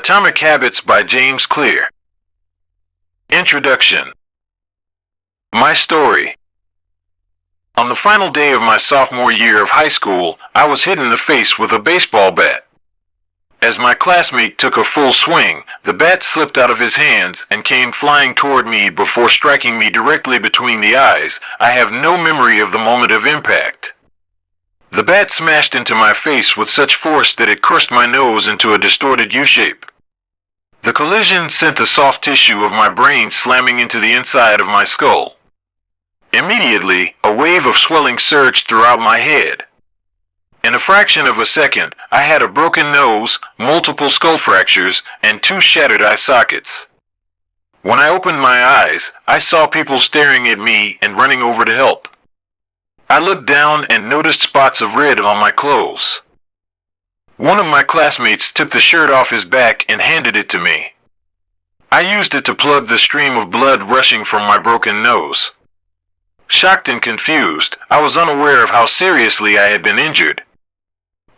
Atomic Habits by James Clear. Introduction. My story. On the final day of my sophomore year of high school, I was hit in the face with a baseball bat. As my classmate took a full swing, the bat slipped out of his hands and came flying toward me before striking me directly between the eyes. I have no memory of the moment of impact. The bat smashed into my face with such force that it crushed my nose into a distorted U-shape. The collision sent the soft tissue of my brain slamming into the inside of my skull. Immediately, a wave of swelling surged throughout my head. In a fraction of a second, I had a broken nose, multiple skull fractures, and 2 shattered eye sockets. When I opened my eyes, I saw people staring at me and running over to help. I looked down and noticed spots of red on my clothes. One of my classmates took the shirt off his back and handed it to me. I used it to plug the stream of blood rushing from my broken nose. Shocked and confused, I was unaware of how seriously I had been injured.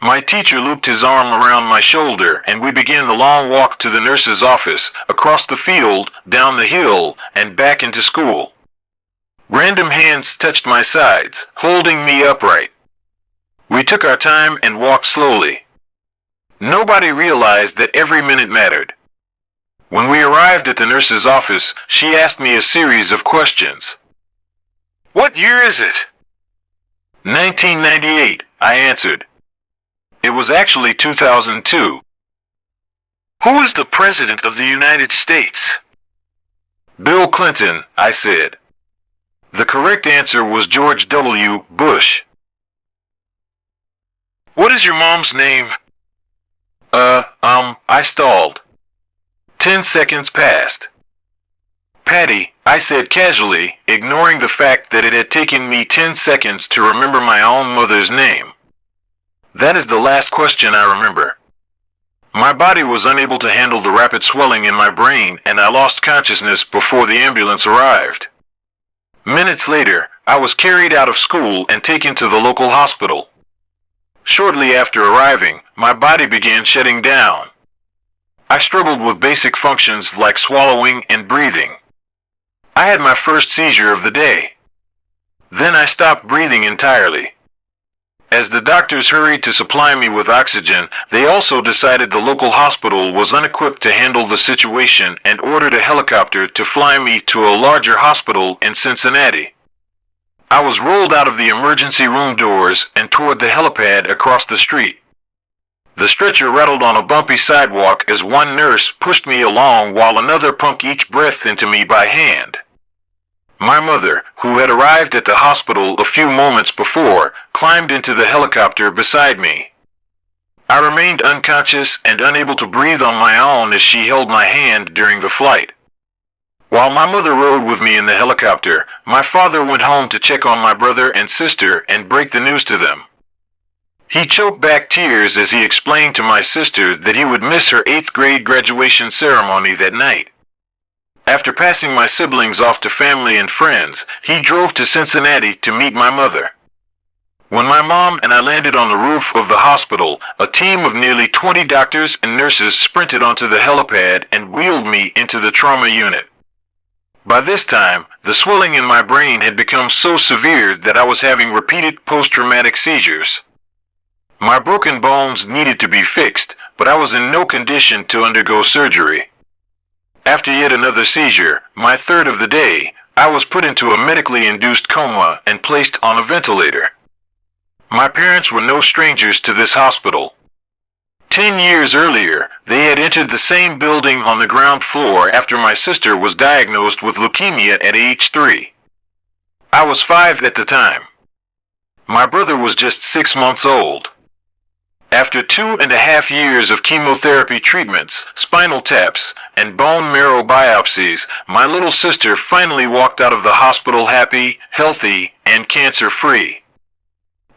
My teacher looped his arm around my shoulder and we began the long walk to the nurse's office, across the field, down the hill, and back into school. Random hands touched my sides, holding me upright. We took our time and walked slowly. Nobody realized that every minute mattered. When we arrived at the nurse's office, she asked me a series of questions. "What year is it?" 1998, I answered. It was actually 2002. "Who is the President of the United States?" "Bill Clinton," I said. The correct answer was George W. Bush. "What is your mom's name?" I stalled. 10 seconds passed. "Patty," I said casually, ignoring the fact that it had taken me 10 seconds to remember my own mother's name. That is the last question I remember. My body was unable to handle the rapid swelling in my brain and I lost consciousness before the ambulance arrived. Minutes later, I was carried out of school and taken to the local hospital. Shortly after arriving, my body began shutting down. I struggled with basic functions like swallowing and breathing. I had my first seizure of the day. Then I stopped breathing entirely. As the doctors hurried to supply me with oxygen, they also decided the local hospital was unequipped to handle the situation and ordered a helicopter to fly me to a larger hospital in Cincinnati. I was rolled out of the emergency room doors and toward the helipad across the street. The stretcher rattled on a bumpy sidewalk as one nurse pushed me along while another pumped each breath into me by hand. My mother, who had arrived at the hospital a few moments before, climbed into the helicopter beside me. I remained unconscious and unable to breathe on my own as she held my hand during the flight. While my mother rode with me in the helicopter, my father went home to check on my brother and sister and break the news to them. He choked back tears as he explained to my sister that he would miss her 8th grade graduation ceremony that night. After passing my siblings off to family and friends, he drove to Cincinnati to meet my mother. When my mom and I landed on the roof of the hospital, a team of nearly 20 doctors and nurses sprinted onto the helipad and wheeled me into the trauma unit. By this time, the swelling in my brain had become so severe that I was having repeated post-traumatic seizures. My broken bones needed to be fixed, but I was in no condition to undergo surgery. After yet another seizure, my 3rd of the day, I was put into a medically induced coma and placed on a ventilator. My parents were no strangers to this hospital. 10 years earlier, they had entered the same building on the ground floor after my sister was diagnosed with leukemia at age 3. I was 5 at the time. My brother was just 6 months old. After 2.5 years of chemotherapy treatments, spinal taps, and bone marrow biopsies, my little sister finally walked out of the hospital happy, healthy, and cancer-free.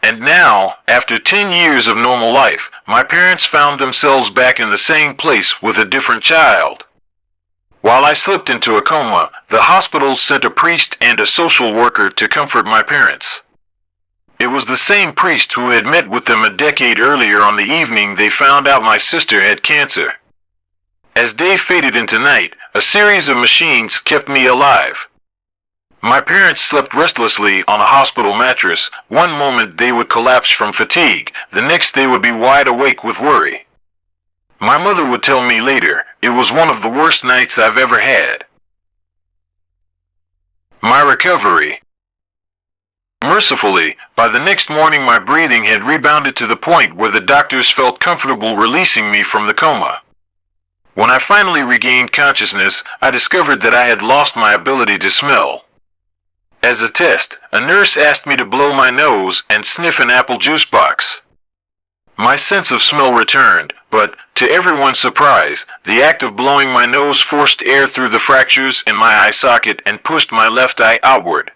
And now, after 10 years of normal life, my parents found themselves back in the same place with a different child. While I slipped into a coma, the hospital sent a priest and a social worker to comfort my parents. It was the same priest who had met with them a decade earlier on the evening they found out my sister had cancer. As day faded into night, a series of machines kept me alive. My parents slept restlessly on a hospital mattress. One moment they would collapse from fatigue, the next they would be wide awake with worry. My mother would tell me later, it was one of the worst nights I've ever had. My recovery. Mercifully, by the next morning my breathing had rebounded to the point where the doctors felt comfortable releasing me from the coma. When I finally regained consciousness, I discovered that I had lost my ability to smell. As a test, a nurse asked me to blow my nose and sniff an apple juice box. My sense of smell returned, but, to everyone's surprise, the act of blowing my nose forced air through the fractures in my eye socket and pushed my left eye outward.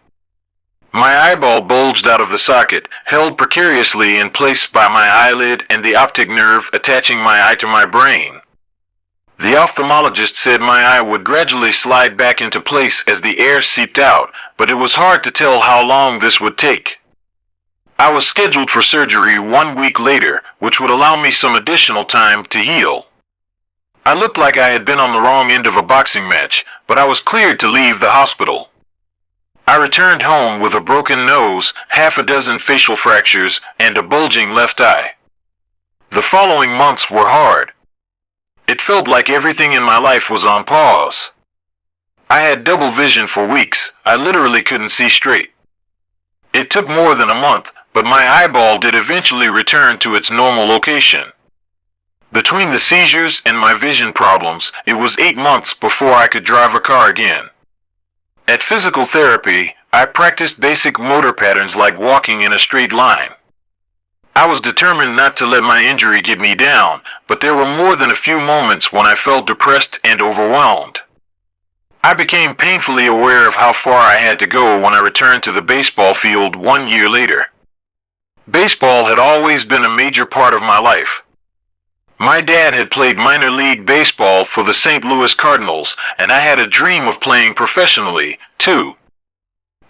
My eyeball bulged out of the socket, held precariously in place by my eyelid and the optic nerve attaching my eye to my brain. The ophthalmologist said my eye would gradually slide back into place as the air seeped out, but it was hard to tell how long this would take. I was scheduled for surgery 1 week later, which would allow me some additional time to heal. I looked like I had been on the wrong end of a boxing match, but I was cleared to leave the hospital. I returned home with a broken nose, half a dozen facial fractures, and a bulging left eye. The following months were hard. It felt like everything in my life was on pause. I had double vision for weeks. I literally couldn't see straight. It took more than a month, but my eyeball did eventually return to its normal location. Between the seizures and my vision problems, it was 8 months before I could drive a car again. At physical therapy, I practiced basic motor patterns like walking in a straight line. I was determined not to let my injury get me down, but there were more than a few moments when I felt depressed and overwhelmed. I became painfully aware of how far I had to go when I returned to the baseball field 1 year later. Baseball had always been a major part of my life. My dad had played minor league baseball for the St. Louis Cardinals, and I had a dream of playing professionally, too.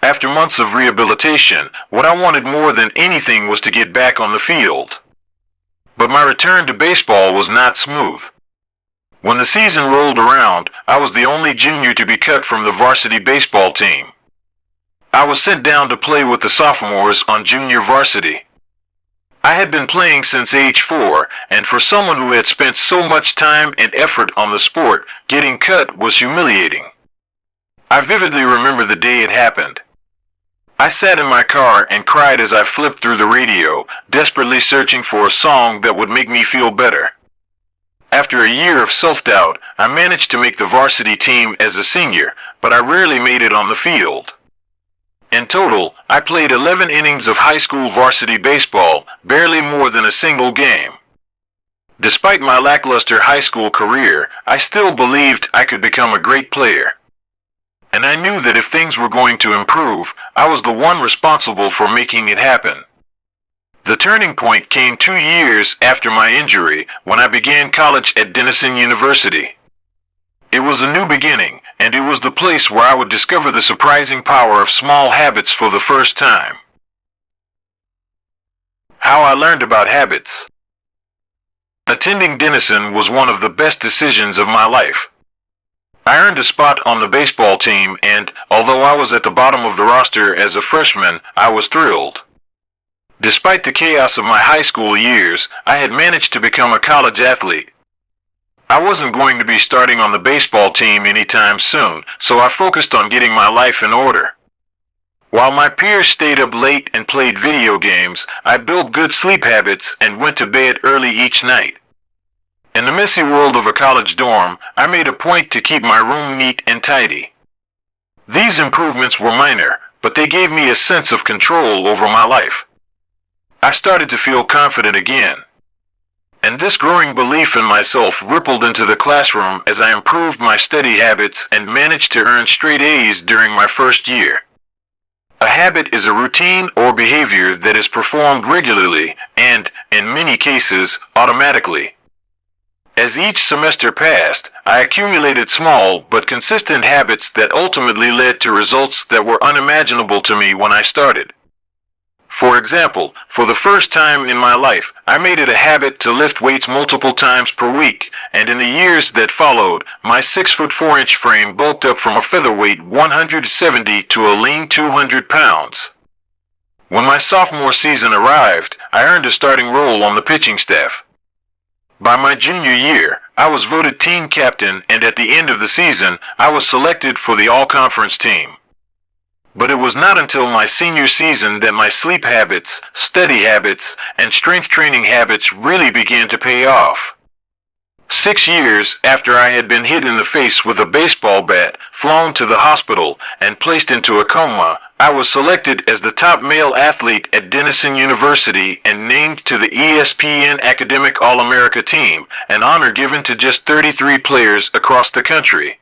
After months of rehabilitation, what I wanted more than anything was to get back on the field. But my return to baseball was not smooth. When the season rolled around, I was the only junior to be cut from the varsity baseball team. I was sent down to play with the sophomores on junior varsity. I had been playing since age 4, and for someone who had spent so much time and effort on the sport, getting cut was humiliating. I vividly remember the day it happened. I sat in my car and cried as I flipped through the radio, desperately searching for a song that would make me feel better. After a year of self-doubt, I managed to make the varsity team as a senior, but I rarely made it on the field. In total, I played 11 innings of high school varsity baseball, barely more than a single game. Despite my lackluster high school career, I still believed I could become a great player. And I knew that if things were going to improve, I was the one responsible for making it happen. The turning point came 2 years after my injury when I began college at Denison University. It was a new beginning, and it was the place where I would discover the surprising power of small habits for the first time. How I learned about habits. Attending Denison was one of the best decisions of my life. I earned a spot on the baseball team and, although I was at the bottom of the roster as a freshman, I was thrilled. Despite the chaos of my high school years, I had managed to become a college athlete. I wasn't going to be starting on the baseball team anytime soon, so I focused on getting my life in order. While my peers stayed up late and played video games, I built good sleep habits and went to bed early each night. In the messy world of a college dorm, I made a point to keep my room neat and tidy. These improvements were minor, but they gave me a sense of control over my life. I started to feel confident again. And this growing belief in myself rippled into the classroom as I improved my study habits and managed to earn straight A's during my first year. A habit is a routine or behavior that is performed regularly and, in many cases, automatically. As each semester passed, I accumulated small but consistent habits that ultimately led to results that were unimaginable to me when I started. For example, for the first time in my life, I made it a habit to lift weights multiple times per week, and in the years that followed, my 6'4" frame bulked up from a featherweight 170 to a lean 200 pounds. When my sophomore season arrived, I earned a starting role on the pitching staff. By my junior year, I was voted team captain, and at the end of the season, I was selected for the all-conference team. But it was not until my senior season that my sleep habits, study habits, and strength training habits really began to pay off. 6 years after I had been hit in the face with a baseball bat, flown to the hospital, and placed into a coma, I was selected as the top male athlete at Denison University and named to the ESPN Academic All-America team, an honor given to just 33 players across the country.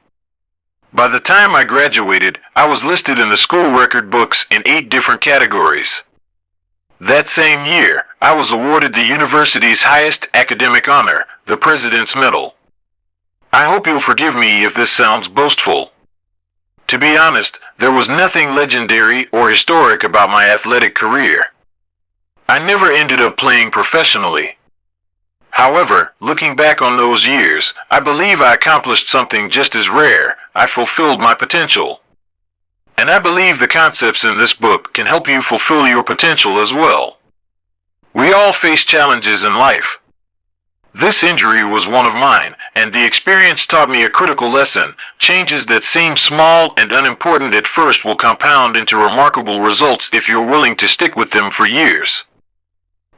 By the time I graduated, I was listed in the school record books in 8 different categories. That same year, I was awarded the university's highest academic honor, the President's Medal. I hope you'll forgive me if this sounds boastful. To be honest, there was nothing legendary or historic about my athletic career. I never ended up playing professionally. However, looking back on those years, I believe I accomplished something just as rare. I fulfilled my potential. And I believe the concepts in this book can help you fulfill your potential as well. We all face challenges in life. This injury was one of mine, and the experience taught me a critical lesson. Changes that seem small and unimportant at first will compound into remarkable results if you're willing to stick with them for years.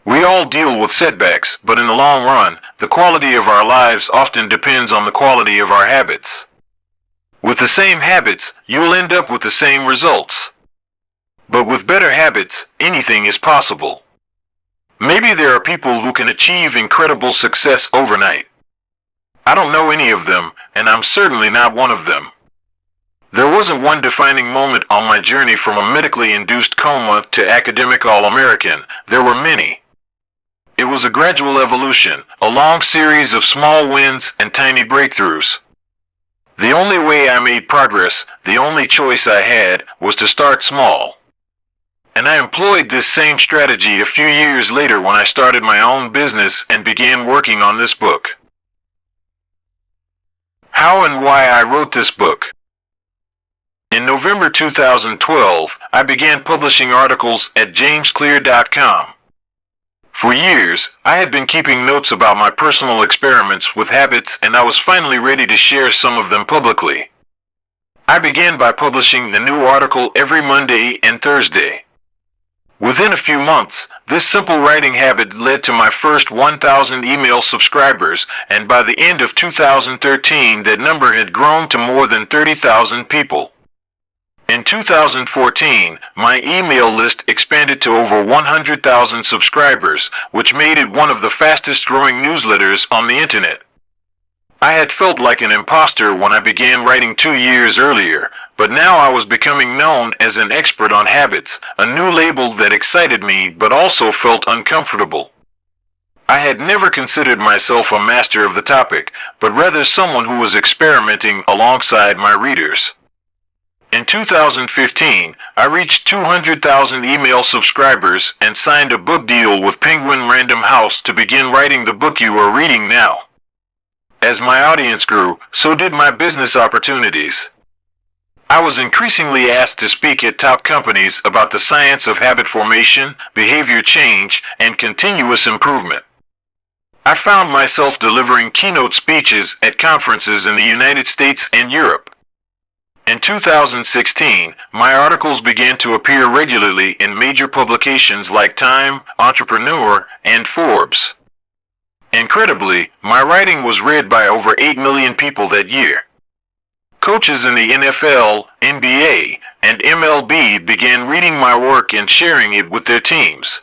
We all deal with setbacks, but in the long run, the quality of our lives often depends on the quality of our habits. With the same habits, you'll end up with the same results. But with better habits, anything is possible. Maybe there are people who can achieve incredible success overnight. I don't know any of them, and I'm certainly not one of them. There wasn't one defining moment on my journey from a medically induced coma to academic All-American. There were many. It was a gradual evolution, a long series of small wins and tiny breakthroughs. The only way I made progress, the only choice I had, was to start small. And I employed this same strategy a few years later when I started my own business and began working on this book. How and why I wrote this book. In November 2012, I began publishing articles at jamesclear.com. For years, I had been keeping notes about my personal experiments with habits, and I was finally ready to share some of them publicly. I began by publishing a new article every Monday and Thursday. Within a few months, this simple writing habit led to my first 1,000 email subscribers, and by the end of 2013, that number had grown to more than 30,000 people. In 2014, my email list expanded to over 100,000 subscribers, which made it one of the fastest-growing newsletters on the internet. I had felt like an imposter when I began writing 2 years earlier, but now I was becoming known as an expert on habits, a new label that excited me but also felt uncomfortable. I had never considered myself a master of the topic, but rather someone who was experimenting alongside my readers. In 2015, I reached 200,000 email subscribers and signed a book deal with Penguin Random House to begin writing the book you are reading now. As my audience grew, so did my business opportunities. I was increasingly asked to speak at top companies about the science of habit formation, behavior change, and continuous improvement. I found myself delivering keynote speeches at conferences in the United States and Europe. In 2016, my articles began to appear regularly in major publications like Time, Entrepreneur, and Forbes. Incredibly, my writing was read by over 8 million people that year. Coaches in the NFL, NBA, and MLB began reading my work and sharing it with their teams.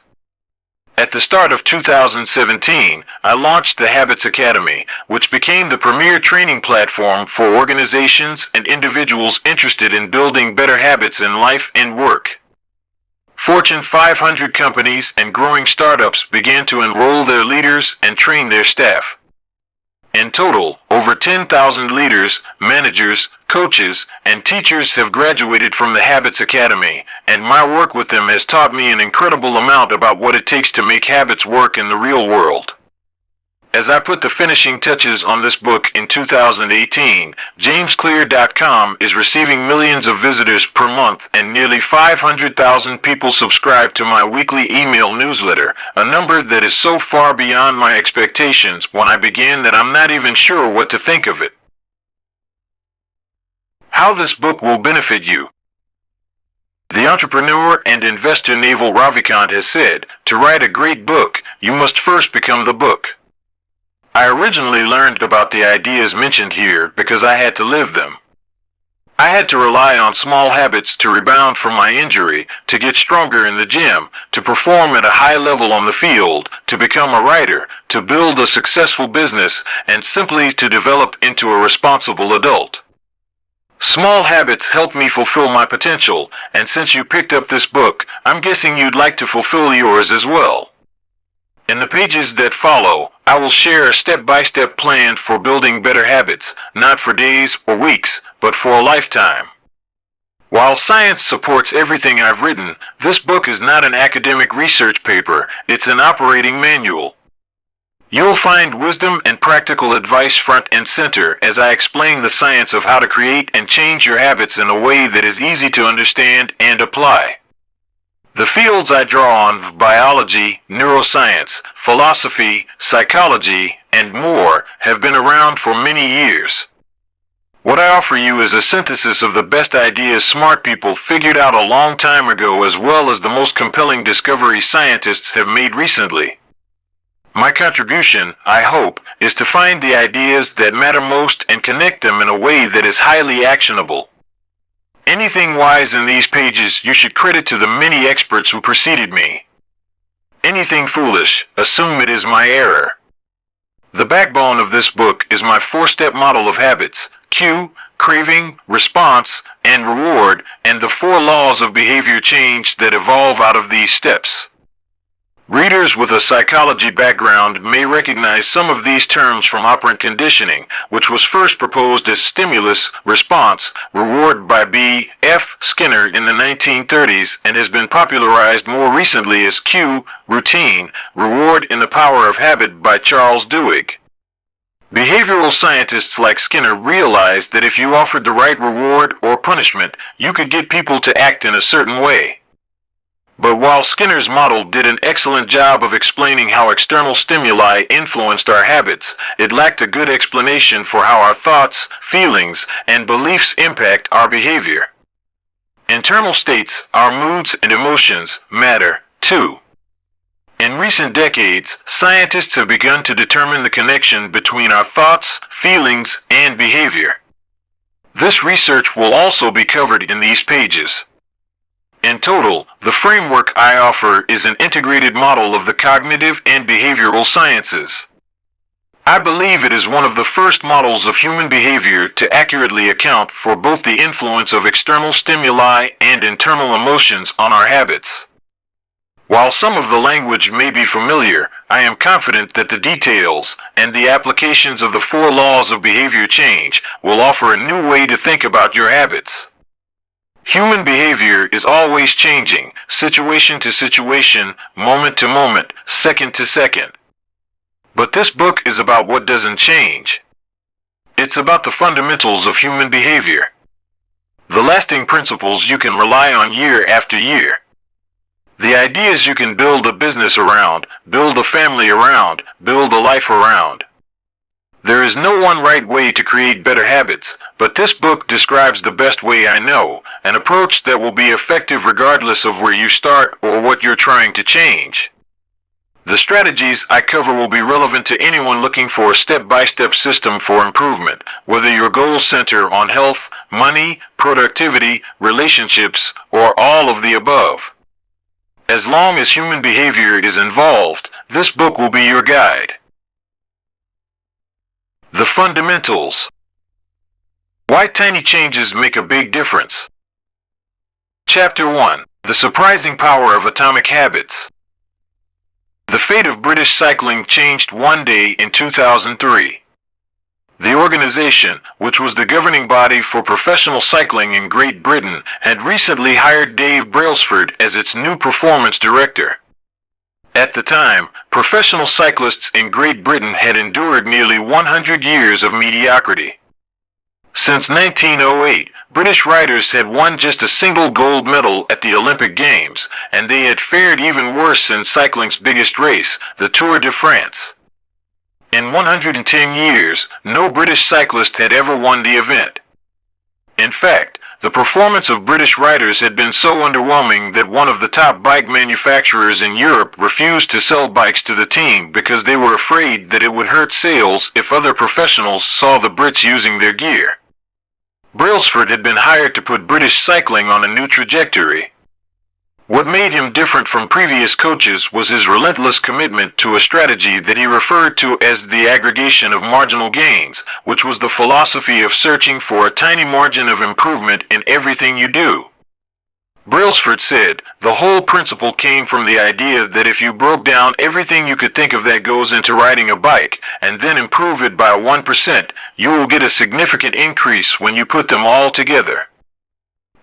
At the start of 2017, I launched the Habits Academy, which became the premier training platform for organizations and individuals interested in building better habits in life and work. Fortune 500 companies and growing startups began to enroll their leaders and train their staff. In total, over 10,000 leaders, managers, coaches, and teachers have graduated from the Habits Academy, and my work with them has taught me an incredible amount about what it takes to make habits work in the real world. As I put the finishing touches on this book in 2018, JamesClear.com is receiving millions of visitors per month and nearly 500,000 people subscribe to my weekly email newsletter, a number that is so far beyond my expectations when I began that I'm not even sure what to think of it. How this book will benefit you. The entrepreneur and investor Naval Ravikant has said, to write a great book, you must first become the book. I originally learned about the ideas mentioned here because I had to live them. I had to rely on small habits to rebound from my injury, to get stronger in the gym, to perform at a high level on the field, to become a writer, to build a successful business, and simply to develop into a responsible adult. Small habits help me fulfill my potential, and since you picked up this book, I'm guessing you'd like to fulfill yours as well. In the pages that follow, I will share a step-by-step plan for building better habits, not for days or weeks, but for a lifetime. While science supports everything I've written, this book is not an academic research paper, it's an operating manual. You'll find wisdom and practical advice front and center as I explain the science of how to create and change your habits in a way that is easy to understand and apply. The fields I draw on, biology, neuroscience, philosophy, psychology, and more, have been around for many years. What I offer you is a synthesis of the best ideas smart people figured out a long time ago, as well as the most compelling discoveries scientists have made recently. My contribution, I hope, is to find the ideas that matter most and connect them in a way that is highly actionable. Anything wise in these pages you should credit to the many experts who preceded me. Anything foolish, assume it is my error. The backbone of this book is my 4-step model of habits: cue, craving, response, and reward, and the 4 laws of behavior change that evolve out of these steps. Readers with a psychology background may recognize some of these terms from operant conditioning, which was first proposed as stimulus, response, reward by B. F. Skinner in the 1930s and has been popularized more recently as cue, routine, reward in the power of habit by Charles Duhigg. Behavioral scientists like Skinner realized that if you offered the right reward or punishment, you could get people to act in a certain way. But while Skinner's model did an excellent job of explaining how external stimuli influenced our habits, it lacked a good explanation for how our thoughts, feelings, and beliefs impact our behavior. Internal states, our moods and emotions, matter, too. In recent decades, scientists have begun to determine the connection between our thoughts, feelings, and behavior. This research will also be covered in these pages. In total, the framework I offer is an integrated model of the cognitive and behavioral sciences. I believe it is one of the first models of human behavior to accurately account for both the influence of external stimuli and internal emotions on our habits. While some of the language may be familiar, I am confident that the details and the applications of the 4 laws of behavior change will offer a new way to think about your habits. Human behavior is always changing, situation to situation, moment to moment, second to second. But this book is about what doesn't change. It's about the fundamentals of human behavior. The lasting principles you can rely on year after year. The ideas you can build a business around, build a family around, build a life around. There is no one right way to create better habits, but this book describes the best way I know, an approach that will be effective regardless of where you start or what you're trying to change. The strategies I cover will be relevant to anyone looking for a step-by-step system for improvement, whether your goals center on health, money, productivity, relationships, or all of the above. As long as human behavior is involved, this book will be your guide. The fundamentals. Why tiny changes make a big difference. Chapter 1. The surprising power of atomic habits. The fate of British cycling changed one day in 2003. The organization, which was the governing body for professional cycling in Great Britain, had recently hired Dave Brailsford as its new performance director. At the time, professional cyclists in Great Britain had endured nearly 100 years of mediocrity. Since 1908, British riders had won just a single gold medal at the Olympic Games, and they had fared even worse in cycling's biggest race, the Tour de France. In 110 years, no British cyclist had ever won the event. In fact, the performance of British riders had been so underwhelming that one of the top bike manufacturers in Europe refused to sell bikes to the team because they were afraid that it would hurt sales if other professionals saw the Brits using their gear. Brailsford had been hired to put British cycling on a new trajectory. What made him different from previous coaches was his relentless commitment to a strategy that he referred to as the aggregation of marginal gains, which was the philosophy of searching for a tiny margin of improvement in everything you do. Brailsford said, the whole principle came from the idea that if you broke down everything you could think of that goes into riding a bike, and then improve it by 1%, you will get a significant increase when you put them all together.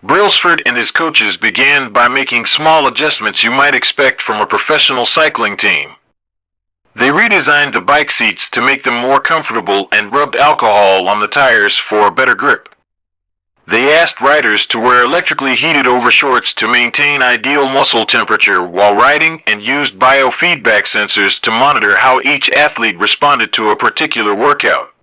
Brailsford and his coaches began by making small adjustments you might expect from a professional cycling team. They redesigned the bike seats to make them more comfortable and rubbed alcohol on the tires for a better grip. They asked riders to wear electrically heated overshorts to maintain ideal muscle temperature while riding and used biofeedback sensors to monitor how each athlete responded to a particular workout.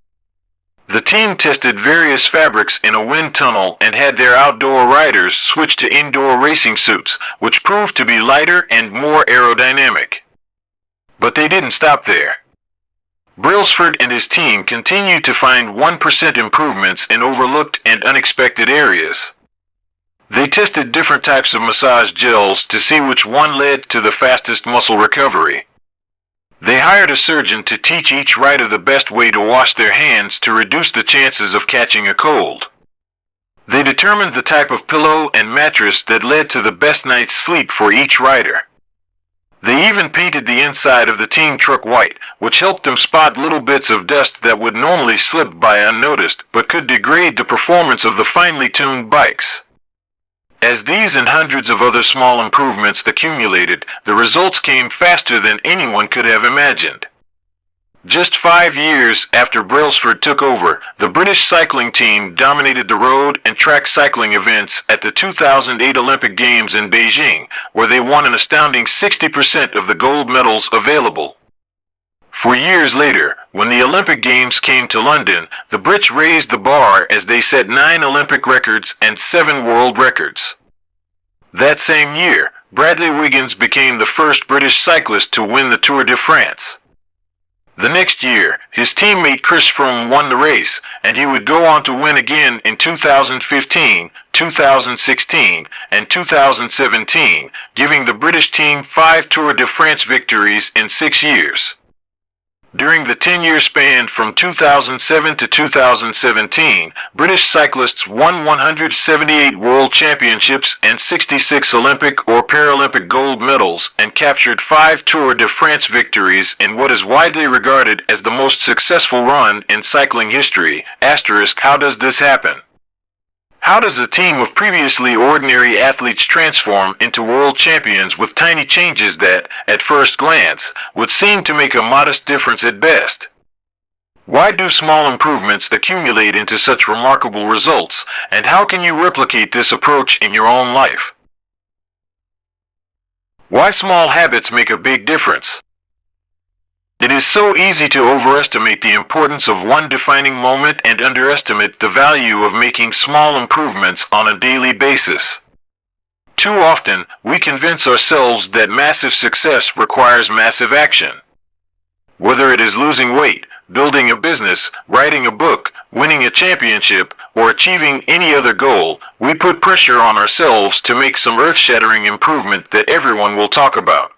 The team tested various fabrics in a wind tunnel and had their outdoor riders switch to indoor racing suits, which proved to be lighter and more aerodynamic. But they didn't stop there. Brailsford and his team continued to find 1% improvements in overlooked and unexpected areas. They tested different types of massage gels to see which one led to the fastest muscle recovery. They hired a surgeon to teach each rider the best way to wash their hands to reduce the chances of catching a cold. They determined the type of pillow and mattress that led to the best night's sleep for each rider. They even painted the inside of the team truck white, which helped them spot little bits of dust that would normally slip by unnoticed but could degrade the performance of the finely tuned bikes. As these and hundreds of other small improvements accumulated, the results came faster than anyone could have imagined. Just 5 years after Brailsford took over, the British cycling team dominated the road and track cycling events at the 2008 Olympic Games in Beijing, where they won an astounding 60% of the gold medals available. 4 years later, when the Olympic Games came to London, the Brits raised the bar as they set 9 Olympic records and 7 world records. That same year, Bradley Wiggins became the first British cyclist to win the Tour de France. The next year, his teammate Chris Froome won the race, and he would go on to win again in 2015, 2016, and 2017, giving the British team 5 Tour de France victories in 6 years. During the 10-year span from 2007 to 2017, British cyclists won 178 World Championships and 66 Olympic or Paralympic gold medals and captured 5 Tour de France victories in what is widely regarded as the most successful run in cycling history. How does this happen? How does a team of previously ordinary athletes transform into world champions with tiny changes that, at first glance, would seem to make a modest difference at best? Why do small improvements accumulate into such remarkable results, and how can you replicate this approach in your own life? Why small habits make a big difference? It is so easy to overestimate the importance of one defining moment and underestimate the value of making small improvements on a daily basis. Too often, we convince ourselves that massive success requires massive action. Whether it is losing weight, building a business, writing a book, winning a championship, or achieving any other goal, we put pressure on ourselves to make some earth-shattering improvement that everyone will talk about.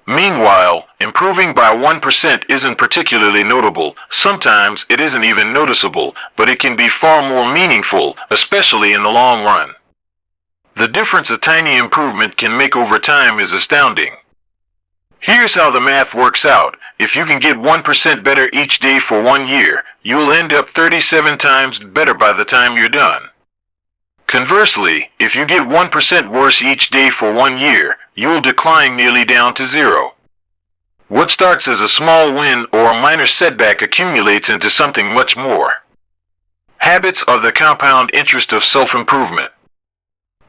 Meanwhile, improving by 1% isn't particularly notable. Sometimes it isn't even noticeable, but it can be far more meaningful, especially in the long run. The difference a tiny improvement can make over time is astounding. Here's how the math works out. if you can get 1% better each day for 1 year, you'll end up 37 times better by the time you're done. Conversely, if you get 1% worse each day for 1 year, you'll decline nearly down to zero. What starts as a small win or a minor setback accumulates into something much more. Habits are the compound interest of self-improvement.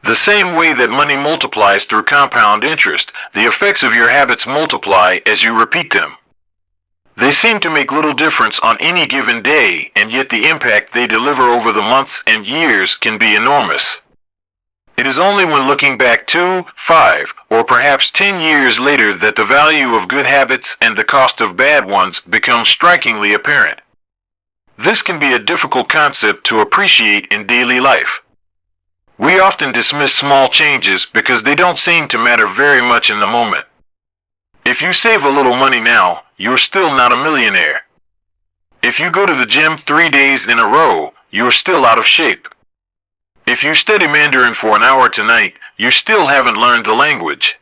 The same way that money multiplies through compound interest, the effects of your habits multiply as you repeat them. They seem to make little difference on any given day, and yet the impact they deliver over the months and years can be enormous. It is only when looking back 2, 5, or perhaps 10 years later that the value of good habits and the cost of bad ones becomes strikingly apparent. This can be a difficult concept to appreciate in daily life. We often dismiss small changes because they don't seem to matter very much in the moment. If you save a little money now, you're still not a millionaire. If you go to the gym 3 days in a row, you're still out of shape. If you study Mandarin for an hour tonight, you still haven't learned the language.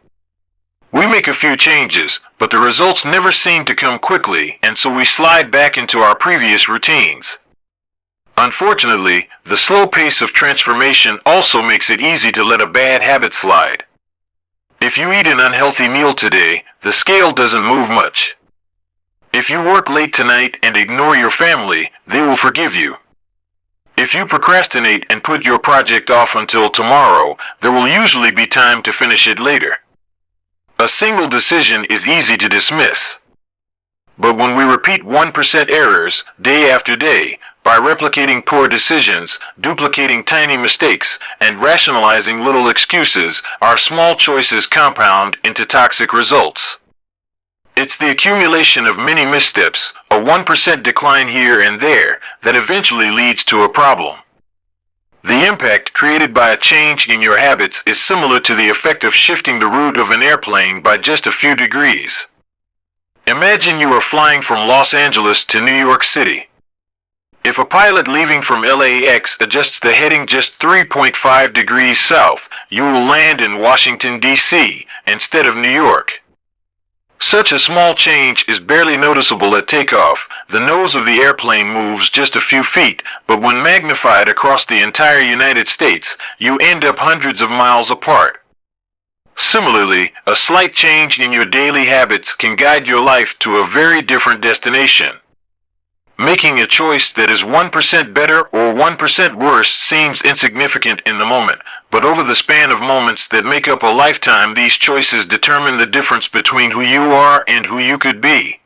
We make a few changes, but the results never seem to come quickly, and so we slide back into our previous routines. Unfortunately, the slow pace of transformation also makes it easy to let a bad habit slide. If you eat an unhealthy meal today, the scale doesn't move much. If you work late tonight and ignore your family, they will forgive you. If you procrastinate and put your project off until tomorrow, there will usually be time to finish it later. A single decision is easy to dismiss. But when we repeat 1% errors day after day, by replicating poor decisions, duplicating tiny mistakes, and rationalizing little excuses, our small choices compound into toxic results. It's the accumulation of many missteps, a 1% decline here and there, that eventually leads to a problem. The impact created by a change in your habits is similar to the effect of shifting the route of an airplane by just a few degrees. Imagine you are flying from Los Angeles to New York City. If a pilot leaving from LAX adjusts the heading just 3.5 degrees south, you will land in Washington, D.C., instead of New York. Such a small change is barely noticeable at takeoff. The nose of the airplane moves just a few feet, but when magnified across the entire United States, you end up hundreds of miles apart. Similarly, a slight change in your daily habits can guide your life to a very different destination. Making a choice that is 1% better or 1% worse seems insignificant in the moment, but over the span of moments that make up a lifetime, these choices determine the difference between who you are and who you could be.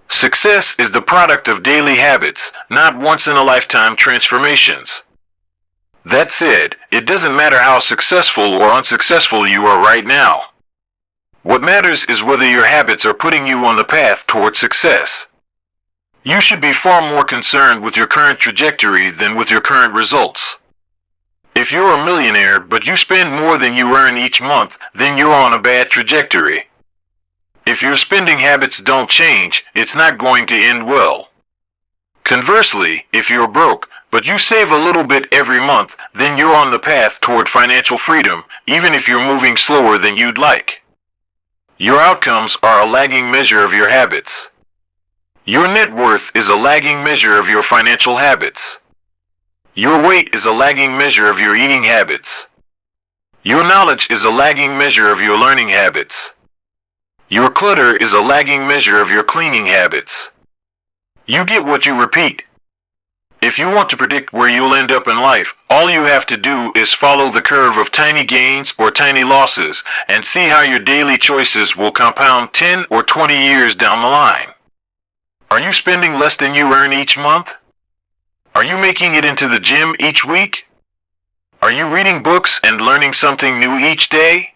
Success is the product of daily habits, not once-in-a-lifetime transformations. That said, it doesn't matter how successful or unsuccessful you are right now. What matters is whether your habits are putting you on the path toward success. You should be far more concerned with your current trajectory than with your current results. If you're a millionaire but you spend more than you earn each month, then you're on a bad trajectory. If your spending habits don't change, it's not going to end well. Conversely, if you're broke, but you save a little bit every month, then you're on the path toward financial freedom, even if you're moving slower than you'd like. Your outcomes are a lagging measure of your habits. Your net worth is a lagging measure of your financial habits. Your weight is a lagging measure of your eating habits. Your knowledge is a lagging measure of your learning habits. Your clutter is a lagging measure of your cleaning habits. You get what you repeat. If you want to predict where you'll end up in life, all you have to do is follow the curve of tiny gains or tiny losses and see how your daily choices will compound 10 or 20 years down the line. Are you spending less than you earn each month? Are you making it into the gym each week? Are you reading books and learning something new each day?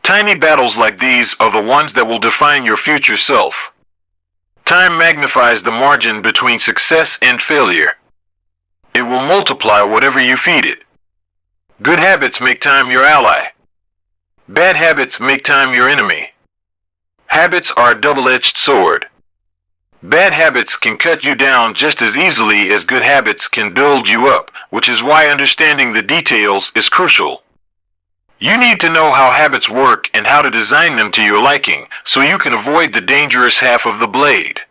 Tiny battles like these are the ones that will define your future self. Time magnifies the margin between success and failure. It will multiply whatever you feed it. Good habits make time your ally. Bad habits make time your enemy. Habits are a double-edged sword. Bad habits can cut you down just as easily as good habits can build you up, which is why understanding the details is crucial. You need to know how habits work and how to design them to your liking so you can avoid the dangerous half of the blade.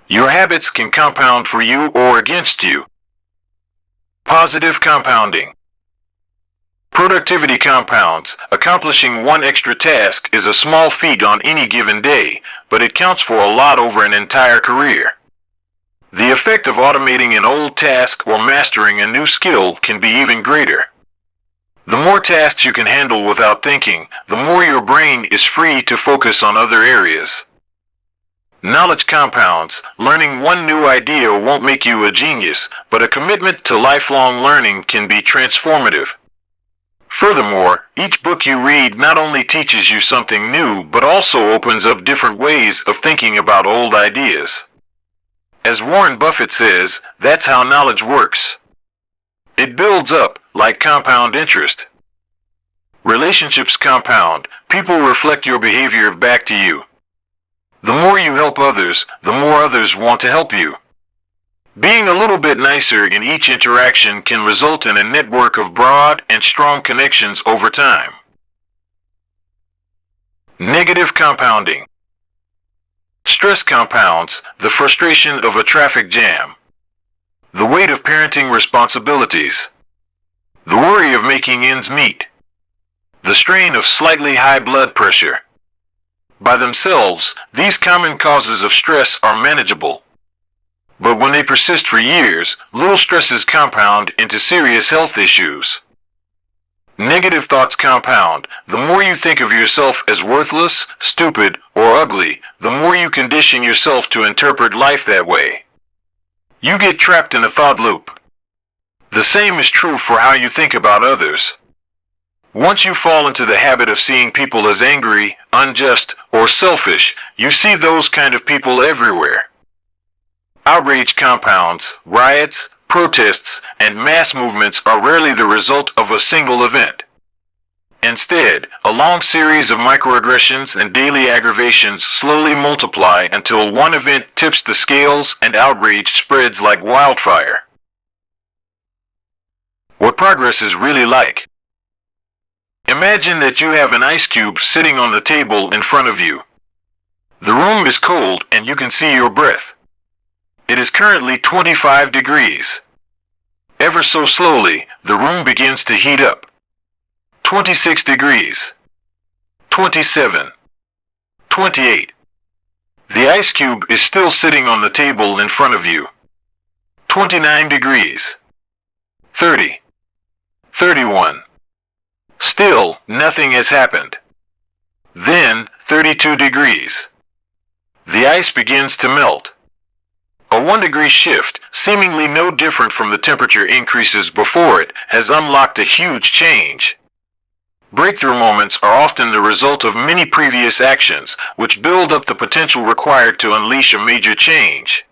Your habits can compound for you or against you. Positive compounding. Productivity compounds. Accomplishing one extra task is a small feat on any given day, but it counts for a lot over an entire career. The effect of automating an old task or mastering a new skill can be even greater. The more tasks you can handle without thinking, the more your brain is free to focus on other areas. Knowledge compounds. Learning one new idea won't make you a genius, but a commitment to lifelong learning can be transformative. Furthermore, each book you read not only teaches you something new, but also opens up different ways of thinking about old ideas. As Warren Buffett says, that's how knowledge works. It builds up, like compound interest. Relationships compound. People reflect your behavior back to you. The more you help others, the more others want to help you. Being a little bit nicer in each interaction can result in a network of broad and strong connections over time. Negative compounding. Stress compounds. The frustration of a traffic jam. The weight of parenting responsibilities. The worry of making ends meet. The strain of slightly high blood pressure. By themselves, these common causes of stress are manageable. But when they persist for years, little stresses compound into serious health issues. Negative thoughts compound. The more you think of yourself as worthless, stupid, or ugly, the more you condition yourself to interpret life that way. You get trapped in a thought loop. The same is true for how you think about others. Once you fall into the habit of seeing people as angry, unjust, or selfish, you see those kind of people everywhere. Outrage compounds. Riots, protests, and mass movements are rarely the result of a single event. Instead, a long series of microaggressions and daily aggravations slowly multiply until one event tips the scales and outrage spreads like wildfire. What progress is really like. Imagine that you have an ice cube sitting on the table in front of you. The room is cold and you can see your breath. It is currently 25 degrees. Ever so slowly, the room begins to heat up. 26 degrees. 27. 28. The ice cube is still sitting on the table in front of you. 29 degrees. 30. 31. Still, nothing has happened. Then, 32 degrees. The ice begins to melt. A 1-degree shift, seemingly no different from the temperature increases before it, has unlocked a huge change. Breakthrough moments are often the result of many previous actions, which build up the potential required to unleash a major change.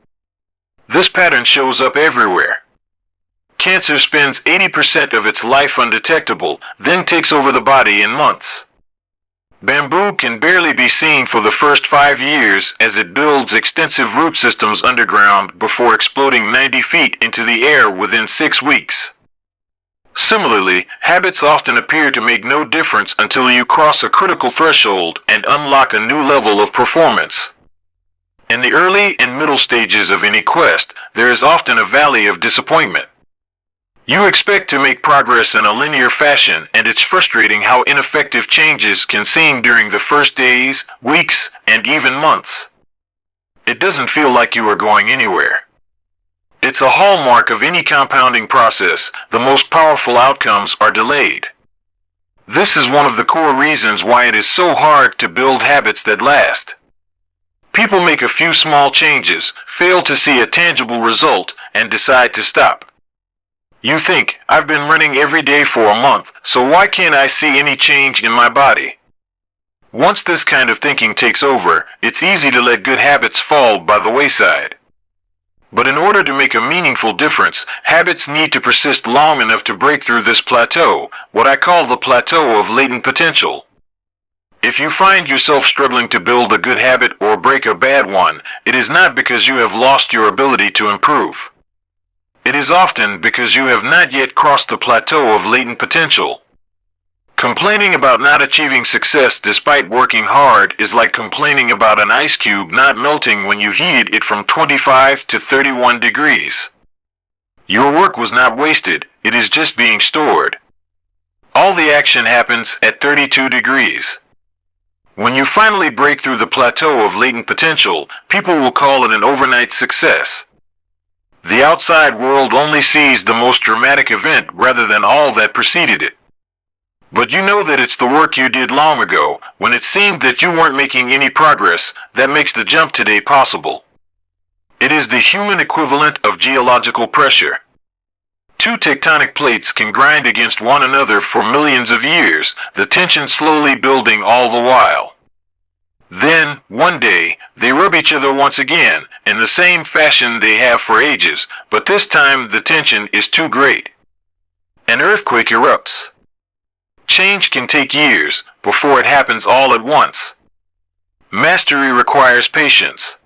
This pattern shows up everywhere. Cancer spends 80% of its life undetectable, then takes over the body in months. Bamboo can barely be seen for the first 5 years as it builds extensive root systems underground before exploding 90 feet into the air within 6 weeks. Similarly, habits often appear to make no difference until you cross a critical threshold and unlock a new level of performance. In the early and middle stages of any quest, there is often a valley of disappointment. You expect to make progress in a linear fashion, and it's frustrating how ineffective changes can seem during the first days, weeks, and even months. It doesn't feel like you are going anywhere. It's a hallmark of any compounding process. The most powerful outcomes are delayed. This is one of the core reasons why it is so hard to build habits that last. People make a few small changes, fail to see a tangible result, and decide to stop. You think, I've been running every day for a month, so why can't I see any change in my body? Once this kind of thinking takes over, it's easy to let good habits fall by the wayside. But in order to make a meaningful difference, habits need to persist long enough to break through this plateau, what I call the plateau of latent potential. If you find yourself struggling to build a good habit or break a bad one, it is not because you have lost your ability to improve. It is often because you have not yet crossed the plateau of latent potential. Complaining about not achieving success despite working hard is like complaining about an ice cube not melting when you heated it from 25 to 31 degrees. Your work was not wasted, it is just being stored. All the action happens at 32 degrees. When you finally break through the plateau of latent potential, people will call it an overnight success. The outside world only sees the most dramatic event rather than all that preceded it. But you know that it's the work you did long ago, when it seemed that you weren't making any progress, that makes the jump today possible. It is the human equivalent of geological pressure. Two tectonic plates can grind against one another for millions of years, the tension slowly building all the while. Then, one day, they rub each other once again, in the same fashion they have for ages, but this time the tension is too great. An earthquake erupts. Change can take years before it happens all at once. Mastery requires patience.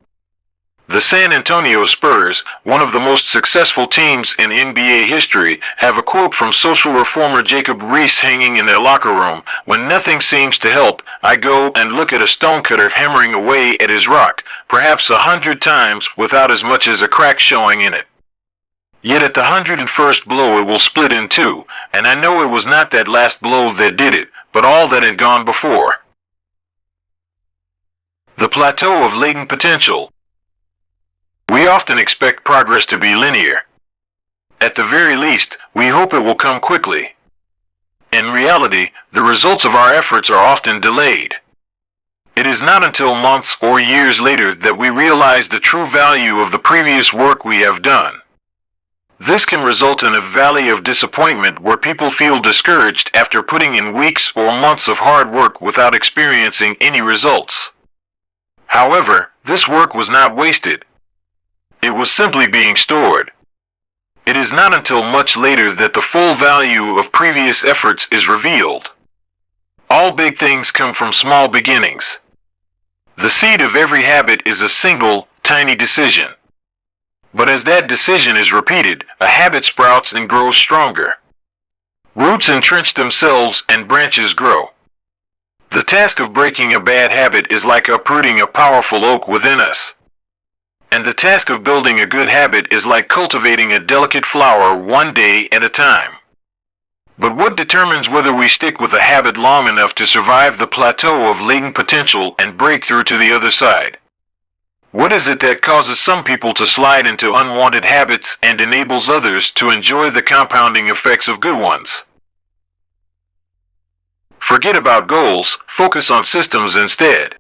The San Antonio Spurs, one of the most successful teams in NBA history, have a quote from social reformer Jacob Riis hanging in their locker room: "When nothing seems to help, I go and look at a stonecutter hammering away at his rock, perhaps 100 times without as much as a crack showing in it. Yet at the 101st blow it will split in two, and I know it was not that last blow that did it, but all that had gone before." The plateau of latent potential. We often expect progress to be linear. At the very least, we hope it will come quickly. In reality, the results of our efforts are often delayed. It is not until months or years later that we realize the true value of the previous work we have done. This can result in a valley of disappointment where people feel discouraged after putting in weeks or months of hard work without experiencing any results. However, this work was not wasted. It was simply being stored. It is not until much later that the full value of previous efforts is revealed. All big things come from small beginnings. The seed of every habit is a single, tiny decision. But as that decision is repeated, a habit sprouts and grows stronger. Roots entrench themselves and branches grow. The task of breaking a bad habit is like uprooting a powerful oak within us. And the task of building a good habit is like cultivating a delicate flower one day at a time. But what determines whether we stick with a habit long enough to survive the plateau of latent potential and break through to the other side? What is it that causes some people to slide into unwanted habits and enables others to enjoy the compounding effects of good ones? Forget about goals, focus on systems instead.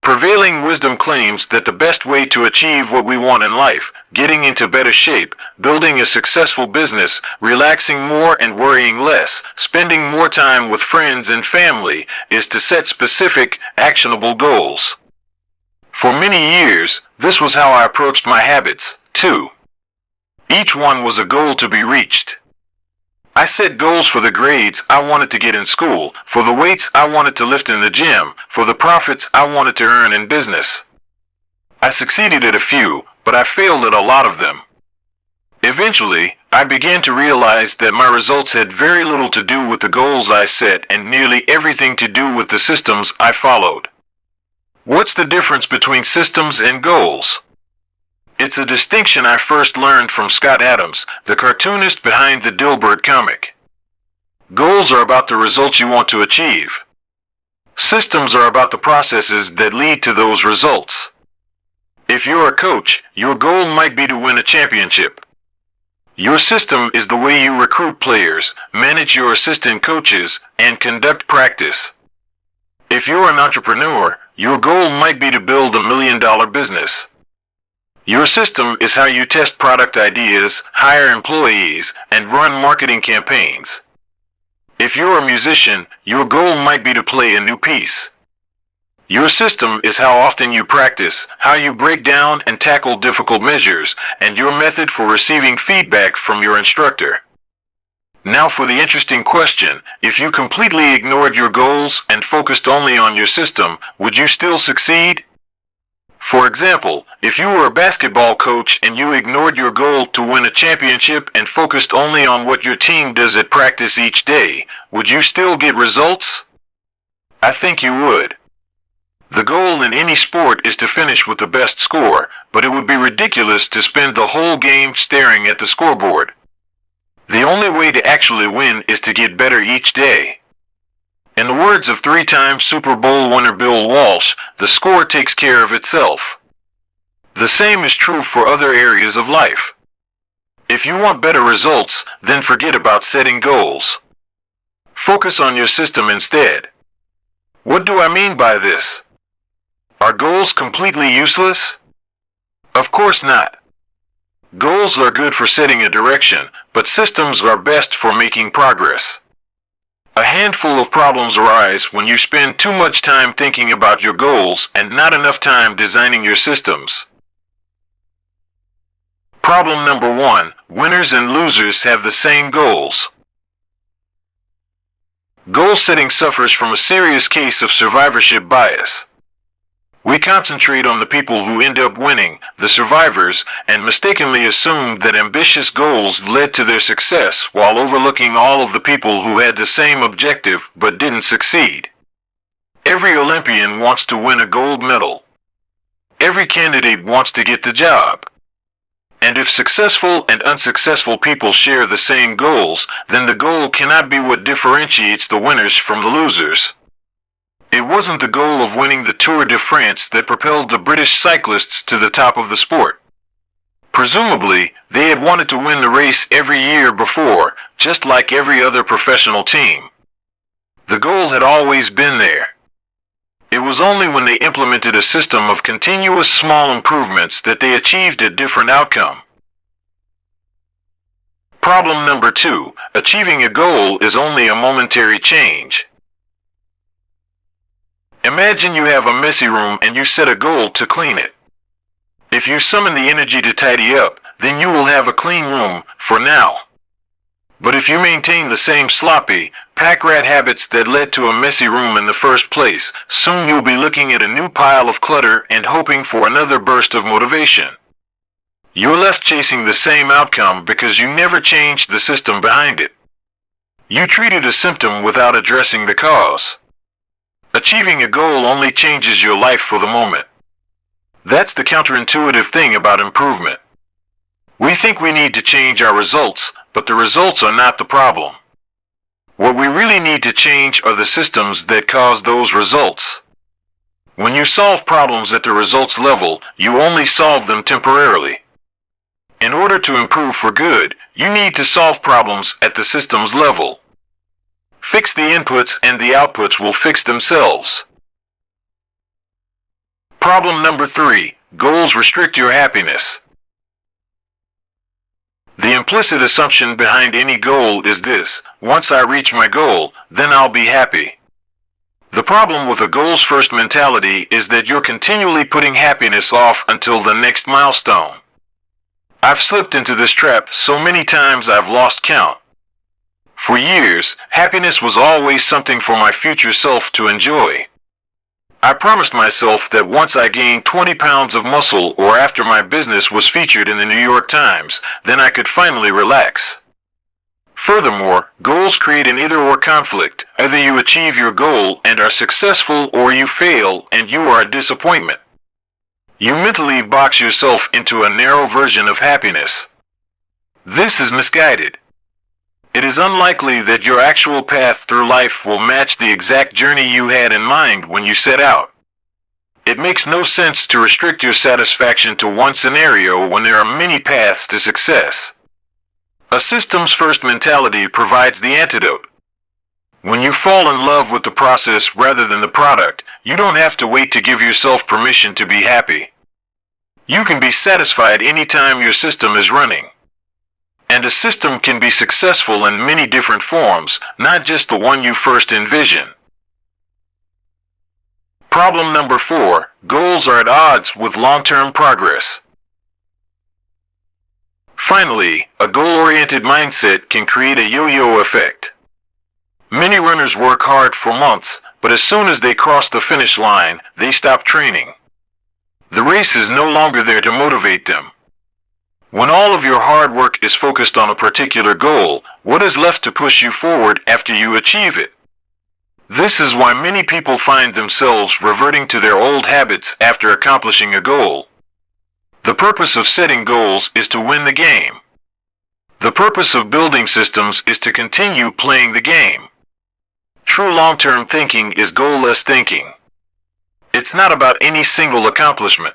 Prevailing wisdom claims that the best way to achieve what we want in life, getting into better shape, building a successful business, relaxing more and worrying less, spending more time with friends and family, is to set specific, actionable goals. For many years, this was how I approached my habits, too. Each one was a goal to be reached. I set goals for the grades I wanted to get in school, for the weights I wanted to lift in the gym, for the profits I wanted to earn in business. I succeeded at a few, but I failed at a lot of them. Eventually, I began to realize that my results had very little to do with the goals I set and nearly everything to do with the systems I followed. What's the difference between systems and goals? It's a distinction I first learned from Scott Adams, the cartoonist behind the Dilbert comic. Goals are about the results you want to achieve. Systems are about the processes that lead to those results. If you're a coach, your goal might be to win a championship. Your system is the way you recruit players, manage your assistant coaches, and conduct practice. If you're an entrepreneur, your goal might be to build $1 million business. Your system is how you test product ideas, hire employees, and run marketing campaigns. If you're a musician, your goal might be to play a new piece. Your system is how often you practice, how you break down and tackle difficult measures, and your method for receiving feedback from your instructor. Now for the interesting question: if you completely ignored your goals and focused only on your system, would you still succeed? For example, if you were a basketball coach and you ignored your goal to win a championship and focused only on what your team does at practice each day, would you still get results? I think you would. The goal in any sport is to finish with the best score, but it would be ridiculous to spend the whole game staring at the scoreboard. The only way to actually win is to get better each day. In the words of three-time Super Bowl winner Bill Walsh, the score takes care of itself. The same is true for other areas of life. If you want better results, then forget about setting goals. Focus on your system instead. What do I mean by this? Are goals completely useless? Of course not. Goals are good for setting a direction, but systems are best for making progress. A handful of problems arise when you spend too much time thinking about your goals and not enough time designing your systems. Problem number 1. Winners and losers have the same goals. Goal setting suffers from a serious case of survivorship bias. We concentrate on the people who end up winning, the survivors, and mistakenly assume that ambitious goals led to their success while overlooking all of the people who had the same objective but didn't succeed. Every Olympian wants to win a gold medal. Every candidate wants to get the job. And if successful and unsuccessful people share the same goals, then the goal cannot be what differentiates the winners from the losers. It wasn't the goal of winning the Tour de France that propelled the British cyclists to the top of the sport. Presumably, they had wanted to win the race every year before, just like every other professional team. The goal had always been there. It was only when they implemented a system of continuous small improvements that they achieved a different outcome. Problem number 2. Achieving a goal is only a momentary change. Imagine you have a messy room and you set a goal to clean it. If you summon the energy to tidy up, then you will have a clean room for now. But if you maintain the same sloppy, pack-rat habits that led to a messy room in the first place, soon you'll be looking at a new pile of clutter and hoping for another burst of motivation. You're left chasing the same outcome because you never changed the system behind it. You treated a symptom without addressing the cause. Achieving a goal only changes your life for the moment. That's the counterintuitive thing about improvement. We think we need to change our results, but the results are not the problem. What we really need to change are the systems that cause those results. When you solve problems at the results level, you only solve them temporarily. In order to improve for good, you need to solve problems at the systems level. Fix the inputs and the outputs will fix themselves. Problem number 3. Goals restrict your happiness. The implicit assumption behind any goal is this: once I reach my goal, then I'll be happy. The problem with a goals-first mentality is that you're continually putting happiness off until the next milestone. I've slipped into this trap so many times I've lost count. For years, happiness was always something for my future self to enjoy. I promised myself that once I gained 20 pounds of muscle or after my business was featured in the New York Times, then I could finally relax. Furthermore, goals create an either-or conflict. Either you achieve your goal and are successful, or you fail and you are a disappointment. You mentally box yourself into a narrow version of happiness. This is misguided. It is unlikely that your actual path through life will match the exact journey you had in mind when you set out. It makes no sense to restrict your satisfaction to one scenario when there are many paths to success. A systems-first mentality provides the antidote. When you fall in love with the process rather than the product, you don't have to wait to give yourself permission to be happy. You can be satisfied anytime your system is running. And a system can be successful in many different forms, not just the one you first envision. Problem number 4. Goals are at odds with long-term progress. Finally, a goal-oriented mindset can create a yo-yo effect. Many runners work hard for months, but as soon as they cross the finish line, they stop training. The race is no longer there to motivate them. When all of your hard work is focused on a particular goal, what is left to push you forward after you achieve it? This is why many people find themselves reverting to their old habits after accomplishing a goal. The purpose of setting goals is to win the game. The purpose of building systems is to continue playing the game. True long-term thinking is goal-less thinking. It's not about any single accomplishment.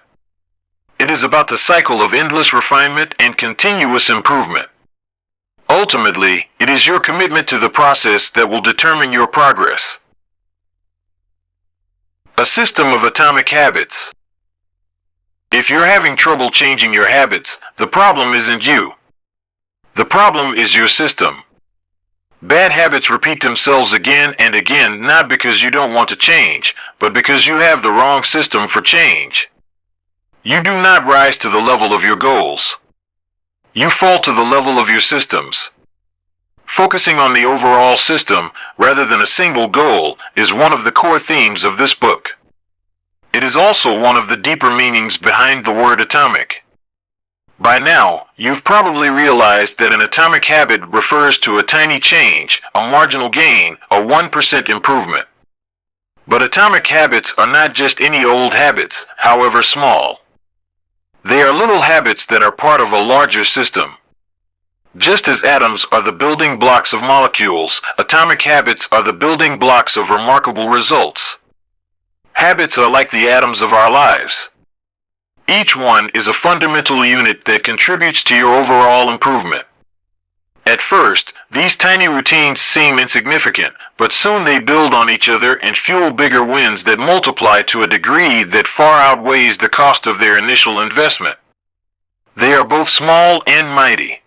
It is about the cycle of endless refinement and continuous improvement. Ultimately, it is your commitment to the process that will determine your progress. A system of atomic habits. If you're having trouble changing your habits, the problem isn't you. The problem is your system. Bad habits repeat themselves again and again, not because you don't want to change, but because you have the wrong system for change. You do not rise to the level of your goals. You fall to the level of your systems. Focusing on the overall system, rather than a single goal, is one of the core themes of this book. It is also one of the deeper meanings behind the word atomic. By now, you've probably realized that an atomic habit refers to a tiny change, a marginal gain, a 1% improvement. But atomic habits are not just any old habits, however small. They are little habits that are part of a larger system. Just as atoms are the building blocks of molecules, atomic habits are the building blocks of remarkable results. Habits are like the atoms of our lives. Each one is a fundamental unit that contributes to your overall improvement. At first, these tiny routines seem insignificant, but soon they build on each other and fuel bigger wins that multiply to a degree that far outweighs the cost of their initial investment. They are both small and mighty.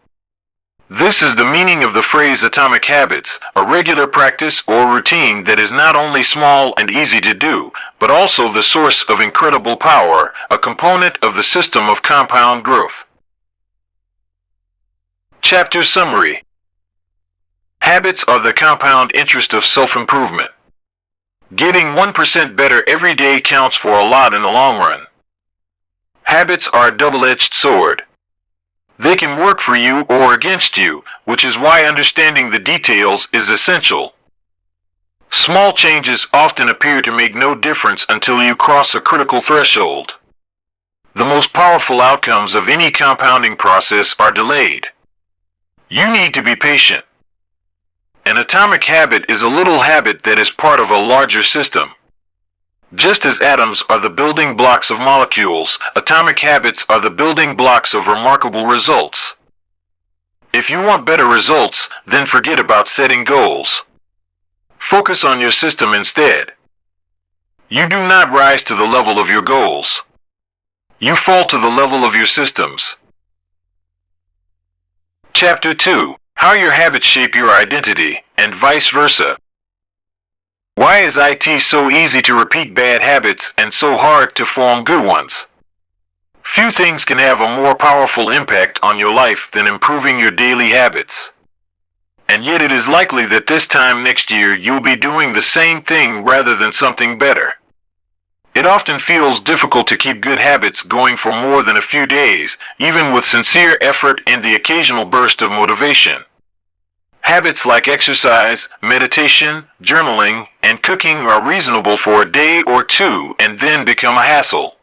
This is the meaning of the phrase atomic habits, a regular practice or routine that is not only small and easy to do, but also the source of incredible power, a component of the system of compound growth. Chapter Summary. Habits are the compound interest of self-improvement. Getting 1% better every day counts for a lot in the long run. Habits are a double-edged sword. They can work for you or against you, which is why understanding the details is essential. Small changes often appear to make no difference until you cross a critical threshold. The most powerful outcomes of any compounding process are delayed. You need to be patient. An atomic habit is a little habit that is part of a larger system. Just as atoms are the building blocks of molecules, atomic habits are the building blocks of remarkable results. If you want better results, then forget about setting goals. Focus on your system instead. You do not rise to the level of your goals. You fall to the level of your systems. Chapter 2. How your habits shape your identity, and vice versa. Why is it so easy to repeat bad habits and so hard to form good ones? Few things can have a more powerful impact on your life than improving your daily habits. And yet it is likely that this time next year you'll be doing the same thing rather than something better. It often feels difficult to keep good habits going for more than a few days, even with sincere effort and the occasional burst of motivation. Habits like exercise, meditation, journaling, and cooking are reasonable for a day or two and then become a hassle.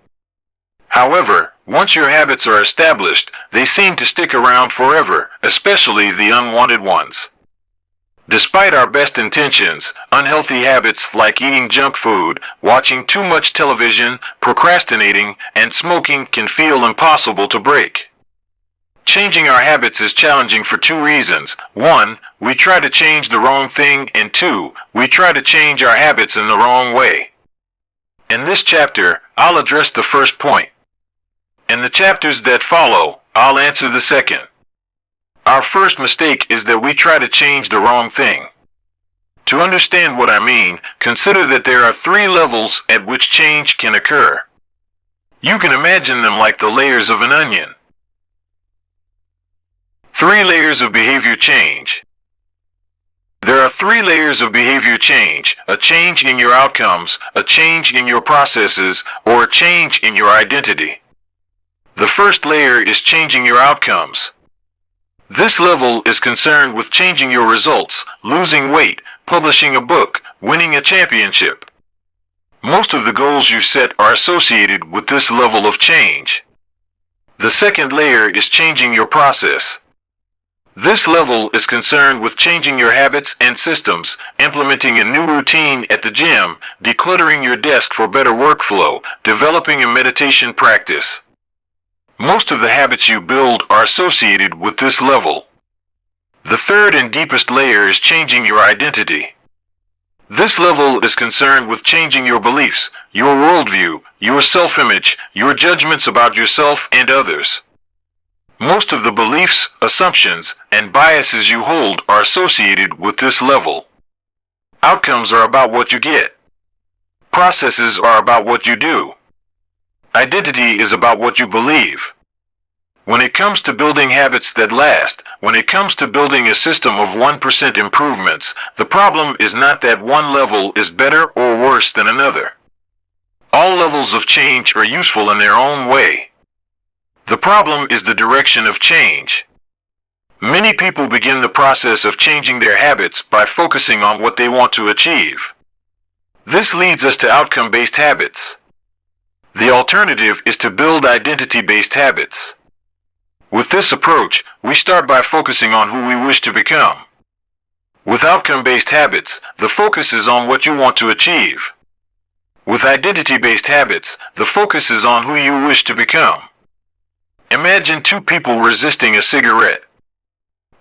However, once your habits are established, they seem to stick around forever, especially the unwanted ones. Despite our best intentions, unhealthy habits like eating junk food, watching too much television, procrastinating, and smoking can feel impossible to break. Changing our habits is challenging for two reasons. 1, we try to change the wrong thing, and 2, we try to change our habits in the wrong way. In this chapter, I'll address the first point. In the chapters that follow, I'll answer the second. Our first mistake is that we try to change the wrong thing. To understand what I mean, consider that there are 3 levels at which change can occur. You can imagine them like the layers of an onion. 3 layers of behavior change. There are three layers of behavior change: a change in your outcomes, a change in your processes, or a change in your identity. The first layer is changing your outcomes. This level is concerned with changing your results, losing weight, publishing a book, winning a championship. Most of the goals you set are associated with this level of change. The second layer is changing your process. This level is concerned with changing your habits and systems, implementing a new routine at the gym, decluttering your desk for better workflow, developing a meditation practice. Most of the habits you build are associated with this level. The third and deepest layer is changing your identity. This level is concerned with changing your beliefs, your worldview, your self-image, your judgments about yourself and others. Most of the beliefs, assumptions, and biases you hold are associated with this level. Outcomes are about what you get. Processes are about what you do. Identity is about what you believe. When it comes to building habits that last, when it comes to building a system of 1% improvements, the problem is not that one level is better or worse than another. All levels of change are useful in their own way. The problem is the direction of change. Many people begin the process of changing their habits by focusing on what they want to achieve. This leads us to outcome-based habits. The alternative is to build identity-based habits. With this approach, we start by focusing on who we wish to become. With outcome-based habits, the focus is on what you want to achieve. With identity-based habits, the focus is on who you wish to become. Imagine two people resisting a cigarette.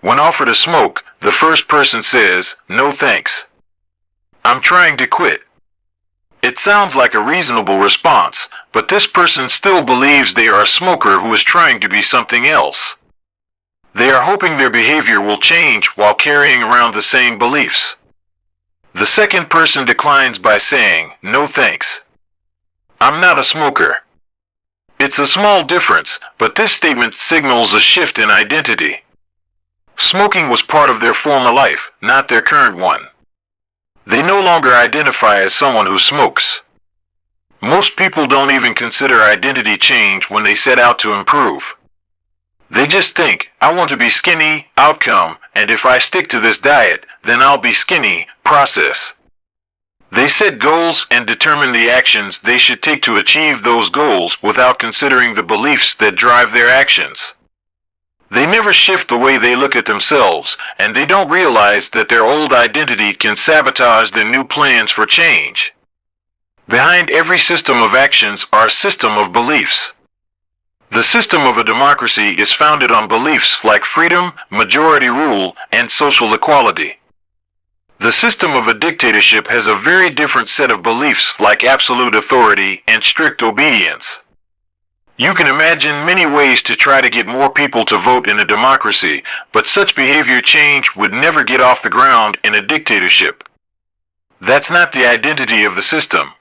When offered a smoke, the first person says, "No thanks. I'm trying to quit." It sounds like a reasonable response, but this person still believes they are a smoker who is trying to be something else. They are hoping their behavior will change while carrying around the same beliefs. The second person declines by saying, "No thanks. I'm not a smoker." It's a small difference, but this statement signals a shift in identity. Smoking was part of their former life, not their current one. They no longer identify as someone who smokes. Most people don't even consider identity change when they set out to improve. They just think, "I want to be skinny, outcome, and if I stick to this diet, then I'll be skinny, process." They set goals and determine the actions they should take to achieve those goals without considering the beliefs that drive their actions. They never shift the way they look at themselves, and they don't realize that their old identity can sabotage their new plans for change. Behind every system of actions are a system of beliefs. The system of a democracy is founded on beliefs like freedom, majority rule, and social equality. The system of a dictatorship has a very different set of beliefs like absolute authority and strict obedience. You can imagine many ways to try to get more people to vote in a democracy, but such behavior change would never get off the ground in a dictatorship. That's not the identity of the system.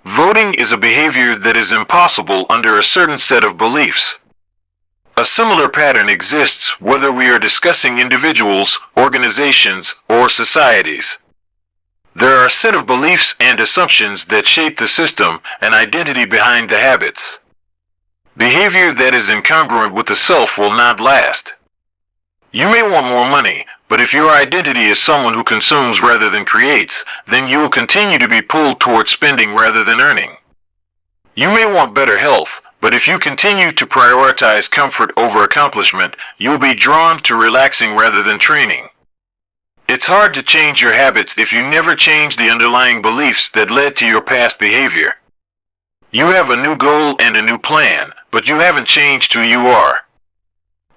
Voting is a behavior that is impossible under a certain set of beliefs. A similar pattern exists whether we are discussing individuals, organizations, or societies. There are a set of beliefs and assumptions that shape the system and identity behind the habits. Behavior that is incongruent with the self will not last. You may want more money, but if your identity is someone who consumes rather than creates, then you will continue to be pulled toward spending rather than earning. You may want better health, but if you continue to prioritize comfort over accomplishment, you'll be drawn to relaxing rather than training. It's hard to change your habits if you never change the underlying beliefs that led to your past behavior. You have a new goal and a new plan, but you haven't changed who you are.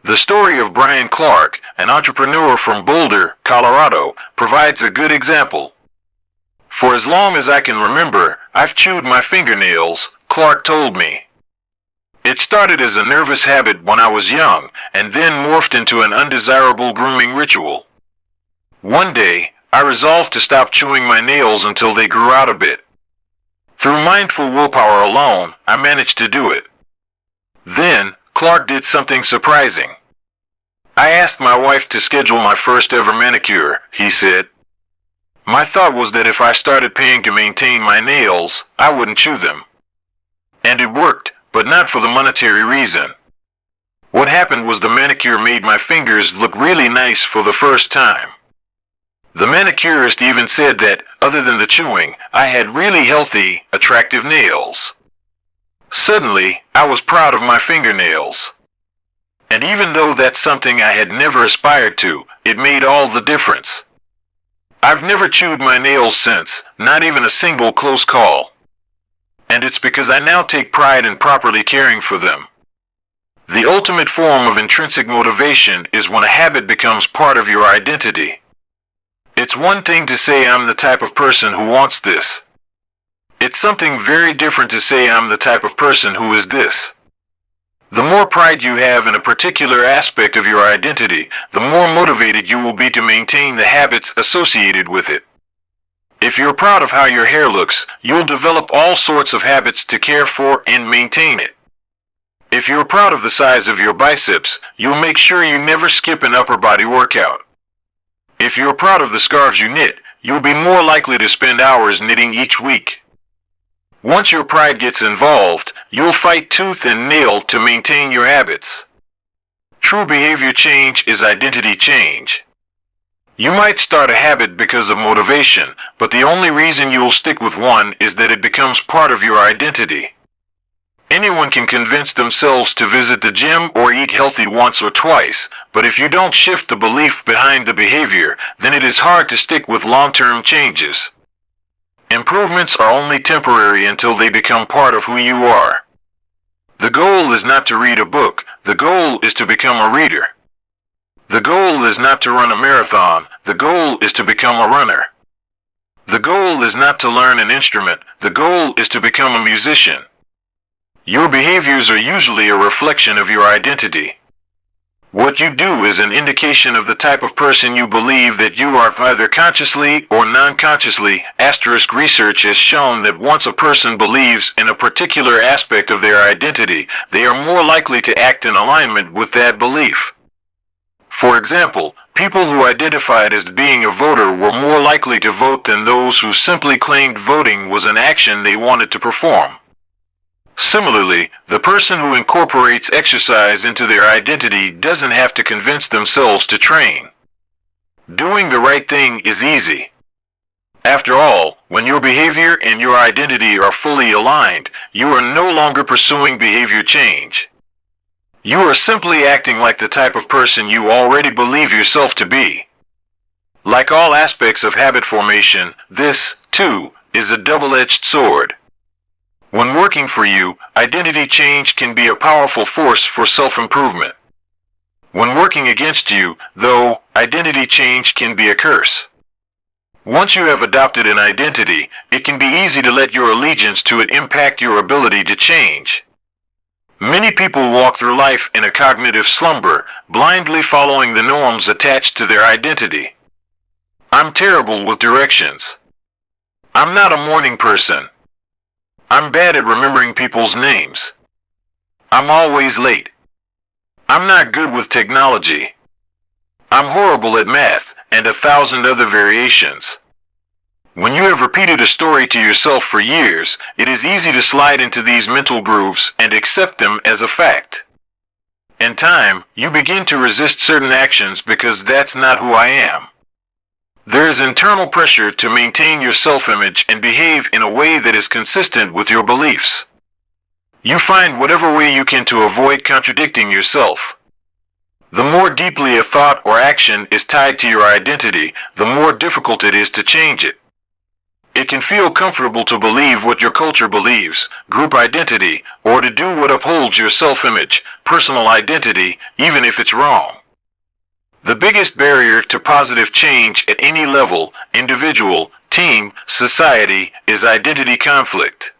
The story of Brian Clark, an entrepreneur from Boulder, Colorado, provides a good example. "For as long as I can remember, I've chewed my fingernails," Clark told me. It started as a nervous habit when I was young, and then morphed into an undesirable grooming ritual. One day, I resolved to stop chewing my nails until they grew out a bit. Through mindful willpower alone, I managed to do it. Then, Clark did something surprising. I asked my wife to schedule my first ever manicure, he said. My thought was that if I started paying to maintain my nails, I wouldn't chew them. And it worked, but not for the monetary reason. What happened was the manicure made my fingers look really nice for the first time. The manicurist even said that, other than the chewing, I had really healthy, attractive nails. Suddenly, I was proud of my fingernails. And even though that's something I had never aspired to, it made all the difference. I've never chewed my nails since, not even a single close call. And it's because I now take pride in properly caring for them. The ultimate form of intrinsic motivation is when a habit becomes part of your identity. It's one thing to say I'm the type of person who wants this. It's something very different to say I'm the type of person who is this. The more pride you have in a particular aspect of your identity, the more motivated you will be to maintain the habits associated with it. If you're proud of how your hair looks, you'll develop all sorts of habits to care for and maintain it. If you're proud of the size of your biceps, you'll make sure you never skip an upper body workout. If you're proud of the scarves you knit, you'll be more likely to spend hours knitting each week. Once your pride gets involved, you'll fight tooth and nail to maintain your habits. True behavior change is identity change. You might start a habit because of motivation, but the only reason you'll stick with one is that it becomes part of your identity. Anyone can convince themselves to visit the gym or eat healthy once or twice, but if you don't shift the belief behind the behavior, then it is hard to stick with long-term changes. Improvements are only temporary until they become part of who you are. The goal is not to read a book, the goal is to become a reader. The goal is not to run a marathon, the goal is to become a runner. The goal is not to learn an instrument, the goal is to become a musician. Your behaviors are usually a reflection of your identity. What you do is an indication of the type of person you believe that you are, either consciously or non-consciously. Research has shown that once a person believes in a particular aspect of their identity, they are more likely to act in alignment with that belief. For example, people who identified as being a voter were more likely to vote than those who simply claimed voting was an action they wanted to perform. Similarly, the person who incorporates exercise into their identity doesn't have to convince themselves to train. Doing the right thing is easy. After all, when your behavior and your identity are fully aligned, you are no longer pursuing behavior change. You are simply acting like the type of person you already believe yourself to be. Like all aspects of habit formation, this, too, is a double-edged sword. When working for you, identity change can be a powerful force for self-improvement. When working against you, though, identity change can be a curse. Once you have adopted an identity, it can be easy to let your allegiance to it impact your ability to change. Many people walk through life in a cognitive slumber, blindly following the norms attached to their identity. I'm terrible with directions. I'm not a morning person. I'm bad at remembering people's names. I'm always late. I'm not good with technology. I'm horrible at math, and 1,000 other variations. When you have repeated a story to yourself for years, it is easy to slide into these mental grooves and accept them as a fact. In time, you begin to resist certain actions because that's not who I am. There is internal pressure to maintain your self-image and behave in a way that is consistent with your beliefs. You find whatever way you can to avoid contradicting yourself. The more deeply a thought or action is tied to your identity, the more difficult it is to change it. It can feel comfortable to believe what your culture believes, group identity, or to do what upholds your self-image, personal identity, even if it's wrong. The biggest barrier to positive change at any level, individual, team, society, is identity conflict.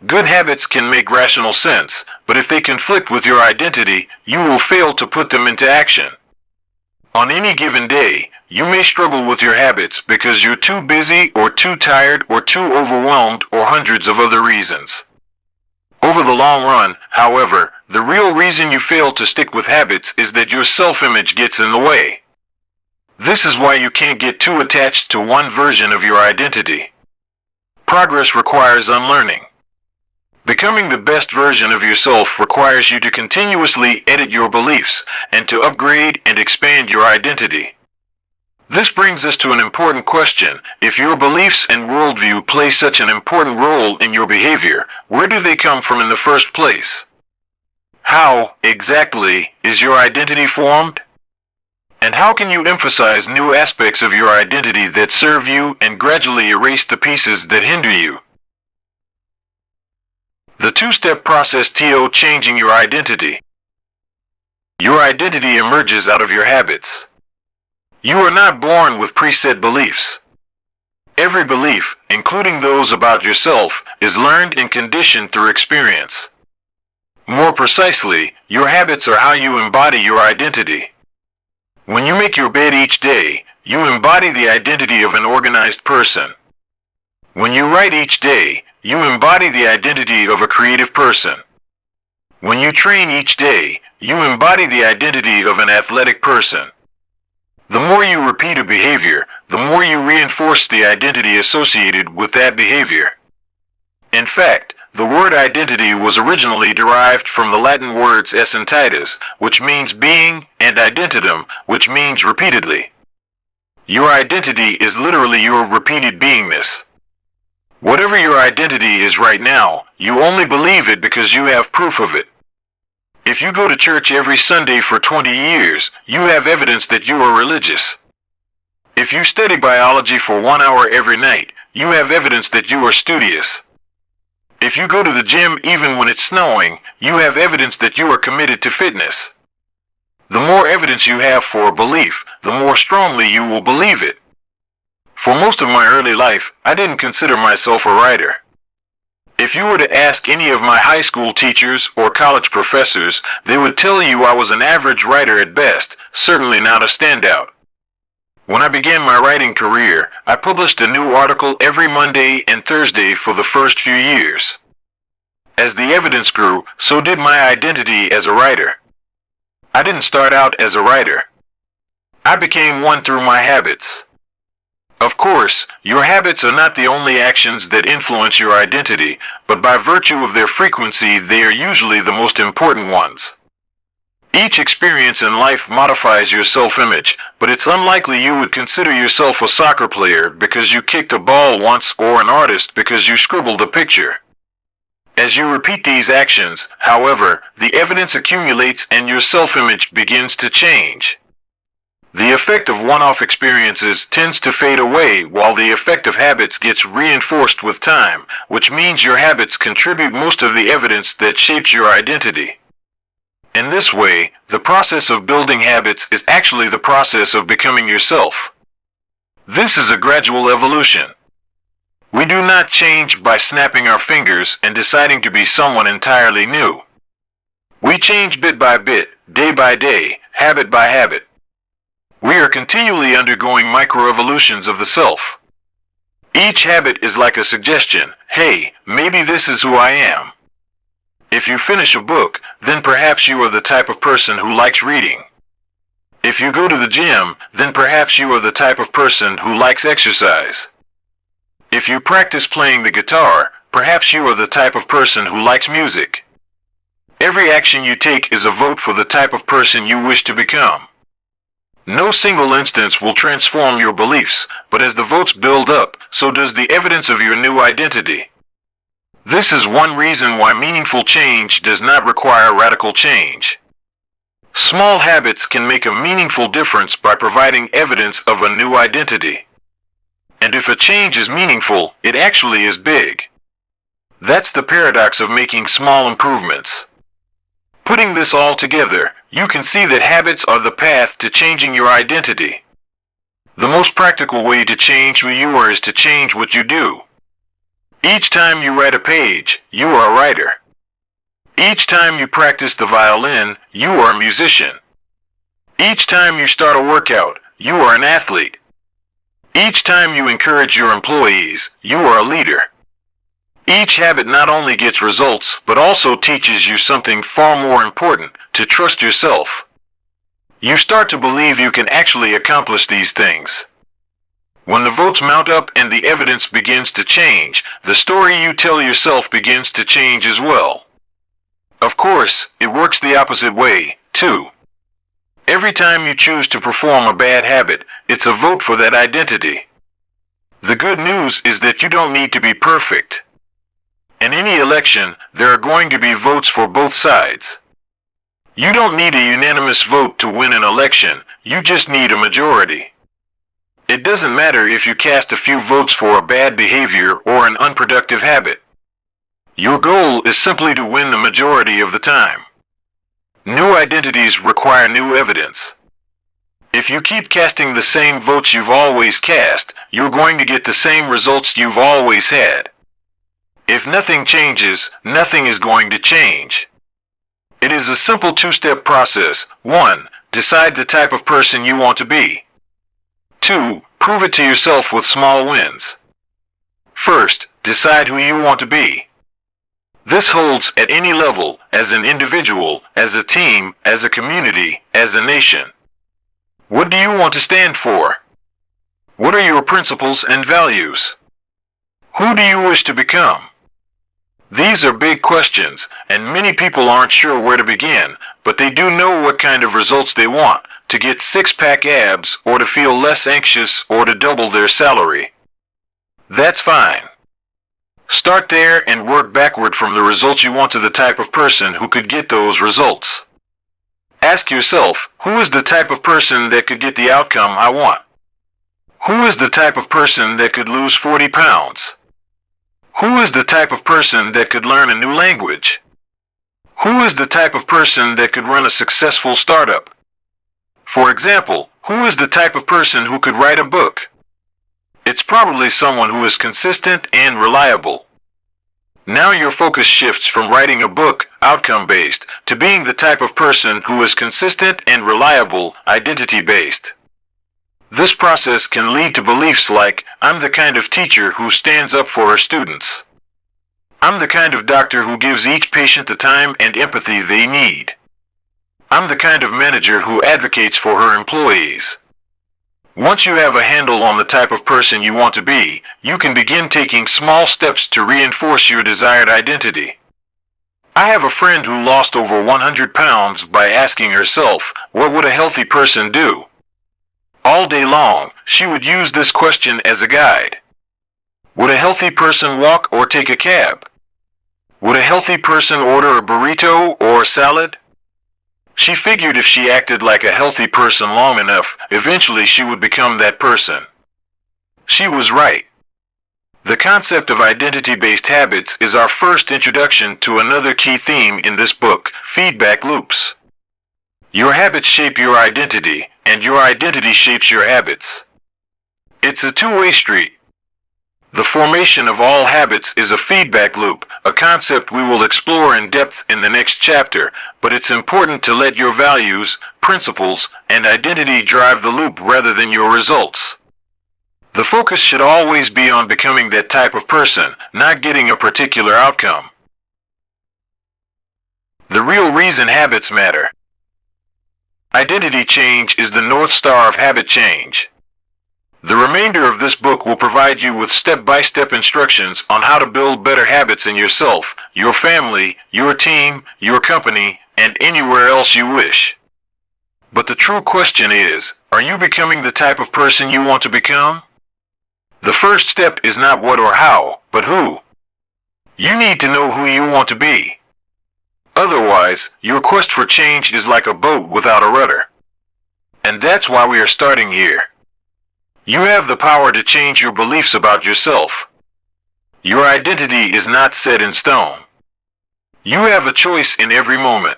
Good habits can make rational sense, but if they conflict with your identity, you will fail to put them into action. On any given day, you may struggle with your habits because you're too busy or too tired or too overwhelmed or hundreds of other reasons. Over the long run, however, the real reason you fail to stick with habits is that your self-image gets in the way. This is why you can't get too attached to one version of your identity. Progress requires unlearning. Becoming the best version of yourself requires you to continuously edit your beliefs and to upgrade and expand your identity. This brings us to an important question. If your beliefs and worldview play such an important role in your behavior, where do they come from in the first place? How, exactly, is your identity formed? And how can you emphasize new aspects of your identity that serve you and gradually erase the pieces that hinder you? The two-step process to changing your identity. Your identity emerges out of your habits. You are not born with preset beliefs. Every belief, including those about yourself, is learned and conditioned through experience. More precisely, your habits are how you embody your identity. When you make your bed each day, you embody the identity of an organized person. When you write each day, you embody the identity of a creative person. When you train each day, you embody the identity of an athletic person. The more you repeat a behavior, the more you reinforce the identity associated with that behavior. In fact, the word identity was originally derived from the Latin words essentitas, which means being, and identitum, which means repeatedly. Your identity is literally your repeated beingness. Whatever your identity is right now, you only believe it because you have proof of it. If you go to church every Sunday for 20 years, you have evidence that you are religious. If you study biology for 1 hour every night, you have evidence that you are studious. If you go to the gym even when it's snowing, you have evidence that you are committed to fitness. The more evidence you have for a belief, the more strongly you will believe it. For most of my early life, I didn't consider myself a writer. If you were to ask any of my high school teachers or college professors, they would tell you I was an average writer at best, certainly not a standout. When I began my writing career, I published a new article every Monday and Thursday for the first few years. As the evidence grew, so did my identity as a writer. I didn't start out as a writer. I became one through my habits. Of course, your habits are not the only actions that influence your identity, but by virtue of their frequency, they are usually the most important ones. Each experience in life modifies your self-image, but it's unlikely you would consider yourself a soccer player because you kicked a ball once or an artist because you scribbled a picture. As you repeat these actions, however, the evidence accumulates and your self-image begins to change. The effect of one-off experiences tends to fade away while the effect of habits gets reinforced with time, which means your habits contribute most of the evidence that shapes your identity. In this way, the process of building habits is actually the process of becoming yourself. This is a gradual evolution. We do not change by snapping our fingers and deciding to be someone entirely new. We change bit by bit, day by day, habit by habit. We are continually undergoing microevolutions of the self. Each habit is like a suggestion. Hey, maybe this is who I am. If you finish a book, then perhaps you are the type of person who likes reading. If you go to the gym, then perhaps you are the type of person who likes exercise. If you practice playing the guitar, perhaps you are the type of person who likes music. Every action you take is a vote for the type of person you wish to become. No single instance will transform your beliefs, but as the votes build up, so does the evidence of your new identity. This is one reason why meaningful change does not require radical change. Small habits can make a meaningful difference by providing evidence of a new identity. And if a change is meaningful, it actually is big. That's the paradox of making small improvements. Putting this all together, you can see that habits are the path to changing your identity. The most practical way to change who you are is to change what you do. Each time you write a page, you are a writer. Each time you practice the violin, you are a musician. Each time you start a workout, you are an athlete. Each time you encourage your employees, you are a leader. Each habit not only gets results, but also teaches you something far more important: to trust yourself. You start to believe you can actually accomplish these things. When the votes mount up and the evidence begins to change, the story you tell yourself begins to change as well. Of course, it works the opposite way, too. Every time you choose to perform a bad habit, it's a vote for that identity. The good news is that you don't need to be perfect. In any election, there are going to be votes for both sides. You don't need a unanimous vote to win an election, you just need a majority. It doesn't matter if you cast a few votes for a bad behavior or an unproductive habit. Your goal is simply to win the majority of the time. New identities require new evidence. If you keep casting the same votes you've always cast, you're going to get the same results you've always had. If nothing changes, nothing is going to change. It is a simple two-step process. 1. Decide the type of person you want to be. 2. Prove it to yourself with small wins. First, decide who you want to be. This holds at any level: as an individual, as a team, as a community, as a nation. What do you want to stand for? What are your principles and values? Who do you wish to become? These are big questions, and many people aren't sure where to begin, but they do know what kind of results they want: to get six-pack abs, or to feel less anxious, or to double their salary. That's fine. Start there and work backward from the results you want to the type of person who could get those results. Ask yourself, who is the type of person that could get the outcome I want? Who is the type of person that could lose 40 pounds? Who is the type of person that could learn a new language? Who is the type of person that could run a successful startup? For example, who is the type of person who could write a book? It's probably someone who is consistent and reliable. Now your focus shifts from writing a book, outcome-based, to being the type of person who is consistent and reliable, identity-based. This process can lead to beliefs like, I'm the kind of teacher who stands up for her students. I'm the kind of doctor who gives each patient the time and empathy they need. I'm the kind of manager who advocates for her employees. Once you have a handle on the type of person you want to be, you can begin taking small steps to reinforce your desired identity. I have a friend who lost over 100 pounds by asking herself, what would a healthy person do? All day long, she would use this question as a guide. Would a healthy person walk or take a cab? Would a healthy person order a burrito or a salad? She figured if she acted like a healthy person long enough, eventually she would become that person. She was right. The concept of identity-based habits is our first introduction to another key theme in this book: feedback loops. Your habits shape your identity, and your identity shapes your habits. It's a two-way street. The formation of all habits is a feedback loop, a concept we will explore in depth in the next chapter, but it's important to let your values, principles, and identity drive the loop rather than your results. The focus should always be on becoming that type of person, not getting a particular outcome. The real reason habits matter. Identity change is the North Star of habit change. The remainder of this book will provide you with step-by-step instructions on how to build better habits in yourself, your family, your team, your company, and anywhere else you wish. But the true question is, are you becoming the type of person you want to become? The first step is not what or how, but who. You need to know who you want to be. Otherwise, your quest for change is like a boat without a rudder. And that's why we are starting here. You have the power to change your beliefs about yourself. Your identity is not set in stone. You have a choice in every moment.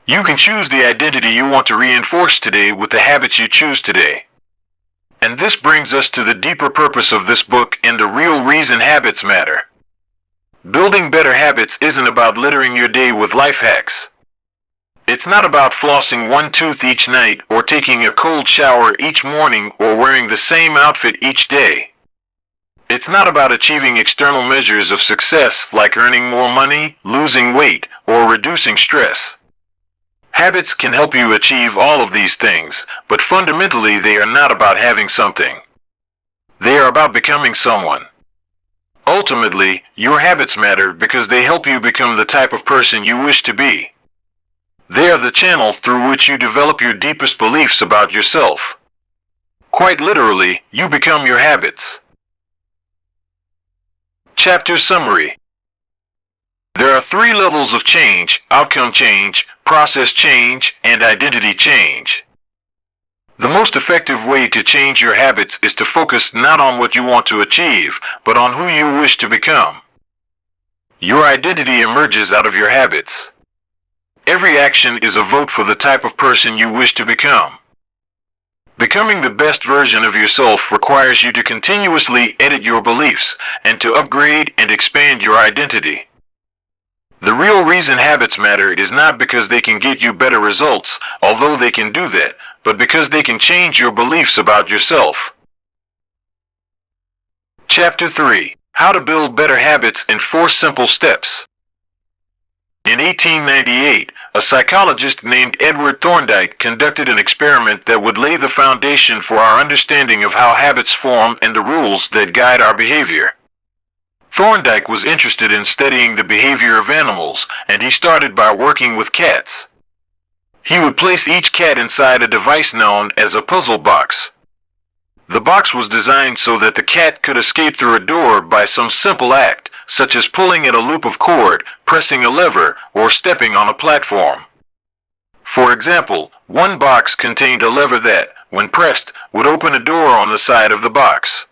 You can choose the identity you want to reinforce today with the habits you choose today. And this brings us to the deeper purpose of this book and the real reason habits matter. Building better habits isn't about littering your day with life hacks. It's not about flossing one tooth each night, or taking a cold shower each morning, or wearing the same outfit each day. It's not about achieving external measures of success like earning more money, losing weight, or reducing stress. Habits can help you achieve all of these things, but fundamentally they are not about having something. They are about becoming someone. Ultimately, your habits matter because they help you become the type of person you wish to be. They are the channel through which you develop your deepest beliefs about yourself. Quite literally, you become your habits. Chapter Summary. There are 3 levels of change: outcome change, process change, and identity change. The most effective way to change your habits is to focus not on what you want to achieve, but on who you wish to become. Your identity emerges out of your habits. Every action is a vote for the type of person you wish to become. Becoming the best version of yourself requires you to continuously edit your beliefs and to upgrade and expand your identity. The real reason habits matter is not because they can get you better results, although they can do that, but because they can change your beliefs about yourself. Chapter 3. How to Build Better Habits in 4 Simple Steps. In 1898, a psychologist named Edward Thorndike conducted an experiment that would lay the foundation for our understanding of how habits form and the rules that guide our behavior. Thorndike was interested in studying the behavior of animals, and he started by working with cats. He would place each cat inside a device known as a puzzle box. The box was designed so that the cat could escape through a door by some simple act, such as pulling at a loop of cord, pressing a lever, or stepping on a platform. For example, one box contained a lever that, when pressed, would open a door on the side of the box.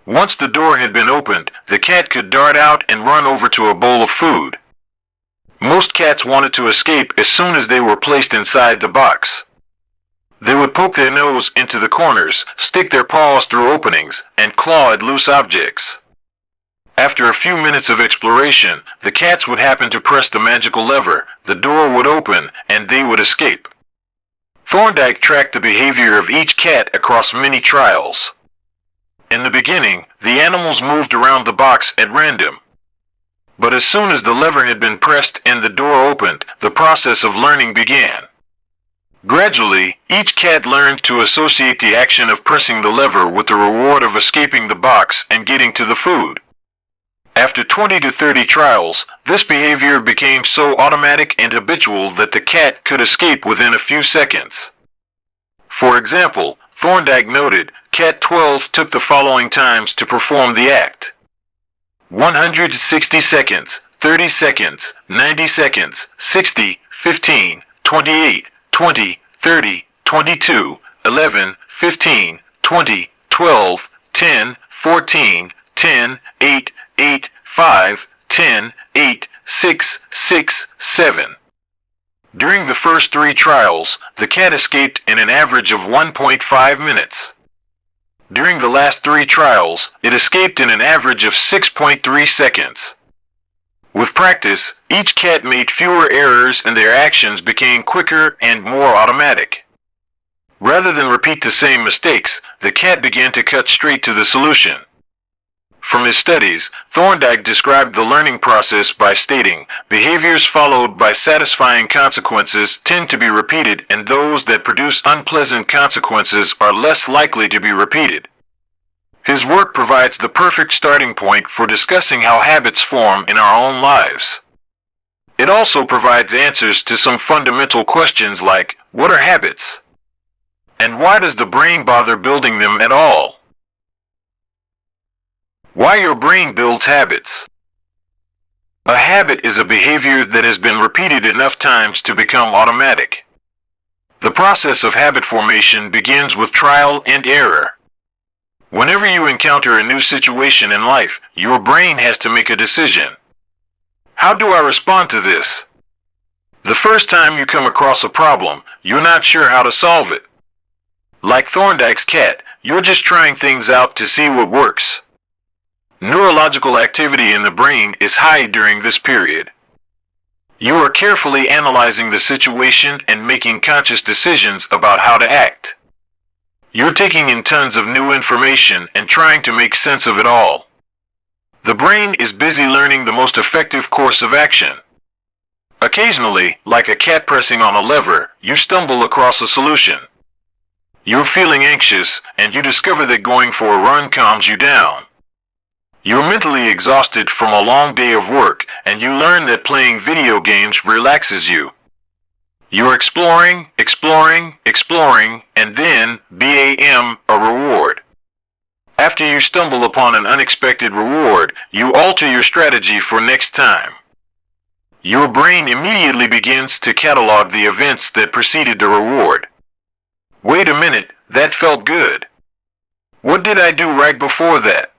Once the door had been opened, the cat could dart out and run over to a bowl of food. Most cats wanted to escape as soon as they were placed inside the box. They would poke their nose into the corners, stick their paws through openings, and claw at loose objects. After a few minutes of exploration, the cats would happen to press the magical lever, the door would open, and they would escape. Thorndike tracked the behavior of each cat across many trials. In the beginning, the animals moved around the box at random. But as soon as the lever had been pressed and the door opened, the process of learning began. Gradually, each cat learned to associate the action of pressing the lever with the reward of escaping the box and getting to the food. After 20 to 30 trials, this behavior became so automatic and habitual that the cat could escape within a few seconds. For example, Thorndike noted Cat 12 took the following times to perform the act: 160 seconds, 30 seconds, 90 seconds, 60, 15, 28, 20, 30, 22, 11, 15, 20, 12, 10, 14, 10, 8, 8, 5, 10, 8, 6, 6, 7. During the first 3 trials, the cat escaped in an average of 1.5 minutes. During the last 3 trials, it escaped in an average of 6.3 seconds. With practice, each cat made fewer errors and their actions became quicker and more automatic. Rather than repeat the same mistakes, the cat began to cut straight to the solution. From his studies, Thorndike described the learning process by stating, "Behaviors followed by satisfying consequences tend to be repeated, and those that produce unpleasant consequences are less likely to be repeated." His work provides the perfect starting point for discussing how habits form in our own lives. It also provides answers to some fundamental questions like, what are habits? And why does the brain bother building them at all? Why your brain builds habits. A habit is a behavior that has been repeated enough times to become automatic. The process of habit formation begins with trial and error. Whenever you encounter a new situation in life, your brain has to make a decision. How do I respond to this? The first time you come across a problem, you're not sure how to solve it. Like Thorndike's cat, you're just trying things out to see what works. Neurological activity in the brain is high during this period. You are carefully analyzing the situation and making conscious decisions about how to act. You're taking in tons of new information and trying to make sense of it all. The brain is busy learning the most effective course of action. Occasionally, like a cat pressing on a lever, you stumble across a solution. You're feeling anxious, and you discover that going for a run calms you down. You're mentally exhausted from a long day of work, and you learn that playing video games relaxes you. You're exploring, and then, bam, a reward. After you stumble upon an unexpected reward, you alter your strategy for next time. Your brain immediately begins to catalog the events that preceded the reward. Wait a minute, that felt good. What did I do right before that?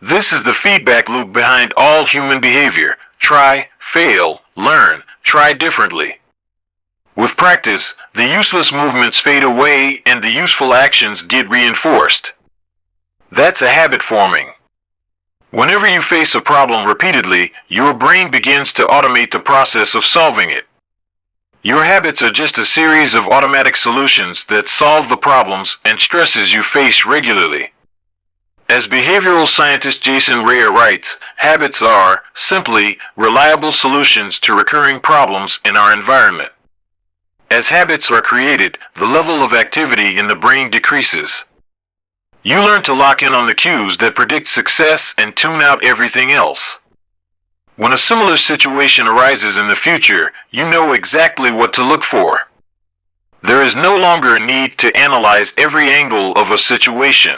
This is the feedback loop behind all human behavior. Try, fail, learn, try differently. With practice, the useless movements fade away and the useful actions get reinforced. That's a habit forming. Whenever you face a problem repeatedly, your brain begins to automate the process of solving it. Your habits are just a series of automatic solutions that solve the problems and stresses you face regularly. As behavioral scientist Jason Rea writes, habits are, simply, reliable solutions to recurring problems in our environment. As habits are created, the level of activity in the brain decreases. You learn to lock in on the cues that predict success and tune out everything else. When a similar situation arises in the future, you know exactly what to look for. There is no longer a need to analyze every angle of a situation.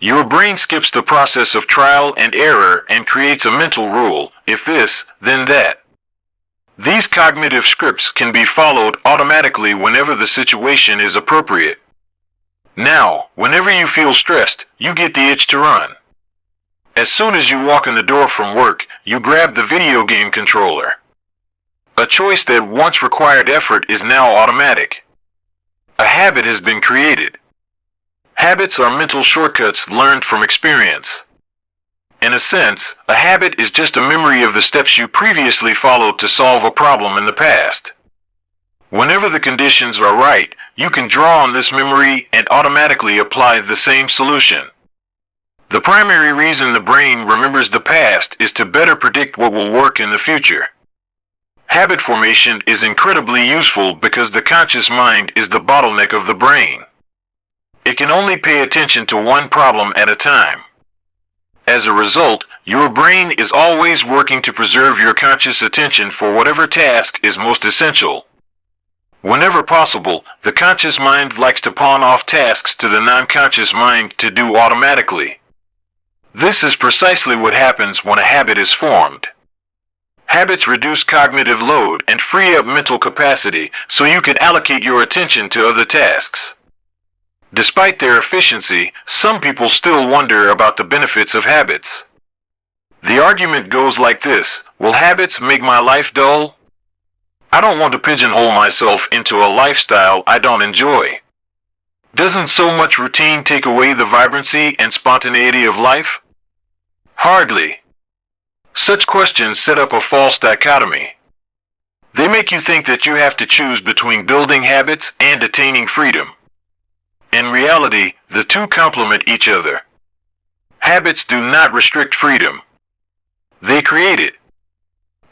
Your brain skips the process of trial and error and creates a mental rule: if this, then that. These cognitive scripts can be followed automatically whenever the situation is appropriate. Now, whenever you feel stressed, you get the itch to run. As soon as you walk in the door from work, you grab the video game controller. A choice that once required effort is now automatic. A habit has been created. Habits are mental shortcuts learned from experience. In a sense, a habit is just a memory of the steps you previously followed to solve a problem in the past. Whenever the conditions are right, you can draw on this memory and automatically apply the same solution. The primary reason the brain remembers the past is to better predict what will work in the future. Habit formation is incredibly useful because the conscious mind is the bottleneck of the brain. It can only pay attention to one problem at a time. As a result, your brain is always working to preserve your conscious attention for whatever task is most essential. Whenever possible, the conscious mind likes to pawn off tasks to the non-conscious mind to do automatically. This is precisely what happens when a habit is formed. Habits reduce cognitive load and free up mental capacity so you can allocate your attention to other tasks. Despite their efficiency, some people still wonder about the benefits of habits. The argument goes like this: will habits make my life dull? I don't want to pigeonhole myself into a lifestyle I don't enjoy. Doesn't so much routine take away the vibrancy and spontaneity of life? Hardly. Such questions set up a false dichotomy. They make you think that you have to choose between building habits and attaining freedom. In reality, the two complement each other. Habits do not restrict freedom. They create it.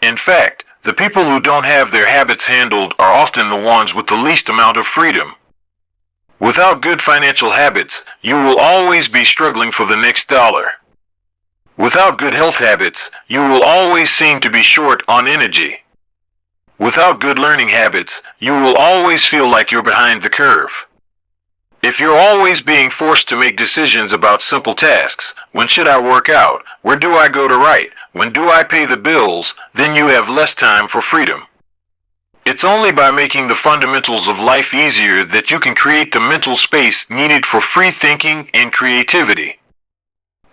In fact, the people who don't have their habits handled are often the ones with the least amount of freedom. Without good financial habits, you will always be struggling for the next dollar. Without good health habits, you will always seem to be short on energy. Without good learning habits, you will always feel like you're behind the curve. If you're always being forced to make decisions about simple tasks, when should I work out, where do I go to write, when do I pay the bills, then you have less time for freedom. It's only by making the fundamentals of life easier that you can create the mental space needed for free thinking and creativity.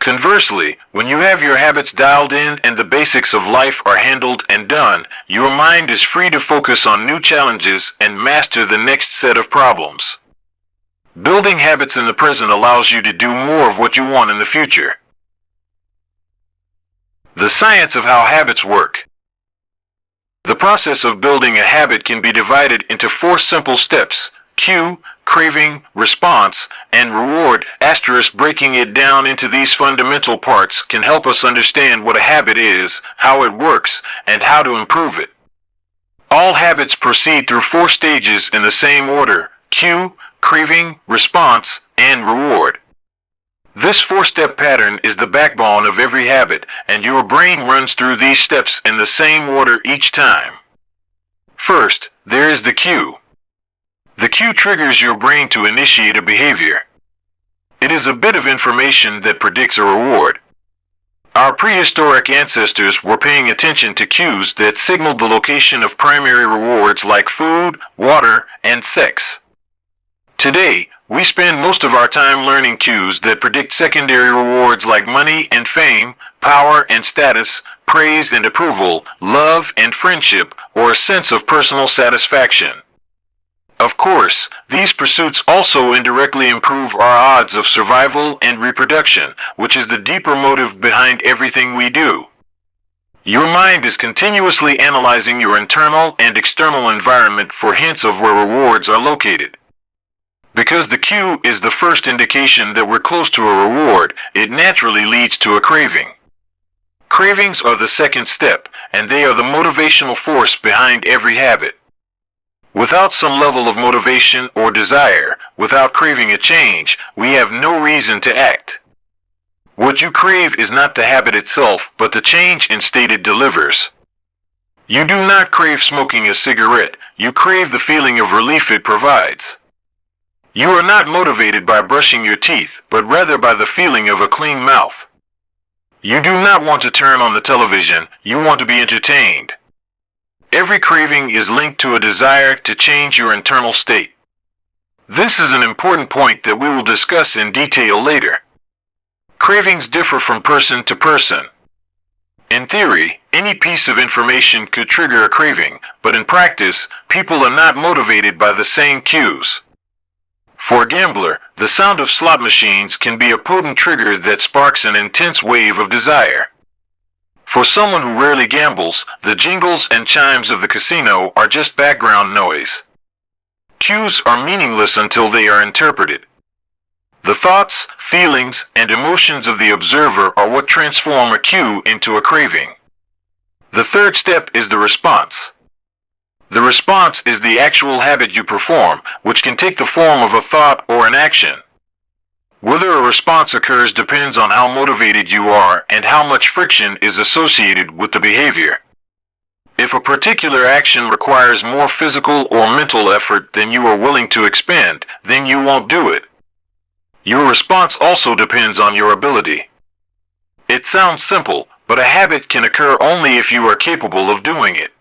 Conversely, when you have your habits dialed in and the basics of life are handled and done, your mind is free to focus on new challenges and master the next set of problems. Building habits in the present allows you to do more of what you want in the future. The science of how habits work. The process of building a habit can be divided into 4 simple steps: cue, craving, response, and reward. Asterisk breaking it down into these fundamental parts can help us understand what a habit is, how it works, and how to improve it. All habits proceed through 4 stages in the same order: cue, craving, response, and reward. This 4-step pattern is the backbone of every habit, and your brain runs through these steps in the same order each time. First, there is the cue. The cue triggers your brain to initiate a behavior. It is a bit of information that predicts a reward. Our prehistoric ancestors were paying attention to cues that signaled the location of primary rewards like food, water, and sex. Today, we spend most of our time learning cues that predict secondary rewards like money and fame, power and status, praise and approval, love and friendship, or a sense of personal satisfaction. Of course, these pursuits also indirectly improve our odds of survival and reproduction, which is the deeper motive behind everything we do. Your mind is continuously analyzing your internal and external environment for hints of where rewards are located. Because the cue is the first indication that we're close to a reward, it naturally leads to a craving. Cravings are the second step, and they are the motivational force behind every habit. Without some level of motivation or desire, without craving a change, we have no reason to act. What you crave is not the habit itself, but the change in state it delivers. You do not crave smoking a cigarette, you crave the feeling of relief it provides. You are not motivated by brushing your teeth, but rather by the feeling of a clean mouth. You do not want to turn on the television, you want to be entertained. Every craving is linked to a desire to change your internal state. This is an important point that we will discuss in detail later. Cravings differ from person to person. In theory, any piece of information could trigger a craving, but in practice, people are not motivated by the same cues. For a gambler, the sound of slot machines can be a potent trigger that sparks an intense wave of desire. For someone who rarely gambles, the jingles and chimes of the casino are just background noise. Cues are meaningless until they are interpreted. The thoughts, feelings, and emotions of the observer are what transform a cue into a craving. The third step is the response. The response is the actual habit you perform, which can take the form of a thought or an action. Whether a response occurs depends on how motivated you are and how much friction is associated with the behavior. If a particular action requires more physical or mental effort than you are willing to expend, then you won't do it. Your response also depends on your ability. It sounds simple, but a habit can occur only if you are capable of doing it.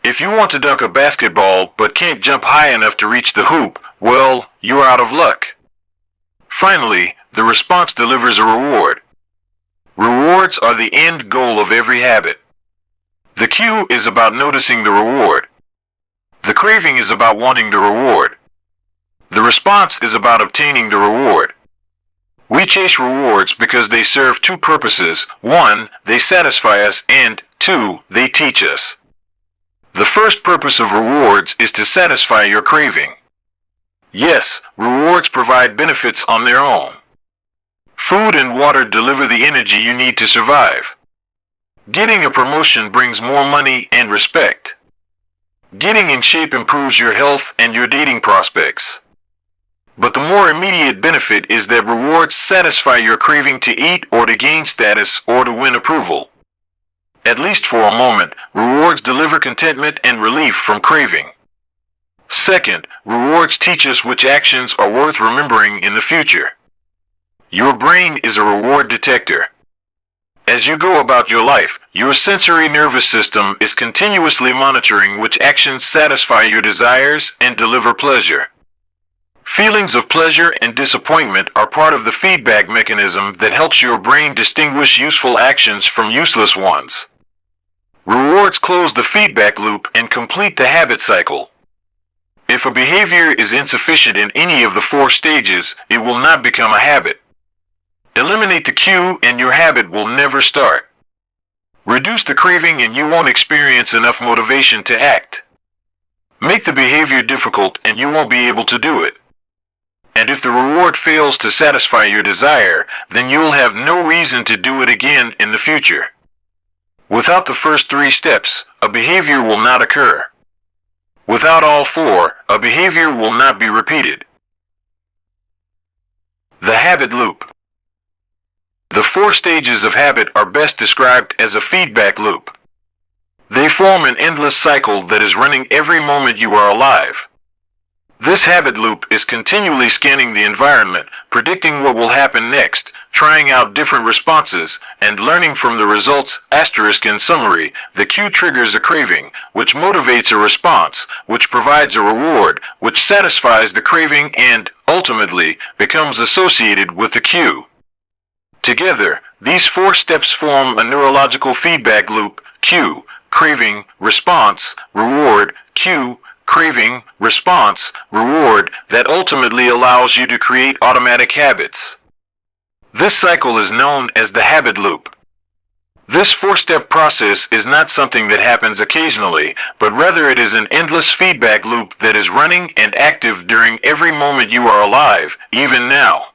If you want to dunk a basketball but can't jump high enough to reach the hoop, well, you're out of luck. Finally, the response delivers a reward. Rewards are the end goal of every habit. The cue is about noticing the reward. The craving is about wanting the reward. The response is about obtaining the reward. We chase rewards because they serve 2 purposes. 1, they satisfy us, and 2, they teach us. The first purpose of rewards is to satisfy your craving. Yes, rewards provide benefits on their own. Food and water deliver the energy you need to survive. Getting a promotion brings more money and respect. Getting in shape improves your health and your dating prospects. But the more immediate benefit is that rewards satisfy your craving to eat or to gain status or to win approval. At least for a moment, rewards deliver contentment and relief from craving. Second, rewards teach us which actions are worth remembering in the future. Your brain is a reward detector. As you go about your life, your sensory nervous system is continuously monitoring which actions satisfy your desires and deliver pleasure. Feelings of pleasure and disappointment are part of the feedback mechanism that helps your brain distinguish useful actions from useless ones. Rewards close the feedback loop and complete the habit cycle. If a behavior is insufficient in any of the 4 stages, it will not become a habit. Eliminate the cue and your habit will never start. Reduce the craving and you won't experience enough motivation to act. Make the behavior difficult and you won't be able to do it. And if the reward fails to satisfy your desire, then you'll have no reason to do it again in the future. Without the first 3 steps, a behavior will not occur. Without all 4, a behavior will not be repeated. The habit loop. The 4 stages of habit are best described as a feedback loop. They form an endless cycle that is running every moment you are alive. This habit loop is continually scanning the environment, predicting what will happen next, trying out different responses, and learning from the results. In summary, the cue triggers a craving, which motivates a response, which provides a reward, which satisfies the craving and, ultimately, becomes associated with the cue. Together, these 4 steps form a neurological feedback loop: cue, craving, response, reward, cue, craving, response, reward, that ultimately allows you to create automatic habits. This cycle is known as the habit loop. This 4-step process is not something that happens occasionally, but rather it is an endless feedback loop that is running and active during every moment you are alive, even now.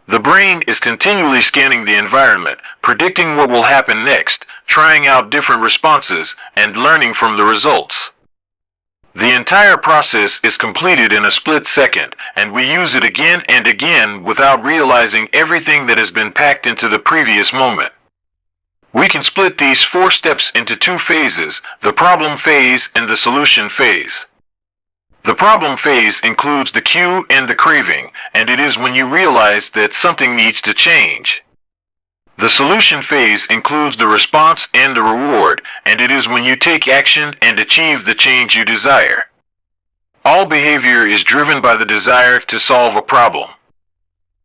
The brain is continually scanning the environment, predicting what will happen next, trying out different responses, and learning from the results. The entire process is completed in a split second, and we use it again and again without realizing everything that has been packed into the previous moment. We can split these 4 steps into 2 phases: the problem phase and the solution phase. The problem phase includes the cue and the craving, and it is when you realize that something needs to change. The solution phase includes the response and the reward, and it is when you take action and achieve the change you desire. All behavior is driven by the desire to solve a problem.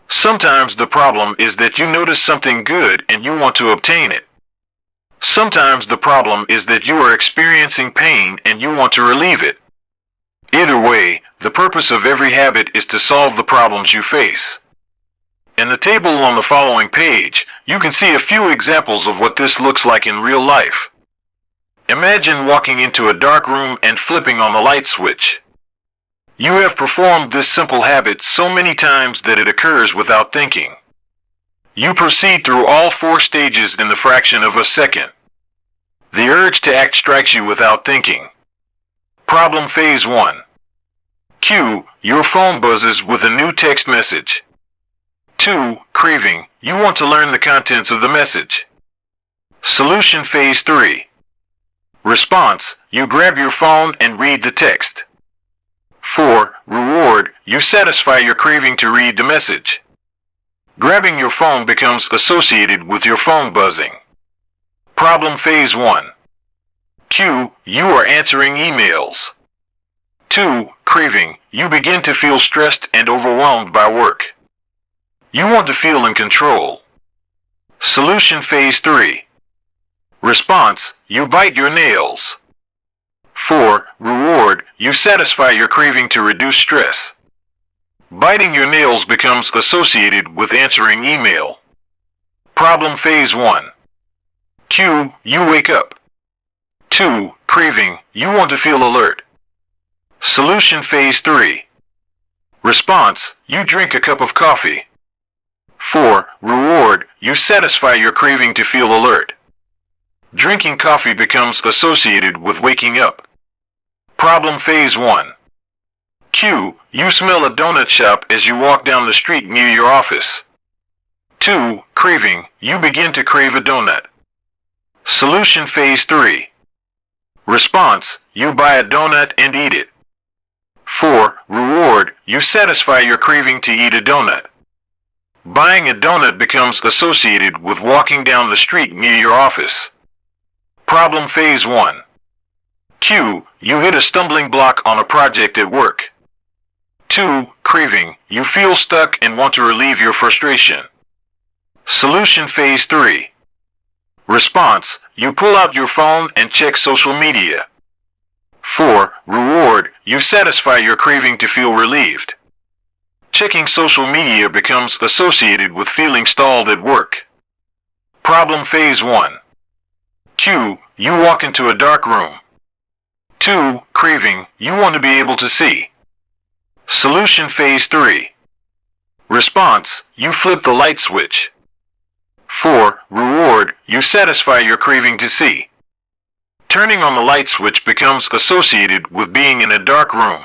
Sometimes the problem is that you notice something good and you want to obtain it. Sometimes the problem is that you are experiencing pain and you want to relieve it. Either way, the purpose of every habit is to solve the problems you face. In the table on the following page, you can see a few examples of what this looks like in real life. Imagine walking into a dark room and flipping on the light switch. You have performed this simple habit so many times that it occurs without thinking. You proceed through all 4 stages in the fraction of a second. The urge to act strikes you without thinking. Problem phase 1. Cue, your phone buzzes with a new text message. 2. Craving, you want to learn the contents of the message. Solution phase 3. Response, you grab your phone and read the text. 4. Reward, you satisfy your craving to read the message. Grabbing your phone becomes associated with your phone buzzing. Problem phase 1. Cue, you are answering emails. 2. Craving, you begin to feel stressed and overwhelmed by work. You want to feel in control. Solution phase 3. Response, you bite your nails. 4. Reward, you satisfy your craving to reduce stress. Biting your nails becomes associated with answering email. Problem phase 1. Cue, you wake up. 2. Craving, you want to feel alert. Solution phase 3. Response, you drink a cup of coffee. 4. Reward, you satisfy your craving to feel alert. Drinking coffee becomes associated with waking up. Problem phase 1. Cue, you smell a donut shop as you walk down the street near your office. 2. Craving, you begin to crave a donut. Solution phase 3. Response, you buy a donut and eat it. 4. Reward, you satisfy your craving to eat a donut. Buying a donut becomes associated with walking down the street near your office. Problem phase 1. Cue, you hit a stumbling block on a project at work. 2. Craving, you feel stuck and want to relieve your frustration. Solution phase 3. Response, you pull out your phone and check social media. 4. Reward, you satisfy your craving to feel relieved. Checking social media becomes associated with feeling stalled at work. Problem phase 1. Cue, you walk into a dark room. 2. Craving, you want to be able to see. Solution phase 3. Response, you flip the light switch. 4. Reward, you satisfy your craving to see. Turning on the light switch becomes associated with being in a dark room.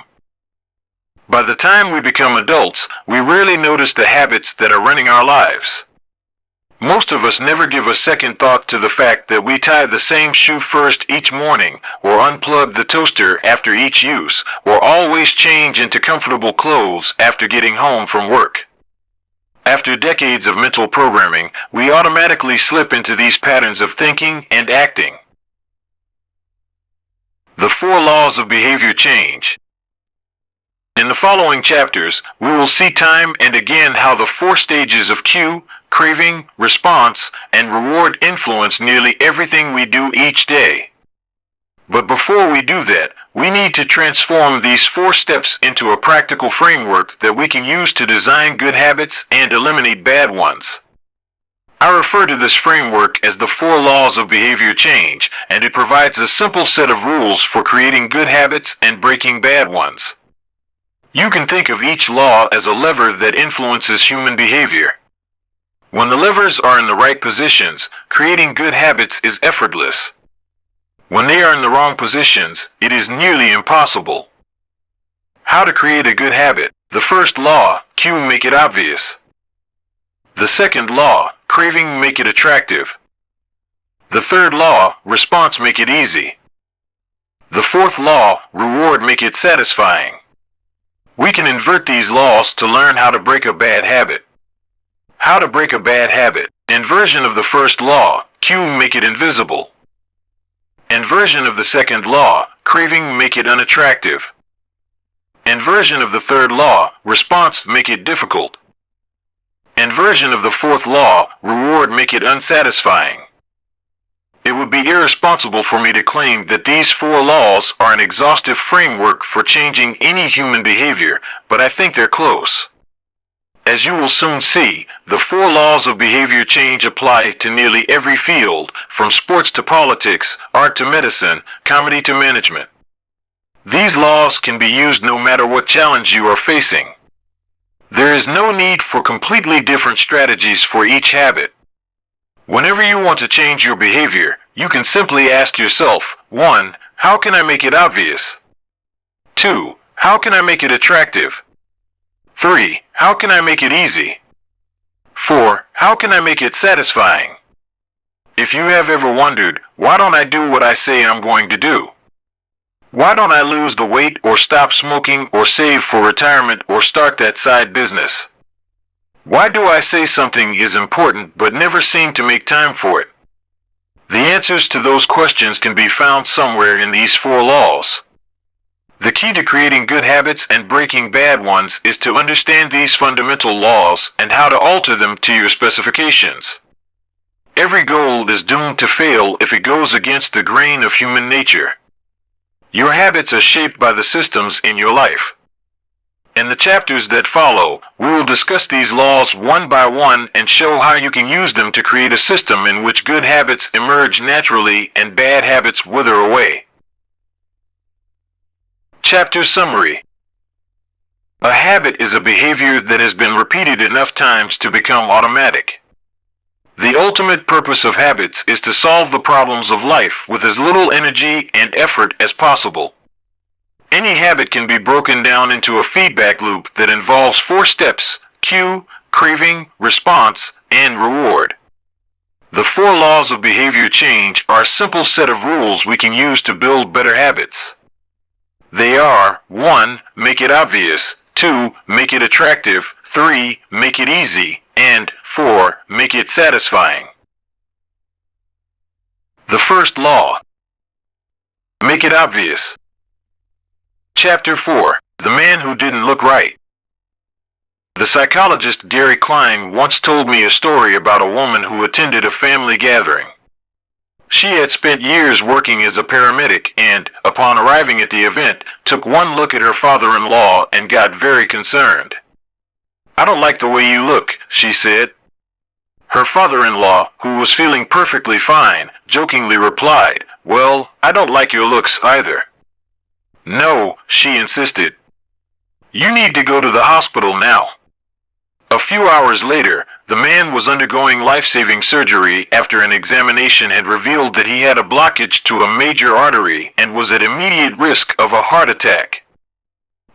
By the time we become adults, we rarely notice the habits that are running our lives. Most of us never give a second thought to the fact that we tie the same shoe first each morning, or unplug the toaster after each use, or always change into comfortable clothes after getting home from work. After decades of mental programming, we automatically slip into these patterns of thinking and acting. The 4 laws of behavior change. In the following chapters, we will see time and again how the 4 stages of cue, craving, response, and reward influence nearly everything we do each day. But before we do that, we need to transform these 4 steps into a practical framework that we can use to design good habits and eliminate bad ones. I refer to this framework as the 4 laws of behavior change, and it provides a simple set of rules for creating good habits and breaking bad ones. You can think of each law as a lever that influences human behavior. When the levers are in the right positions, creating good habits is effortless. When they are in the wrong positions, it is nearly impossible. How to create a good habit. The first law, cue, make it obvious. The second law, craving, make it attractive. The third law, response, make it easy. The fourth law, reward, make it satisfying. We can invert these laws to learn how to break a bad habit. How to break a bad habit. Inversion of the first law, cue, make it invisible. Inversion of the second law, craving, make it unattractive. Inversion of the third law, response, make it difficult. Inversion of the fourth law, reward, make it unsatisfying. It would be irresponsible for me to claim that these 4 laws are an exhaustive framework for changing any human behavior, but I think they're close. As you will soon see, the 4 laws of behavior change apply to nearly every field, from sports to politics, art to medicine, comedy to management. These laws can be used no matter what challenge you are facing. There is no need for completely different strategies for each habit. Whenever you want to change your behavior, you can simply ask yourself, 1. How can I make it obvious? 2. How can I make it attractive? 3. How can I make it easy? 4. How can I make it satisfying? If you have ever wondered, why don't I do what I say I'm going to do? Why don't I lose the weight or stop smoking or save for retirement or start that side business? Why do I say something is important but never seem to make time for it? The answers to those questions can be found somewhere in these 4 laws. The key to creating good habits and breaking bad ones is to understand these fundamental laws and how to alter them to your specifications. Every goal is doomed to fail if it goes against the grain of human nature. Your habits are shaped by the systems in your life. In the chapters that follow, we will discuss these laws one by one and show how you can use them to create a system in which good habits emerge naturally and bad habits wither away. Chapter Summary. A habit is a behavior that has been repeated enough times to become automatic. The ultimate purpose of habits is to solve the problems of life with as little energy and effort as possible. Any habit can be broken down into a feedback loop that involves 4 steps: cue, craving, response, and reward. The 4 laws of behavior change are a simple set of rules we can use to build better habits. They are: 1. Make it obvious. 2. Make it attractive. 3. Make it easy. And 4. Make it satisfying. The first law. Make it obvious. Chapter 4. The Man Who Didn't Look Right. The psychologist Gary Klein once told me a story about a woman who attended a family gathering. She had spent years working as a paramedic and, upon arriving at the event, took one look at her father-in-law and got very concerned. "I don't like the way you look," she said. Her father-in-law, who was feeling perfectly fine, jokingly replied, "Well, I don't like your looks either." "No," she insisted. "You need to go to the hospital now." A few hours later, the man was undergoing life-saving surgery after an examination had revealed that he had a blockage to a major artery and was at immediate risk of a heart attack.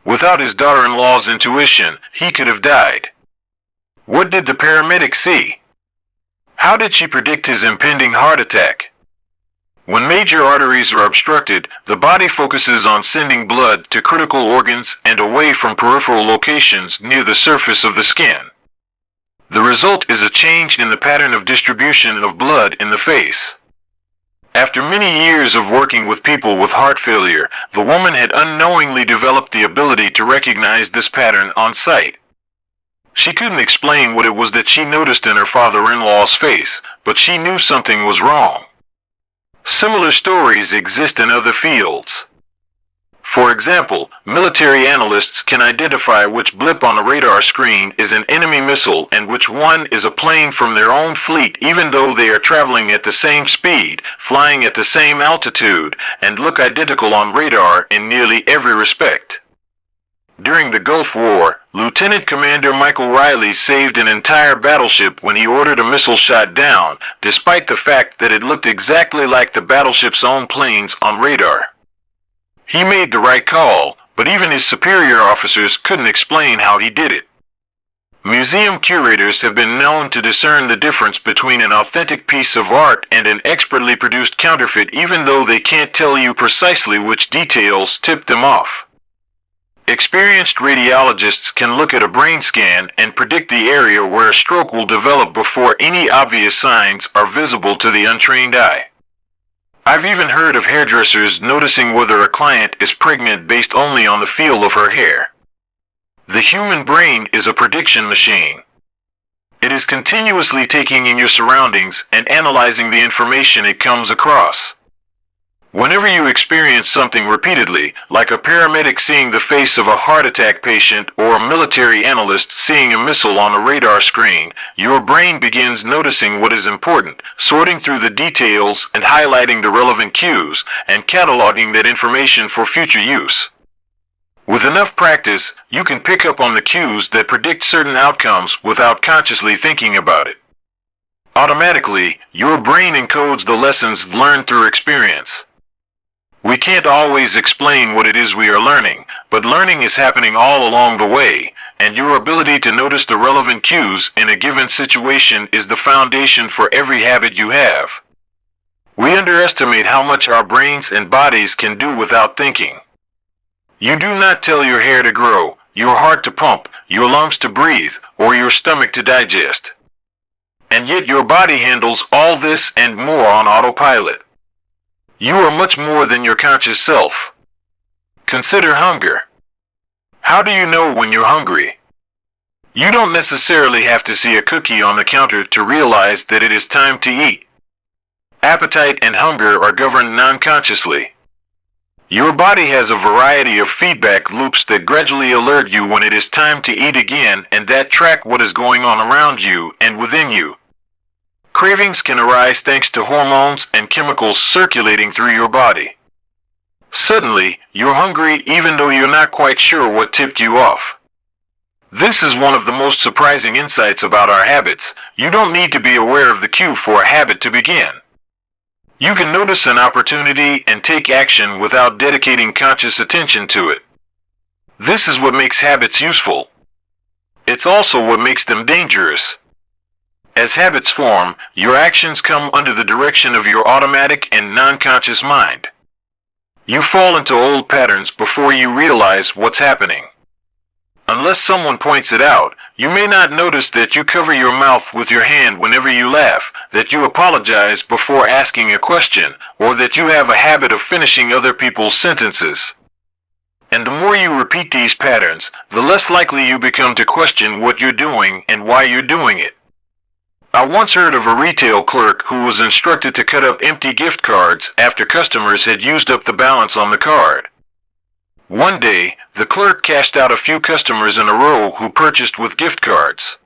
Without his daughter-in-law's intuition, he could have died. What did the paramedic see? How did she predict his impending heart attack? When major arteries are obstructed, the body focuses on sending blood to critical organs and away from peripheral locations near the surface of the skin. The result is a change in the pattern of distribution of blood in the face. After many years of working with people with heart failure, the woman had unknowingly developed the ability to recognize this pattern on sight. She couldn't explain what it was that she noticed in her father-in-law's face, but she knew something was wrong. Similar stories exist in other fields. For example, military analysts can identify which blip on a radar screen is an enemy missile and which one is a plane from their own fleet, even though they are traveling at the same speed, flying at the same altitude, and look identical on radar in nearly every respect. During the Gulf War, Lieutenant Commander Michael Riley saved an entire battleship when he ordered a missile shot down, despite the fact that it looked exactly like the battleship's own planes on radar. He made the right call, but even his superior officers couldn't explain how he did it. Museum curators have been known to discern the difference between an authentic piece of art and an expertly produced counterfeit, even though they can't tell you precisely which details tipped them off. Experienced radiologists can look at a brain scan and predict the area where a stroke will develop before any obvious signs are visible to the untrained eye. I've even heard of hairdressers noticing whether a client is pregnant based only on the feel of her hair. The human brain is a prediction machine. It is continuously taking in your surroundings and analyzing the information it comes across. Whenever you experience something repeatedly, like a paramedic seeing the face of a heart attack patient or a military analyst seeing a missile on a radar screen, your brain begins noticing what is important, sorting through the details and highlighting the relevant cues, and cataloging that information for future use. With enough practice, you can pick up on the cues that predict certain outcomes without consciously thinking about it. Automatically, your brain encodes the lessons learned through experience. We can't always explain what it is we are learning, but learning is happening all along the way, and your ability to notice the relevant cues in a given situation is the foundation for every habit you have. We underestimate how much our brains and bodies can do without thinking. You do not tell your hair to grow, your heart to pump, your lungs to breathe, or your stomach to digest. And yet your body handles all this and more on autopilot. You are much more than your conscious self. Consider hunger. How do you know when you're hungry? You don't necessarily have to see a cookie on the counter to realize that it is time to eat. Appetite and hunger are governed non-consciously. Your body has a variety of feedback loops that gradually alert you when it is time to eat again and that track what is going on around you and within you. Cravings can arise thanks to hormones and chemicals circulating through your body. Suddenly, you're hungry even though you're not quite sure what tipped you off. This is one of the most surprising insights about our habits. You don't need to be aware of the cue for a habit to begin. You can notice an opportunity and take action without dedicating conscious attention to it. This is what makes habits useful. It's also what makes them dangerous. As habits form, your actions come under the direction of your automatic and non-conscious mind. You fall into old patterns before you realize what's happening. Unless someone points it out, you may not notice that you cover your mouth with your hand whenever you laugh, that you apologize before asking a question, or that you have a habit of finishing other people's sentences. And the more you repeat these patterns, the less likely you become to question what you're doing and why you're doing it. I once heard of a retail clerk who was instructed to cut up empty gift cards after customers had used up the balance on the card. One day, the clerk cashed out a few customers in a row who purchased with gift cards.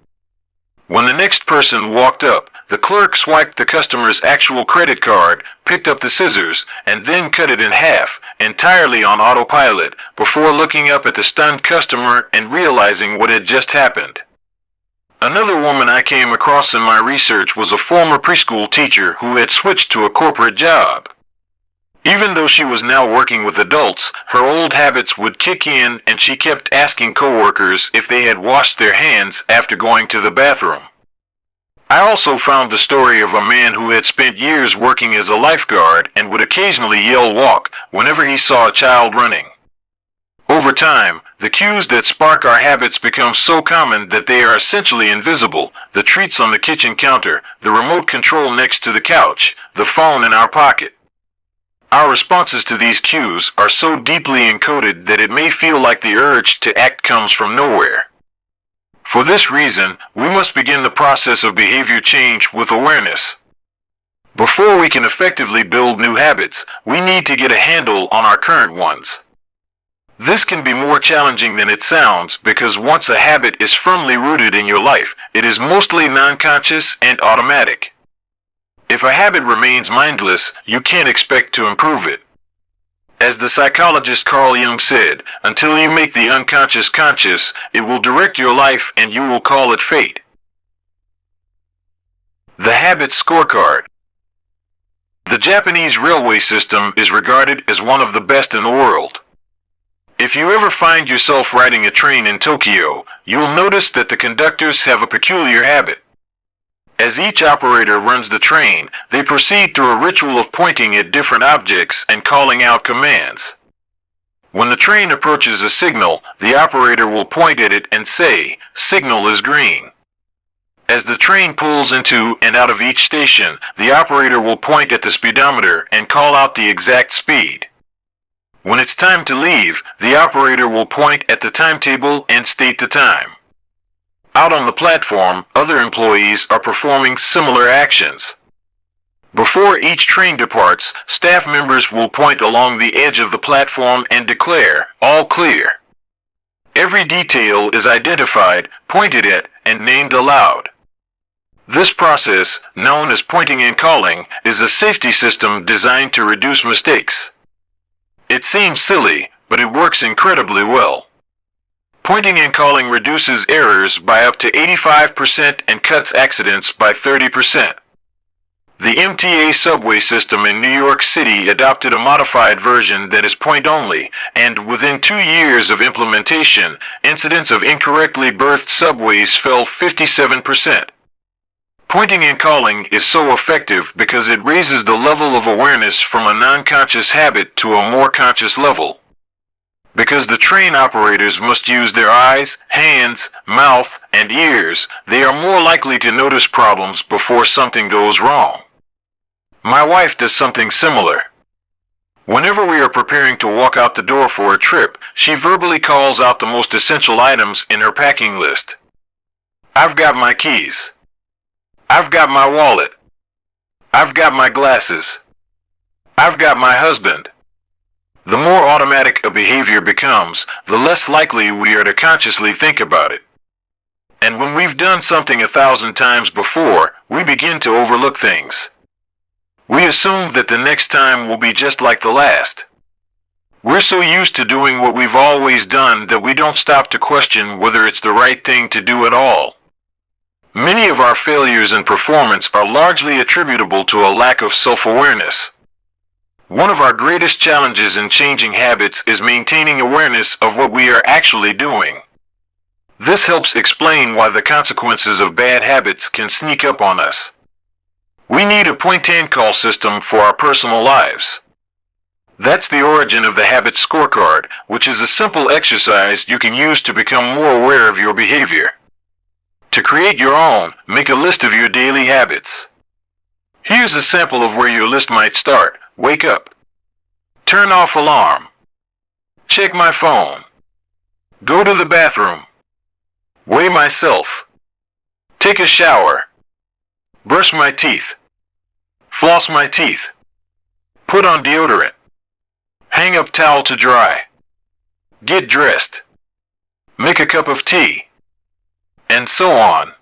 When the next person walked up, the clerk swiped the customer's actual credit card, picked up the scissors, and then cut it in half, entirely on autopilot, before looking up at the stunned customer and realizing what had just happened. Another woman I came across in my research was a former preschool teacher who had switched to a corporate job. Even though she was now working with adults, her old habits would kick in and she kept asking coworkers if they had washed their hands after going to the bathroom. I also found the story of a man who had spent years working as a lifeguard and would occasionally yell "walk" whenever he saw a child running. Over time, the cues that spark our habits become so common that they are essentially invisible: the treats on the kitchen counter, the remote control next to the couch, the phone in our pocket. Our responses to these cues are so deeply encoded that it may feel like the urge to act comes from nowhere. For this reason, we must begin the process of behavior change with awareness. Before we can effectively build new habits, we need to get a handle on our current ones. This can be more challenging than it sounds because once a habit is firmly rooted in your life, it is mostly non-conscious and automatic. If a habit remains mindless, you can't expect to improve it. As the psychologist Carl Jung said, until you make the unconscious conscious, it will direct your life and you will call it fate. The Habit Scorecard. The Japanese railway system is regarded as one of the best in the world. If you ever find yourself riding a train in Tokyo, you'll notice that the conductors have a peculiar habit. As each operator runs the train, they proceed through a ritual of pointing at different objects and calling out commands. When the train approaches a signal, the operator will point at it and say, "Signal is green." As the train pulls into and out of each station, the operator will point at the speedometer and call out the exact speed. When it's time to leave, the operator will point at the timetable and state the time. Out on the platform, other employees are performing similar actions. Before each train departs, staff members will point along the edge of the platform and declare, "All clear." Every detail is identified, pointed at, and named aloud. This process, known as pointing and calling, is a safety system designed to reduce mistakes. It seems silly, but it works incredibly well. Pointing and calling reduces errors by up to 85% and cuts accidents by 30%. The MTA subway system in New York City adopted a modified version that is point-only, and within 2 years of implementation, incidents of incorrectly berthed subways fell 57%. Pointing and calling is so effective because it raises the level of awareness from a non-conscious habit to a more conscious level. Because the train operators must use their eyes, hands, mouth, and ears, they are more likely to notice problems before something goes wrong. My wife does something similar. Whenever we are preparing to walk out the door for a trip, she verbally calls out the most essential items in her packing list. "I've got my keys. I've got my wallet. I've got my glasses. I've got my husband." The more automatic a behavior becomes, the less likely we are to consciously think about it. And when we've done something 1,000 times before, we begin to overlook things. We assume that the next time will be just like the last. We're so used to doing what we've always done that we don't stop to question whether it's the right thing to do at all. Many of our failures in performance are largely attributable to a lack of self-awareness. One of our greatest challenges in changing habits is maintaining awareness of what we are actually doing. This helps explain why the consequences of bad habits can sneak up on us. We need a point-and-call system for our personal lives. That's the origin of the Habit Scorecard, which is a simple exercise you can use to become more aware of your behavior. To create your own, make a list of your daily habits. Here's a sample of where your list might start. Wake up. Turn off alarm. Check my phone. Go to the bathroom. Weigh myself. Take a shower. Brush my teeth. Floss my teeth. Put on deodorant. Hang up towel to dry. Get dressed. Make a cup of tea. And so on.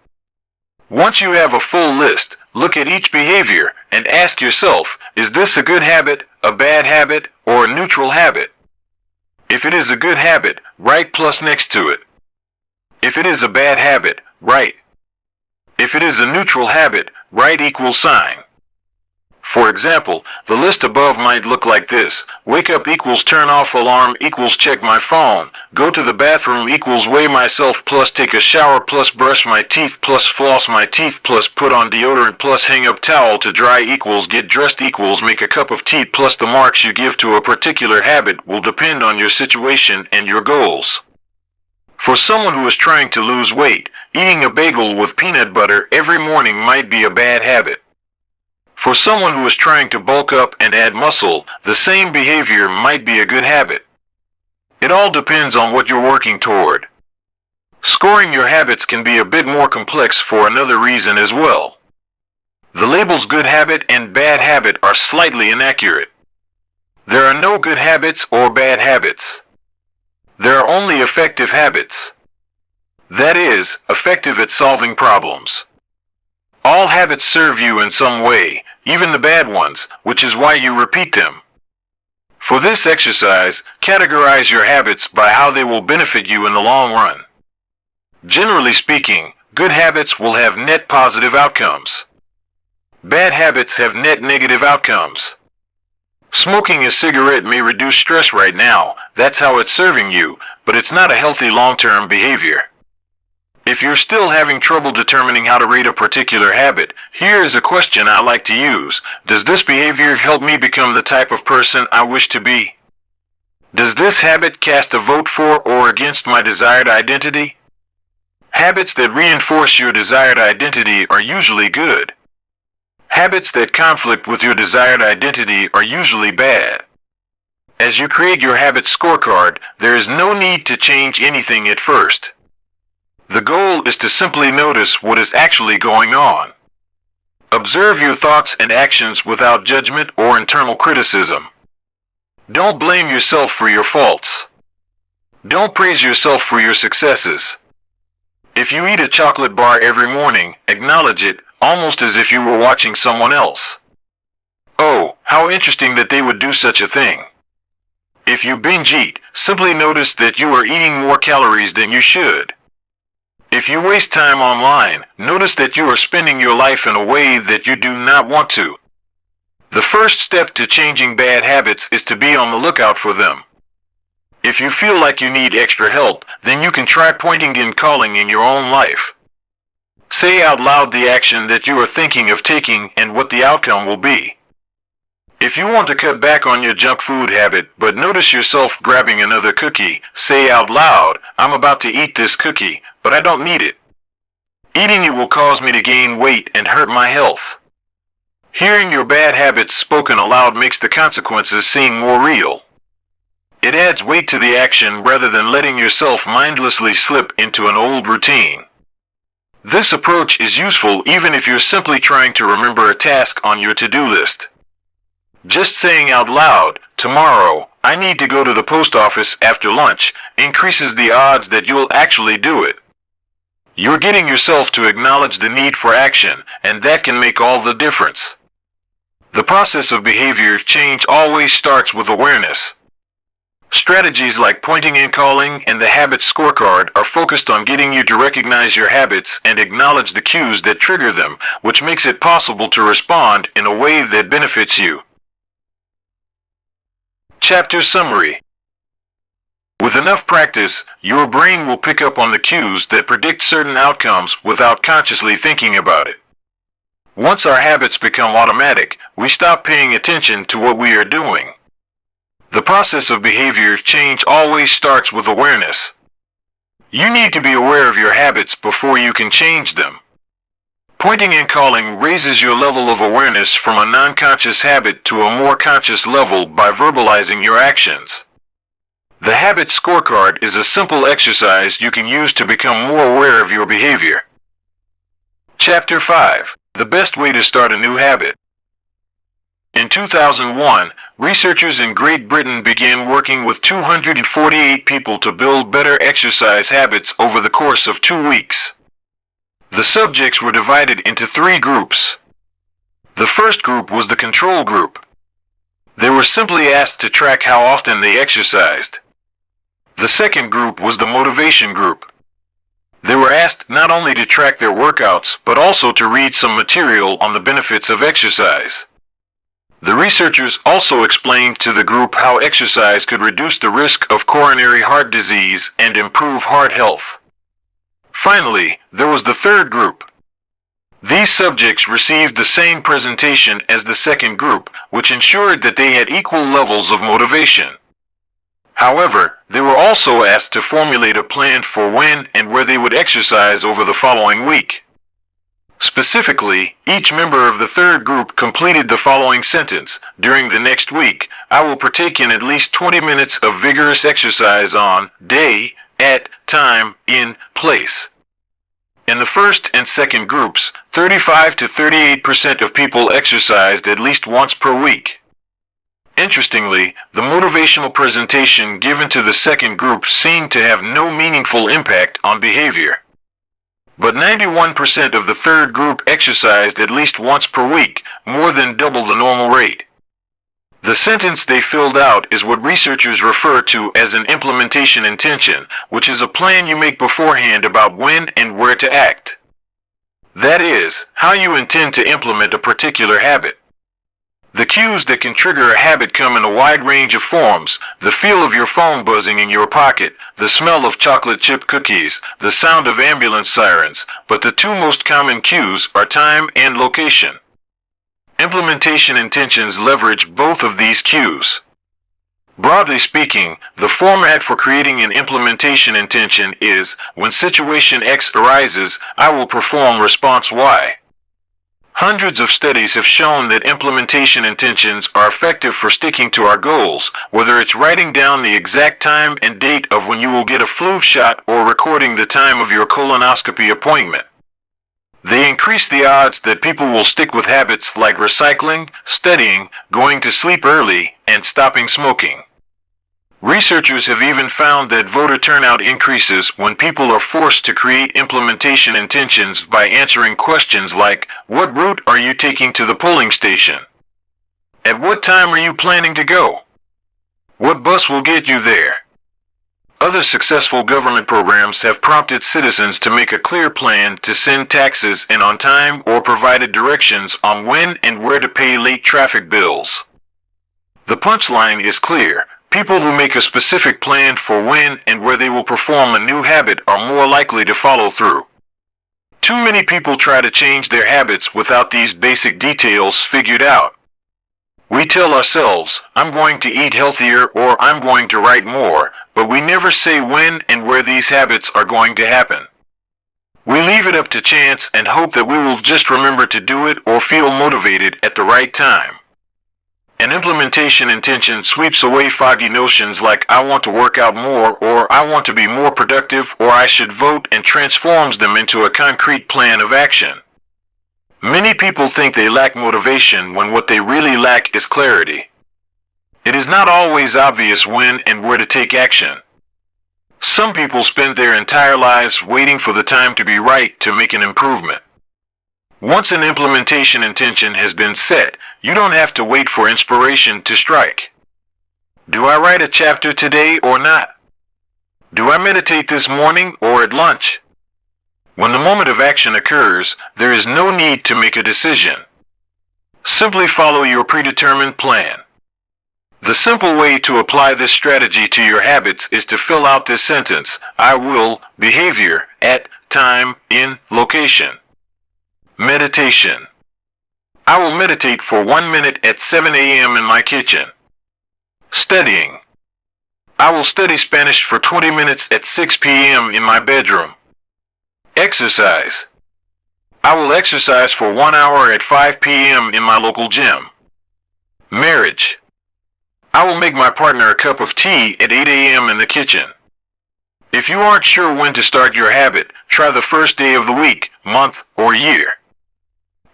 Once you have a full list, look at each behavior and ask yourself, is this a good habit, a bad habit, or a neutral habit? If it is a good habit, write plus next to it. If it is a bad habit, write If it is a neutral habit, write equals sign. For example, the list above might look like this: wake up equals turn off alarm equals check my phone, go to the bathroom equals weigh myself plus take a shower plus brush my teeth plus floss my teeth plus put on deodorant plus hang up towel to dry equals get dressed equals make a cup of tea plus the marks you give to a particular habit will depend on your situation and your goals. For someone who is trying to lose weight, eating a bagel with peanut butter every morning might be a bad habit. For someone who is trying to bulk up and add muscle, the same behavior might be a good habit. It all depends on what you're working toward. Scoring your habits can be a bit more complex for another reason as well. The labels good habit and bad habit are slightly inaccurate. There are no good habits or bad habits. There are only effective habits. That is, effective at solving problems. All habits serve you in some way, even the bad ones, which is why you repeat them. For this exercise, categorize your habits by how they will benefit you in the long run. Generally speaking, good habits will have net positive outcomes. Bad habits have net negative outcomes. Smoking a cigarette may reduce stress right now, that's how it's serving you, but it's not a healthy long-term behavior. If you're still having trouble determining how to rate a particular habit, here is a question I like to use. Does this behavior help me become the type of person I wish to be? Does this habit cast a vote for or against my desired identity? Habits that reinforce your desired identity are usually good. Habits that conflict with your desired identity are usually bad. As you create your habit scorecard, there is no need to change anything at first. The goal is to simply notice what is actually going on. Observe your thoughts and actions without judgment or internal criticism. Don't blame yourself for your faults. Don't praise yourself for your successes. If you eat a chocolate bar every morning, acknowledge it, almost as if you were watching someone else. Oh, how interesting that they would do such a thing. If you binge eat, simply notice that you are eating more calories than you should. If you waste time online, notice that you are spending your life in a way that you do not want to. The first step to changing bad habits is to be on the lookout for them. If you feel like you need extra help, then you can try pointing and calling in your own life. Say out loud the action that you are thinking of taking and what the outcome will be. If you want to cut back on your junk food habit but notice yourself grabbing another cookie, say out loud, I'm about to eat this cookie, but I don't need it. Eating it will cause me to gain weight and hurt my health. Hearing your bad habits spoken aloud makes the consequences seem more real. It adds weight to the action rather than letting yourself mindlessly slip into an old routine. This approach is useful even if you're simply trying to remember a task on your to-do list. Just saying out loud, tomorrow, I need to go to the post office after lunch, increases the odds that you'll actually do it. You're getting yourself to acknowledge the need for action, and that can make all the difference. The process of behavior change always starts with awareness. Strategies like pointing and calling and the habit scorecard are focused on getting you to recognize your habits and acknowledge the cues that trigger them, which makes it possible to respond in a way that benefits you. Chapter Summary. With enough practice, your brain will pick up on the cues that predict certain outcomes without consciously thinking about it. Once our habits become automatic, we stop paying attention to what we are doing. The process of behavior change always starts with awareness. You need to be aware of your habits before you can change them. Pointing and calling raises your level of awareness from a non-conscious habit to a more conscious level by verbalizing your actions. The habit scorecard is a simple exercise you can use to become more aware of your behavior. Chapter 5. The best way to start a new habit. In 2001, researchers in Great Britain began working with 248 people to build better exercise habits over the course of 2 weeks. The subjects were divided into 3 groups. The first group was the control group. They were simply asked to track how often they exercised. The second group was the motivation group. They were asked not only to track their workouts, but also to read some material on the benefits of exercise. The researchers also explained to the group how exercise could reduce the risk of coronary heart disease and improve heart health. Finally, there was the third group. These subjects received the same presentation as the second group, which ensured that they had equal levels of motivation. However, they were also asked to formulate a plan for when and where they would exercise over the following week. Specifically, each member of the third group completed the following sentence: during the next week, I will partake in at least 20 minutes of vigorous exercise on day, at time, in place. In the first and second groups, 35 to 38% of people exercised at least once per week. Interestingly, the motivational presentation given to the second group seemed to have no meaningful impact on behavior. But 91% of the third group exercised at least once per week, more than double the normal rate. The sentence they filled out is what researchers refer to as an implementation intention, which is a plan you make beforehand about when and where to act. That is, how you intend to implement a particular habit. The cues that can trigger a habit come in a wide range of forms: the feel of your phone buzzing in your pocket, the smell of chocolate chip cookies, the sound of ambulance sirens, but the two most common cues are time and location. Implementation intentions leverage both of these cues. Broadly speaking, the format for creating an implementation intention is: when situation X arises, I will perform response Y. Hundreds of studies have shown that implementation intentions are effective for sticking to our goals, whether it's writing down the exact time and date of when you will get a flu shot or recording the time of your colonoscopy appointment. They increase the odds that people will stick with habits like recycling, studying, going to sleep early, and stopping smoking. Researchers have even found that voter turnout increases when people are forced to create implementation intentions by answering questions like, what route are you taking to the polling station? At what time are you planning to go? What bus will get you there? Other successful government programs have prompted citizens to make a clear plan to send taxes in on time or provided directions on when and where to pay late traffic bills. The punchline is clear. People who make a specific plan for when and where they will perform a new habit are more likely to follow through. Too many people try to change their habits without these basic details figured out. We tell ourselves, I'm going to eat healthier or I'm going to write more, but we never say when and where these habits are going to happen. We leave it up to chance and hope that we will just remember to do it or feel motivated at the right time. An implementation intention sweeps away foggy notions like I want to work out more or I want to be more productive or I should vote and transforms them into a concrete plan of action. Many people think they lack motivation when what they really lack is clarity. It is not always obvious when and where to take action. Some people spend their entire lives waiting for the time to be right to make an improvement. Once an implementation intention has been set, you don't have to wait for inspiration to strike. Do I write a chapter today or not? Do I meditate this morning or at lunch? When the moment of action occurs, there is no need to make a decision. Simply follow your predetermined plan. The simple way to apply this strategy to your habits is to fill out this sentence: I will, behavior, at, time, in, location. Meditation. I will meditate for 1 minute at 7 a.m. in my kitchen. Studying. I will study Spanish for 20 minutes at 6 p.m. in my bedroom. Exercise. I will exercise for 1 hour at 5 p.m. in my local gym. Marriage. I will make my partner a cup of tea at 8 a.m. in the kitchen. If you aren't sure when to start your habit, try the first day of the week, month, or year.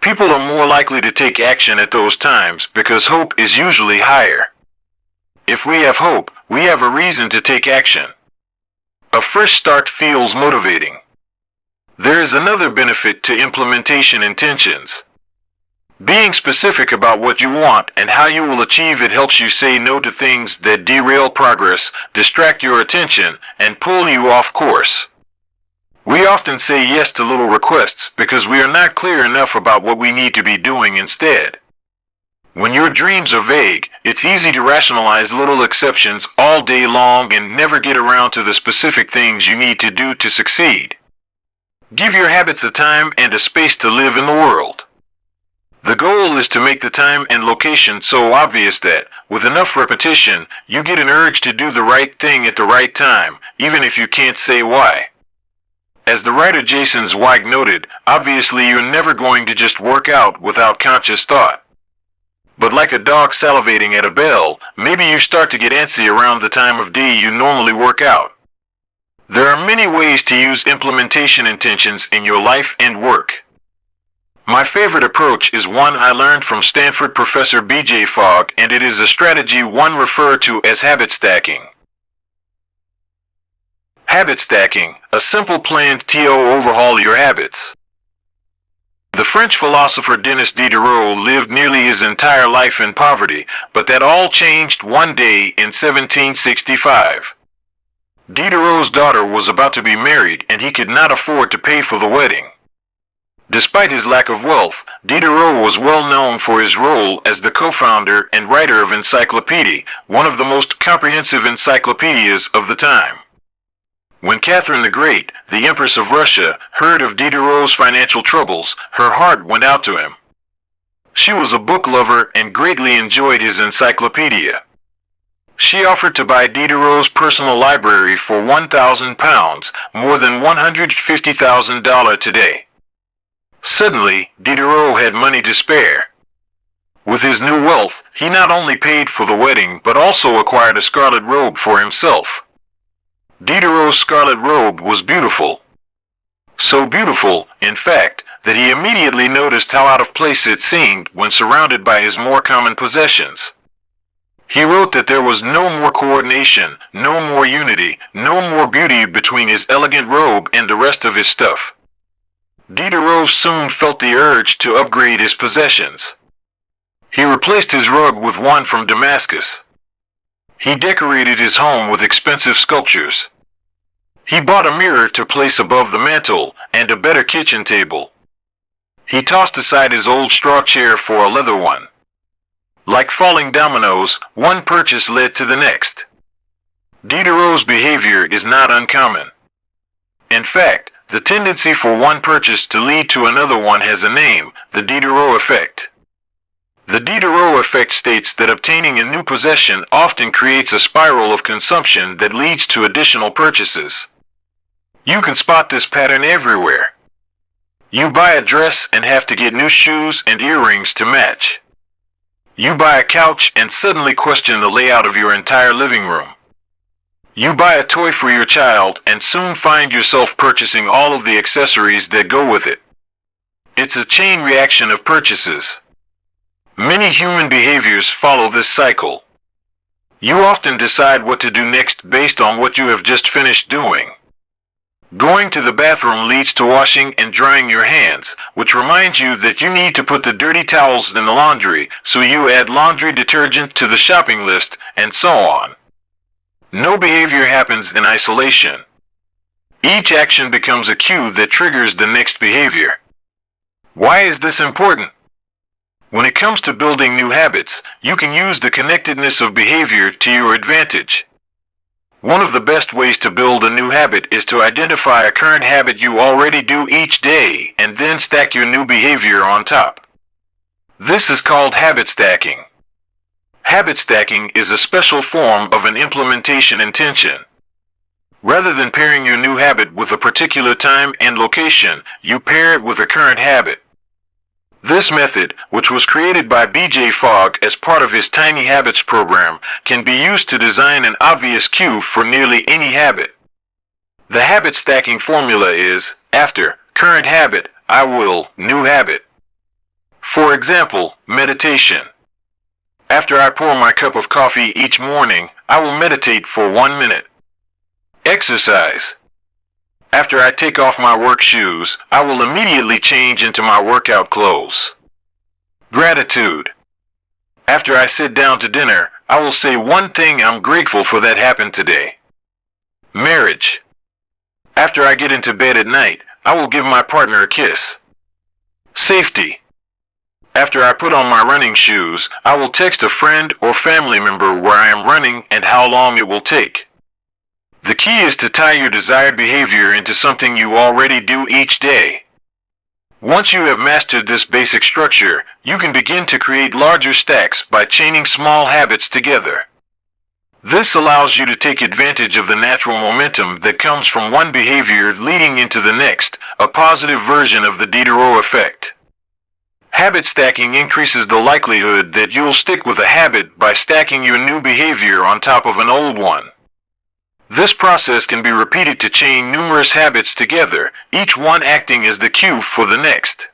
People are more likely to take action at those times because hope is usually higher. If we have hope, we have a reason to take action. A fresh start feels motivating. There is another benefit to implementation intentions. Being specific about what you want and how you will achieve it helps you say no to things that derail progress, distract your attention, and pull you off course. We often say yes to little requests because we are not clear enough about what we need to be doing instead. When your dreams are vague, it's easy to rationalize little exceptions all day long and never get around to the specific things you need to do to succeed. Give your habits a time and a space to live in the world. The goal is to make the time and location so obvious that, with enough repetition, you get an urge to do the right thing at the right time, even if you can't say why. As the writer Jason Zweig noted, obviously you're never going to just work out without conscious thought. But like a dog salivating at a bell, maybe you start to get antsy around the time of day you normally work out. There are many ways to use implementation intentions in your life and work. My favorite approach is one I learned from Stanford professor B.J. Fogg, and it is a strategy one referred to as habit stacking. Habit stacking, a simple plan to overhaul your habits. The French philosopher Denis Diderot lived nearly his entire life in poverty, but that all changed one day in 1765. Diderot's daughter was about to be married and he could not afford to pay for the wedding. Despite his lack of wealth, Diderot was well known for his role as the co-founder and writer of Encyclopedia, one of the most comprehensive encyclopedias of the time. When Catherine the Great, the Empress of Russia, heard of Diderot's financial troubles, her heart went out to him. She was a book lover and greatly enjoyed his encyclopedia. She offered to buy Diderot's personal library for £1,000, more than $150,000 today. Suddenly, Diderot had money to spare. With his new wealth, he not only paid for the wedding but also acquired a scarlet robe for himself. Diderot's scarlet robe was beautiful. So beautiful, in fact, that he immediately noticed how out of place it seemed when surrounded by his more common possessions. He wrote that there was no more coordination, no more unity, no more beauty between his elegant robe and the rest of his stuff. Diderot soon felt the urge to upgrade his possessions. He replaced his rug with one from Damascus. He decorated his home with expensive sculptures. He bought a mirror to place above the mantel and a better kitchen table. He tossed aside his old straw chair for a leather one. Like falling dominoes, one purchase led to the next. Diderot's behavior is not uncommon. In fact, the tendency for one purchase to lead to another one has a name, the Diderot effect. The Diderot effect states that obtaining a new possession often creates a spiral of consumption that leads to additional purchases. You can spot this pattern everywhere. You buy a dress and have to get new shoes and earrings to match. You buy a couch and suddenly question the layout of your entire living room. You buy a toy for your child and soon find yourself purchasing all of the accessories that go with it. It's a chain reaction of purchases. Many human behaviors follow this cycle. You often decide what to do next based on what you have just finished doing. Going to the bathroom leads to washing and drying your hands, which reminds you that you need to put the dirty towels in the laundry, so you add laundry detergent to the shopping list, and so on. No behavior happens in isolation. Each action becomes a cue that triggers the next behavior. Why is this important? When it comes to building new habits, you can use the connectedness of behavior to your advantage. One of the best ways to build a new habit is to identify a current habit you already do each day and then stack your new behavior on top. This is called habit stacking. Habit stacking is a special form of an implementation intention. Rather than pairing your new habit with a particular time and location, you pair it with a current habit. This method, which was created by B.J. Fogg as part of his Tiny Habits program, can be used to design an obvious cue for nearly any habit. The habit stacking formula is, after current habit, I will new habit. For example, meditation. After I pour my cup of coffee each morning, I will meditate for 1 minute. Exercise. After I take off my work shoes, I will immediately change into my workout clothes. Gratitude. After I sit down to dinner, I will say one thing I'm grateful for that happened today. Marriage. After I get into bed at night, I will give my partner a kiss. Safety. After I put on my running shoes, I will text a friend or family member where I am running and how long it will take. The key is to tie your desired behavior into something you already do each day. Once you have mastered this basic structure, you can begin to create larger stacks by chaining small habits together. This allows you to take advantage of the natural momentum that comes from one behavior leading into the next, a positive version of the Diderot effect. Habit stacking increases the likelihood that you'll stick with a habit by stacking your new behavior on top of an old one. This process can be repeated to chain numerous habits together, each one acting as the cue for the next.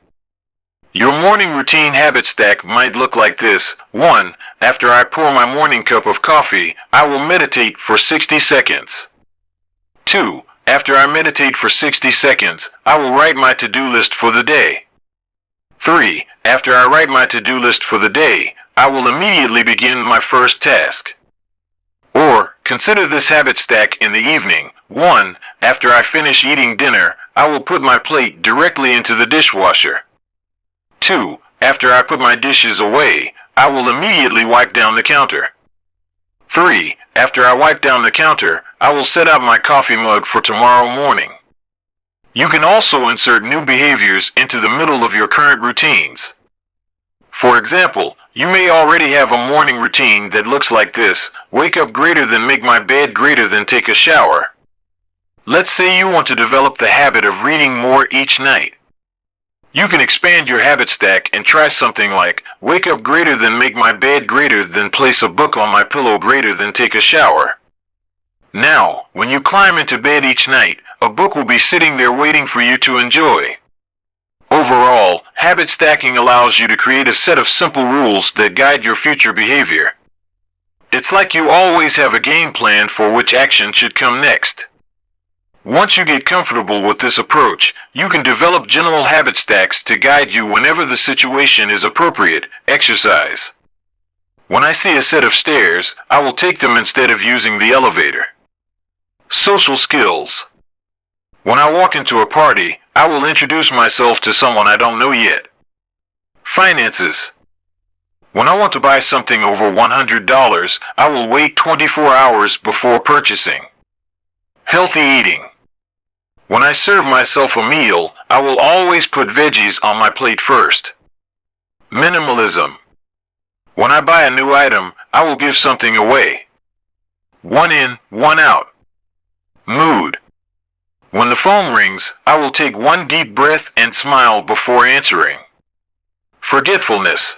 Your morning routine habit stack might look like this. 1. After I pour my morning cup of coffee, I will meditate for 60 seconds. 2. After I meditate for 60 seconds, I will write my to-do list for the day. 3. After I write my to-do list for the day, I will immediately begin my first task. Or, consider this habit stack in the evening. 1. After I finish eating dinner, I will put my plate directly into the dishwasher. 2. After I put my dishes away, I will immediately wipe down the counter. 3. After I wipe down the counter, I will set out my coffee mug for tomorrow morning. You can also insert new behaviors into the middle of your current routines. For example, you may already have a morning routine that looks like this: wake up greater than make my bed greater than take a shower. Let's say you want to develop the habit of reading more each night. You can expand your habit stack and try something like wake up greater than make my bed greater than place a book on my pillow greater than take a shower. Now, when you climb into bed each night, a book will be sitting there waiting for you to enjoy. Overall, habit stacking allows you to create a set of simple rules that guide your future behavior. It's like you always have a game plan for which action should come next. Once you get comfortable with this approach, you can develop general habit stacks to guide you whenever the situation is appropriate. Exercise. When I see a set of stairs, I will take them instead of using the elevator. Social skills. When I walk into a party, I will introduce myself to someone I don't know yet. Finances. When I want to buy something over $100, I will wait 24 hours before purchasing. Healthy eating. When I serve myself a meal, I will always put veggies on my plate first. Minimalism. When I buy a new item, I will give something away. One in, one out. Mood. When the phone rings, I will take one deep breath and smile before answering. Forgetfulness.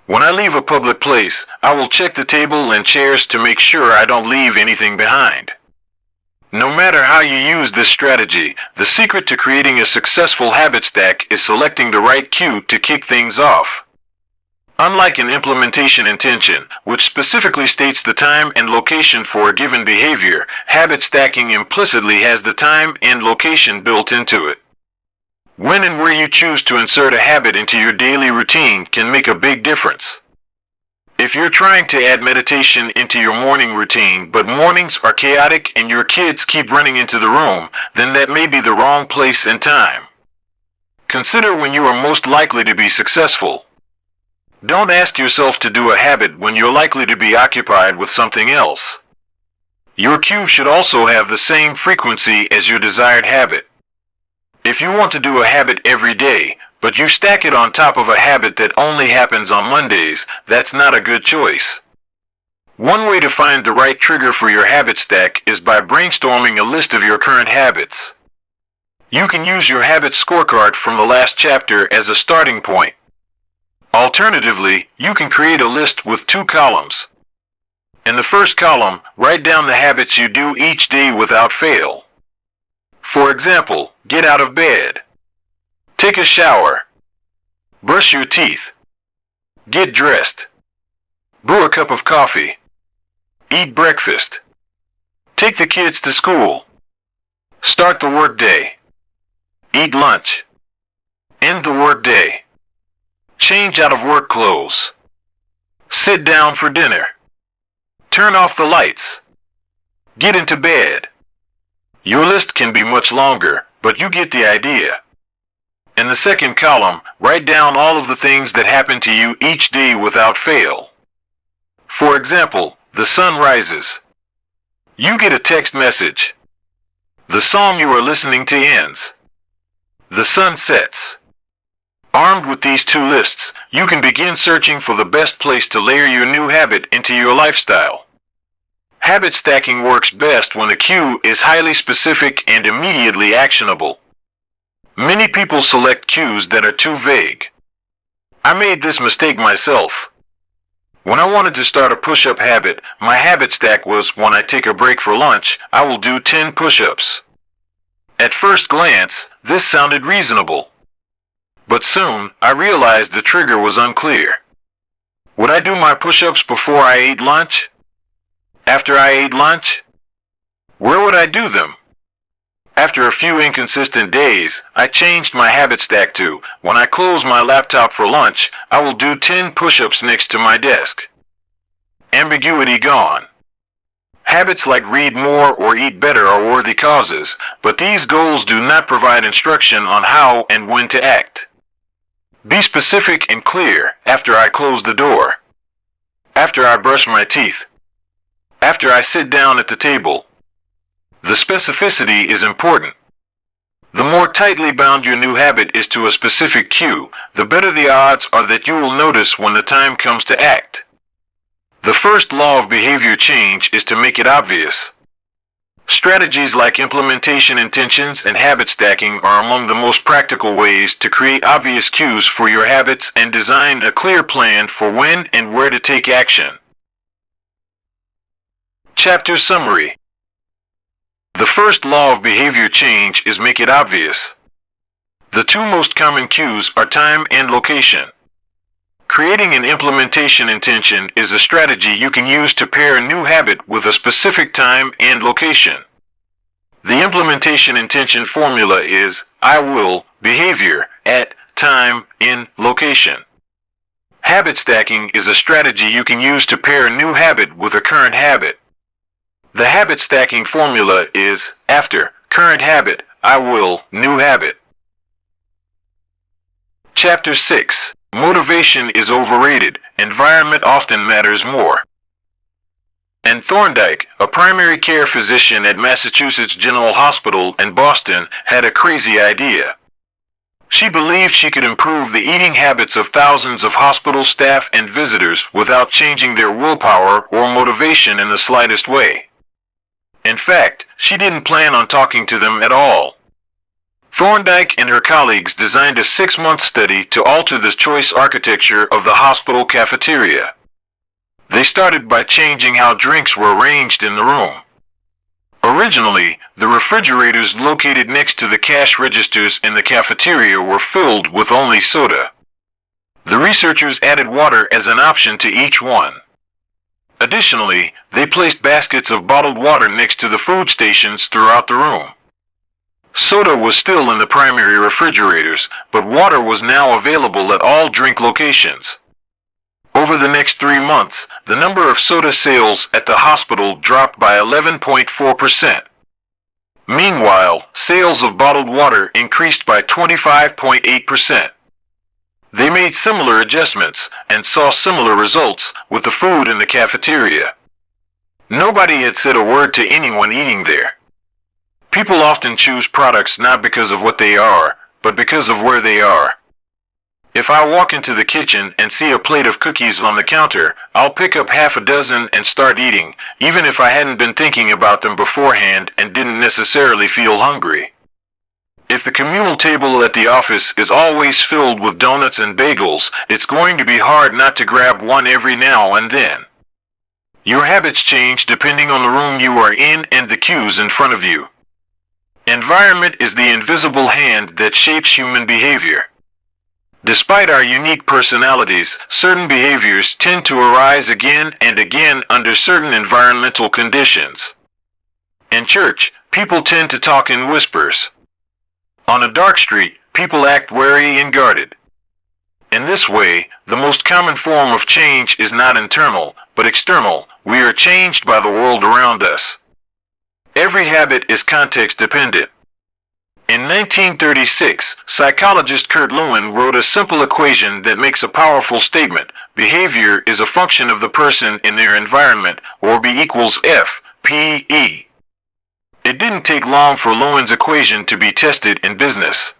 When I leave a public place, I will check the table and chairs to make sure I don't leave anything behind. No matter how you use this strategy, the secret to creating a successful habit stack is selecting the right cue to kick things off. Unlike an implementation intention, which specifically states the time and location for a given behavior, habit stacking implicitly has the time and location built into it. When and where you choose to insert a habit into your daily routine can make a big difference. If you're trying to add meditation into your morning routine, but mornings are chaotic and your kids keep running into the room, then that may be the wrong place and time. Consider when you are most likely to be successful. Don't ask yourself to do a habit when you're likely to be occupied with something else. Your cue should also have the same frequency as your desired habit. If you want to do a habit every day, but you stack it on top of a habit that only happens on Mondays, that's not a good choice. One way to find the right trigger for your habit stack is by brainstorming a list of your current habits. You can use your habit scorecard from the last chapter as a starting point. Alternatively, you can create a list with 2 columns. In the first column, write down the habits you do each day without fail. For example, get out of bed, take a shower, brush your teeth, get dressed, brew a cup of coffee, eat breakfast, take the kids to school, start the workday, eat lunch, end the workday, change out of work clothes, sit down for dinner, turn off the lights, get into bed, Your list can be much longer, but you get the idea. In the second column, write down all of the things that happen to you each day without fail. For example, the sun rises. You get a text message. The song you are listening to ends. The sun sets. Armed with these two lists, you can begin searching for the best place to layer your new habit into your lifestyle. Habit stacking works best when the cue is highly specific and immediately actionable. Many people select cues that are too vague. I made this mistake myself. When I wanted to start a push-up habit, my habit stack was when I take a break for lunch, I will do 10 push-ups. At first glance, this sounded reasonable. But soon, I realized the trigger was unclear. Would I do my push-ups before I ate lunch? After I ate lunch? Where would I do them? After a few inconsistent days, I changed my habit stack to, when I close my laptop for lunch, I will do 10 push-ups next to my desk. Ambiguity gone. Habits like read more or eat better are worthy causes, but these goals do not provide instruction on how and when to act. Be specific and clear after I close the door. After I brush my teeth. After I sit down at the table. The specificity is important. The more tightly bound your new habit is to a specific cue, the better the odds are that you will notice when the time comes to act. The first law of behavior change is to make it obvious. Strategies like implementation intentions and habit stacking are among the most practical ways to create obvious cues for your habits and design a clear plan for when and where to take action. Chapter Summary. The first law of behavior change is make it obvious. The two most common cues are time and location. Creating an implementation intention is a strategy you can use to pair a new habit with a specific time and location. The implementation intention formula is I will behavior at time in location. Habit stacking is a strategy you can use to pair a new habit with a current habit. The habit stacking formula is after current habit, I will new habit. Chapter 6. Motivation is overrated. Environment often matters more. Anne Thorndike, a primary care physician at Massachusetts General Hospital in Boston, had a crazy idea. She believed she could improve the eating habits of thousands of hospital staff and visitors without changing their willpower or motivation in the slightest way. In fact, she didn't plan on talking to them at all. Thorndike and her colleagues designed a 6-month study to alter the choice architecture of the hospital cafeteria. They started by changing how drinks were arranged in the room. Originally, the refrigerators located next to the cash registers in the cafeteria were filled with only soda. The researchers added water as an option to each one. Additionally, they placed baskets of bottled water next to the food stations throughout the room. Soda was still in the primary refrigerators, but water was now available at all drink locations. Over the next 3 months, the number of soda sales at the hospital dropped by 11.4%. Meanwhile, sales of bottled water increased by 25.8%. They made similar adjustments and saw similar results with the food in the cafeteria. Nobody had said a word to anyone eating there. People often choose products not because of what they are, but because of where they are. If I walk into the kitchen and see a plate of cookies on the counter, I'll pick up half a dozen and start eating, even if I hadn't been thinking about them beforehand and didn't necessarily feel hungry. If the communal table at the office is always filled with donuts and bagels, it's going to be hard not to grab one every now and then. Your habits change depending on the room you are in and the cues in front of you. Environment is the invisible hand that shapes human behavior. Despite our unique personalities, certain behaviors tend to arise again and again under certain environmental conditions. In church, people tend to talk in whispers. On a dark street, people act wary and guarded. In this way, the most common form of change is not internal, but external. We are changed by the world around us. Every habit is context dependent. In 1936, psychologist Kurt Lewin wrote a simple equation that makes a powerful statement. Behavior is a function of the person in their environment, or B equals F, P, E. It didn't take long for Lewin's equation to be tested in business.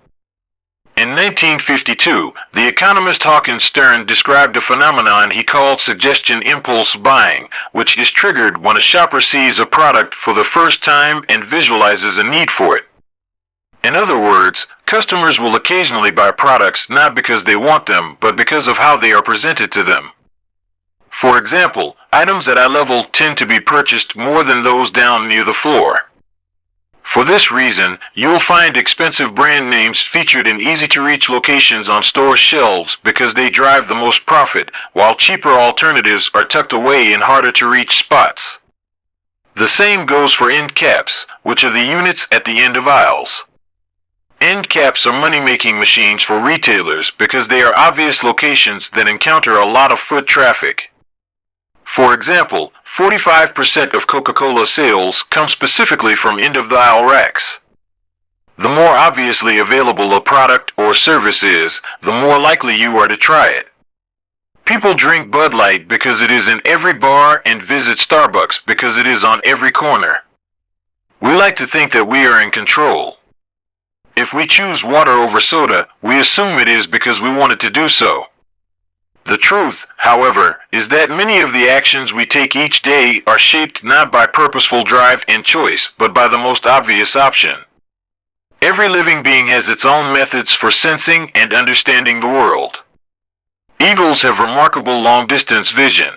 In 1952, the economist Hawkins Stern described a phenomenon he called suggestion impulse buying, which is triggered when a shopper sees a product for the first time and visualizes a need for it. In other words, customers will occasionally buy products not because they want them, but because of how they are presented to them. For example, items at eye level tend to be purchased more than those down near the floor. For this reason, you'll find expensive brand names featured in easy-to-reach locations on store shelves because they drive the most profit, while cheaper alternatives are tucked away in harder-to-reach spots. The same goes for end caps, which are the units at the end of aisles. End caps are money-making machines for retailers because they are obvious locations that encounter a lot of foot traffic. For example, 45% of Coca-Cola sales come specifically from end-of-the-aisle racks. The more obviously available a product or service is, the more likely you are to try it. People drink Bud Light because it is in every bar and visit Starbucks because it is on every corner. We like to think that we are in control. If we choose water over soda, we assume it is because we wanted to do so. The truth, however, is that many of the actions we take each day are shaped not by purposeful drive and choice, but by the most obvious option. Every living being has its own methods for sensing and understanding the world. Eagles have remarkable long-distance vision.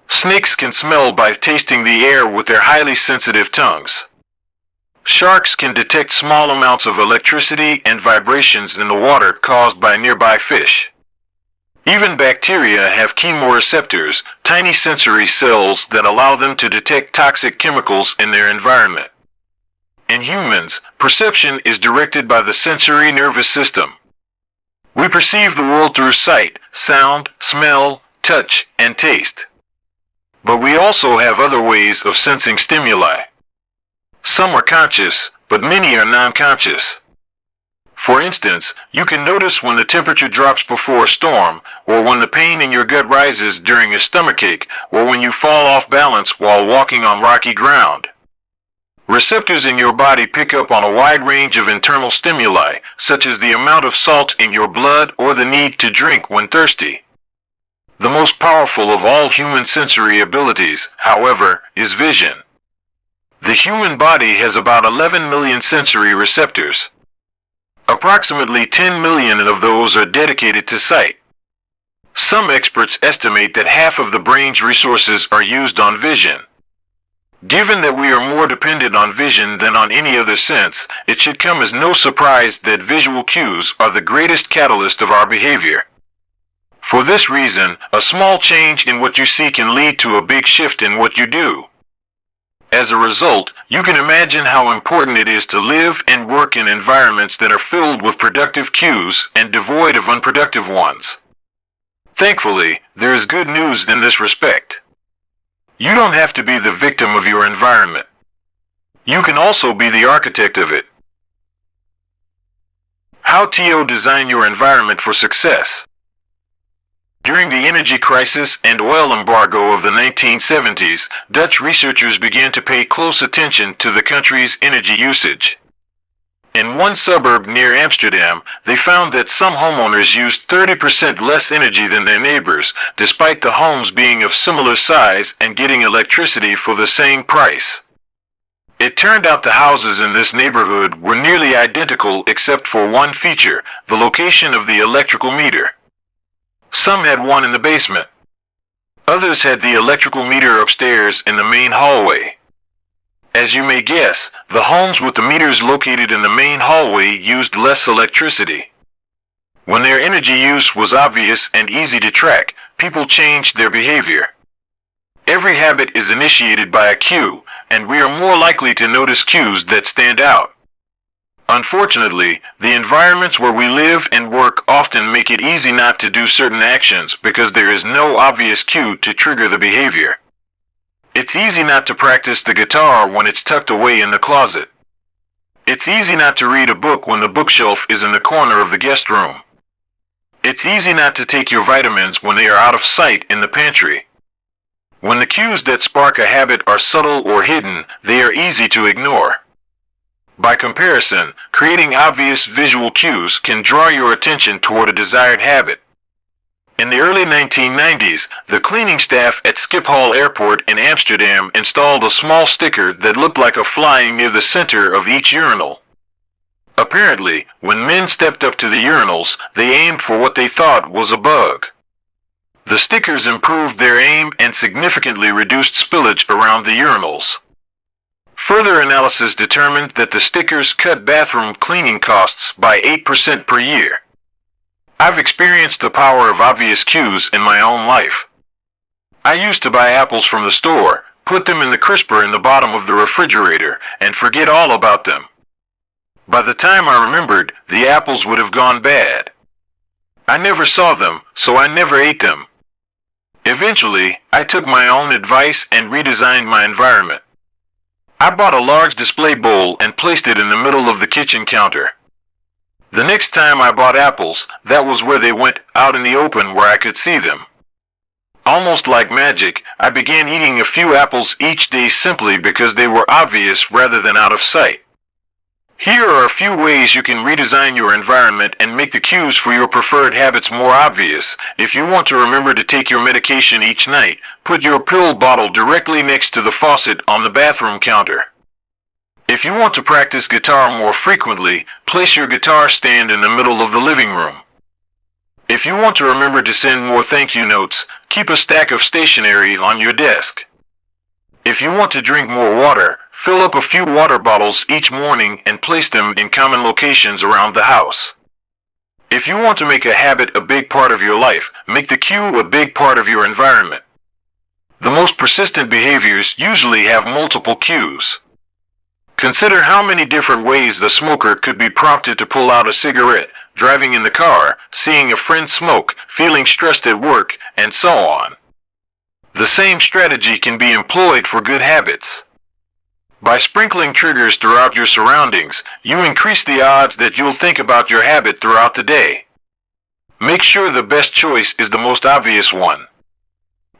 Snakes can smell by tasting the air with their highly sensitive tongues. Sharks can detect small amounts of electricity and vibrations in the water caused by nearby fish. Even bacteria have chemoreceptors, tiny sensory cells that allow them to detect toxic chemicals in their environment. In humans, perception is directed by the sensory nervous system. We perceive the world through sight, sound, smell, touch, and taste. But we also have other ways of sensing stimuli. Some are conscious, but many are non-conscious. For instance, you can notice when the temperature drops before a storm, or when the pain in your gut rises during a stomachache, or when you fall off balance while walking on rocky ground. Receptors in your body pick up on a wide range of internal stimuli, such as the amount of salt in your blood or the need to drink when thirsty. The most powerful of all human sensory abilities, however, is vision. The human body has about 11 million sensory receptors. Approximately 10 million of those are dedicated to sight. Some experts estimate that half of the brain's resources are used on vision. Given that we are more dependent on vision than on any other sense, it should come as no surprise that visual cues are the greatest catalyst of our behavior. For this reason, a small change in what you see can lead to a big shift in what you do. As a result, you can imagine how important it is to live and work in environments that are filled with productive cues and devoid of unproductive ones. Thankfully, there is good news in this respect. You don't have to be the victim of your environment. You can also be the architect of it. How to design your environment for success. During the energy crisis and oil embargo of the 1970s, Dutch researchers began to pay close attention to the country's energy usage. In one suburb near Amsterdam, they found that some homeowners used 30% less energy than their neighbors, despite the homes being of similar size and getting electricity for the same price. It turned out the houses in this neighborhood were nearly identical except for one feature, the location of the electrical meter. Some had one in the basement. Others had the electrical meter upstairs in the main hallway. As you may guess, the homes with the meters located in the main hallway used less electricity. When their energy use was obvious and easy to track, people changed their behavior. Every habit is initiated by a cue, and we are more likely to notice cues that stand out. Unfortunately, the environments where we live and work often make it easy not to do certain actions because there is no obvious cue to trigger the behavior. It's easy not to practice the guitar when it's tucked away in the closet. It's easy not to read a book when the bookshelf is in the corner of the guest room. It's easy not to take your vitamins when they are out of sight in the pantry. When the cues that spark a habit are subtle or hidden, they are easy to ignore. By comparison, creating obvious visual cues can draw your attention toward a desired habit. In the early 1990s, the cleaning staff at Schiphol Airport in Amsterdam installed a small sticker that looked like a fly near the center of each urinal. Apparently, when men stepped up to the urinals, they aimed for what they thought was a bug. The stickers improved their aim and significantly reduced spillage around the urinals. Further analysis determined that the stickers cut bathroom cleaning costs by 8% per year. I've experienced the power of obvious cues in my own life. I used to buy apples from the store, put them in the crisper in the bottom of the refrigerator, and forget all about them. By the time I remembered, the apples would have gone bad. I never saw them, so I never ate them. Eventually, I took my own advice and redesigned my environment. I bought a large display bowl and placed it in the middle of the kitchen counter. The next time I bought apples, that was where they went, out in the open where I could see them. Almost like magic, I began eating a few apples each day simply because they were obvious rather than out of sight. Here are a few ways you can redesign your environment and make the cues for your preferred habits more obvious. If you want to remember to take your medication each night, put your pill bottle directly next to the faucet on the bathroom counter. If you want to practice guitar more frequently, place your guitar stand in the middle of the living room. If you want to remember to send more thank you notes, keep a stack of stationery on your desk. If you want to drink more water, fill up a few water bottles each morning and place them in common locations around the house. If you want to make a habit a big part of your life, make the cue a big part of your environment. The most persistent behaviors usually have multiple cues. Consider how many different ways the smoker could be prompted to pull out a cigarette, driving in the car, seeing a friend smoke, feeling stressed at work, and so on. The same strategy can be employed for good habits. By sprinkling triggers throughout your surroundings, you increase the odds that you'll think about your habit throughout the day. Make sure the best choice is the most obvious one.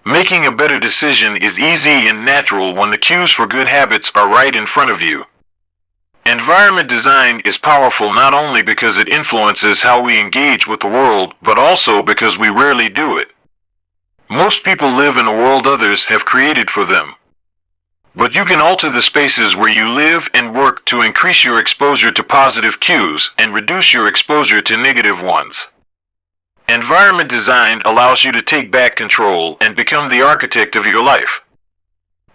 Making a better decision is easy and natural when the cues for good habits are right in front of you. Environment design is powerful not only because it influences how we engage with the world, but also because we rarely do it. Most people live in a world others have created for them. But you can alter the spaces where you live and work to increase your exposure to positive cues and reduce your exposure to negative ones. Environment design allows you to take back control and become the architect of your life.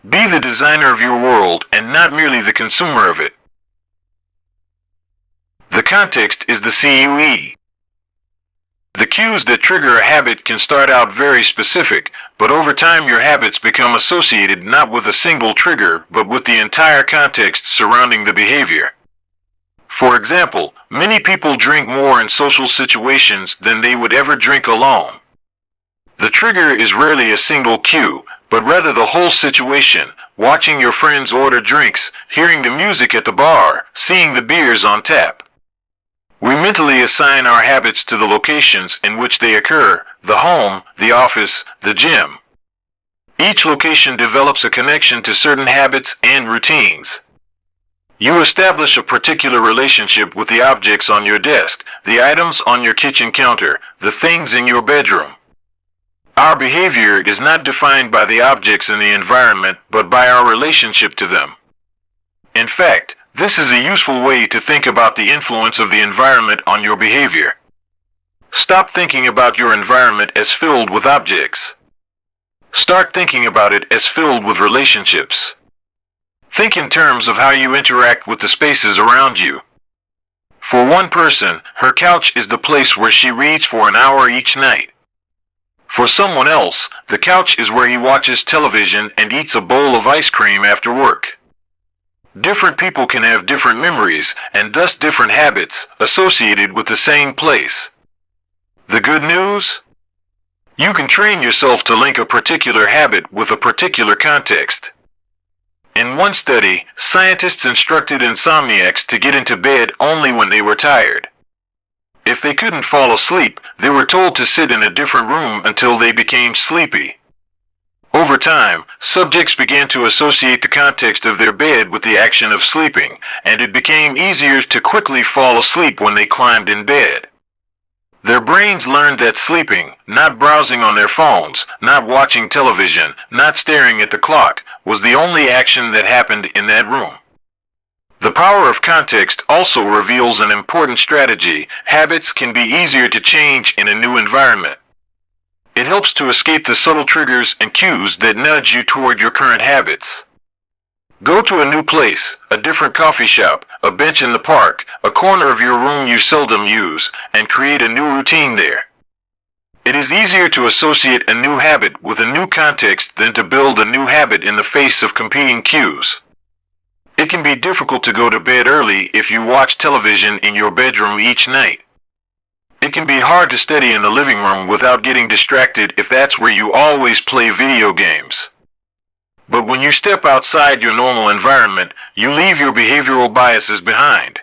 Be the designer of your world and not merely the consumer of it. The context is the CUE. The cues that trigger a habit can start out very specific, but over time your habits become associated not with a single trigger, but with the entire context surrounding the behavior. For example, many people drink more in social situations than they would ever drink alone. The trigger is rarely a single cue, but rather the whole situation, watching your friends order drinks, hearing the music at the bar, seeing the beers on tap. We mentally assign our habits to the locations in which they occur, the home, the office, the gym. Each location develops a connection to certain habits and routines. You establish a particular relationship with the objects on your desk, the items on your kitchen counter, the things in your bedroom. Our behavior is not defined by the objects in the environment, but by our relationship to them. In fact, this is a useful way to think about the influence of the environment on your behavior. Stop thinking about your environment as filled with objects. Start thinking about it as filled with relationships. Think in terms of how you interact with the spaces around you. For one person, her couch is the place where she reads for an hour each night. For someone else, the couch is where he watches television and eats a bowl of ice cream after work. Different people can have different memories and thus different habits associated with the same place. The good news? You can train yourself to link a particular habit with a particular context. In one study, scientists instructed insomniacs to get into bed only when they were tired. If they couldn't fall asleep, they were told to sit in a different room until they became sleepy. Over time, subjects began to associate the context of their bed with the action of sleeping, and it became easier to quickly fall asleep when they climbed in bed. Their brains learned that sleeping, not browsing on their phones, not watching television, not staring at the clock, was the only action that happened in that room. The power of context also reveals an important strategy. Habits can be easier to change in a new environment. It helps to escape the subtle triggers and cues that nudge you toward your current habits. Go to a new place, a different coffee shop, a bench in the park, a corner of your room you seldom use, and create a new routine there. It is easier to associate a new habit with a new context than to build a new habit in the face of competing cues. It can be difficult to go to bed early if you watch television in your bedroom each night. It can be hard to study in the living room without getting distracted if that's where you always play video games. But when you step outside your normal environment, you leave your behavioral biases behind.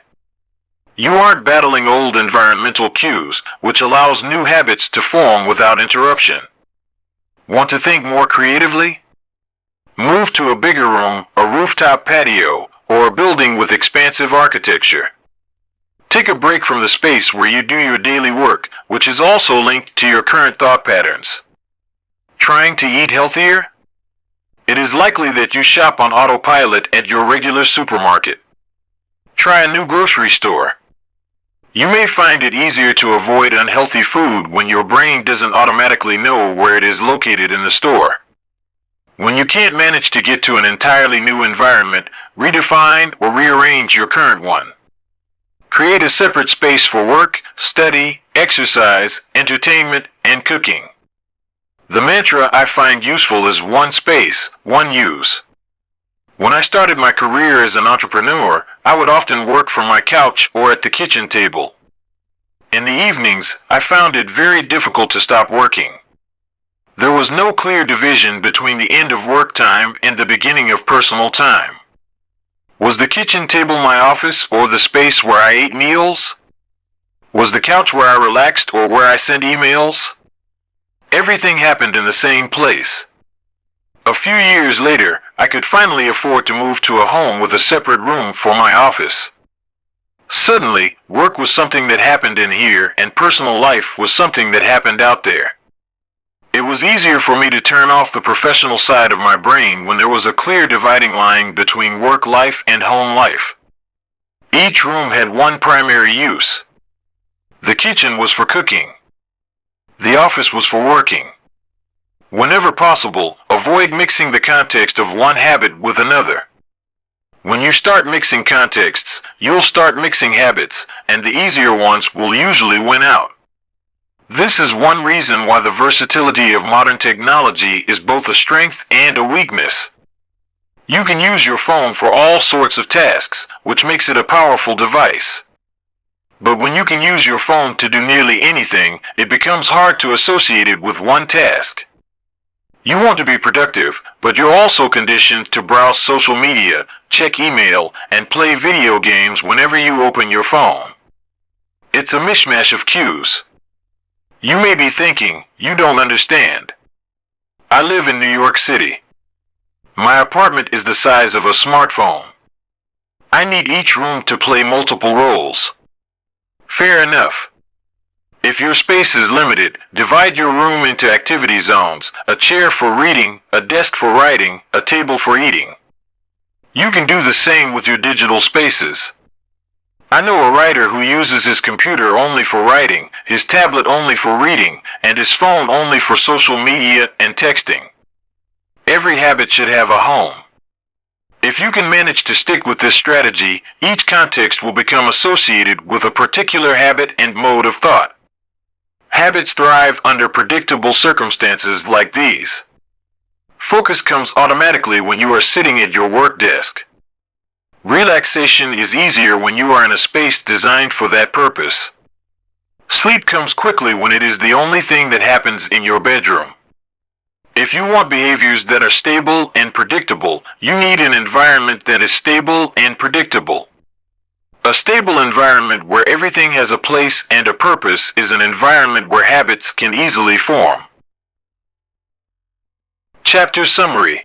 You aren't battling old environmental cues, which allows new habits to form without interruption. Want to think more creatively? Move to a bigger room, a rooftop patio, or a building with expansive architecture. Take a break from the space where you do your daily work, which is also linked to your current thought patterns. Trying to eat healthier? It is likely that you shop on autopilot at your regular supermarket. Try a new grocery store. You may find it easier to avoid unhealthy food when your brain doesn't automatically know where it is located in the store. When you can't manage to get to an entirely new environment, redefine or rearrange your current one. Create a separate space for work, study, exercise, entertainment, and cooking. The mantra I find useful is one space, one use. When I started my career as an entrepreneur, I would often work from my couch or at the kitchen table. In the evenings, I found it very difficult to stop working. There was no clear division between the end of work time and the beginning of personal time. Was the kitchen table my office or the space where I ate meals? Was the couch where I relaxed or where I sent emails? Everything happened in the same place. A few years later, I could finally afford to move to a home with a separate room for my office. Suddenly, work was something that happened in here and personal life was something that happened out there. It was easier for me to turn off the professional side of my brain when there was a clear dividing line between work life and home life. Each room had one primary use. The kitchen was for cooking. The office was for working. Whenever possible, avoid mixing the context of one habit with another. When you start mixing contexts, you'll start mixing habits, and the easier ones will usually win out. This is one reason why the versatility of modern technology is both a strength and a weakness. You can use your phone for all sorts of tasks, which makes it a powerful device. But when you can use your phone to do nearly anything, it becomes hard to associate it with one task. You want to be productive, but you're also conditioned to browse social media, check email, and play video games whenever you open your phone. It's a mishmash of cues. You may be thinking, you don't understand. I live in New York City. My apartment is the size of a smartphone. I need each room to play multiple roles. Fair enough. If your space is limited, divide your room into activity zones, a chair for reading, a desk for writing, a table for eating. You can do the same with your digital spaces. I know a writer who uses his computer only for writing, his tablet only for reading, and his phone only for social media and texting. Every habit should have a home. If you can manage to stick with this strategy, each context will become associated with a particular habit and mode of thought. Habits thrive under predictable circumstances like these. Focus comes automatically when you are sitting at your work desk. Relaxation is easier when you are in a space designed for that purpose. Sleep comes quickly when it is the only thing that happens in your bedroom. If you want behaviors that are stable and predictable, you need an environment that is stable and predictable. A stable environment where everything has a place and a purpose is an environment where habits can easily form. Chapter Summary.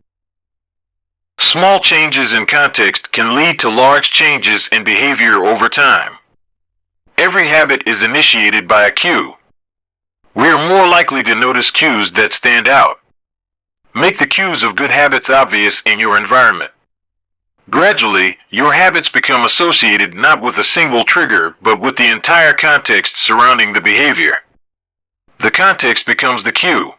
Small changes in context can lead to large changes in behavior over time. Every habit is initiated by a cue. We are more likely to notice cues that stand out. Make the cues of good habits obvious in your environment. Gradually, your habits become associated not with a single trigger, but with the entire context surrounding the behavior. The context becomes the cue.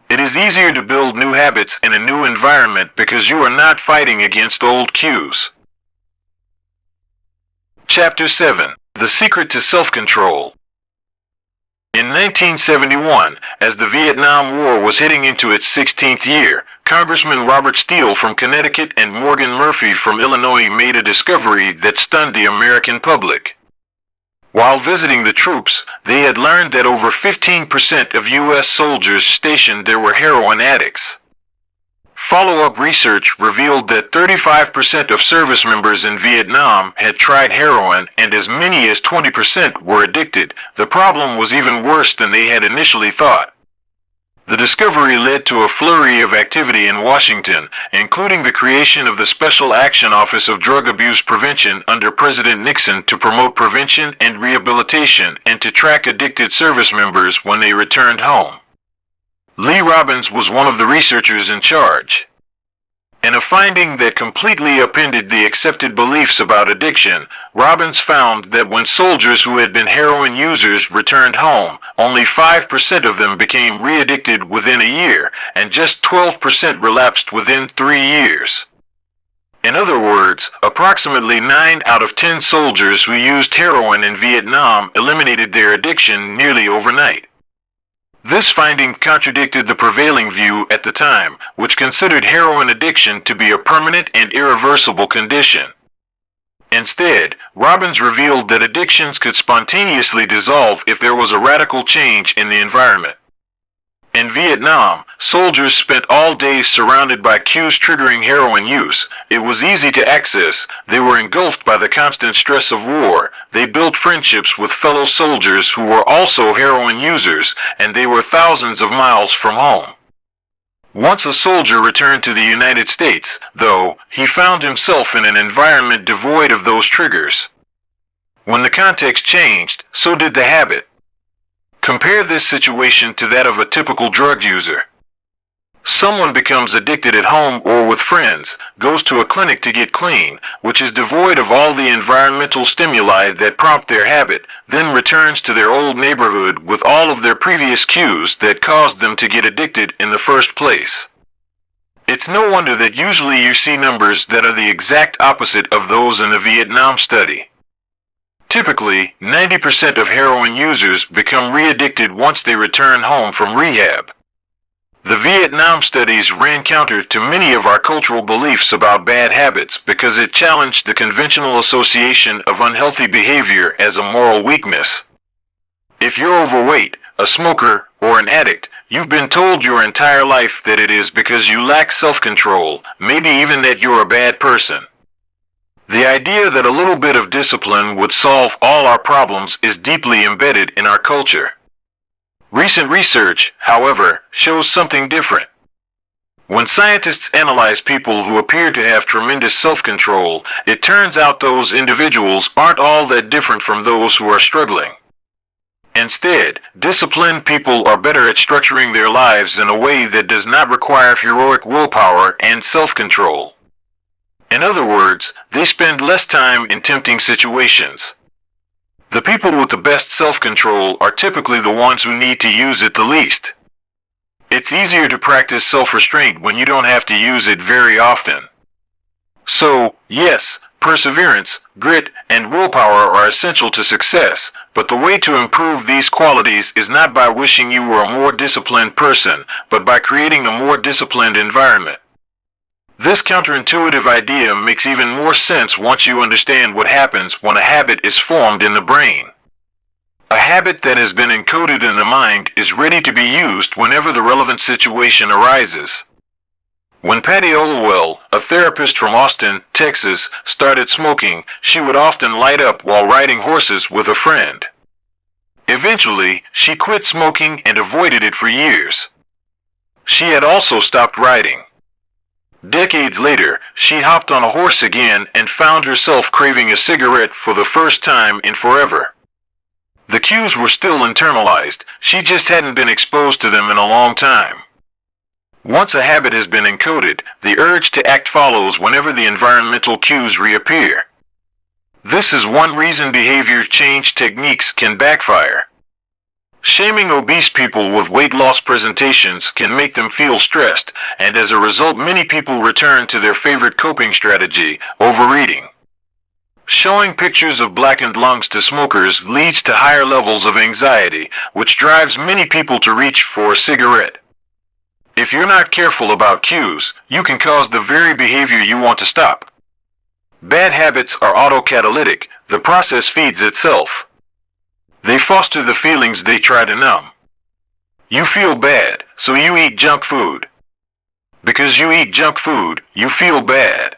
It is easier to build new habits in a new environment because you are not fighting against old cues. Chapter 7. The Secret to Self-Control. In 1971, as the Vietnam War was heading into its 16th year, Congressman Robert Steele from Connecticut and Morgan Murphy from Illinois made a discovery that stunned the American public. While visiting the troops, they had learned that over 15% of U.S. soldiers stationed there were heroin addicts. Follow-up research revealed that 35% of service members in Vietnam had tried heroin and as many as 20% were addicted. The problem was even worse than they had initially thought. The discovery led to a flurry of activity in Washington, including the creation of the Special Action Office of Drug Abuse Prevention under President Nixon to promote prevention and rehabilitation and to track addicted service members when they returned home. Lee Robbins was one of the researchers in charge. In a finding that completely upended the accepted beliefs about addiction, Robbins found that when soldiers who had been heroin users returned home, only 5% of them became re-addicted within a year, and just 12% relapsed within 3 years. In other words, approximately 9 out of 10 soldiers who used heroin in Vietnam eliminated their addiction nearly overnight. This finding contradicted the prevailing view at the time, which considered heroin addiction to be a permanent and irreversible condition. Instead, Robbins revealed that addictions could spontaneously dissolve if there was a radical change in the environment. In Vietnam, soldiers spent all day surrounded by cues triggering heroin use. It was easy to access. They were engulfed by the constant stress of war. They built friendships with fellow soldiers who were also heroin users, and they were thousands of miles from home. Once a soldier returned to the United States, though, he found himself in an environment devoid of those triggers. When the context changed, so did the habit. Compare this situation to that of a typical drug user. Someone becomes addicted at home or with friends, goes to a clinic to get clean, which is devoid of all the environmental stimuli that prompt their habit, then returns to their old neighborhood with all of their previous cues that caused them to get addicted in the first place. It's no wonder that usually you see numbers that are the exact opposite of those in the Vietnam study. Typically, 90% of heroin users become re-addicted once they return home from rehab. The Vietnam studies ran counter to many of our cultural beliefs about bad habits because it challenged the conventional association of unhealthy behavior as a moral weakness. If you're overweight, a smoker, or an addict, you've been told your entire life that it is because you lack self-control, maybe even that you're a bad person. The idea that a little bit of discipline would solve all our problems is deeply embedded in our culture. Recent research, however, shows something different. When scientists analyze people who appear to have tremendous self-control, it turns out those individuals aren't all that different from those who are struggling. Instead, disciplined people are better at structuring their lives in a way that does not require heroic willpower and self-control. In other words, they spend less time in tempting situations. The people with the best self-control are typically the ones who need to use it the least. It's easier to practice self-restraint when you don't have to use it very often. So, yes, perseverance, grit, and willpower are essential to success, but the way to improve these qualities is not by wishing you were a more disciplined person, but by creating a more disciplined environment. This counterintuitive idea makes even more sense once you understand what happens when a habit is formed in the brain. A A habit that has been encoded in the mind is ready to be used whenever the relevant situation arises. When Patty Olwell, a therapist from Austin, Texas, started smoking, she would often light up while riding horses with a friend. Eventually, she quit smoking and avoided it for years. She had also stopped riding. Decades later, she hopped on a horse again and found herself craving a cigarette for the first time in forever. The cues were still internalized, she just hadn't been exposed to them in a long time. Once a habit has been encoded, the urge to act follows whenever the environmental cues reappear. This is one reason behavior change techniques can backfire. Shaming obese people with weight loss presentations can make them feel stressed, and as a result many people return to their favorite coping strategy, overeating. Showing pictures of blackened lungs to smokers leads to higher levels of anxiety, which drives many people to reach for a cigarette. If you're not careful about cues, you can cause the very behavior you want to stop. Bad habits are autocatalytic, the process feeds itself. They foster the feelings they try to numb. You feel bad, so you eat junk food. Because you eat junk food, you feel bad.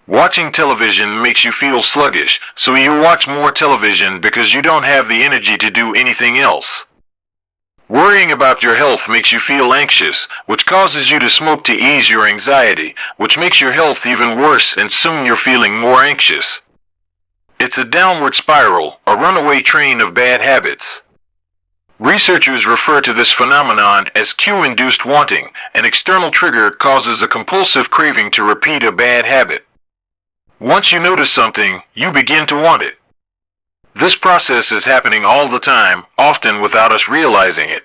Watching television makes you feel sluggish, so you watch more television because you don't have the energy to do anything else. Worrying about your health makes you feel anxious, which causes you to smoke to ease your anxiety, which makes your health even worse and soon you're feeling more anxious. It's a downward spiral, a runaway train of bad habits. Researchers refer to this phenomenon as cue-induced wanting. An external trigger causes a compulsive craving to repeat a bad habit. Once you notice something, you begin to want it. This process is happening all the time, often without us realizing it.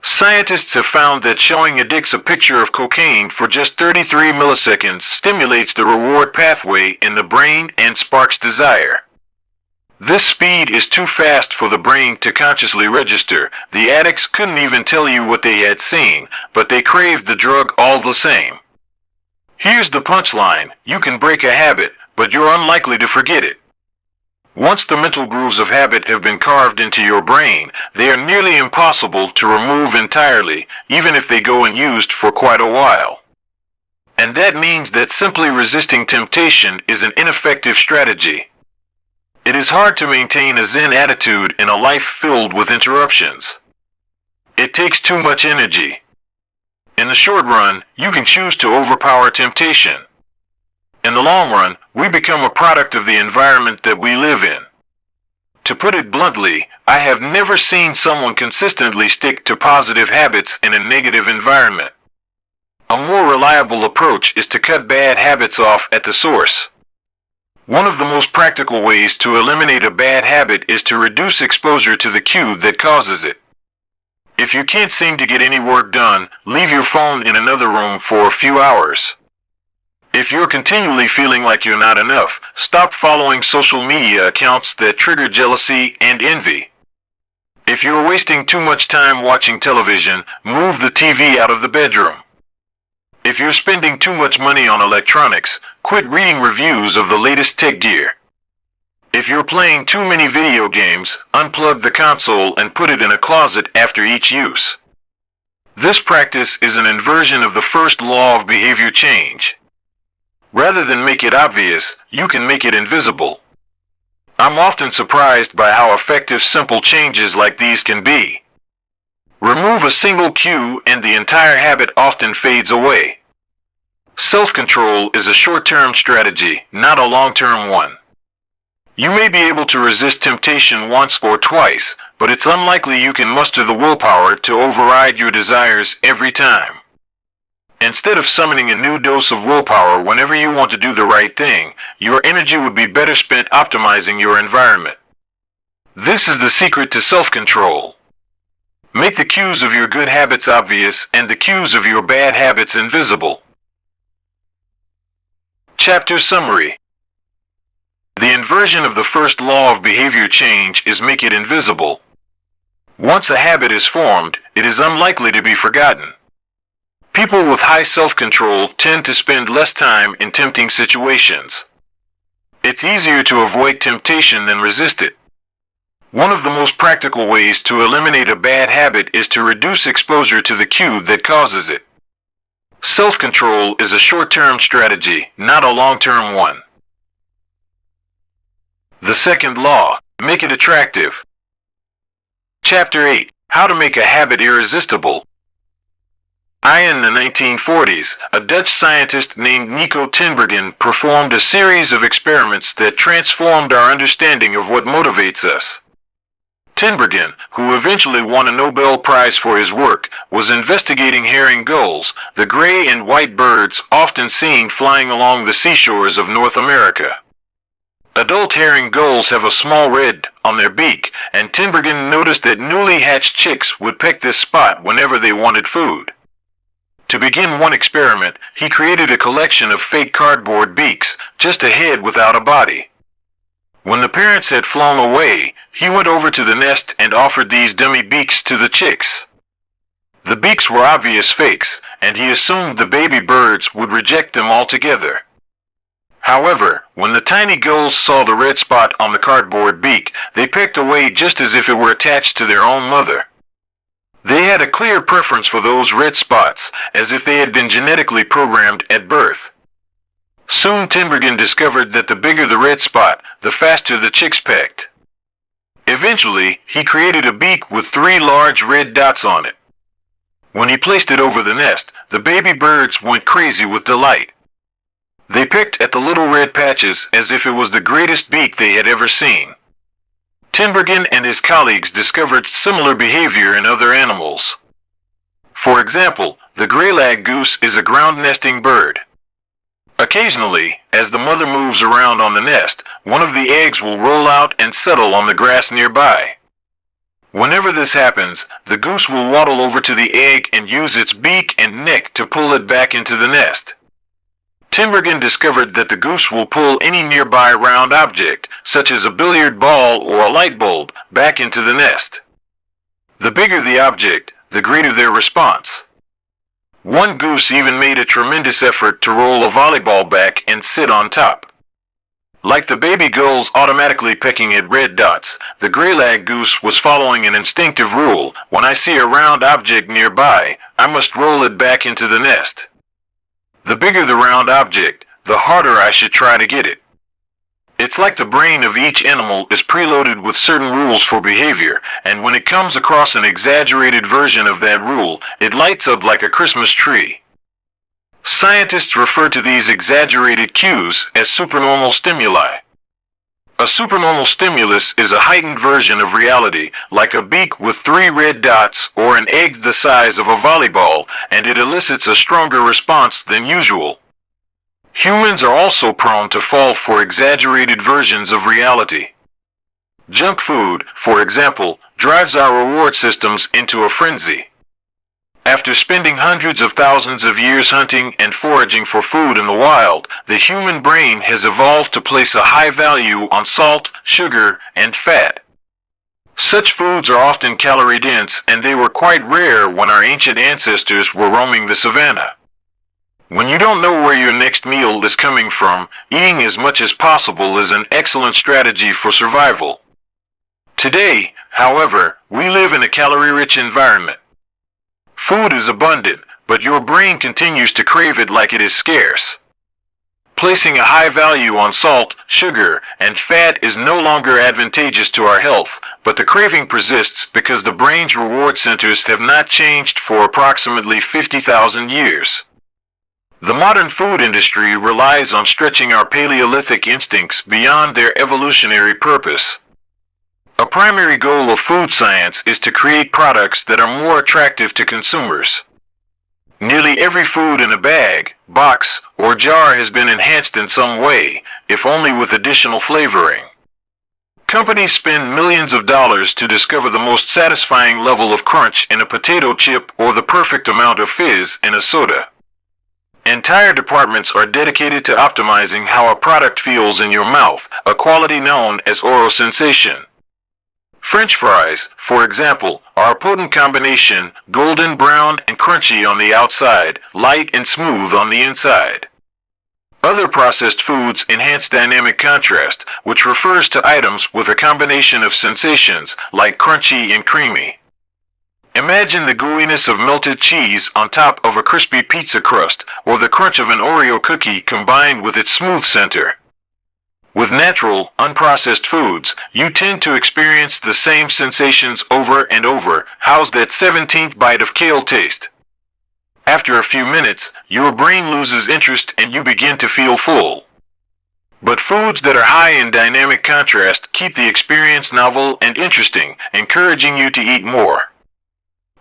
Scientists have found that showing addicts a picture of cocaine for just 33 milliseconds stimulates the reward pathway in the brain and sparks desire. This speed is too fast for the brain to consciously register. The addicts couldn't even tell you what they had seen, but they craved the drug all the same. Here's the punchline: you can break a habit, but you're unlikely to forget it. Once the mental grooves of habit have been carved into your brain, they are nearly impossible to remove entirely, even if they go unused for quite a while. And that means that simply resisting temptation is an ineffective strategy. It is hard to maintain a Zen attitude in a life filled with interruptions. It takes too much energy. In the short run, you can choose to overpower temptation. In the long run, we become a product of the environment that we live in. To put it bluntly, I have never seen someone consistently stick to positive habits in a negative environment. A more reliable approach is to cut bad habits off at the source. One of the most practical ways to eliminate a bad habit is to reduce exposure to the cue that causes it. If you can't seem to get any work done, leave your phone in another room for a few hours. If you're continually feeling like you're not enough, stop following social media accounts that trigger jealousy and envy. If you're wasting too much time watching television, move the TV out of the bedroom. If you're spending too much money on electronics, quit reading reviews of the latest tech gear. If you're playing too many video games, unplug the console and put it in a closet after each use. This practice is an inversion of the first law of behavior change. Rather than make it obvious, you can make it invisible. I'm often surprised by how effective simple changes like these can be. Remove a single cue and the entire habit often fades away. Self-control is a short-term strategy, not a long-term one. You may be able to resist temptation once or twice, but it's unlikely you can muster the willpower to override your desires every time. Instead of summoning a new dose of willpower whenever you want to do the right thing, your energy would be better spent optimizing your environment. This is the secret to self-control. Make the cues of your good habits obvious and the cues of your bad habits invisible. Chapter Summary. The inversion of the first law of behavior change is make it invisible. Once a habit is formed, it is unlikely to be forgotten. People with high self-control tend to spend less time in tempting situations. It's easier to avoid temptation than resist it. One of the most practical ways to eliminate a bad habit is to reduce exposure to the cue that causes it. Self-control is a short-term strategy, not a long-term one. The second law, make it attractive. Chapter 8, How to Make a Habit Irresistible. In the 1940s, a Dutch scientist named Nico Tinbergen performed a series of experiments that transformed our understanding of what motivates us. Tinbergen, who eventually won a Nobel Prize for his work, was investigating herring gulls, the gray and white birds often seen flying along the seashores of North America. Adult herring gulls have a small red on their beak, and Tinbergen noticed that newly hatched chicks would pick this spot whenever they wanted food. To begin one experiment, he created a collection of fake cardboard beaks, just a head without a body. When the parents had flown away, he went over to the nest and offered these dummy beaks to the chicks. The beaks were obvious fakes, and he assumed the baby birds would reject them altogether. However, when the tiny gulls saw the red spot on the cardboard beak, they picked away just as if it were attached to their own mother. They had a clear preference for those red spots, as if they had been genetically programmed at birth. Soon Tinbergen discovered that the bigger the red spot, the faster the chicks pecked. Eventually, he created a beak with 3 large red dots on it. When he placed it over the nest, the baby birds went crazy with delight. They picked at the little red patches as if it was the greatest beak they had ever seen. Tinbergen and his colleagues discovered similar behavior in other animals. For example, the gray-lag goose is a ground-nesting bird. Occasionally, as the mother moves around on the nest, one of the eggs will roll out and settle on the grass nearby. Whenever this happens, the goose will waddle over to the egg and use its beak and neck to pull it back into the nest. Tinbergen discovered that the goose will pull any nearby round object, such as a billiard ball or a light bulb, back into the nest. The bigger the object, the greater their response. One goose even made a tremendous effort to roll a volleyball back and sit on top. Like the baby gulls automatically pecking at red dots, the gray-lag goose was following an instinctive rule: when I see a round object nearby, I must roll it back into the nest. The bigger the round object, the harder I should try to get it. It's like the brain of each animal is preloaded with certain rules for behavior, and when it comes across an exaggerated version of that rule, it lights up like a Christmas tree. Scientists refer to these exaggerated cues as supernormal stimuli. A supernormal stimulus is a heightened version of reality, like a beak with 3 red dots or an egg the size of a volleyball, and it elicits a stronger response than usual. Humans are also prone to fall for exaggerated versions of reality. Junk food, for example, drives our reward systems into a frenzy. After spending hundreds of thousands of years hunting and foraging for food in the wild, the human brain has evolved to place a high value on salt, sugar, and fat. Such foods are often calorie-dense, and they were quite rare when our ancient ancestors were roaming the savannah. When you don't know where your next meal is coming from, eating as much as possible is an excellent strategy for survival. Today, however, we live in a calorie-rich environment. Food is abundant, but your brain continues to crave it like it is scarce. Placing a high value on salt, sugar, and fat is no longer advantageous to our health, but the craving persists because the brain's reward centers have not changed for approximately 50,000 years. The modern food industry relies on stretching our Paleolithic instincts beyond their evolutionary purpose. A primary goal of food science is to create products that are more attractive to consumers. Nearly every food in a bag, box, or jar has been enhanced in some way, if only with additional flavoring. Companies spend millions of dollars to discover the most satisfying level of crunch in a potato chip or the perfect amount of fizz in a soda. Entire departments are dedicated to optimizing how a product feels in your mouth, a quality known as oral sensation. French fries, for example, are a potent combination, golden brown and crunchy on the outside, light and smooth on the inside. Other processed foods enhance dynamic contrast, which refers to items with a combination of sensations like crunchy and creamy. Imagine the gooiness of melted cheese on top of a crispy pizza crust, or the crunch of an Oreo cookie combined with its smooth center. With natural, unprocessed foods, you tend to experience the same sensations over and over. How's that 17th bite of kale taste? After a few minutes, your brain loses interest and you begin to feel full. But foods that are high in dynamic contrast keep the experience novel and interesting, encouraging you to eat more.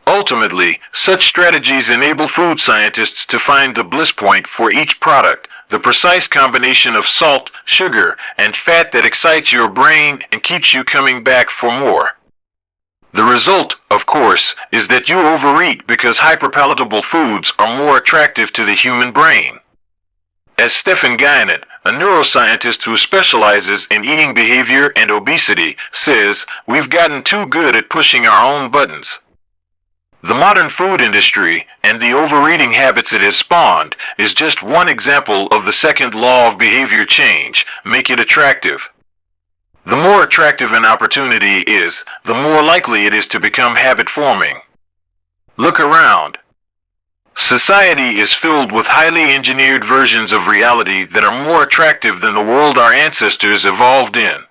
Ultimately, such strategies enable food scientists to find the bliss point for each product, the precise combination of salt, sugar, and fat that excites your brain and keeps you coming back for more. The result, of course, is that you overeat because hyperpalatable foods are more attractive to the human brain. As Stephen Guyenet, a neuroscientist who specializes in eating behavior and obesity, says, we've gotten too good at pushing our own buttons. The modern food industry and the overeating habits it has spawned is just one example of the second law of behavior change: make it attractive. The more attractive an opportunity is, the more likely it is to become habit-forming. Look around. Society is filled with highly engineered versions of reality that are more attractive than the world our ancestors evolved in.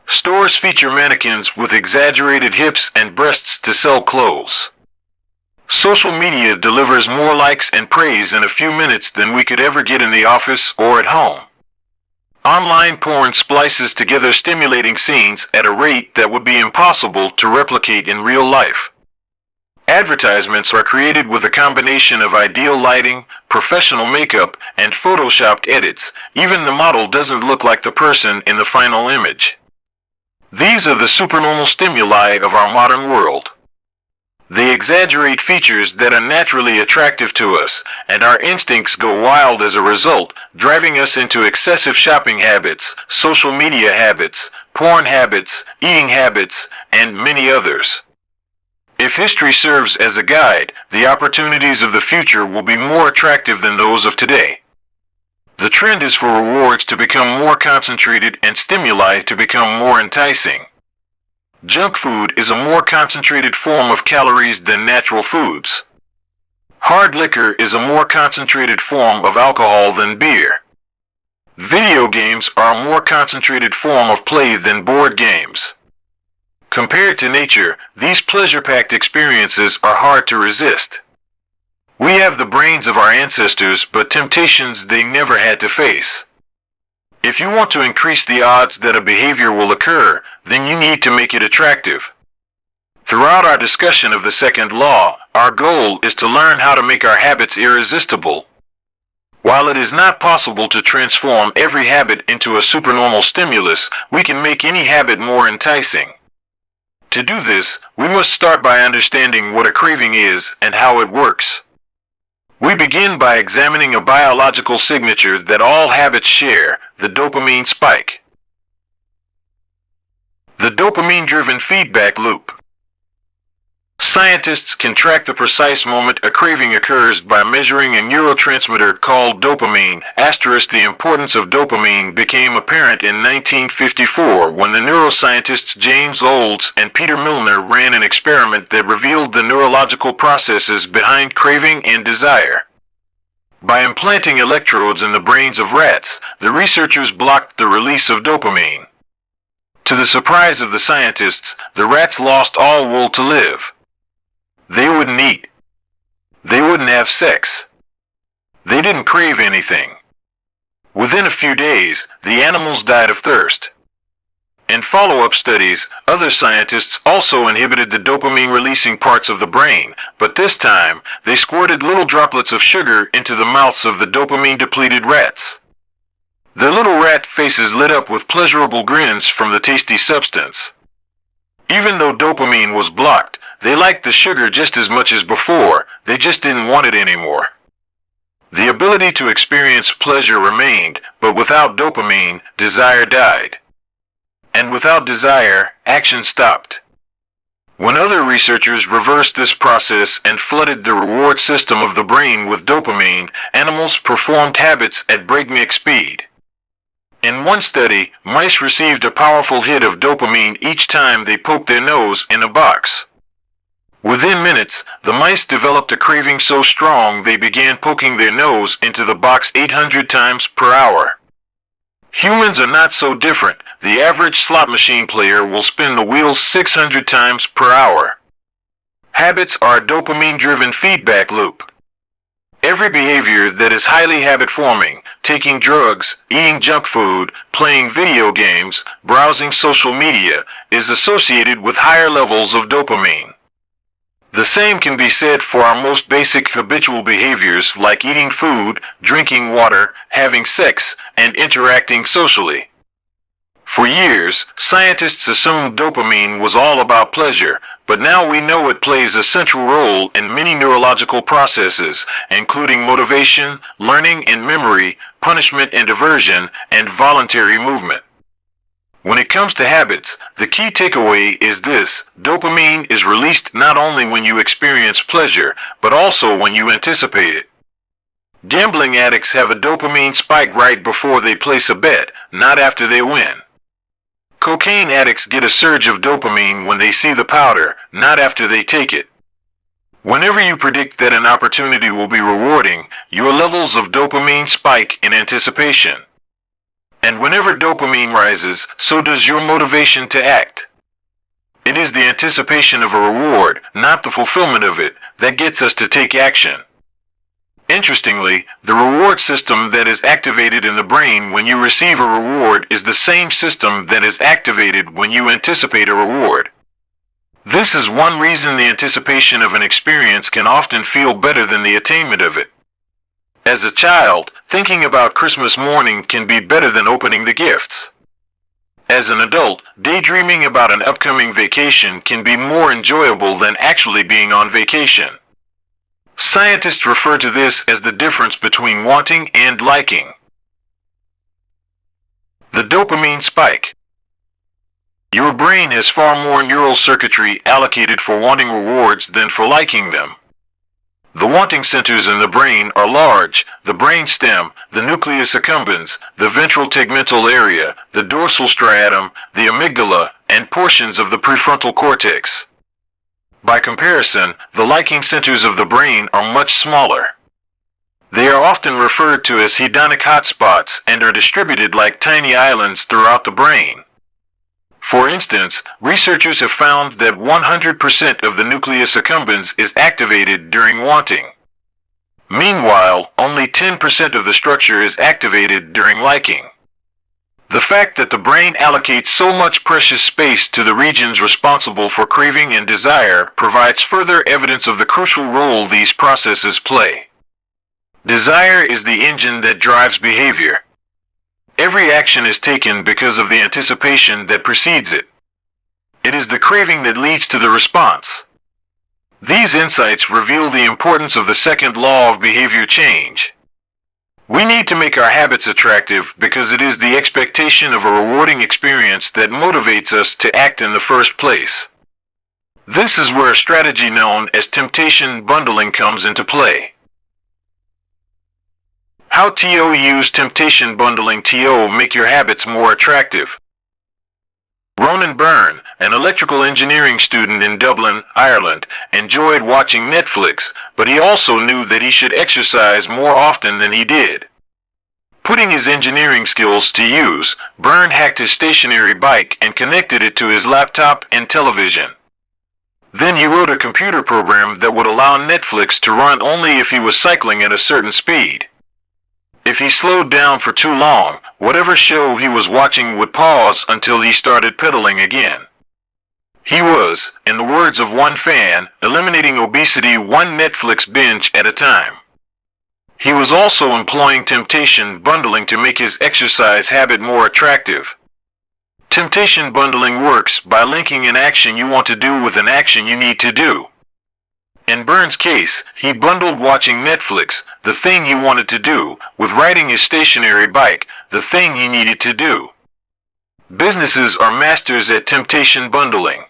Stores feature mannequins with exaggerated hips and breasts to sell clothes. Social media delivers more likes and praise in a few minutes than we could ever get in the office or at home. Online porn splices together stimulating scenes at a rate that would be impossible to replicate in real life. Advertisements are created with a combination of ideal lighting, professional makeup, and photoshopped edits. Even the model doesn't look like the person in the final image. These are the supernormal stimuli of our modern world. They exaggerate features that are naturally attractive to us, and our instincts go wild as a result, driving us into excessive shopping habits, social media habits, porn habits, eating habits, and many others. If history serves as a guide, the opportunities of the future will be more attractive than those of today. The trend is for rewards to become more concentrated and stimuli to become more enticing. Junk food is a more concentrated form of calories than natural foods. Hard liquor is a more concentrated form of alcohol than beer. Video games are a more concentrated form of play than board games. Compared to nature, these pleasure-packed experiences are hard to resist. We have the brains of our ancestors, but temptations they never had to face. If you want to increase the odds that a behavior will occur, then you need to make it attractive. Throughout our discussion of the second law, our goal is to learn how to make our habits irresistible. While it is not possible to transform every habit into a supernormal stimulus, we can make any habit more enticing. To do this, we must start by understanding what a craving is and how it works. We begin by examining a biological signature that all habits share: the dopamine spike. The dopamine-driven feedback loop. Scientists can track the precise moment a craving occurs by measuring a neurotransmitter called dopamine. The importance of dopamine became apparent in 1954 when the neuroscientists James Olds and Peter Milner ran an experiment that revealed the neurological processes behind craving and desire. By implanting electrodes in the brains of rats, the researchers blocked the release of dopamine. To the surprise of the scientists, the rats lost all will to live. They wouldn't eat. They wouldn't have sex. They didn't crave anything. Within a few days, the animals died of thirst. In follow-up studies, other scientists also inhibited the dopamine-releasing parts of the brain, but this time, they squirted little droplets of sugar into the mouths of the dopamine-depleted rats. Their little rat faces lit up with pleasurable grins from the tasty substance. Even though dopamine was blocked, they liked the sugar just as much as before. They just didn't want it anymore. The ability to experience pleasure remained, but without dopamine, desire died. And without desire, action stopped. When other researchers reversed this process and flooded the reward system of the brain with dopamine, animals performed habits at breakneck speed. In one study, mice received a powerful hit of dopamine each time they poked their nose in a box. Within minutes, the mice developed a craving so strong they began poking their nose into the box 800 times per hour. Humans are not so different. The average slot machine player will spin the wheel 600 times per hour. Habits are a dopamine-driven feedback loop. Every behavior that is highly habit-forming, taking drugs, eating junk food, playing video games, browsing social media, is associated with higher levels of dopamine. The same can be said for our most basic habitual behaviors like eating food, drinking water, having sex, and interacting socially. For years, scientists assumed dopamine was all about pleasure, but now we know it plays a central role in many neurological processes, including motivation, learning and memory, punishment and aversion, and voluntary movement. When it comes to habits, the key takeaway is this: dopamine is released not only when you experience pleasure, but also when you anticipate it. Gambling addicts have a dopamine spike right before they place a bet, not after they win. Cocaine addicts get a surge of dopamine when they see the powder, not after they take it. Whenever you predict that an opportunity will be rewarding, your levels of dopamine spike in anticipation. And whenever dopamine rises, so does your motivation to act. It is the anticipation of a reward, not the fulfillment of it, that gets us to take action. Interestingly, the reward system that is activated in the brain when you receive a reward is the same system that is activated when you anticipate a reward. This is one reason the anticipation of an experience can often feel better than the attainment of it. As a child, thinking about Christmas morning can be better than opening the gifts. As an adult, daydreaming about an upcoming vacation can be more enjoyable than actually being on vacation. Scientists refer to this as the difference between wanting and liking. The dopamine spike. Your brain has far more neural circuitry allocated for wanting rewards than for liking them. The wanting centers in the brain are large: the brainstem, the nucleus accumbens, the ventral tegmental area, the dorsal striatum, the amygdala, and portions of the prefrontal cortex. By comparison, the liking centers of the brain are much smaller. They are often referred to as hedonic hotspots and are distributed like tiny islands throughout the brain. For instance, researchers have found that 100% of the nucleus accumbens is activated during wanting. Meanwhile, only 10% of the structure is activated during liking. The fact that the brain allocates so much precious space to the regions responsible for craving and desire provides further evidence of the crucial role these processes play. Desire is the engine that drives behavior. Every action is taken because of the anticipation that precedes it. It is the craving that leads to the response. These insights reveal the importance of the second law of behavior change. We need to make our habits attractive because it is the expectation of a rewarding experience that motivates us to act in the first place. This is where a strategy known as temptation bundling comes into play. How TO use temptation bundling TO make your habits more attractive. Ronan Byrne, an electrical engineering student in Dublin, Ireland, enjoyed watching Netflix, but he also knew that he should exercise more often than he did. Putting his engineering skills to use, Byrne hacked his stationary bike and connected it to his laptop and television. Then he wrote a computer program that would allow Netflix to run only if he was cycling at a certain speed. If he slowed down for too long, whatever show he was watching would pause until he started pedaling again. He was, in the words of one fan, eliminating obesity one Netflix binge at a time. He was also employing temptation bundling to make his exercise habit more attractive. Temptation bundling works by linking an action you want to do with an action you need to do. In Byrne's case, he bundled watching Netflix, the thing he wanted to do, with riding his stationary bike, the thing he needed to do. Businesses are masters at temptation bundling.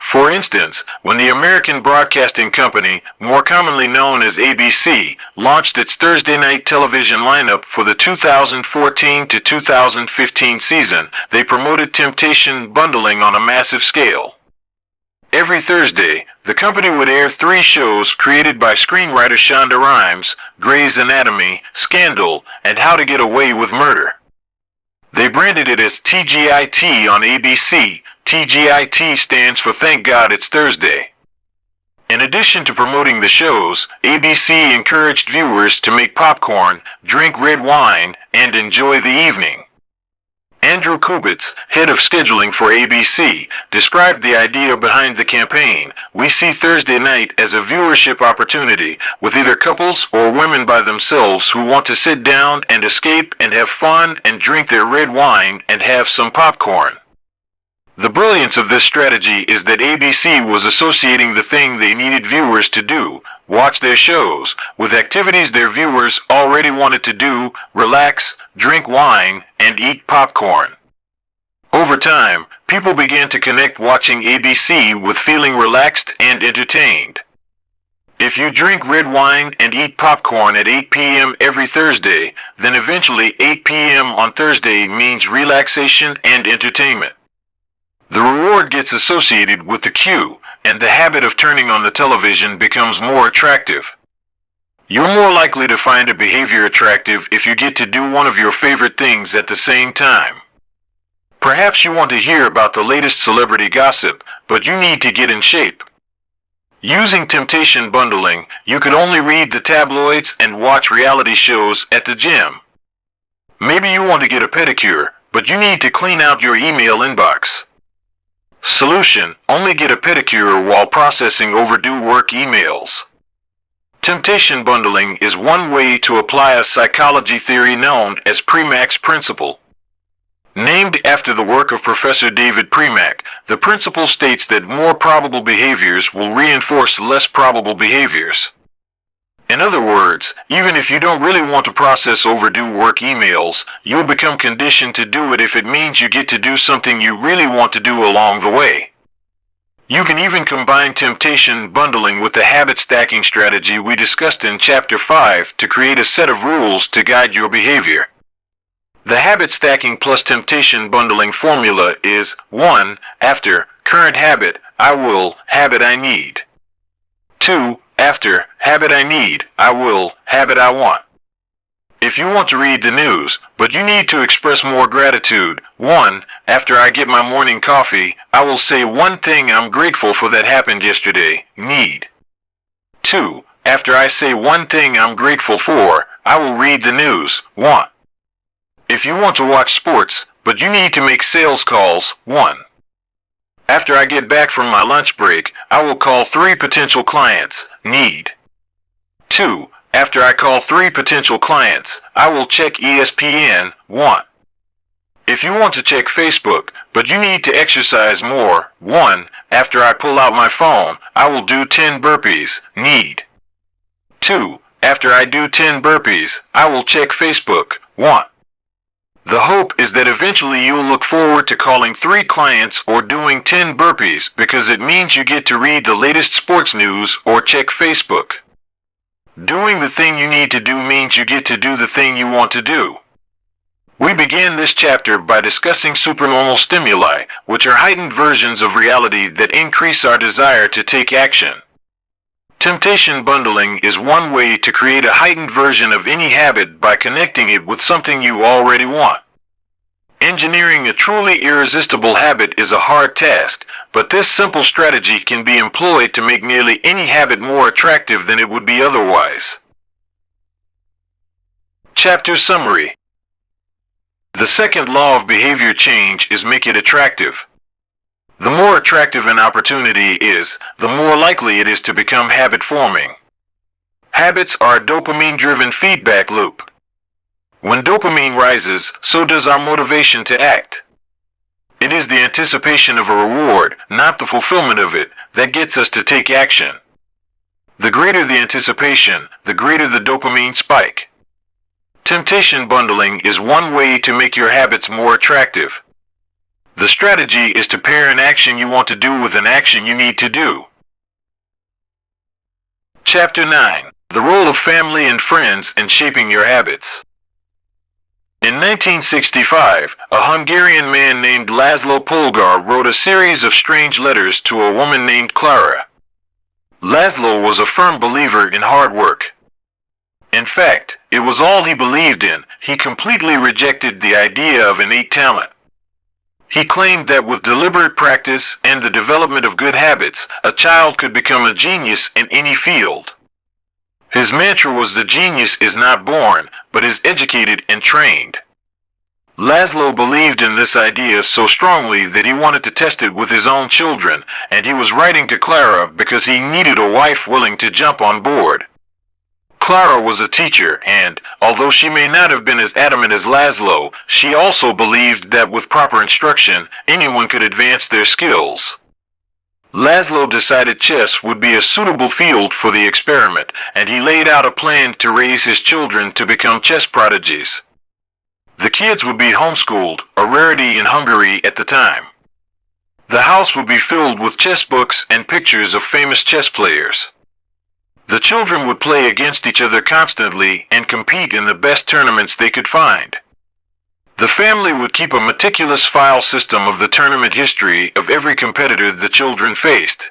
For instance, when the American Broadcasting Company, more commonly known as ABC, launched its Thursday night television lineup for the 2014 to 2015 season, they promoted temptation bundling on a massive scale. Every Thursday, the company would air 3 shows created by screenwriter Shonda Rhimes: Grey's Anatomy, Scandal, and How to Get Away with Murder. They branded it as TGIT on ABC. TGIT stands for Thank God It's Thursday. In addition to promoting the shows, ABC encouraged viewers to make popcorn, drink red wine, and enjoy the evening. Andrew Kubitz, head of scheduling for ABC, described the idea behind the campaign. We see Thursday night as a viewership opportunity, with either couples or women by themselves who want to sit down and escape and have fun and drink their red wine and have some popcorn. The brilliance of this strategy is that ABC was associating the thing they needed viewers to do, watch their shows, with activities their viewers already wanted to do: relax, drink wine, and eat popcorn. Over time, people began to connect watching ABC with feeling relaxed and entertained. If you drink red wine and eat popcorn at 8 p.m. every Thursday, then eventually 8 p.m. on Thursday means relaxation and entertainment. The reward gets associated with the cue, and the habit of turning on the television becomes more attractive. You're more likely to find a behavior attractive if you get to do one of your favorite things at the same time. Perhaps you want to hear about the latest celebrity gossip, but you need to get in shape. Using temptation bundling, you could only read the tabloids and watch reality shows at the gym. Maybe you want to get a pedicure, but you need to clean out your email inbox. Solution: only get a pedicure while processing overdue work emails. Temptation bundling is one way to apply a psychology theory known as Premack's principle. Named after the work of Professor David Premack, the principle states that more probable behaviors will reinforce less probable behaviors. In other words, even if you don't really want to process overdue work emails, you'll become conditioned to do it if it means you get to do something you really want to do along the way. You can even combine temptation bundling with the habit stacking strategy we discussed in Chapter 5 to create a set of rules to guide your behavior. The habit stacking plus temptation bundling formula is 1. After current habit, I will habit I need. 2. After habit I need, I will habit I want. If you want to read the news, but you need to express more gratitude: 1. After I get my morning coffee, I will say one thing I'm grateful for that happened yesterday. Need. 2. After I say one thing I'm grateful for, I will read the news. Want. If you want to watch sports, but you need to make sales calls: 1. After I get back from my lunch break, I will call 3 potential clients. Need. 2. After I call 3 potential clients, I will check ESPN. Want. If you want to check Facebook, but you need to exercise more: 1. After I pull out my phone, I will do 10 burpees. Need. 2. After I do 10 burpees, I will check Facebook. Want. The hope is that eventually you'll look forward to calling 3 clients or doing 10 burpees because it means you get to read the latest sports news or check Facebook. Doing the thing you need to do means you get to do the thing you want to do. We began this chapter by discussing supernormal stimuli, which are heightened versions of reality that increase our desire to take action. Temptation bundling is one way to create a heightened version of any habit by connecting it with something you already want. Engineering a truly irresistible habit is a hard task, but this simple strategy can be employed to make nearly any habit more attractive than it would be otherwise. Chapter Summary. The second law of behavior change is make it attractive. The more attractive an opportunity is, the more likely it is to become habit-forming. Habits are a dopamine-driven feedback loop. When dopamine rises, so does our motivation to act. It is the anticipation of a reward, not the fulfillment of it, that gets us to take action. The greater the anticipation, the greater the dopamine spike. Temptation bundling is one way to make your habits more attractive. The strategy is to pair an action you want to do with an action you need to do. Chapter 9. The role of family and friends in shaping your habits. In 1965, a Hungarian man named Laszlo Polgar wrote a series of strange letters to a woman named Clara. Laszlo was a firm believer in hard work. In fact, it was all he believed in. He completely rejected the idea of innate talent. He claimed that with deliberate practice and the development of good habits, a child could become a genius in any field. His mantra was the genius is not born, but is educated and trained. Laszlo believed in this idea so strongly that he wanted to test it with his own children, and he was writing to Clara because he needed a wife willing to jump on board. Clara was a teacher, and, although she may not have been as adamant as Laszlo, she also believed that with proper instruction, anyone could advance their skills. Laszlo decided chess would be a suitable field for the experiment, and he laid out a plan to raise his children to become chess prodigies. The kids would be homeschooled, a rarity in Hungary at the time. The house would be filled with chess books and pictures of famous chess players. The children would play against each other constantly and compete in the best tournaments they could find. The family would keep a meticulous file system of the tournament history of every competitor the children faced.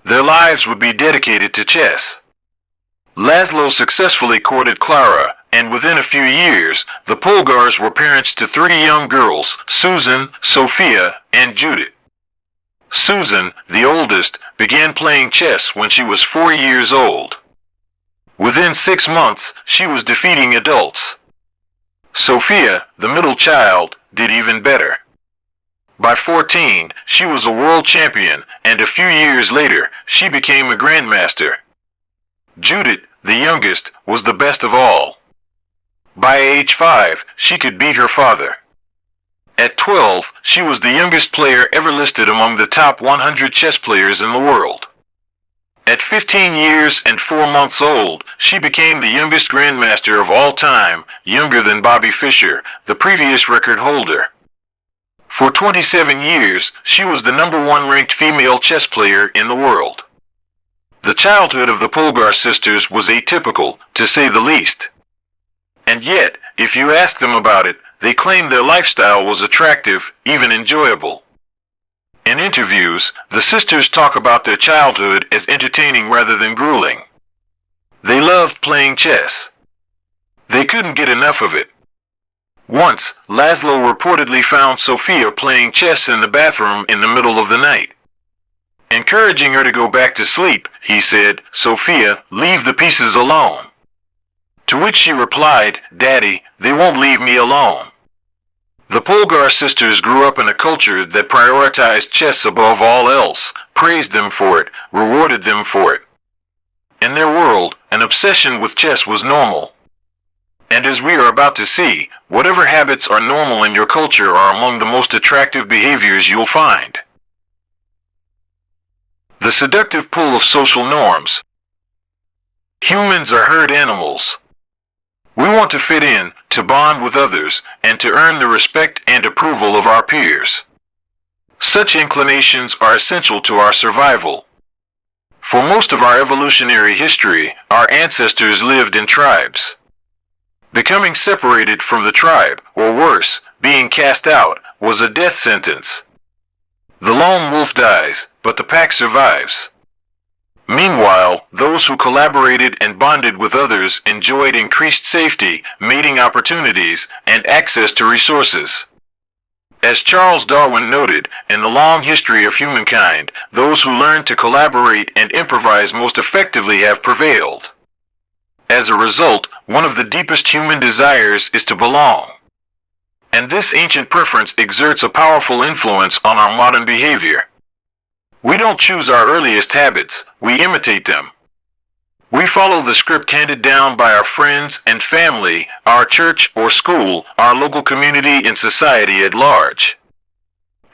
Their lives would be dedicated to chess. Laszlo successfully courted Clara, and within a few years, the Polgars were parents to 3 young girls, Susan, Sophia, and Judith. Susan, the oldest, began playing chess when she was 4 years old. Within 6 months, she was defeating adults. Sophia, the middle child, did even better. By 14, she was a world champion, and a few years later, she became a grandmaster. Judith, the youngest, was the best of all. By age 5, she could beat her father. At 12, she was the youngest player ever listed among the top 100 chess players in the world. At 15 years and 4 months old, she became the youngest grandmaster of all time, younger than Bobby Fischer, the previous record holder. For 27 years, she was the #1 ranked female chess player in the world. The childhood of the Polgar sisters was atypical, to say the least. And yet, if you ask them about it, they claim their lifestyle was attractive, even enjoyable. In interviews, the sisters talk about their childhood as entertaining rather than grueling. They loved playing chess. They couldn't get enough of it. Once, Laszlo reportedly found Sophia playing chess in the bathroom in the middle of the night. Encouraging her to go back to sleep, he said, "Sophia, leave the pieces alone." To which she replied, "Daddy, they won't leave me alone." The Polgar sisters grew up in a culture that prioritized chess above all else, praised them for it, rewarded them for it. In their world, an obsession with chess was normal. And as we are about to see, whatever habits are normal in your culture are among the most attractive behaviors you'll find. The seductive pull of social norms. Humans are herd animals. We want to fit in, to bond with others, and to earn the respect and approval of our peers. Such inclinations are essential to our survival. For most of our evolutionary history, our ancestors lived in tribes. Becoming separated from the tribe, or worse, being cast out, was a death sentence. The lone wolf dies, but the pack survives. Meanwhile, those who collaborated and bonded with others enjoyed increased safety, mating opportunities, and access to resources. As Charles Darwin noted, in the long history of humankind, those who learned to collaborate and improvise most effectively have prevailed. As a result, one of the deepest human desires is to belong. And this ancient preference exerts a powerful influence on our modern behavior. We don't choose our earliest habits, we imitate them. We follow the script handed down by our friends and family, our church or school, our local community and society at large.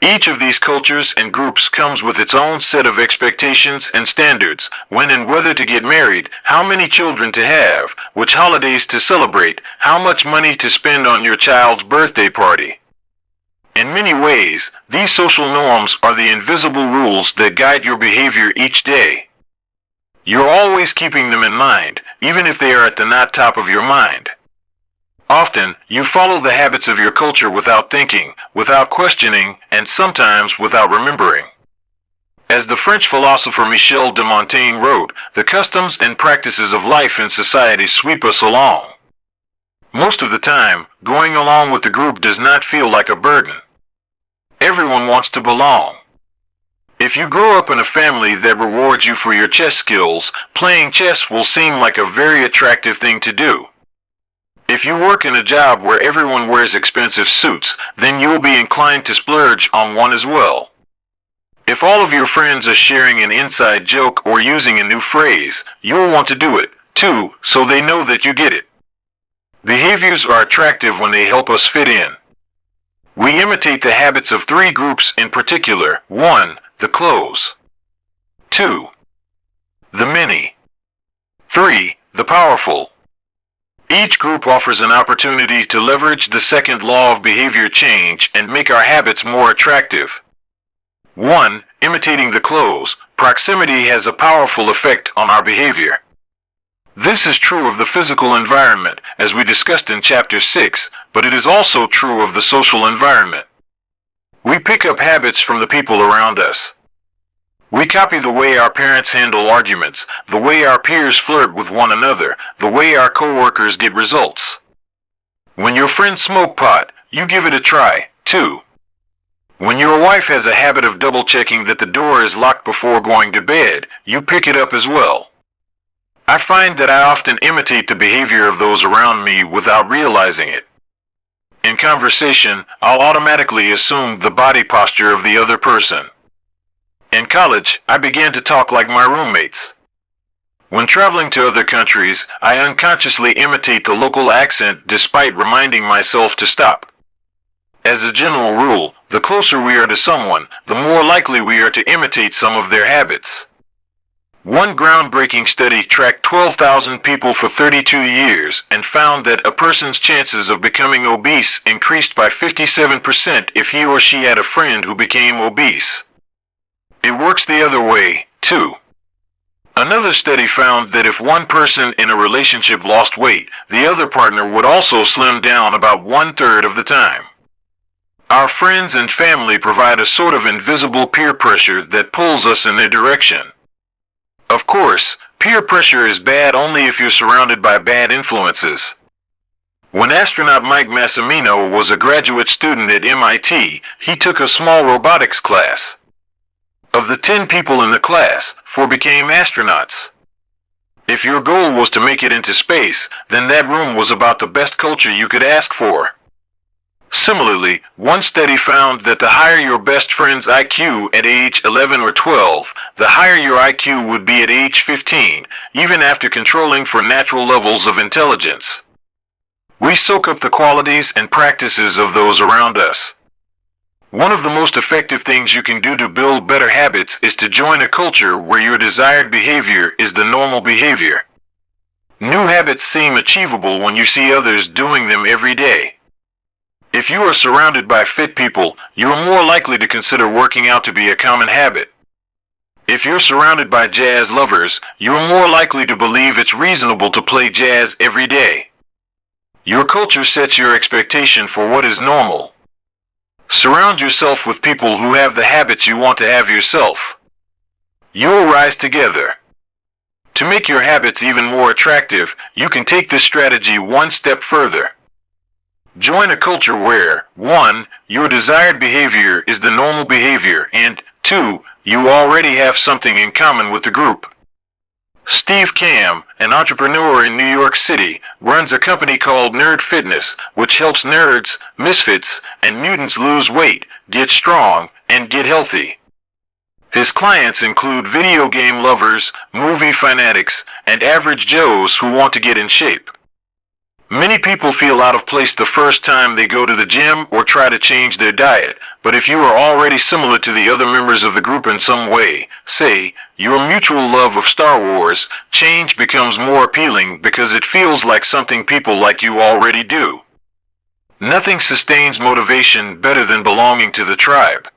Each of these cultures and groups comes with its own set of expectations and standards, when and whether to get married, how many children to have, which holidays to celebrate, how much money to spend on your child's birthday party. In many ways, these social norms are the invisible rules that guide your behavior each day. You're always keeping them in mind, even if they are at the not top of your mind. Often, you follow the habits of your culture without thinking, without questioning, and sometimes without remembering. As the French philosopher Michel de Montaigne wrote, the customs and practices of life in society sweep us along. Most of the time, going along with the group does not feel like a burden. Everyone wants to belong. If you grow up in a family that rewards you for your chess skills, playing chess will seem like a very attractive thing to do. If you work in a job where everyone wears expensive suits, then you'll be inclined to splurge on one as well. If all of your friends are sharing an inside joke or using a new phrase, you'll want to do it, too, so they know that you get it. Behaviors are attractive when they help us fit in. We imitate the habits of three groups in particular. 1. The close. 2. The many. 3. The powerful. Each group offers an opportunity to leverage the second law of behavior change and make our habits more attractive. 1. Imitating the close. Proximity has a powerful effect on our behavior. This is true of the physical environment, as we discussed in Chapter 6, but it is also true of the social environment. We pick up habits from the people around us. We copy the way our parents handle arguments, the way our peers flirt with one another, the way our coworkers get results. When your friends smoke pot, you give it a try, too. When your wife has a habit of double-checking that the door is locked before going to bed, you pick it up as well. I find that I often imitate the behavior of those around me without realizing it. In conversation, I'll automatically assume the body posture of the other person. In college, I began to talk like my roommates. When traveling to other countries, I unconsciously imitate the local accent despite reminding myself to stop. As a general rule, the closer we are to someone, the more likely we are to imitate some of their habits. One groundbreaking study tracked 12,000 people for 32 years and found that a person's chances of becoming obese increased by 57% if he or she had a friend who became obese. It works the other way, too. Another study found that if one person in a relationship lost weight, the other partner would also slim down about 1/3 of the time. Our friends and family provide a sort of invisible peer pressure that pulls us in their direction. Of course, peer pressure is bad only if you're surrounded by bad influences. When astronaut Mike Massimino was a graduate student at MIT, he took a small robotics class. Of the 10 people in the class, 4 became astronauts. If your goal was to make it into space, then that room was about the best culture you could ask for. Similarly, one study found that the higher your best friend's IQ at age 11 or 12, the higher your IQ would be at age 15, even after controlling for natural levels of intelligence. We soak up the qualities and practices of those around us. One of the most effective things you can do to build better habits is to join a culture where your desired behavior is the normal behavior. New habits seem achievable when you see others doing them every day. If you are surrounded by fit people, you are more likely to consider working out to be a common habit. If you're surrounded by jazz lovers, you are more likely to believe it's reasonable to play jazz every day. Your culture sets your expectation for what is normal. Surround yourself with people who have the habits you want to have yourself. You'll rise together. To make your habits even more attractive, you can take this strategy one step further. Join a culture where 1. Your desired behavior is the normal behavior, and 2. You already have something in common with the group. Steve Kamb, an entrepreneur in New York City, runs a company called Nerd Fitness, which helps nerds, misfits, and mutants lose weight, get strong, and get healthy. His clients include video game lovers, movie fanatics, and average Joes who want to get in shape. Many people feel out of place the first time they go to the gym or try to change their diet, but if you are already similar to the other members of the group in some way, say, your mutual love of Star Wars, change becomes more appealing because it feels like something people like you already do. Nothing sustains motivation better than belonging to the tribe.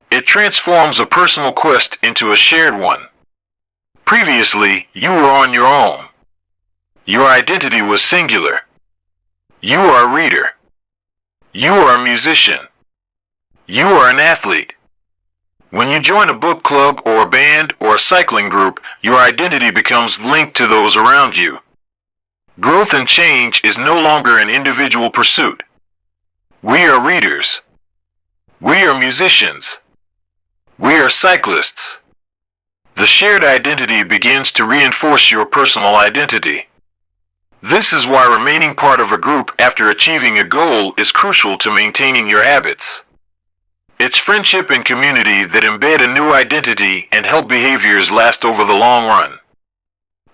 It transforms a personal quest into a shared one. Previously, you were on your own. Your identity was singular. You are a reader. You are a musician. You are an athlete. When you join a book club or a band or a cycling group, your identity becomes linked to those around you. Growth and change is no longer an individual pursuit. We are readers. We are musicians. We are cyclists. The shared identity begins to reinforce your personal identity. This is why remaining part of a group after achieving a goal is crucial to maintaining your habits. It's friendship and community that embed a new identity and help behaviors last over the long run.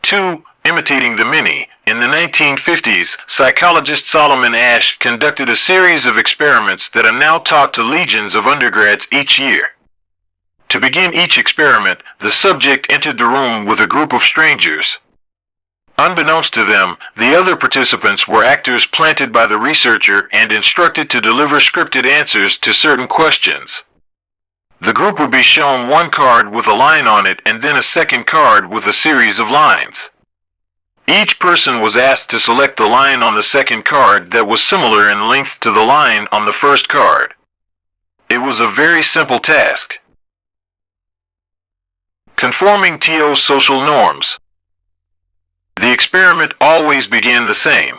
2. Imitating the many. In the 1950s, psychologist Solomon Asch conducted a series of experiments that are now taught to legions of undergrads each year. To begin each experiment, the subject entered the room with a group of strangers. Unbeknownst to them, the other participants were actors planted by the researcher and instructed to deliver scripted answers to certain questions. The group would be shown one card with a line on it and then a second card with a series of lines. Each person was asked to select the line on the second card that was similar in length to the line on the first card. It was a very simple task. Conforming to social norms. The experiment always began the same.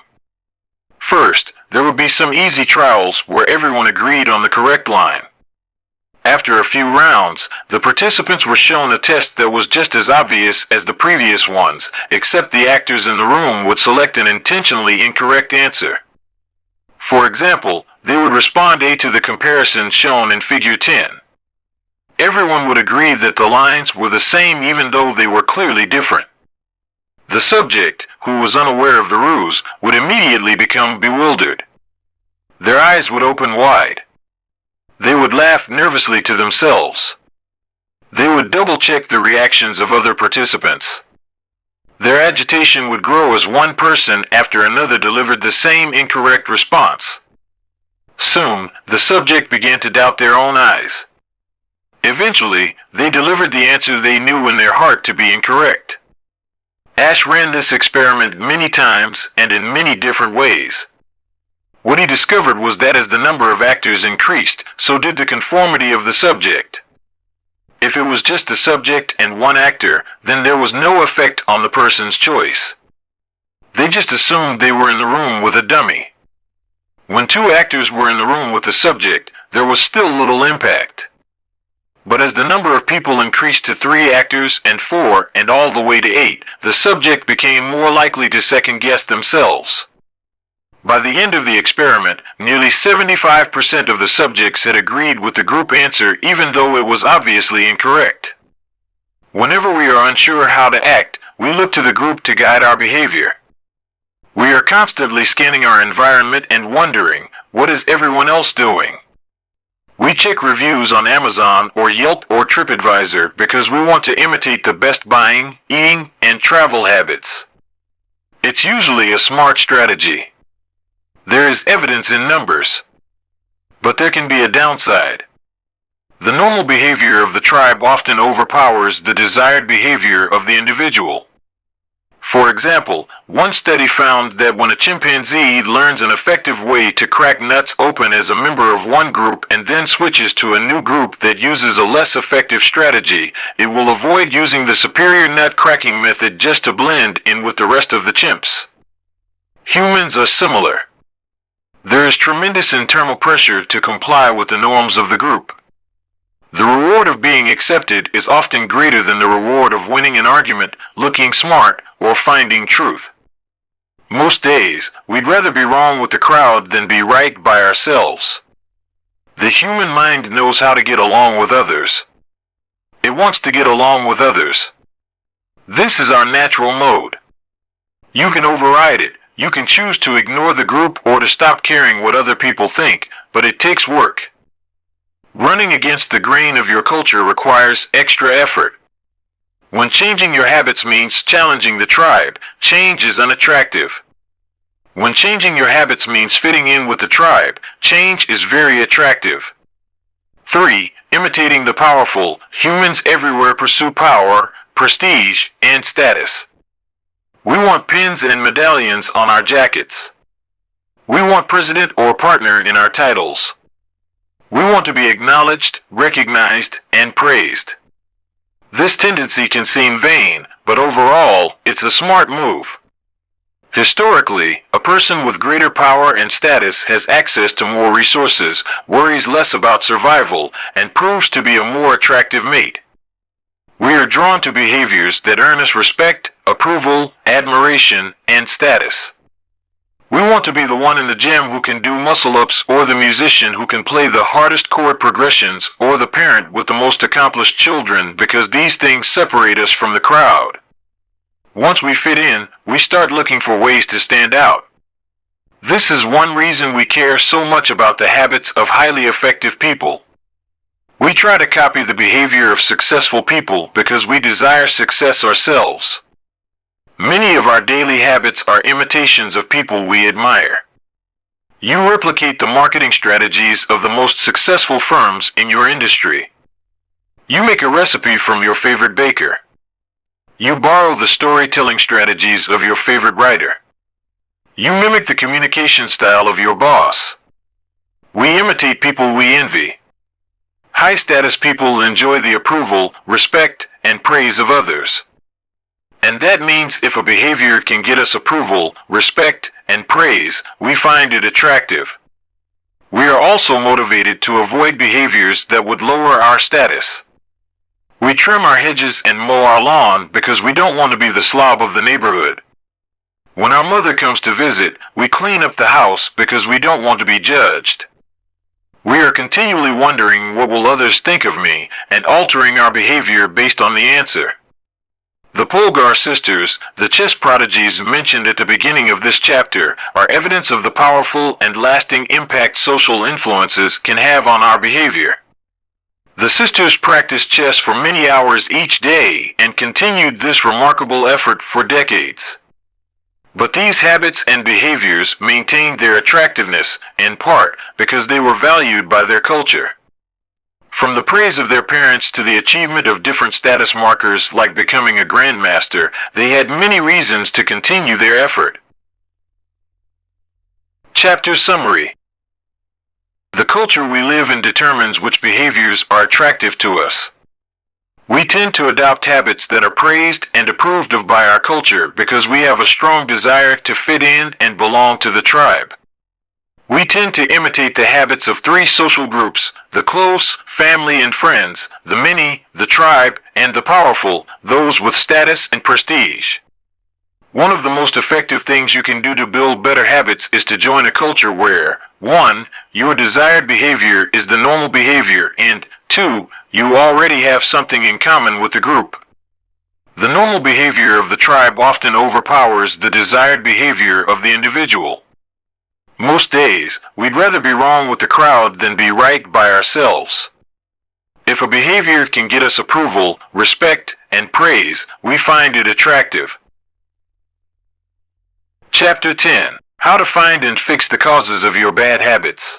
First, there would be some easy trials where everyone agreed on the correct line. After a few rounds, the participants were shown a test that was just as obvious as the previous ones, except the actors in the room would select an intentionally incorrect answer. For example, they would respond A to the comparison shown in Figure 10. Everyone would agree that the lines were the same even though they were clearly different. The subject, who was unaware of the ruse, would immediately become bewildered. Their eyes would open wide. They would laugh nervously to themselves. They would double-check the reactions of other participants. Their agitation would grow as one person after another delivered the same incorrect response. Soon, the subject began to doubt their own eyes. Eventually, they delivered the answer they knew in their heart to be incorrect. Asch ran this experiment many times and in many different ways. What he discovered was that as the number of actors increased, so did the conformity of the subject. If it was just the subject and one actor, then there was no effect on the person's choice. They just assumed they were in the room with a dummy. When two actors were in the room with the subject, there was still little impact. But as the number of people increased to 3 actors and 4 and all the way to 8, the subject became more likely to second-guess themselves. By the end of the experiment, nearly 75% of the subjects had agreed with the group answer even though it was obviously incorrect. Whenever we are unsure how to act, we look to the group to guide our behavior. We are constantly scanning our environment and wondering, what is everyone else doing? We check reviews on Amazon or Yelp or TripAdvisor because we want to imitate the best buying, eating, and travel habits. It's usually a smart strategy. There is evidence in numbers. But there can be a downside. The normal behavior of the tribe often overpowers the desired behavior of the individual. For example, one study found that when a chimpanzee learns an effective way to crack nuts open as a member of one group and then switches to a new group that uses a less effective strategy, it will avoid using the superior nut cracking method just to blend in with the rest of the chimps. Humans are similar. There is tremendous internal pressure to comply with the norms of the group. The reward of being accepted is often greater than the reward of winning an argument, looking smart, or finding truth. Most days, we'd rather be wrong with the crowd than be right by ourselves. The human mind knows how to get along with others. It wants to get along with others. This is our natural mode. You can override it. You can choose to ignore the group or to stop caring what other people think, but it takes work. Running against the grain of your culture requires extra effort. When changing your habits means challenging the tribe, change is unattractive. When changing your habits means fitting in with the tribe, change is very attractive. 3. Imitating the powerful. Humans everywhere pursue power, prestige, and status. We want pins and medallions on our jackets. We want president or partner in our titles. We want to be acknowledged, recognized, and praised. This tendency can seem vain, but overall, it's a smart move. Historically, a person with greater power and status has access to more resources, worries less about survival, and proves to be a more attractive mate. We are drawn to behaviors that earn us respect, approval, admiration, and status. We want to be the one in the gym who can do muscle-ups, or the musician who can play the hardest chord progressions, or the parent with the most accomplished children, because these things separate us from the crowd. Once we fit in, we start looking for ways to stand out. This is one reason we care so much about the habits of highly effective people. We try to copy the behavior of successful people because we desire success ourselves. Many of our daily habits are imitations of people we admire. You replicate the marketing strategies of the most successful firms in your industry. You make a recipe from your favorite baker. You borrow the storytelling strategies of your favorite writer. You mimic the communication style of your boss. We imitate people we envy. High-status people enjoy the approval, respect, and praise of others. And that means if a behavior can get us approval, respect, and praise, we find it attractive. We are also motivated to avoid behaviors that would lower our status. We trim our hedges and mow our lawn because we don't want to be the slob of the neighborhood. When our mother comes to visit, we clean up the house because we don't want to be judged. We are continually wondering what will others think of me and altering our behavior based on the answer. The Polgar sisters, the chess prodigies mentioned at the beginning of this chapter, are evidence of the powerful and lasting impact social influences can have on our behavior. The sisters practiced chess for many hours each day and continued this remarkable effort for decades. But these habits and behaviors maintained their attractiveness, in part, because they were valued by their culture. From the praise of their parents to the achievement of different status markers like becoming a grandmaster, they had many reasons to continue their effort. Chapter Summary. The culture we live in determines which behaviors are attractive to us. We tend to adopt habits that are praised and approved of by our culture because we have a strong desire to fit in and belong to the tribe. We tend to imitate the habits of three social groups: the close, family and friends, the many, the tribe, and the powerful, those with status and prestige. One of the most effective things you can do to build better habits is to join a culture where 1. Your desired behavior is the normal behavior, and 2. You already have something in common with the group. The normal behavior of the tribe often overpowers the desired behavior of the individual. Most days, we'd rather be wrong with the crowd than be right by ourselves. If a behavior can get us approval, respect, and praise, we find it attractive. Chapter 10. How to find and fix the causes of your bad habits.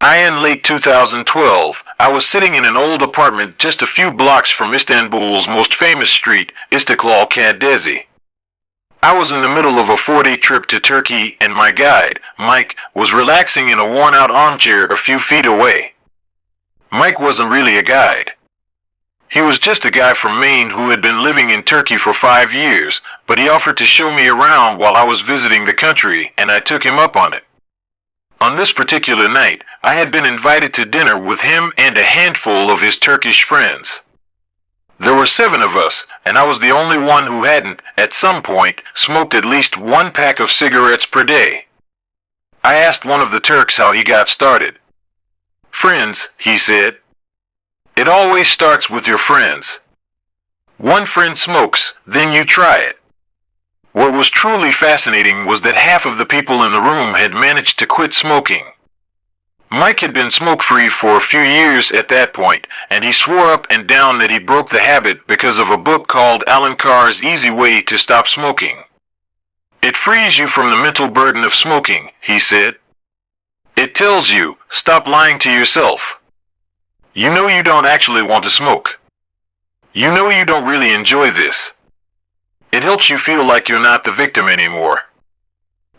In late 2012, I was sitting in an old apartment just a few blocks from Istanbul's most famous street, Istiklal Caddesi. I was in the middle of a 4-day trip to Turkey and my guide, Mike, was relaxing in a worn-out armchair a few feet away. Mike wasn't really a guide. He was just a guy from Maine who had been living in Turkey for 5 years, but he offered to show me around while I was visiting the country, and I took him up on it. On this particular night, I had been invited to dinner with him and a handful of his Turkish friends. There were 7 of us, and I was the only one who hadn't, at some point, smoked at least 1 pack of cigarettes per day. I asked one of the Turks how he got started. "Friends," he said. "It always starts with your friends. One friend smokes, then you try it." What was truly fascinating was that half of the people in the room had managed to quit smoking. Mike had been smoke-free for a few years at that point, and he swore up and down that he broke the habit because of a book called Alan Carr's Easy Way to Stop Smoking. It frees you from the mental burden of smoking, he said. It tells you, stop lying to yourself. You know you don't actually want to smoke. You know you don't really enjoy this. It helps you feel like you're not the victim anymore.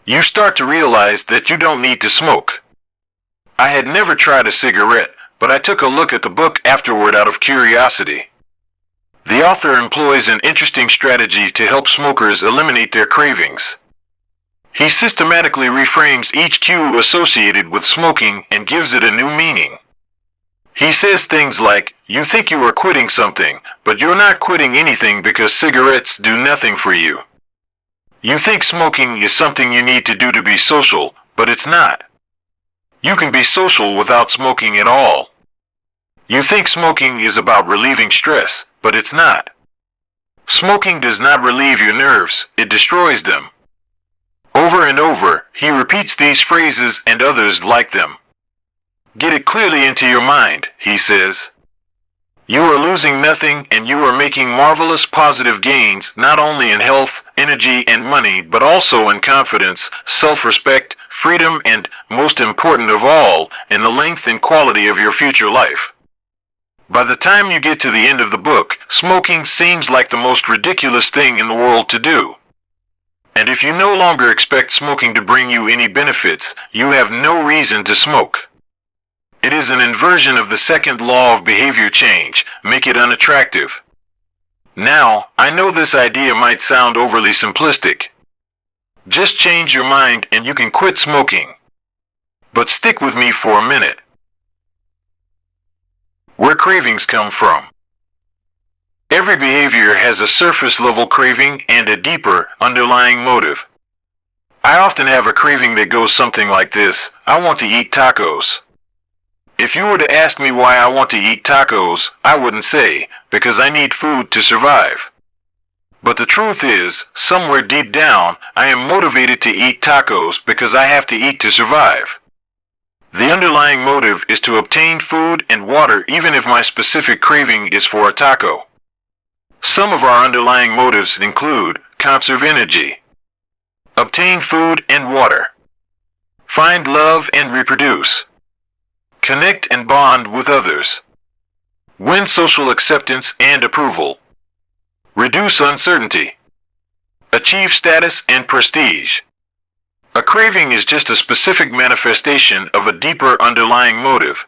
You start to realize that you don't need to smoke. I had never tried a cigarette, but I took a look at the book afterward out of curiosity. The author employs an interesting strategy to help smokers eliminate their cravings. He systematically reframes each cue associated with smoking and gives it a new meaning. He says things like, you think you are quitting something, but you're not quitting anything because cigarettes do nothing for you. You think smoking is something you need to do to be social, but it's not. You can be social without smoking at all. You think smoking is about relieving stress, but it's not. Smoking does not relieve your nerves, it destroys them. Over and over, he repeats these phrases and others like them. Get it clearly into your mind, he says. You are losing nothing and you are making marvelous positive gains not only in health, energy, and money, but also in confidence, self-respect, freedom, and, most important of all, in the length and quality of your future life. By the time you get to the end of the book, smoking seems like the most ridiculous thing in the world to do. And if you no longer expect smoking to bring you any benefits, you have no reason to smoke. It is an inversion of the second law of behavior change, make it unattractive. Now, I know this idea might sound overly simplistic. Just change your mind and you can quit smoking. But stick with me for a minute. Where cravings come from. Every behavior has a surface-level craving and a deeper, underlying motive. I often have a craving that goes something like this: I want to eat tacos. If you were to ask me why I want to eat tacos, I wouldn't say, because I need food to survive. But the truth is, somewhere deep down, I am motivated to eat tacos because I have to eat to survive. The underlying motive is to obtain food and water even if my specific craving is for a taco. Some of our underlying motives include conserve energy, obtain food and water, find love and reproduce, connect and bond with others, win social acceptance and approval, reduce uncertainty, achieve status and prestige. A craving is just a specific manifestation of a deeper underlying motive.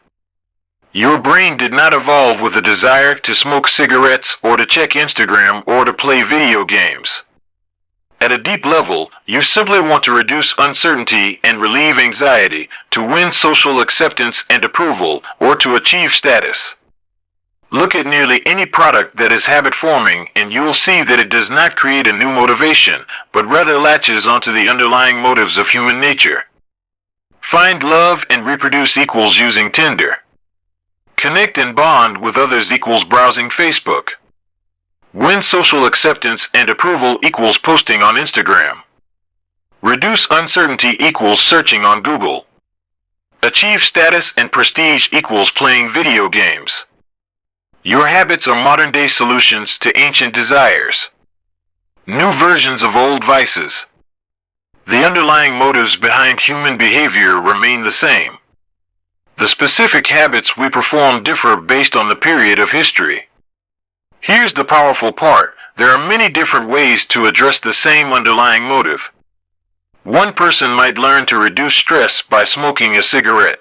Your brain did not evolve with a desire to smoke cigarettes or to check Instagram or to play video games. At a deep level, you simply want to reduce uncertainty and relieve anxiety, to win social acceptance and approval, or to achieve status. Look at nearly any product that is habit-forming and you will see that it does not create a new motivation, but rather latches onto the underlying motives of human nature. Find love and reproduce equals using Tinder. Connect and bond with others equals browsing Facebook. Win social acceptance and approval equals posting on Instagram. Reduce uncertainty equals searching on Google. Achieve status and prestige equals playing video games. Your habits are modern-day solutions to ancient desires. New versions of old vices. The underlying motives behind human behavior remain the same. The specific habits we perform differ based on the period of history. Here's the powerful part: there are many different ways to address the same underlying motive. One person might learn to reduce stress by smoking a cigarette.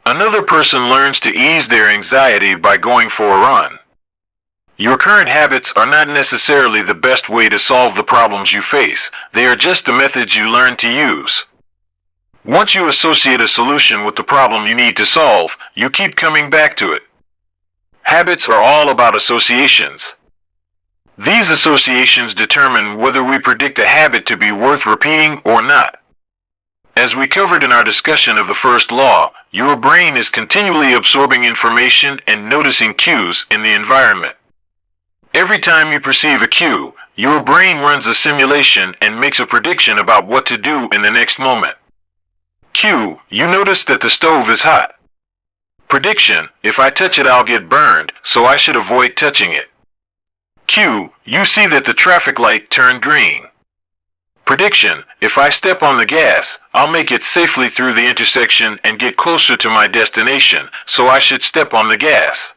Another person learns to ease their anxiety by going for a run. Your current habits are not necessarily the best way to solve the problems you face, they are just the methods you learn to use. Once you associate a solution with the problem you need to solve, you keep coming back to it. Habits are all about associations. These associations determine whether we predict a habit to be worth repeating or not. As we covered in our discussion of the first law, your brain is continually absorbing information and noticing cues in the environment. Every time you perceive a cue, your brain runs a simulation and makes a prediction about what to do in the next moment. Cue, you notice that the stove is hot. Prediction, if I touch it I'll get burned, so I should avoid touching it. Cue, you see that the traffic light turned green. Prediction: if I step on the gas, I'll make it safely through the intersection and get closer to my destination, so I should step on the gas.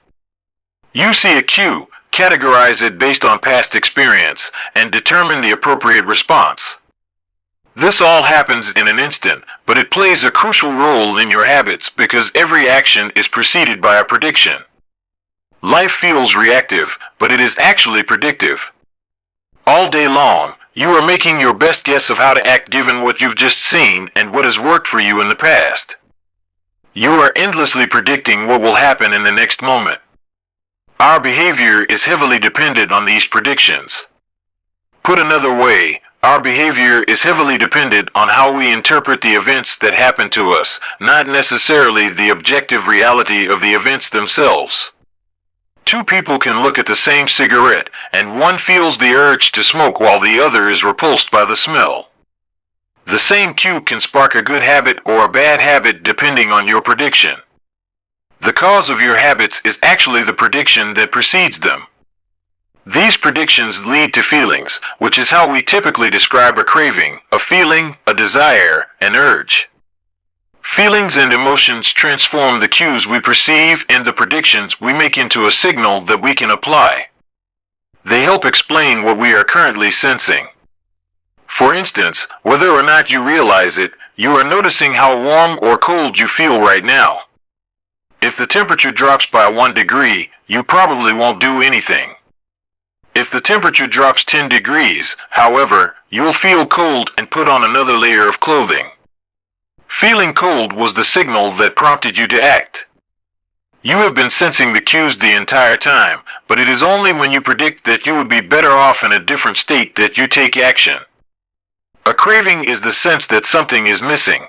You see a cue, categorize it based on past experience, and determine the appropriate response. This all happens in an instant, but it plays a crucial role in your habits because every action is preceded by a prediction. Life feels reactive, but it is actually predictive. All day long, you are making your best guess of how to act given what you've just seen and what has worked for you in the past. You are endlessly predicting what will happen in the next moment. Our behavior is heavily dependent on these predictions. Put another way, our behavior is heavily dependent on how we interpret the events that happen to us, not necessarily the objective reality of the events themselves. Two people can look at the same cigarette, and one feels the urge to smoke while the other is repulsed by the smell. The same cue can spark a good habit or a bad habit depending on your prediction. The cause of your habits is actually the prediction that precedes them. These predictions lead to feelings, which is how we typically describe a craving, a feeling, a desire, an urge. Feelings and emotions transform the cues we perceive and the predictions we make into a signal that we can apply. They help explain what we are currently sensing. For instance, whether or not you realize it, you are noticing how warm or cold you feel right now. If the temperature drops by 1 degree, you probably won't do anything. If the temperature drops 10 degrees, however, you'll feel cold and put on another layer of clothing. Feeling cold was the signal that prompted you to act. You have been sensing the cues the entire time, but it is only when you predict that you would be better off in a different state that you take action. A craving is the sense that something is missing.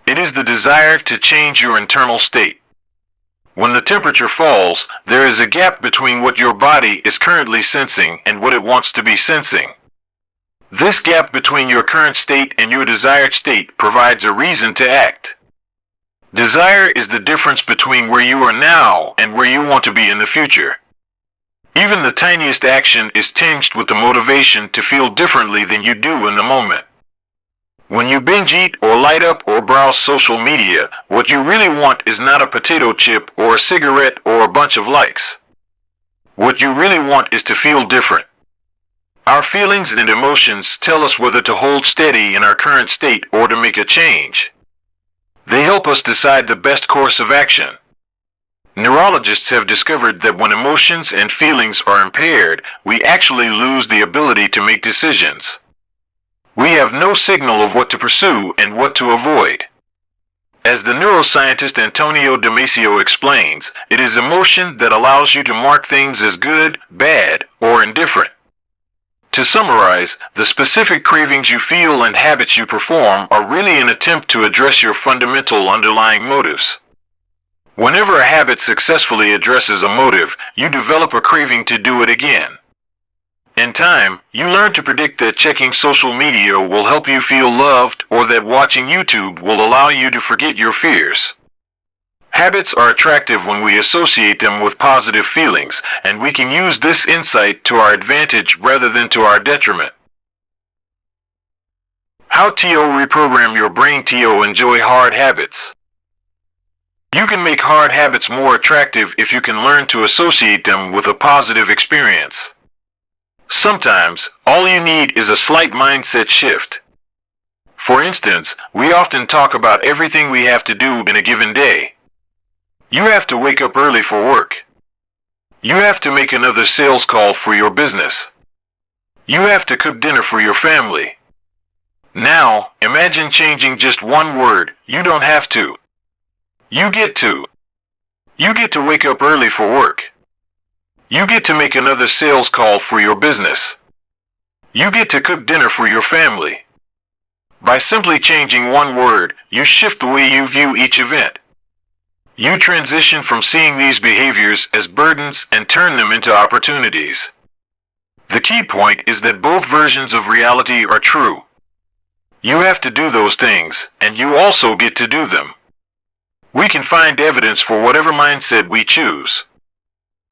It is the desire to change your internal state. When the temperature falls, there is a gap between what your body is currently sensing and what it wants to be sensing. This gap between your current state and your desired state provides a reason to act. Desire is the difference between where you are now and where you want to be in the future. Even the tiniest action is tinged with the motivation to feel differently than you do in the moment. When you binge eat or light up or browse social media, what you really want is not a potato chip or a cigarette or a bunch of likes. What you really want is to feel different. Our feelings and emotions tell us whether to hold steady in our current state or to make a change. They help us decide the best course of action. Neurologists have discovered that when emotions and feelings are impaired, we actually lose the ability to make decisions. We have no signal of what to pursue and what to avoid. As the neuroscientist Antonio Damasio explains, it is emotion that allows you to mark things as good, bad, or indifferent. To summarize, the specific cravings you feel and habits you perform are really an attempt to address your fundamental underlying motives. Whenever a habit successfully addresses a motive, you develop a craving to do it again. In time, you learn to predict that checking social media will help you feel loved or that watching YouTube will allow you to forget your fears. Habits are attractive when we associate them with positive feelings, and we can use this insight to our advantage rather than to our detriment. How to reprogram your brain to enjoy hard habits. You can make hard habits more attractive if you can learn to associate them with a positive experience. Sometimes, all you need is a slight mindset shift. For instance, we often talk about everything we have to do in a given day. You have to wake up early for work. You have to make another sales call for your business. You have to cook dinner for your family. Now, imagine changing just one word. You don't have to. You get to. You get to wake up early for work. You get to make another sales call for your business. You get to cook dinner for your family. By simply changing one word, you shift the way you view each event. You transition from seeing these behaviors as burdens and turn them into opportunities. The key point is that both versions of reality are true. You have to do those things, and you also get to do them. We can find evidence for whatever mindset we choose.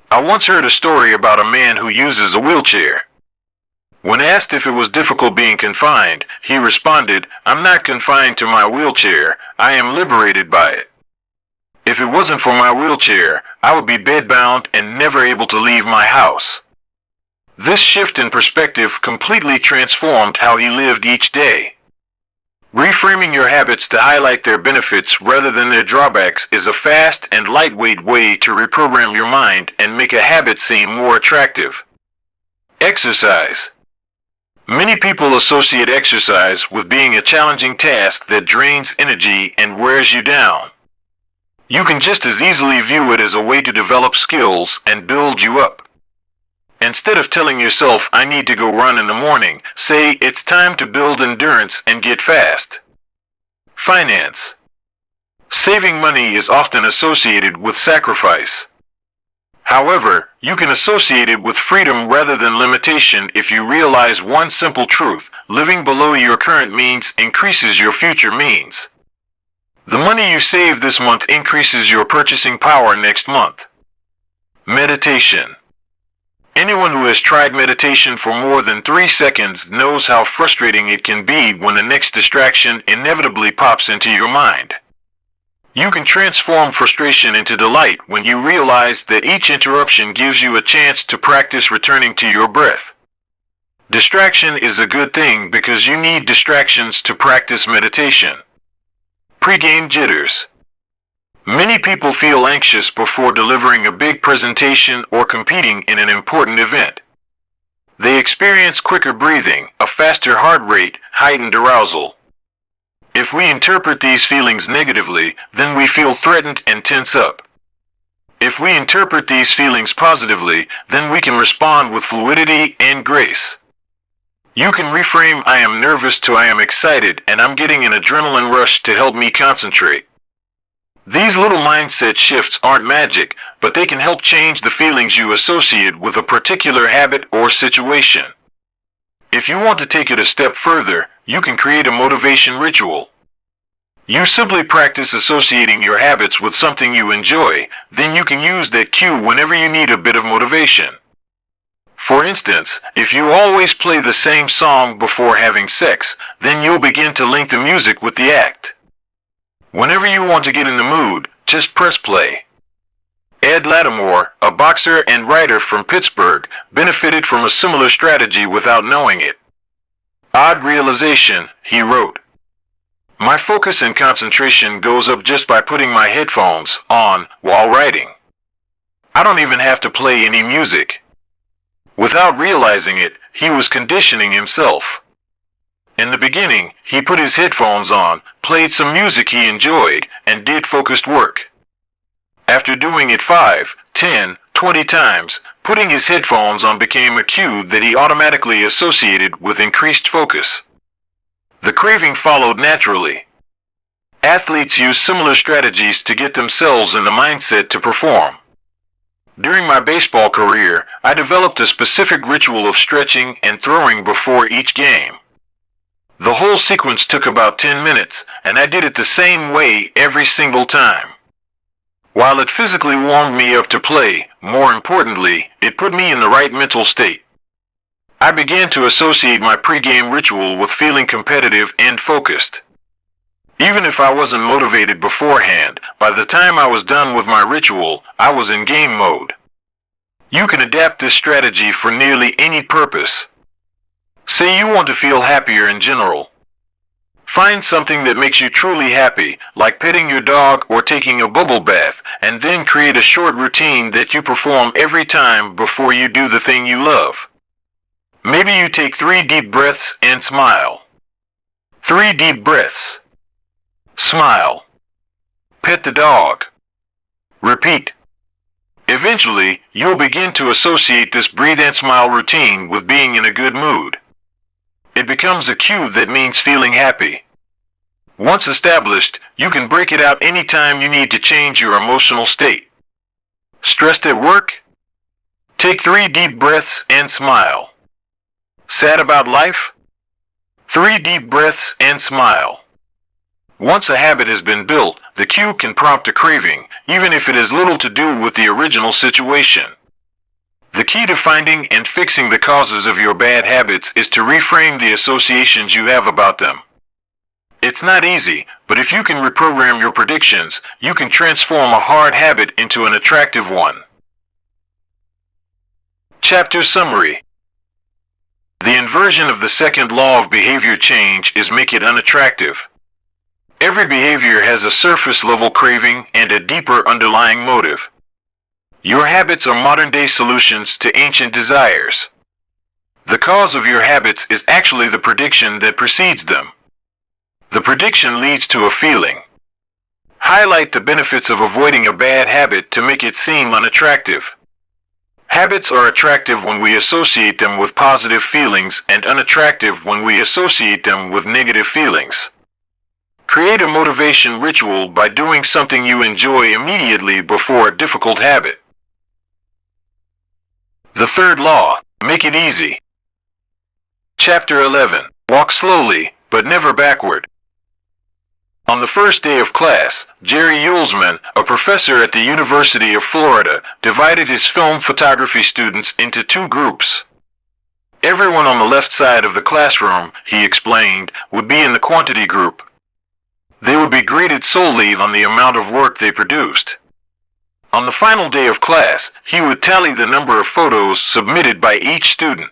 I once heard a story about a man who uses a wheelchair. When asked if it was difficult being confined, he responded, "I'm not confined to my wheelchair, I am liberated by it. If it wasn't for my wheelchair, I would be bedbound and never able to leave my house." This shift in perspective completely transformed how he lived each day. Reframing your habits to highlight their benefits rather than their drawbacks is a fast and lightweight way to reprogram your mind and make a habit seem more attractive. Exercise. Many people associate exercise with being a challenging task that drains energy and wears you down. You can just as easily view it as a way to develop skills and build you up. Instead of telling yourself, "I need to go run in the morning," say, "It's time to build endurance and get fast." Finance. Saving money is often associated with sacrifice. However, you can associate it with freedom rather than limitation if you realize one simple truth: living below your current means increases your future means. The money you save this month increases your purchasing power next month. Meditation. Anyone who has tried meditation for more than 3 seconds knows how frustrating it can be when the next distraction inevitably pops into your mind. You can transform frustration into delight when you realize that each interruption gives you a chance to practice returning to your breath. Distraction is a good thing because you need distractions to practice meditation. Pre-game jitters. Many people feel anxious before delivering a big presentation or competing in an important event. They experience quicker breathing, a faster heart rate, heightened arousal. If we interpret these feelings negatively, then we feel threatened and tense up. If we interpret these feelings positively, then we can respond with fluidity and grace. You can reframe "I am nervous" to "I am excited and I'm getting an adrenaline rush to help me concentrate." These little mindset shifts aren't magic, but they can help change the feelings you associate with a particular habit or situation. If you want to take it a step further, you can create a motivation ritual. You simply practice associating your habits with something you enjoy, then you can use that cue whenever you need a bit of motivation. For instance, if you always play the same song before having sex, then you'll begin to link the music with the act. Whenever you want to get in the mood, just press play. Ed Lattimore, a boxer and writer from Pittsburgh, benefited from a similar strategy without knowing it. "Odd realization," he wrote. "My focus and concentration goes up just by putting my headphones on while writing. I don't even have to play any music." Without realizing it, he was conditioning himself. In the beginning, he put his headphones on, played some music he enjoyed, and did focused work. After doing it 5, 10, 20 times, putting his headphones on became a cue that he automatically associated with increased focus. The craving followed naturally. Athletes use similar strategies to get themselves in the mindset to perform. During my baseball career, I developed a specific ritual of stretching and throwing before each game. The whole sequence took about 10 minutes, and I did it the same way every single time. While it physically warmed me up to play, more importantly, it put me in the right mental state. I began to associate my pregame ritual with feeling competitive and focused. Even if I wasn't motivated beforehand, by the time I was done with my ritual, I was in game mode. You can adapt this strategy for nearly any purpose. Say you want to feel happier in general. Find something that makes you truly happy, like petting your dog or taking a bubble bath, and then create a short routine that you perform every time before you do the thing you love. Maybe you take 3 deep breaths and smile. 3 deep breaths. Smile. Pet the dog. Repeat. Eventually, you'll begin to associate this breathe and smile routine with being in a good mood. It becomes a cue that means feeling happy. Once established, you can break it out anytime you need to change your emotional state. Stressed at work? Take 3 deep breaths and smile. Sad about life? 3 deep breaths and smile. Once a habit has been built, the cue can prompt a craving, even if it has little to do with the original situation. The key to finding and fixing the causes of your bad habits is to reframe the associations you have about them. It's not easy, but if you can reprogram your predictions, you can transform a hard habit into an attractive one. Chapter Summary. The inversion of the second law of behavior change is make it unattractive. Every behavior has a surface-level craving and a deeper underlying motive. Your habits are modern-day solutions to ancient desires. The cause of your habits is actually the prediction that precedes them. The prediction leads to a feeling. Highlight the benefits of avoiding a bad habit to make it seem unattractive. Habits are attractive when we associate them with positive feelings and unattractive when we associate them with negative feelings. Create a motivation ritual by doing something you enjoy immediately before a difficult habit. The third law, make it easy. Chapter 11, walk slowly, but never backward. On the first day of class, Jerry Yulesman, a professor at the University of Florida, divided his film photography students into two groups. Everyone on the left side of the classroom, he explained, would be in the quantity group. They would be graded solely on the amount of work they produced. On the final day of class, he would tally the number of photos submitted by each student.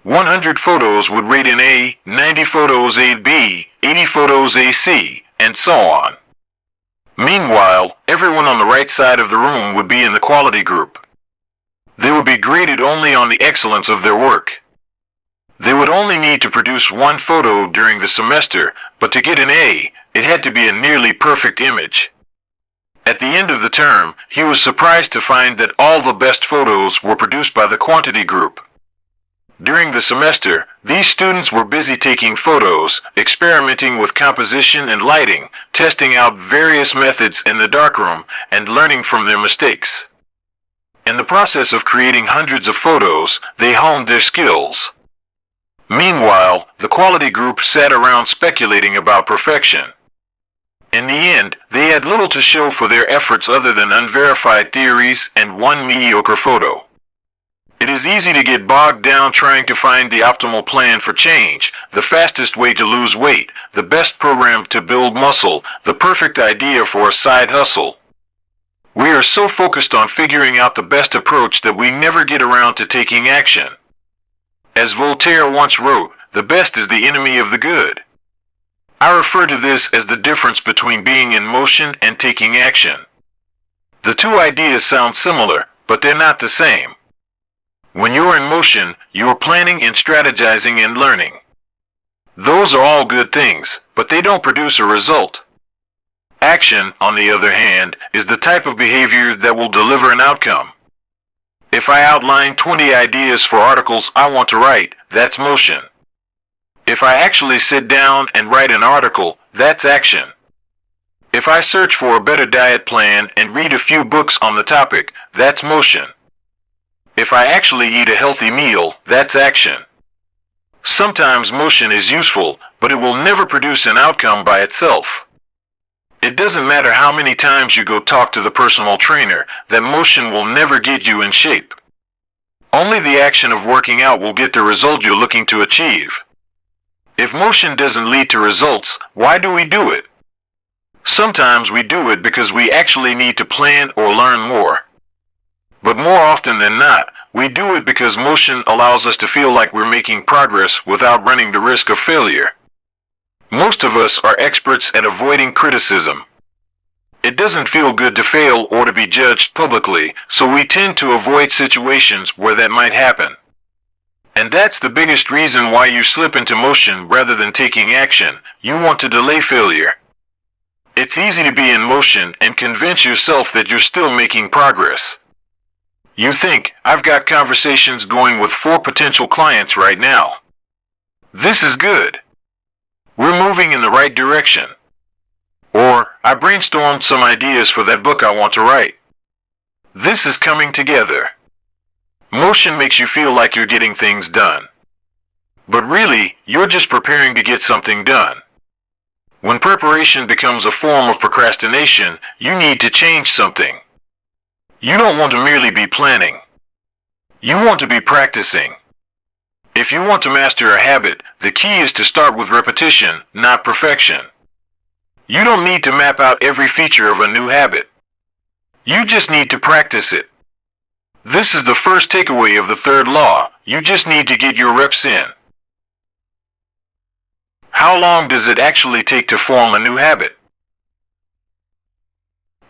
100 photos would rate an A, 90 photos a B, 80 photos a C, and so on. Meanwhile, everyone on the right side of the room would be in the quality group. They would be graded only on the excellence of their work. They would only need to produce one photo during the semester, but to get an A, it had to be a nearly perfect image. At the end of the term, he was surprised to find that all the best photos were produced by the quantity group. During the semester, these students were busy taking photos, experimenting with composition and lighting, testing out various methods in the darkroom, and learning from their mistakes. In the process of creating hundreds of photos, they honed their skills. Meanwhile, the quality group sat around speculating about perfection. In the end, they had little to show for their efforts other than unverified theories and one mediocre photo. It is easy to get bogged down trying to find the optimal plan for change, the fastest way to lose weight, the best program to build muscle, the perfect idea for a side hustle. We are so focused on figuring out the best approach that we never get around to taking action. As Voltaire once wrote, the best is the enemy of the good. I refer to this as the difference between being in motion and taking action. The two ideas sound similar, but they're not the same. When you're in motion, you're planning and strategizing and learning. Those are all good things, but they don't produce a result. Action, on the other hand, is the type of behavior that will deliver an outcome. If I outline 20 ideas for articles I want to write, that's motion. If I actually sit down and write an article, that's action. If I search for a better diet plan and read a few books on the topic, that's motion. If I actually eat a healthy meal, that's action. Sometimes motion is useful, but it will never produce an outcome by itself. It doesn't matter how many times you go talk to the personal trainer, that motion will never get you in shape. Only the action of working out will get the result you're looking to achieve. If motion doesn't lead to results, why do we do it? Sometimes we do it because we actually need to plan or learn more. But more often than not, we do it because motion allows us to feel like we're making progress without running the risk of failure. Most of us are experts at avoiding criticism. It doesn't feel good to fail or to be judged publicly, so we tend to avoid situations where that might happen. And that's the biggest reason why you slip into motion rather than taking action. You want to delay failure. It's easy to be in motion and convince yourself that you're still making progress. You think, I've got conversations going with 4 potential clients right now. This is good. We're moving in the right direction. Or, I brainstormed some ideas for that book I want to write. This is coming together. Motion makes you feel like you're getting things done. But really, you're just preparing to get something done. When preparation becomes a form of procrastination, you need to change something. You don't want to merely be planning. You want to be practicing. If you want to master a habit, the key is to start with repetition, not perfection. You don't need to map out every feature of a new habit. You just need to practice it. This is the first takeaway of the third law. You just need to get your reps in. How long does it actually take to form a new habit?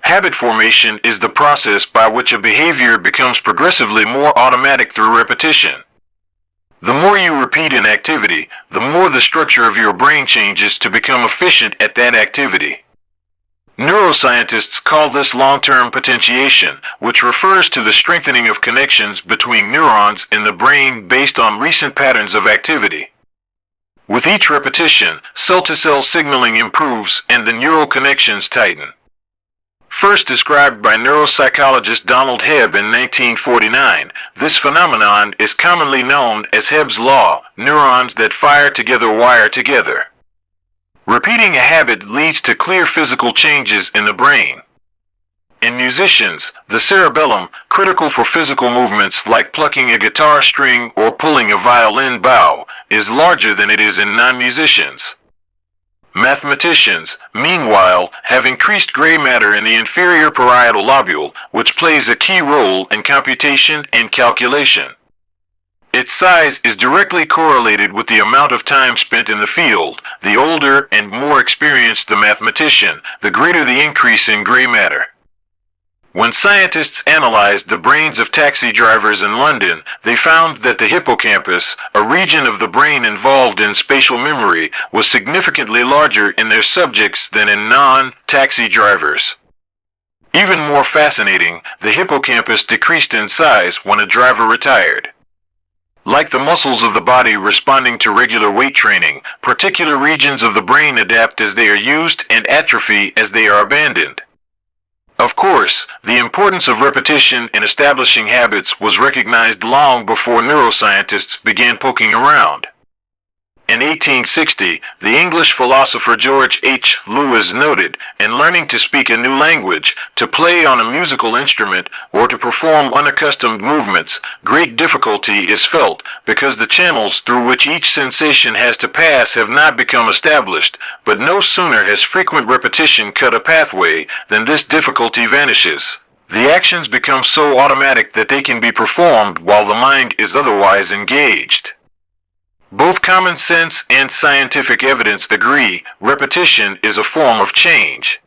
Habit formation is the process by which a behavior becomes progressively more automatic through repetition. The more you repeat an activity, the more the structure of your brain changes to become efficient at that activity. Neuroscientists call this long-term potentiation, which refers to the strengthening of connections between neurons in the brain based on recent patterns of activity. With each repetition, cell-to-cell signaling improves and the neural connections tighten. First described by neuropsychologist Donald Hebb in 1949, this phenomenon is commonly known as Hebb's law. Neurons that fire together wire together. Repeating a habit leads to clear physical changes in the brain. In musicians, the cerebellum, critical for physical movements like plucking a guitar string or pulling a violin bow, is larger than it is in non-musicians. Mathematicians, meanwhile, have increased gray matter in the inferior parietal lobule, which plays a key role in computation and calculation. Its size is directly correlated with the amount of time spent in the field. The older and more experienced the mathematician, the greater the increase in gray matter. When scientists analyzed the brains of taxi drivers in London, they found that the hippocampus, a region of the brain involved in spatial memory, was significantly larger in their subjects than in non-taxi drivers. Even more fascinating, the hippocampus decreased in size when a driver retired. Like the muscles of the body responding to regular weight training, particular regions of the brain adapt as they are used and atrophy as they are abandoned. Of course, the importance of repetition in establishing habits was recognized long before neuroscientists began poking around. In 1860, the English philosopher George H. Lewis noted, in learning to speak a new language, to play on a musical instrument, or to perform unaccustomed movements, great difficulty is felt because the channels through which each sensation has to pass have not become established, but no sooner has frequent repetition cut a pathway than this difficulty vanishes. The actions become so automatic that they can be performed while the mind is otherwise engaged. Both common sense and scientific evidence agree repetition is a form of change.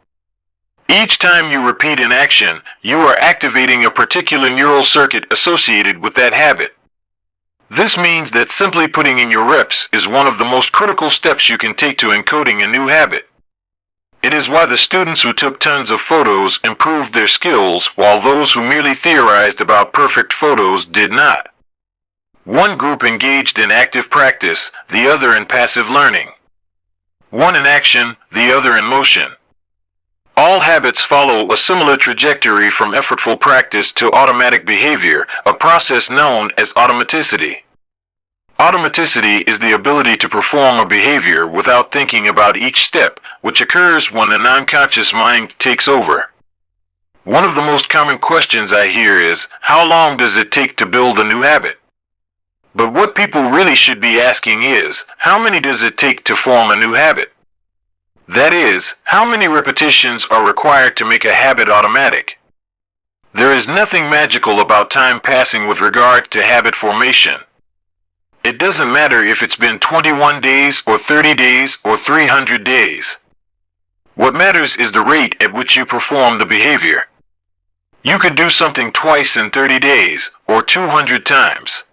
Each time you repeat an action, you are activating a particular neural circuit associated with that habit. This means that simply putting in your reps is one of the most critical steps you can take to encoding a new habit. It is why the students who took tons of photos improved their skills while those who merely theorized about perfect photos did not. One group engaged in active practice, the other in passive learning. One in action, the other in motion. All habits follow a similar trajectory from effortful practice to automatic behavior, a process known as automaticity. Automaticity is the ability to perform a behavior without thinking about each step, which occurs when the non-conscious mind takes over. One of the most common questions I hear is, how long does it take to build a new habit? But what people really should be asking is, how many does it take to form a new habit? That is, how many repetitions are required to make a habit automatic? There is nothing magical about time passing with regard to habit formation. It doesn't matter if it's been 21 days or 30 days or 300 days. What matters is the rate at which you perform the behavior. You could do something twice in 30 days or 200 times.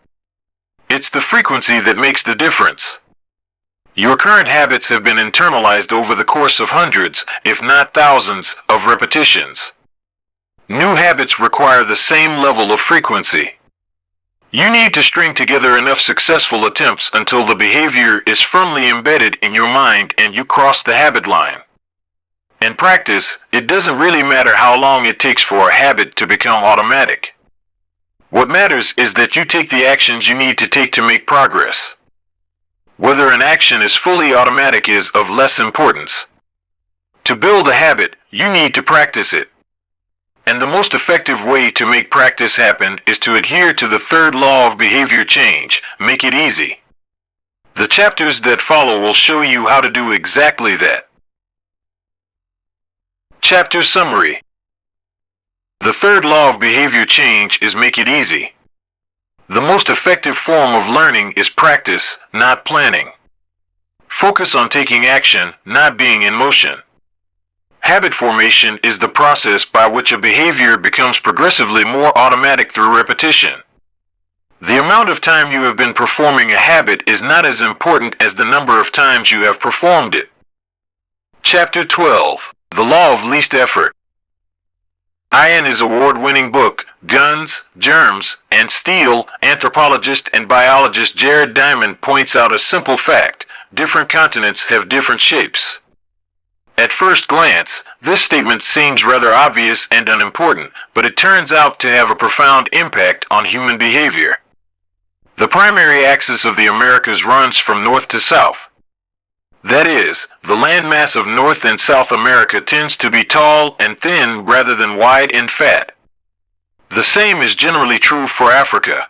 It's the frequency that makes the difference. Your current habits have been internalized over the course of hundreds, if not thousands, of repetitions. New habits require the same level of frequency. You need to string together enough successful attempts until the behavior is firmly embedded in your mind and you cross the habit line. In practice, it doesn't really matter how long it takes for a habit to become automatic. What matters is that you take the actions you need to take to make progress. Whether an action is fully automatic is of less importance. To build a habit, you need to practice it. And the most effective way to make practice happen is to adhere to the third law of behavior change, make it easy. The chapters that follow will show you how to do exactly that. Chapter Summary. The third law of behavior change is make it easy. The most effective form of learning is practice, not planning. Focus on taking action, not being in motion. Habit formation is the process by which a behavior becomes progressively more automatic through repetition. The amount of time you have been performing a habit is not as important as the number of times you have performed it. Chapter 12. The Law of Least Effort. In his award-winning book, Guns, Germs, and Steel, anthropologist and biologist Jared Diamond points out a simple fact: different continents have different shapes. At first glance, this statement seems rather obvious and unimportant, but it turns out to have a profound impact on human behavior. The primary axis of the Americas runs from north to south. That is, the landmass of North and South America tends to be tall and thin rather than wide and fat. The same is generally true for Africa.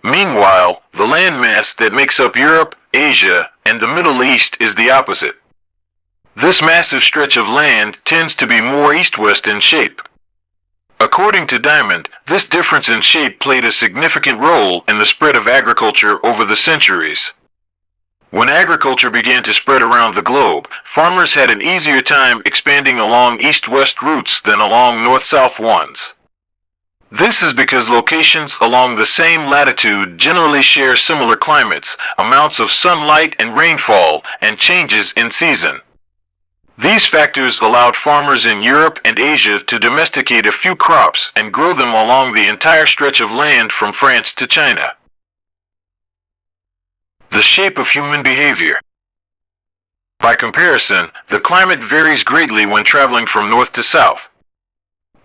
Meanwhile, the landmass that makes up Europe, Asia, and the Middle East is the opposite. This massive stretch of land tends to be more east-west in shape. According to Diamond, this difference in shape played a significant role in the spread of agriculture over the centuries. When agriculture began to spread around the globe, farmers had an easier time expanding along east-west routes than along north-south ones. This is because locations along the same latitude generally share similar climates, amounts of sunlight and rainfall, and changes in season. These factors allowed farmers in Europe and Asia to domesticate a few crops and grow them along the entire stretch of land from France to China. The shape of human behavior. By comparison, the climate varies greatly when traveling from north to south.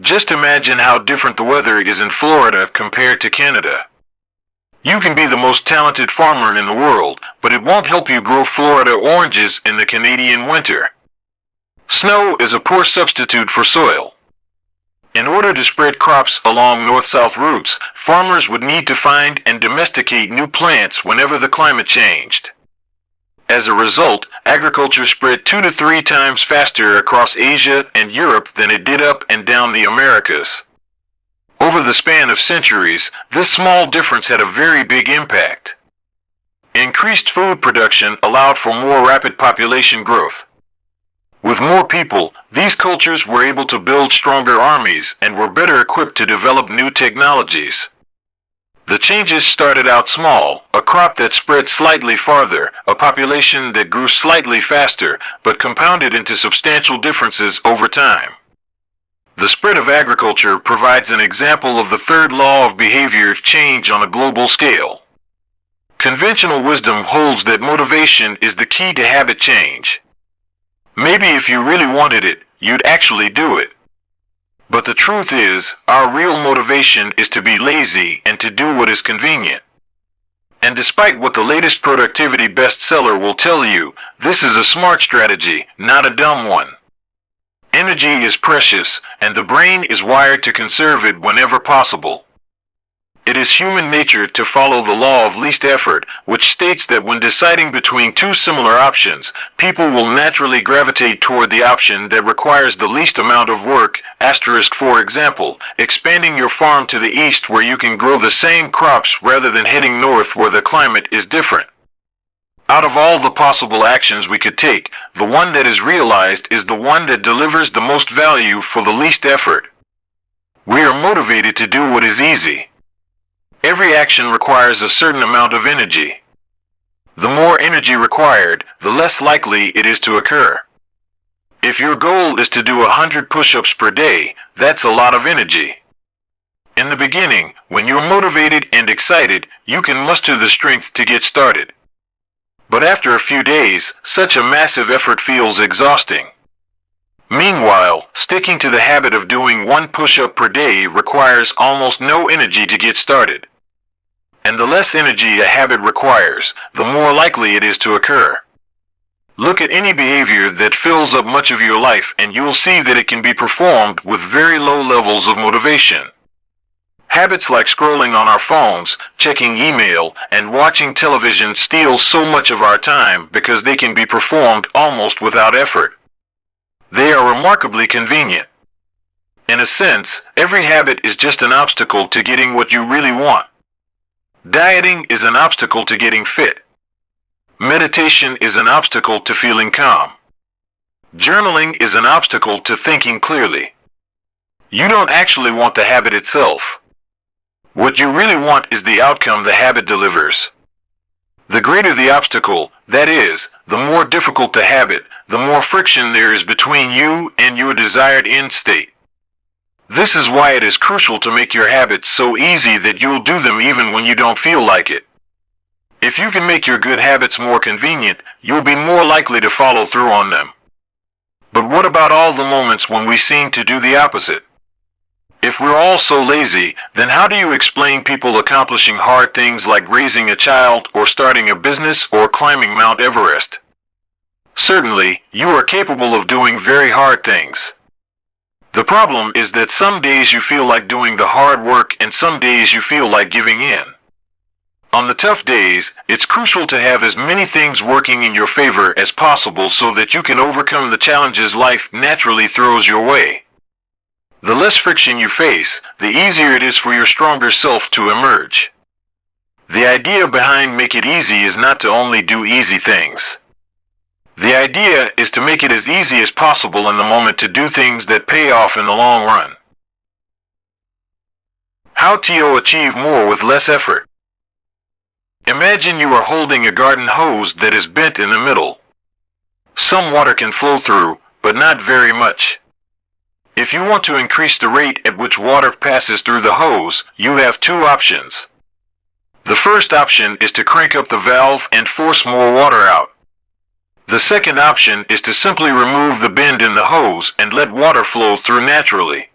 Just imagine how different the weather is in Florida compared to Canada. You can be the most talented farmer in the world, but it won't help you grow Florida oranges in the Canadian winter. Snow is a poor substitute for soil. In order to spread crops along north-south routes, farmers would need to find and domesticate new plants whenever the climate changed. As a result, agriculture spread 2 to 3 times faster across Asia and Europe than it did up and down the Americas. Over the span of centuries, this small difference had a very big impact. Increased food production allowed for more rapid population growth. With more people, these cultures were able to build stronger armies and were better equipped to develop new technologies. The changes started out small, a crop that spread slightly farther, a population that grew slightly faster, but compounded into substantial differences over time. The spread of agriculture provides an example of the third law of behavior change on a global scale. Conventional wisdom holds that motivation is the key to habit change. Maybe if you really wanted it, you'd actually do it. But the truth is, our real motivation is to be lazy and to do what is convenient. And despite what the latest productivity bestseller will tell you, this is a smart strategy, not a dumb one. Energy is precious, and the brain is wired to conserve it whenever possible. It is human nature to follow the law of least effort, which states that when deciding between two similar options, people will naturally gravitate toward the option that requires the least amount of work. For example, expanding your farm to the east where you can grow the same crops rather than heading north where the climate is different. Out of all the possible actions we could take, the one that is realized is the one that delivers the most value for the least effort. We are motivated to do what is easy. Every action requires a certain amount of energy. The more energy required, the less likely it is to occur. If your goal is to do 100 push-ups per day, that's a lot of energy. In the beginning, when you're motivated and excited, you can muster the strength to get started. But after a few days, such a massive effort feels exhausting. Meanwhile, sticking to the habit of doing 1 push-up per day requires almost no energy to get started. And the less energy a habit requires, the more likely it is to occur. Look at any behavior that fills up much of your life and you'll see that it can be performed with very low levels of motivation. Habits like scrolling on our phones, checking email, and watching television steal so much of our time because they can be performed almost without effort. They are remarkably convenient. In a sense, every habit is just an obstacle to getting what you really want. Dieting is an obstacle to getting fit. Meditation is an obstacle to feeling calm. Journaling is an obstacle to thinking clearly. You don't actually want the habit itself. What you really want is the outcome the habit delivers. The greater the obstacle, that is, the more difficult the habit, the more friction there is between you and your desired end state. This is why it is crucial to make your habits so easy that you'll do them even when you don't feel like it. If you can make your good habits more convenient, you'll be more likely to follow through on them. But what about all the moments when we seem to do the opposite? If we're all so lazy, then how do you explain people accomplishing hard things like raising a child or starting a business or climbing Mount Everest? Certainly, you are capable of doing very hard things. The problem is that some days you feel like doing the hard work and some days you feel like giving in. On the tough days, it's crucial to have as many things working in your favor as possible so that you can overcome the challenges life naturally throws your way. The less friction you face, the easier it is for your stronger self to emerge. The idea behind Make It Easy is not to only do easy things. The idea is to make it as easy as possible in the moment to do things that pay off in the long run. How to achieve more with less effort. Imagine you are holding a garden hose that is bent in the middle. Some water can flow through, but not very much. If you want to increase the rate at which water passes through the hose, you have two options. The first option is to crank up the valve and force more water out. The second option is to simply remove the bend in the hose and let water flow through naturally.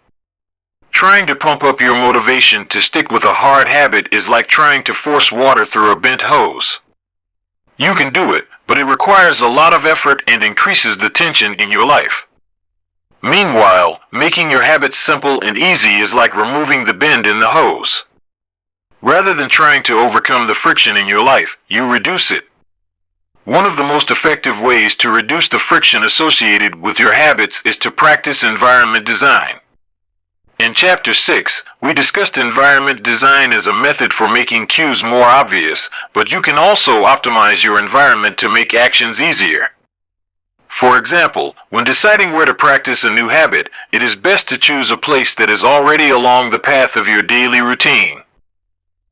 Trying to pump up your motivation to stick with a hard habit is like trying to force water through a bent hose. You can do it, but it requires a lot of effort and increases the tension in your life. Meanwhile, making your habits simple and easy is like removing the bend in the hose. Rather than trying to overcome the friction in your life, you reduce it. One of the most effective ways to reduce the friction associated with your habits is to practice environment design. In Chapter 6, we discussed environment design as a method for making cues more obvious, but you can also optimize your environment to make actions easier. For example, when deciding where to practice a new habit, it is best to choose a place that is already along the path of your daily routine.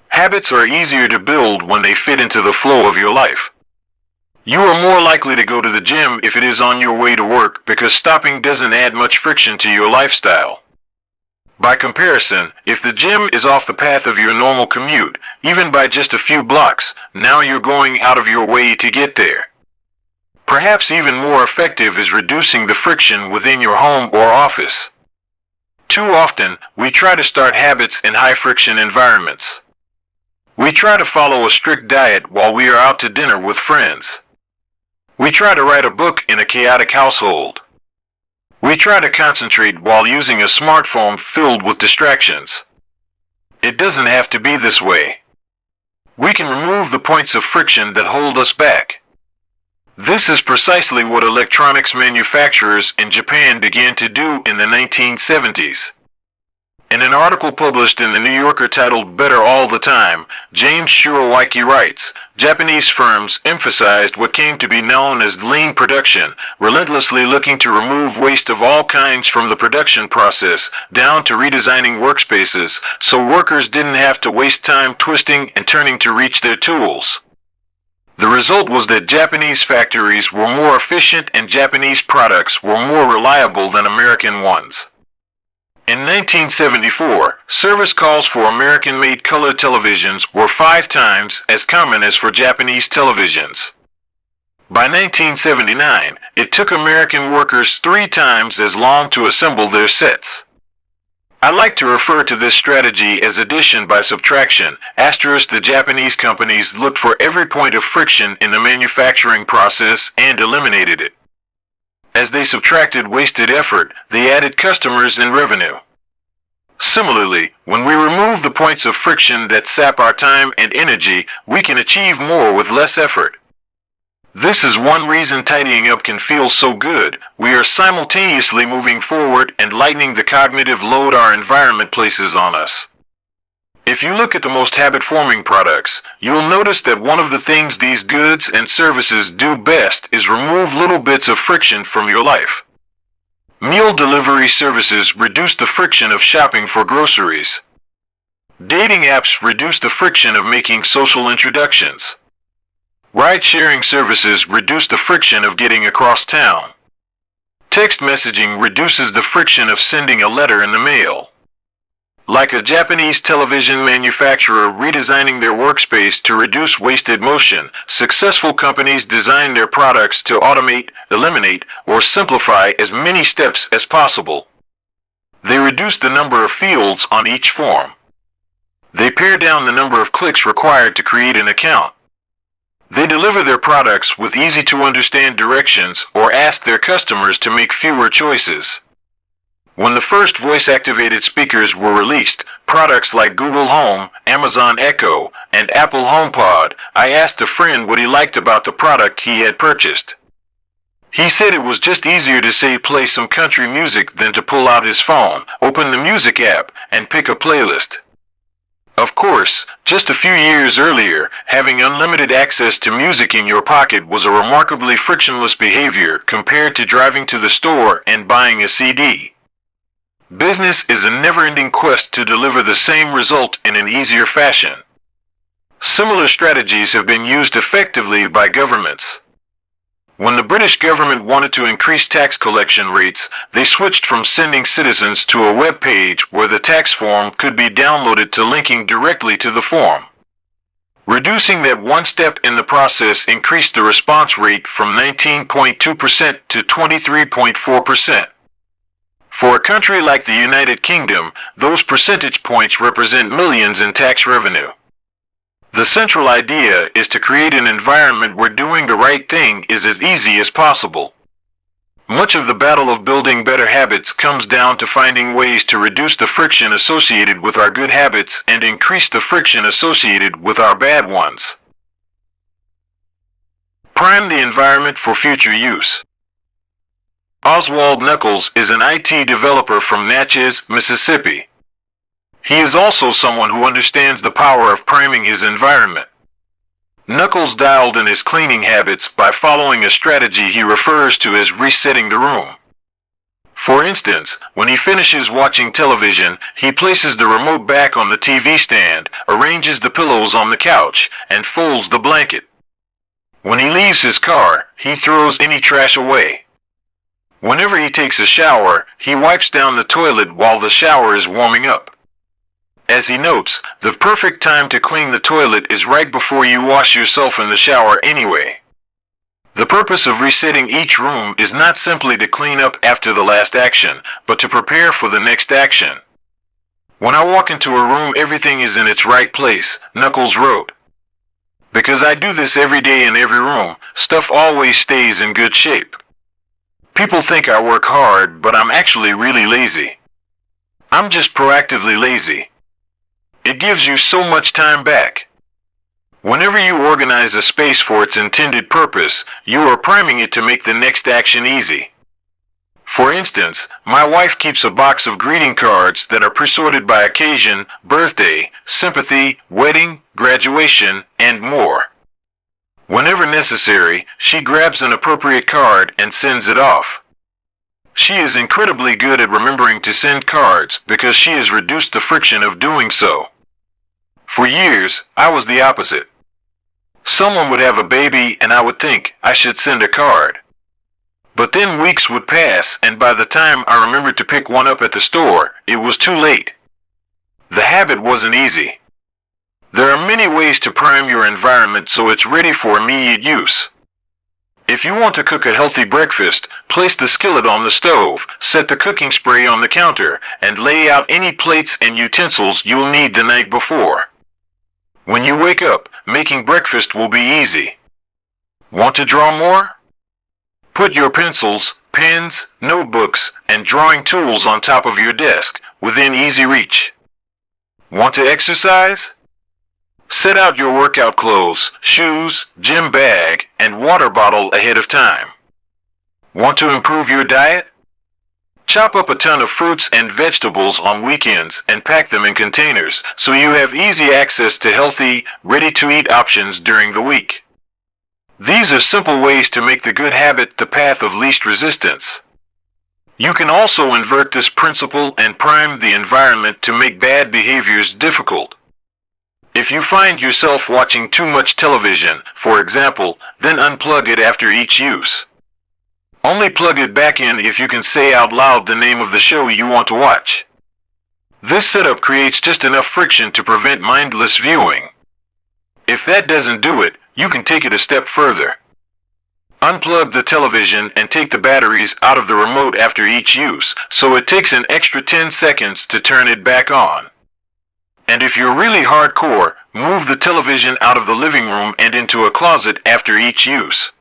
Habits are easier to build when they fit into the flow of your life. You are more likely to go to the gym if it is on your way to work because stopping doesn't add much friction to your lifestyle. By comparison, if the gym is off the path of your normal commute, even by just a few blocks, now you're going out of your way to get there. Perhaps even more effective is reducing the friction within your home or office. Too often, we try to start habits in high-friction environments. We try to follow a strict diet while we are out to dinner with friends. We try to write a book in a chaotic household. We try to concentrate while using a smartphone filled with distractions. It doesn't have to be this way. We can remove the points of friction that hold us back. This is precisely what electronics manufacturers in Japan began to do in the 1970s. In an article published in the New Yorker titled Better All the Time, James Shiroaki writes, Japanese firms emphasized what came to be known as lean production, relentlessly looking to remove waste of all kinds from the production process, down to redesigning workspaces, so workers didn't have to waste time twisting and turning to reach their tools. The result was that Japanese factories were more efficient and Japanese products were more reliable than American ones. In 1974, service calls for American-made color televisions were 5 times as common as for Japanese televisions. By 1979, it took American workers 3 times as long to assemble their sets. I like to refer to this strategy as addition by subtraction. Asterisk, the Japanese companies looked for every point of friction in the manufacturing process and eliminated it. As they subtracted wasted effort, they added customers and revenue. Similarly, when we remove the points of friction that sap our time and energy, we can achieve more with less effort. This is one reason tidying up can feel so good. We are simultaneously moving forward and lightening the cognitive load our environment places on us. If you look at the most habit-forming products, you'll notice that one of the things these goods and services do best is remove little bits of friction from your life. Meal delivery services reduce the friction of shopping for groceries. Dating apps reduce the friction of making social introductions. Ride-sharing services reduce the friction of getting across town. Text messaging reduces the friction of sending a letter in the mail. Like a Japanese television manufacturer redesigning their workspace to reduce wasted motion, successful companies design their products to automate, eliminate, or simplify as many steps as possible. They reduce the number of fields on each form. They pare down the number of clicks required to create an account. They deliver their products with easy-to-understand directions or ask their customers to make fewer choices. When the first voice-activated speakers were released, products like Google Home, Amazon Echo, and Apple HomePod, I asked a friend what he liked about the product he had purchased. He said it was just easier to say play some country music than to pull out his phone, open the music app, and pick a playlist. Of course, just a few years earlier, having unlimited access to music in your pocket was a remarkably frictionless behavior compared to driving to the store and buying a CD. Business is a never-ending quest to deliver the same result in an easier fashion. Similar strategies have been used effectively by governments. When the British government wanted to increase tax collection rates, they switched from sending citizens to a web page where the tax form could be downloaded to linking directly to the form. Reducing that one step in the process increased the response rate from 19.2% to 23.4%. For a country like the United Kingdom, those percentage points represent millions in tax revenue. The central idea is to create an environment where doing the right thing is as easy as possible. Much of the battle of building better habits comes down to finding ways to reduce the friction associated with our good habits and increase the friction associated with our bad ones. Prime the environment for future use. Oswald Knuckles is an IT developer from Natchez, Mississippi. He is also someone who understands the power of priming his environment. Knuckles dialed in his cleaning habits by following a strategy he refers to as resetting the room. For instance, when he finishes watching television, he places the remote back on the TV stand, arranges the pillows on the couch, and folds the blanket. When he leaves his car, he throws any trash away. Whenever he takes a shower, he wipes down the toilet while the shower is warming up. As he notes, the perfect time to clean the toilet is right before you wash yourself in the shower anyway. The purpose of resetting each room is not simply to clean up after the last action, but to prepare for the next action. When I walk into a room, everything is in its right place, Knuckles wrote. Because I do this every day in every room, stuff always stays in good shape. People think I work hard, but I'm actually really lazy. I'm just proactively lazy. It gives you so much time back. Whenever you organize a space for its intended purpose, you are priming it to make the next action easy. For instance, my wife keeps a box of greeting cards that are pre-sorted by occasion, birthday, sympathy, wedding, graduation, and more. Whenever necessary, she grabs an appropriate card and sends it off. She is incredibly good at remembering to send cards because she has reduced the friction of doing so. For years, I was the opposite. Someone would have a baby and I would think I should send a card. But then weeks would pass and by the time I remembered to pick one up at the store, it was too late. The habit wasn't easy. There are many ways to prime your environment so it's ready for immediate use. If you want to cook a healthy breakfast, place the skillet on the stove, set the cooking spray on the counter, and lay out any plates and utensils you'll need the night before. When you wake up, making breakfast will be easy. Want to draw more? Put your pencils, pens, notebooks, and drawing tools on top of your desk, within easy reach. Want to exercise? Set out your workout clothes, shoes, gym bag, and water bottle ahead of time. Want to improve your diet? Chop up a ton of fruits and vegetables on weekends and pack them in containers so you have easy access to healthy, ready-to-eat options during the week. These are simple ways to make the good habit the path of least resistance. You can also invert this principle and prime the environment to make bad behaviors difficult. If you find yourself watching too much television, for example, then unplug it after each use. Only plug it back in if you can say out loud the name of the show you want to watch. This setup creates just enough friction to prevent mindless viewing. If that doesn't do it, you can take it a step further. Unplug the television and take the batteries out of the remote after each use, so it takes an extra 10 seconds to turn it back on. And if you're really hardcore, move the television out of the living room and into a closet after each use.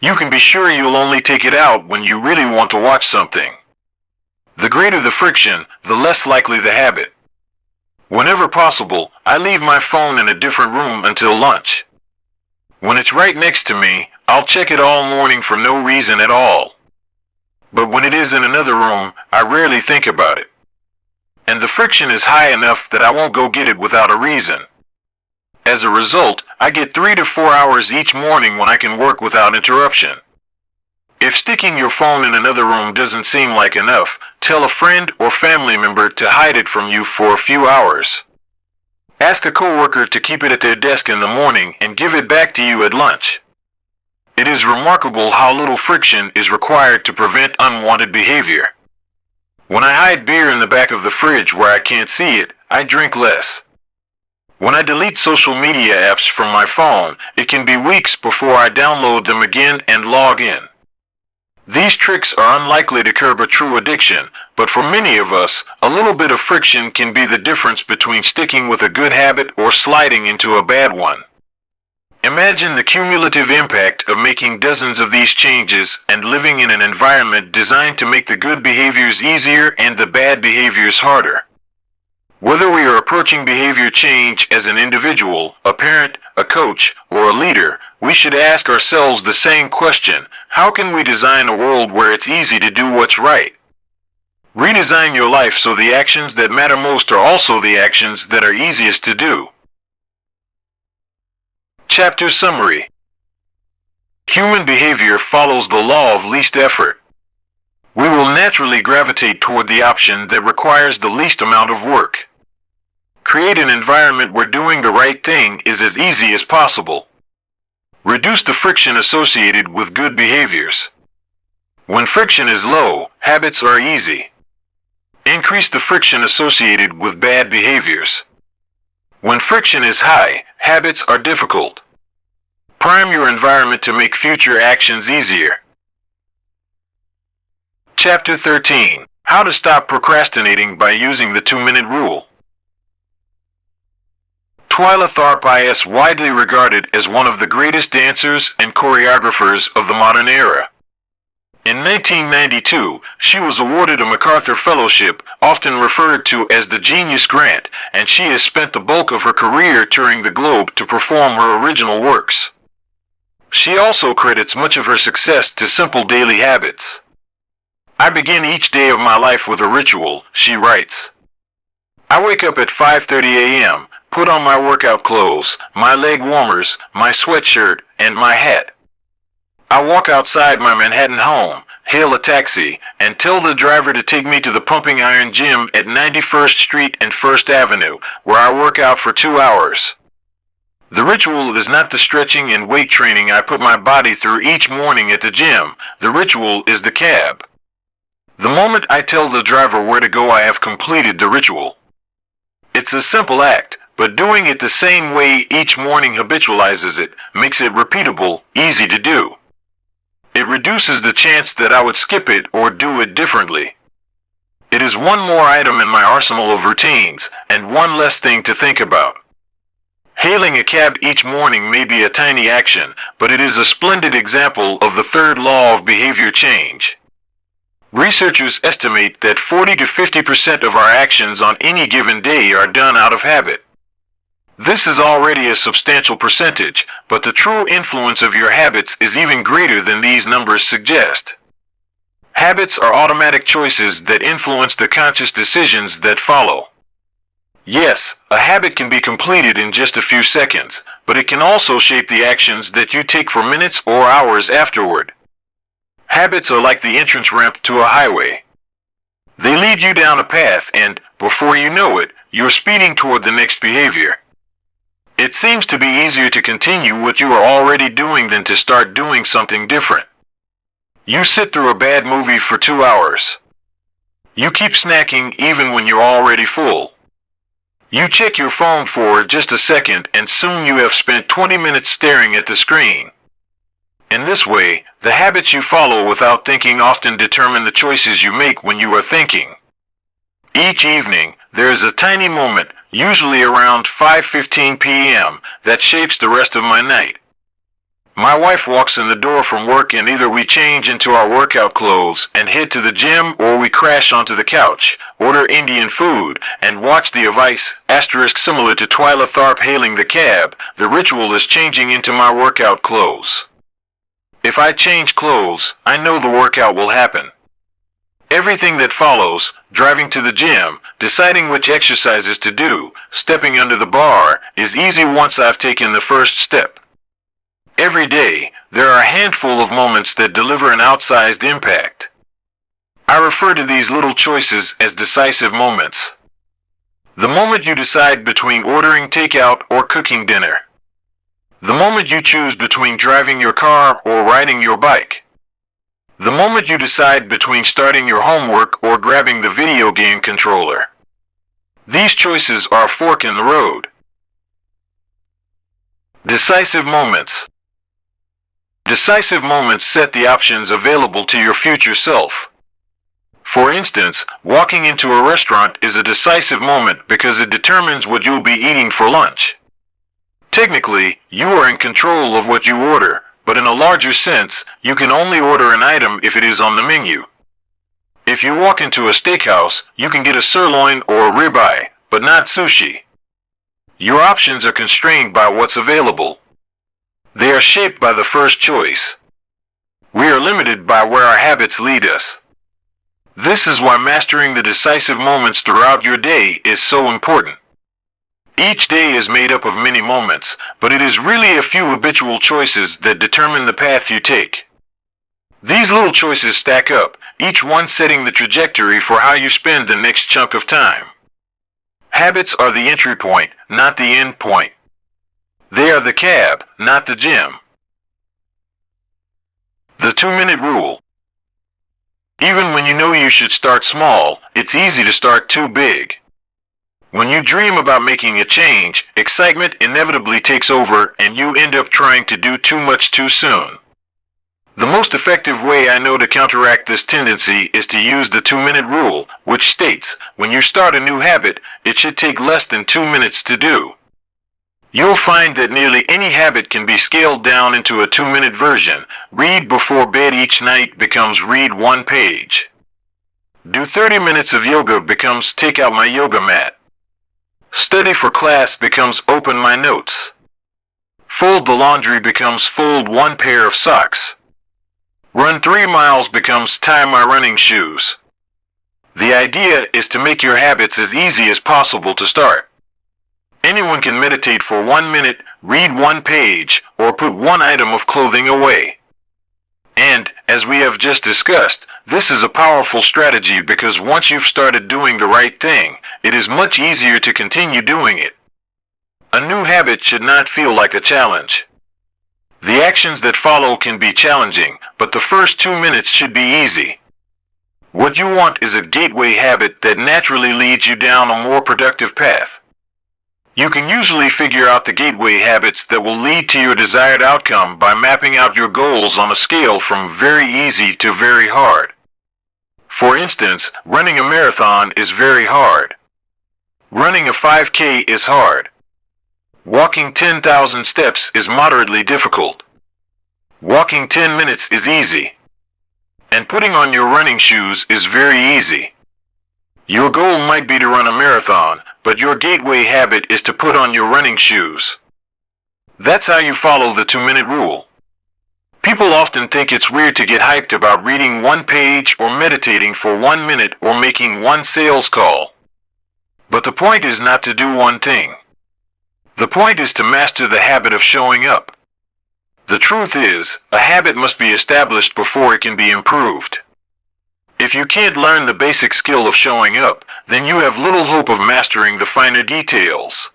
You can be sure you'll only take it out when you really want to watch something. The greater the friction, the less likely the habit. Whenever possible, I leave my phone in a different room until lunch. When it's right next to me, I'll check it all morning for no reason at all. But when it is in another room, I rarely think about it. And the friction is high enough that I won't go get it without a reason. As a result, I get 3 to 4 hours each morning when I can work without interruption. If sticking your phone in another room doesn't seem like enough, tell a friend or family member to hide it from you for a few hours. Ask a coworker to keep it at their desk in the morning and give it back to you at lunch. It is remarkable how little friction is required to prevent unwanted behavior. When I hide beer in the back of the fridge where I can't see it, I drink less. When I delete social media apps from my phone, it can be weeks before I download them again and log in. These tricks are unlikely to curb a true addiction, but for many of us, a little bit of friction can be the difference between sticking with a good habit or sliding into a bad one. Imagine the cumulative impact of making dozens of these changes and living in an environment designed to make the good behaviors easier and the bad behaviors harder. Whether we are approaching behavior change as an individual, a parent, a coach, or a leader, we should ask ourselves the same question: how can we design a world where it's easy to do what's right? Redesign your life so the actions that matter most are also the actions that are easiest to do. Chapter Summary. Human behavior follows the law of least effort. We will naturally gravitate toward the option that requires the least amount of work. Create an environment where doing the right thing is as easy as possible. Reduce the friction associated with good behaviors. When friction is low, habits are easy. Increase the friction associated with bad behaviors. When friction is high, habits are difficult. Prime your environment to make future actions easier. Chapter 13. How to stop procrastinating by using the 2-minute rule. Twyla Tharp is widely regarded as one of the greatest dancers and choreographers of the modern era. In 1992, she was awarded a MacArthur Fellowship, often referred to as the Genius Grant, and she has spent the bulk of her career touring the globe to perform her original works. She also credits much of her success to simple daily habits. I begin each day of my life with a ritual, she writes. I wake up at 5:30 a.m., put on my workout clothes, my leg warmers, my sweatshirt, and my hat. I walk outside my Manhattan home, hail a taxi, and tell the driver to take me to the Pumping Iron Gym at 91st Street and 1st Avenue, where I work out for 2 hours. The ritual is not the stretching and weight training I put my body through each morning at the gym. The ritual is the cab. The moment I tell the driver where to go, I have completed the ritual. It's a simple act, but doing it the same way each morning habitualizes it, makes it repeatable, easy to do. It reduces the chance that I would skip it or do it differently. It is one more item in my arsenal of routines, and one less thing to think about. Hailing a cab each morning may be a tiny action, but it is a splendid example of the third law of behavior change. Researchers estimate that 40 to 50% of our actions on any given day are done out of habit. This is already a substantial percentage, but the true influence of your habits is even greater than these numbers suggest. Habits are automatic choices that influence the conscious decisions that follow. Yes, a habit can be completed in just a few seconds, but it can also shape the actions that you take for minutes or hours afterward. Habits are like the entrance ramp to a highway. They lead you down a path and, before you know it, you're speeding toward the next behavior. It seems to be easier to continue what you are already doing than to start doing something different. You sit through a bad movie for 2 hours. You keep snacking even when you're already full. You check your phone for just a second and soon you have spent 20 minutes staring at the screen. In this way, the habits you follow without thinking often determine the choices you make when you are thinking. Each evening, there is a tiny moment, usually around 5:15 p.m., that shapes the rest of my night. My wife walks in the door from work and either we change into our workout clothes and head to the gym or we crash onto the couch, order Indian food, and watch the advice, similar to Twyla Tharp hailing the cab. The ritual is changing into my workout clothes. If I change clothes, I know the workout will happen. Everything that follows, driving to the gym, deciding which exercises to do, stepping under the bar, is easy once I've taken the first step. Every day, there are a handful of moments that deliver an outsized impact. I refer to these little choices as decisive moments. The moment you decide between ordering takeout or cooking dinner. The moment you choose between driving your car or riding your bike. The moment you decide between starting your homework or grabbing the video game controller. These choices are a fork in the road. Decisive moments. Decisive moments set the options available to your future self. For instance, walking into a restaurant is a decisive moment because it determines what you'll be eating for lunch. Technically, you are in control of what you order, but in a larger sense, you can only order an item if it is on the menu. If you walk into a steakhouse, you can get a sirloin or a ribeye, but not sushi. Your options are constrained by what's available. They are shaped by the first choice. We are limited by where our habits lead us. This is why mastering the decisive moments throughout your day is so important. Each day is made up of many moments, but it is really a few habitual choices that determine the path you take. These little choices stack up, each one setting the trajectory for how you spend the next chunk of time. Habits are the entry point, not the end point. They are the cab, not the gym. The 2-minute rule. Even when you know you should start small, it's easy to start too big. When you dream about making a change, excitement inevitably takes over and you end up trying to do too much too soon. The most effective way I know to counteract this tendency is to use the 2-minute rule, which states, when you start a new habit, it should take less than 2 minutes to do. You'll find that nearly any habit can be scaled down into a 2-minute version. Read before bed each night becomes read 1 page. Do 30 minutes of yoga becomes take out my yoga mat. Study for class becomes open my notes. Fold the laundry becomes fold 1 pair of socks. Run 3 miles becomes tie my running shoes. The idea is to make your habits as easy as possible to start. Anyone can meditate for 1 minute, read 1 page, or put 1 item of clothing away. And, as we have just discussed, this is a powerful strategy because once you've started doing the right thing, it is much easier to continue doing it. A new habit should not feel like a challenge. The actions that follow can be challenging, but the first 2 minutes should be easy. What you want is a gateway habit that naturally leads you down a more productive path. You can usually figure out the gateway habits that will lead to your desired outcome by mapping out your goals on a scale from very easy to very hard. For instance, running a marathon is very hard. Running a 5K is hard. Walking 10,000 steps is moderately difficult. Walking 10 minutes is easy. And putting on your running shoes is very easy. Your goal might be to run a marathon, but your gateway habit is to put on your running shoes. That's how you follow the 2-minute rule. People often think it's weird to get hyped about reading one page or meditating for 1 minute or making one sales call. But the point is not to do one thing. The point is to master the habit of showing up. The truth is, a habit must be established before it can be improved. If you can't learn the basic skill of showing up, then you have little hope of mastering the finer details.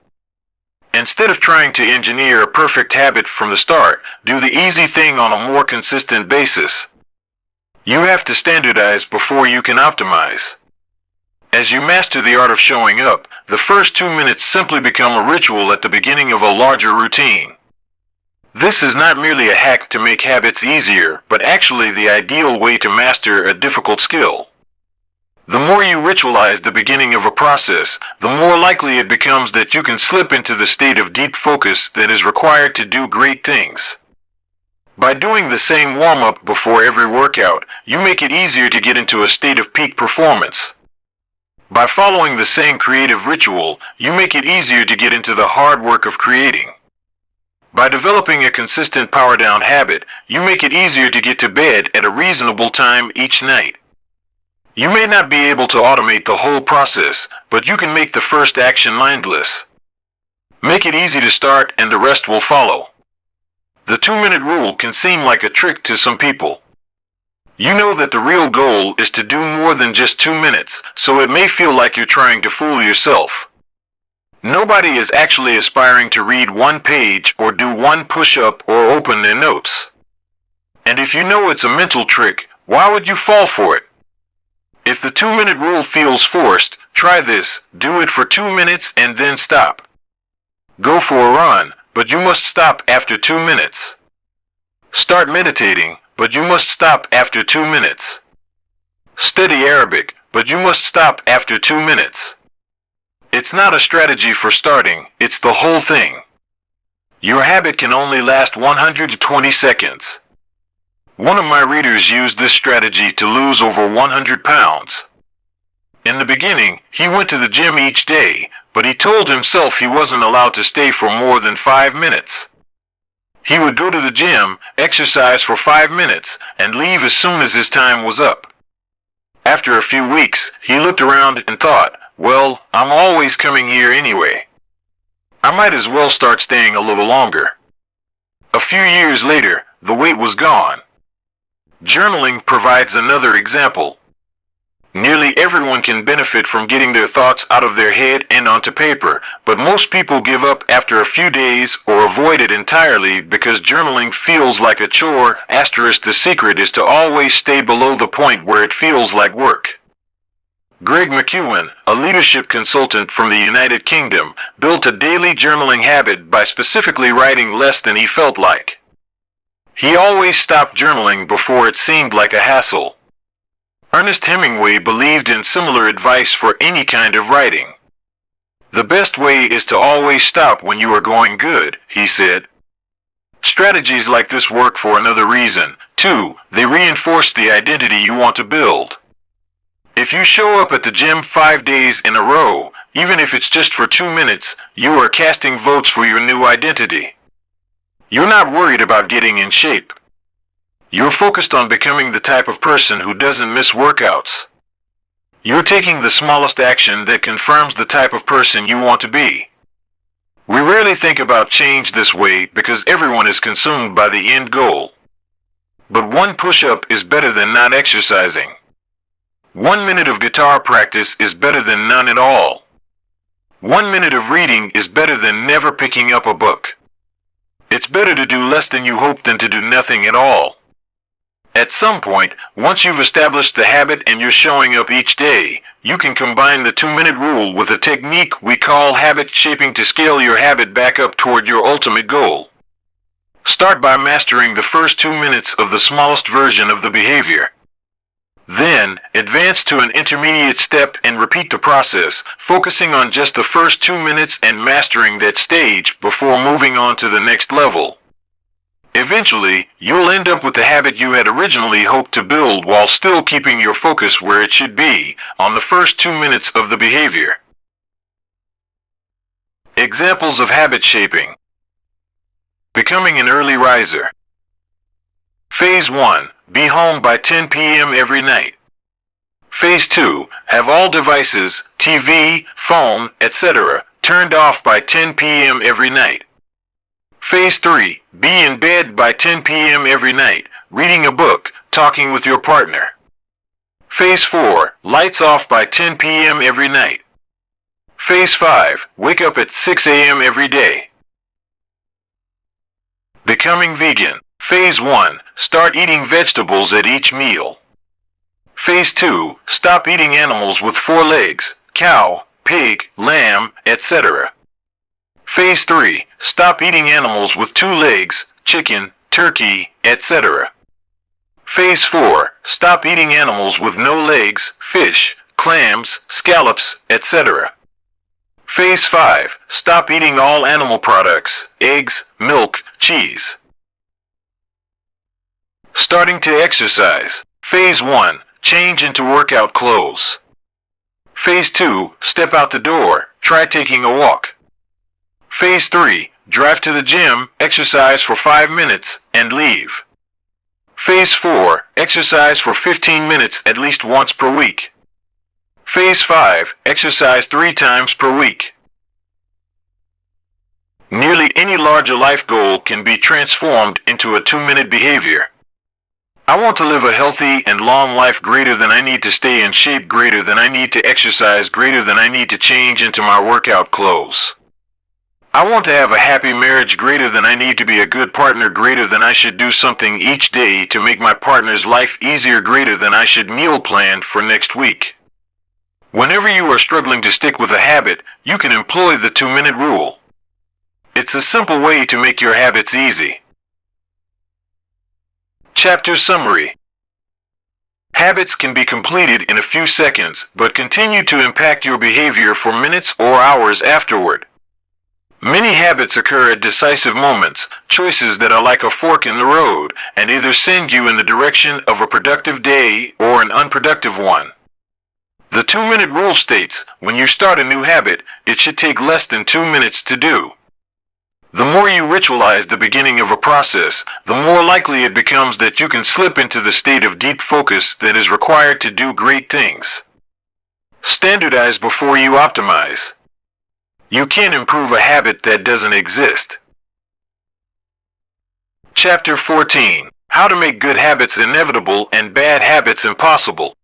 Instead of trying to engineer a perfect habit from the start, do the easy thing on a more consistent basis. You have to standardize before you can optimize. As you master the art of showing up, the first 2 minutes simply become a ritual at the beginning of a larger routine. This is not merely a hack to make habits easier, but actually the ideal way to master a difficult skill. The more you ritualize the beginning of a process, the more likely it becomes that you can slip into the state of deep focus that is required to do great things. By doing the same warm-up before every workout, you make it easier to get into a state of peak performance. By following the same creative ritual, you make it easier to get into the hard work of creating. By developing a consistent power-down habit, you make it easier to get to bed at a reasonable time each night. You may not be able to automate the whole process, but you can make the first action mindless. Make it easy to start and the rest will follow. The 2-minute rule can seem like a trick to some people. You know that the real goal is to do more than just 2 minutes, so it may feel like you're trying to fool yourself. Nobody is actually aspiring to read one page or do one push-up or open their notes. And if you know it's a mental trick, why would you fall for it? If the 2-minute rule feels forced, try this. Do it for 2 minutes and then stop. Go for a run, but you must stop after 2 minutes. Start meditating, but you must stop after 2 minutes. Study Arabic, but you must stop after 2 minutes. It's not a strategy for starting, it's the whole thing. Your habit can only last 120 seconds. One of my readers used this strategy to lose over 100 pounds. In the beginning, he went to the gym each day, but he told himself he wasn't allowed to stay for more than 5 minutes. He would go to the gym, exercise for 5 minutes, and leave as soon as his time was up. After a few weeks, he looked around and thought, well, I'm always coming here anyway. I might as well start staying a little longer. A few years later, the weight was gone. Journaling provides another example. Nearly everyone can benefit from getting their thoughts out of their head and onto paper, but most people give up after a few days or avoid it entirely because journaling feels like a chore. The secret is to always stay below the point where it feels like work. Greg McEwen, a leadership consultant from the United Kingdom, built a daily journaling habit by specifically writing less than he felt like. He always stopped journaling before it seemed like a hassle. Ernest Hemingway believed in similar advice for any kind of writing. The best way is to always stop when you are going good, he said. Strategies like this work for another reason, too. They reinforce the identity you want to build. If you show up at the gym 5 days in a row, even if it's just for 2 minutes, you are casting votes for your new identity. You're not worried about getting in shape. You're focused on becoming the type of person who doesn't miss workouts. You're taking the smallest action that confirms the type of person you want to be. We rarely think about change this way because everyone is consumed by the end goal. But one push-up is better than not exercising. 1 minute of guitar practice is better than none at all. 1 minute of reading is better than never picking up a book. It's better to do less than you hope than to do nothing at all. At some point, once you've established the habit and you're showing up each day, you can combine the 2-minute rule with a technique we call habit shaping to scale your habit back up toward your ultimate goal. Start by mastering the first 2 minutes of the smallest version of the behavior. Then, advance to an intermediate step and repeat the process, focusing on just the first 2 minutes and mastering that stage before moving on to the next level. Eventually, you'll end up with the habit you had originally hoped to build while still keeping your focus where it should be, on the first 2 minutes of the behavior. Examples of habit shaping. Becoming an early riser. Phase 1. Be home by 10 p.m. every night. Phase 2. Have all devices, TV, phone, etc., turned off by 10 p.m. every night. Phase 3. Be in bed by 10 p.m. every night, reading a book, talking with your partner. Phase 4. Lights off by 10 p.m. every night. Phase 5. Wake up at 6 a.m. every day. Becoming vegan. Phase 1. Start eating vegetables at each meal. Phase 2. Stop eating animals with 4 legs, cow, pig, lamb, etc. Phase 3. Stop eating animals with 2 legs, chicken, turkey, etc. Phase 4. Stop eating animals with no legs, fish, clams, scallops, etc. Phase 5. Stop eating all animal products, eggs, milk, cheese. Starting to exercise. Phase 1. Change into workout clothes. Phase 2. Step out the door, try taking a walk. Phase 3. Drive to the gym, exercise for 5 minutes, and leave. Phase 4. Exercise for 15 minutes at least once per week. Phase 5. Exercise 3 times per week. Nearly any larger life goal can be transformed into a 2-minute behavior. I want to live a healthy and long life greater than I need to stay in shape, greater than I need to exercise, greater than I need to change into my workout clothes. I want to have a happy marriage, greater than I need to be a good partner, greater than I should do something each day to make my partner's life easier, greater than I should meal plan for next week. Whenever you are struggling to stick with a habit, you can employ the 2-minute rule. It's a simple way to make your habits easy. Chapter Summary. Habits can be completed in a few seconds, but continue to impact your behavior for minutes or hours afterward. Many habits occur at decisive moments, choices that are like a fork in the road, and either send you in the direction of a productive day or an unproductive one. The 2-minute rule states, when you start a new habit, it should take less than 2 minutes to do. The more you ritualize the beginning of a process, the more likely it becomes that you can slip into the state of deep focus that is required to do great things. Standardize before you optimize. You can't improve a habit that doesn't exist. Chapter 14. How to make good habits inevitable and bad habits impossible.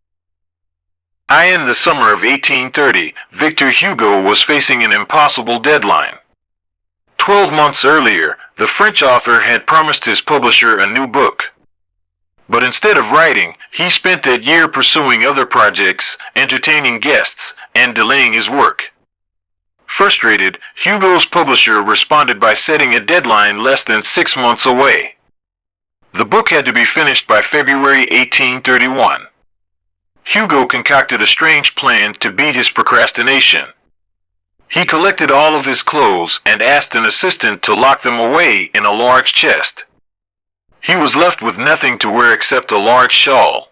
In the summer of 1830, Victor Hugo was facing an impossible deadline. 12 months earlier, the French author had promised his publisher a new book. But instead of writing, he spent that year pursuing other projects, entertaining guests, and delaying his work. Frustrated, Hugo's publisher responded by setting a deadline less than 6 months away. The book had to be finished by February 1831. Hugo concocted a strange plan to beat his procrastination. He collected all of his clothes and asked an assistant to lock them away in a large chest. He was left with nothing to wear except a large shawl.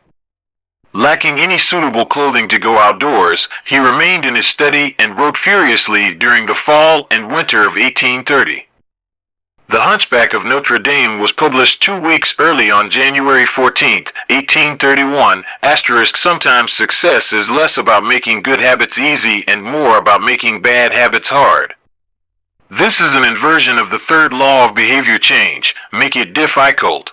Lacking any suitable clothing to go outdoors, he remained in his study and wrote furiously during the fall and winter of 1830. The Hunchback of Notre Dame was published 2 weeks early on January 14, 1831. Sometimes success is less about making good habits easy and more about making bad habits hard. This is an inversion of the third law of behavior change: make it difficult.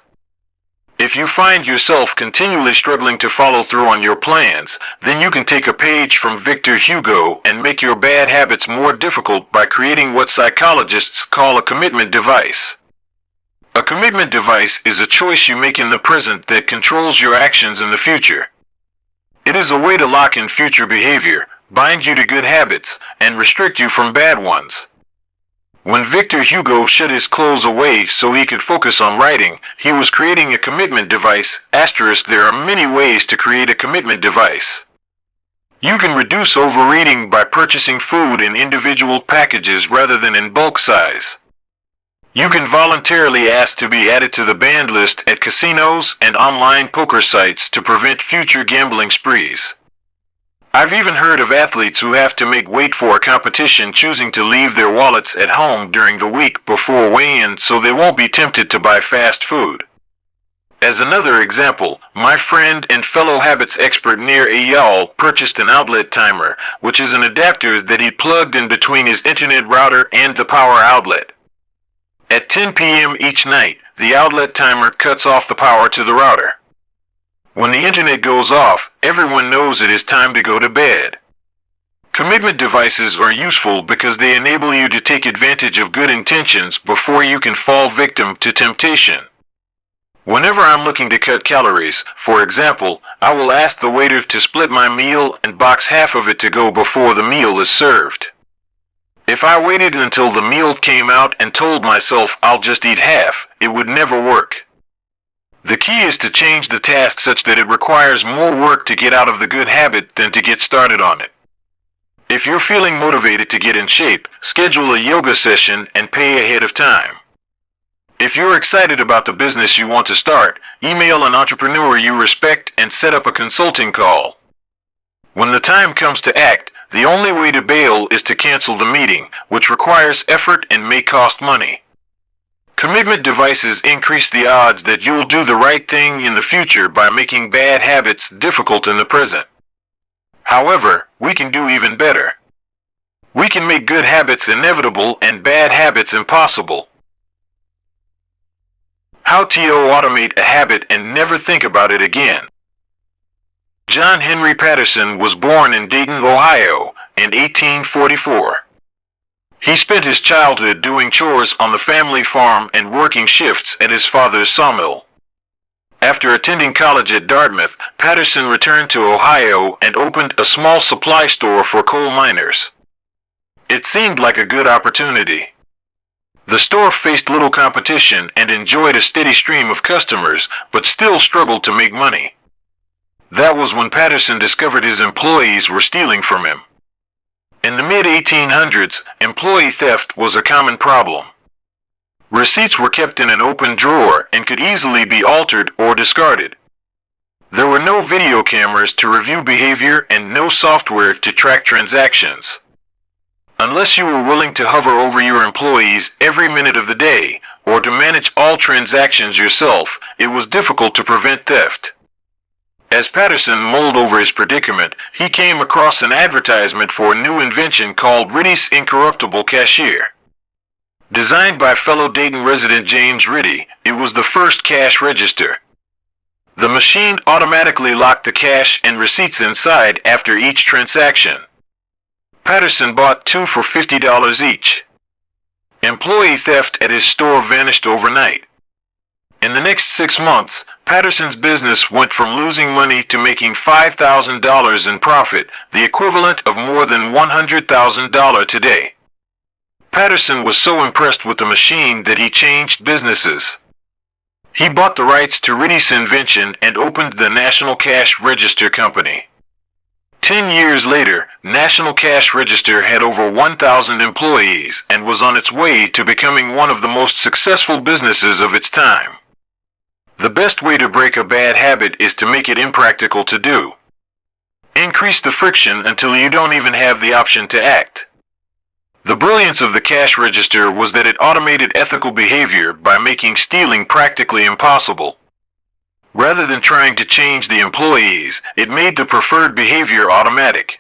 If you find yourself continually struggling to follow through on your plans, then you can take a page from Victor Hugo and make your bad habits more difficult by creating what psychologists call a commitment device. A commitment device is a choice you make in the present that controls your actions in the future. It is a way to lock in future behavior, bind you to good habits, and restrict you from bad ones. When Victor Hugo shut his clothes away so he could focus on writing, he was creating a commitment device. There are many ways to create a commitment device. You can reduce overeating by purchasing food in individual packages rather than in bulk size. You can voluntarily ask to be added to the banned list at casinos and online poker sites to prevent future gambling sprees. I've even heard of athletes who have to make weight for a competition choosing to leave their wallets at home during the week before weigh-in so they won't be tempted to buy fast food. As another example, my friend and fellow habits expert Nir Eyal purchased an outlet timer, which is an adapter that he plugged in between his internet router and the power outlet. At 10 p.m. each night, the outlet timer cuts off the power to the router. When the internet goes off, everyone knows it is time to go to bed. Commitment devices are useful because they enable you to take advantage of good intentions before you can fall victim to temptation. Whenever I'm looking to cut calories, for example, I will ask the waiter to split my meal and box half of it to go before the meal is served. If I waited until the meal came out and told myself I'll just eat half, it would never work. The key is to change the task such that it requires more work to get out of the good habit than to get started on it. If you're feeling motivated to get in shape, schedule a yoga session and pay ahead of time. If you're excited about the business you want to start, email an entrepreneur you respect and set up a consulting call. When the time comes to act, the only way to bail is to cancel the meeting, which requires effort and may cost money. Commitment devices increase the odds that you'll do the right thing in the future by making bad habits difficult in the present. However, we can do even better. We can make good habits inevitable and bad habits impossible. How to automate a habit and never think about it again. John Henry Patterson was born in Dayton, Ohio, in 1844. He spent his childhood doing chores on the family farm and working shifts at his father's sawmill. After attending college at Dartmouth, Patterson returned to Ohio and opened a small supply store for coal miners. It seemed like a good opportunity. The store faced little competition and enjoyed a steady stream of customers, but still struggled to make money. That was when Patterson discovered his employees were stealing from him. In the mid-1800s, employee theft was a common problem. Receipts were kept in an open drawer and could easily be altered or discarded. There were no video cameras to review behavior and no software to track transactions. Unless you were willing to hover over your employees every minute of the day, or to manage all transactions yourself, it was difficult to prevent theft. As Patterson mulled over his predicament, he came across an advertisement for a new invention called Ritty's Incorruptible Cashier. Designed by fellow Dayton resident James Ritty, it was the first cash register. The machine automatically locked the cash and receipts inside after each transaction. Patterson bought 2 for $50 each. Employee theft at his store vanished overnight. In the next 6 months, Patterson's business went from losing money to making $5,000 in profit, the equivalent of more than $100,000 today. Patterson was so impressed with the machine that he changed businesses. He bought the rights to Ritty's invention and opened the National Cash Register Company. 10 years later, National Cash Register had over 1,000 employees and was on its way to becoming one of the most successful businesses of its time. The best way to break a bad habit is to make it impractical to do. Increase the friction until you don't even have the option to act. The brilliance of the cash register was that it automated ethical behavior by making stealing practically impossible. Rather than trying to change the employees, it made the preferred behavior automatic.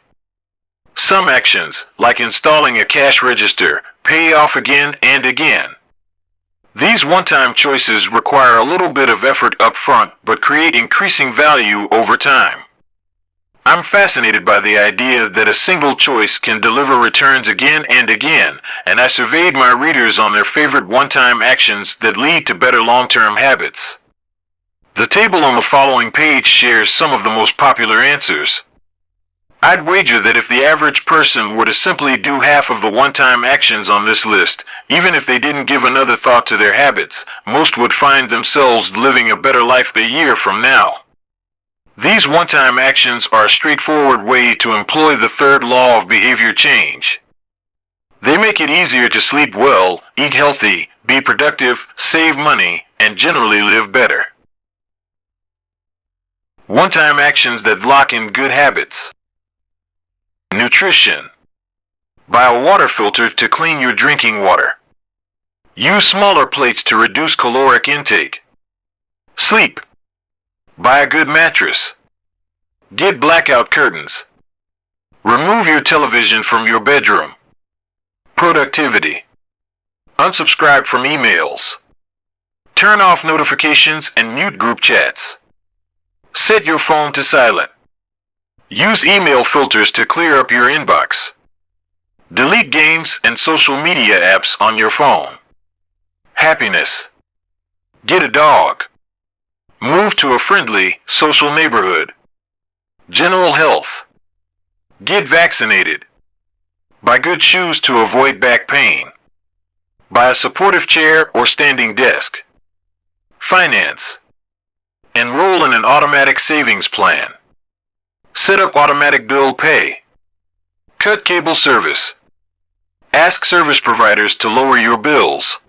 Some actions, like installing a cash register, pay off again and again. These one-time choices require a little bit of effort up front, but create increasing value over time. I'm fascinated by the idea that a single choice can deliver returns again and again, and I surveyed my readers on their favorite one-time actions that lead to better long-term habits. The table on the following page shares some of the most popular answers. I'd wager that if the average person were to simply do half of the one-time actions on this list, even if they didn't give another thought to their habits, most would find themselves living a better life a year from now. These one-time actions are a straightforward way to employ the third law of behavior change. They make it easier to sleep well, eat healthy, be productive, save money, and generally live better. One-time actions that lock in good habits. Nutrition. Buy a water filter to clean your drinking water. Use smaller plates to reduce caloric intake. Sleep. Buy a good mattress. Get blackout curtains. Remove your television from your bedroom. Productivity. Unsubscribe from emails. Turn off notifications and mute group chats. Set your phone to silent. Use email filters to clear up your inbox. Delete games and social media apps on your phone. Happiness. Get a dog. Move to a friendly, social neighborhood. General health. Get vaccinated. Buy good shoes to avoid back pain. Buy a supportive chair or standing desk. Finance. Enroll in an automatic savings plan. Set up automatic bill pay. Cut cable service. Ask service providers to lower your bills.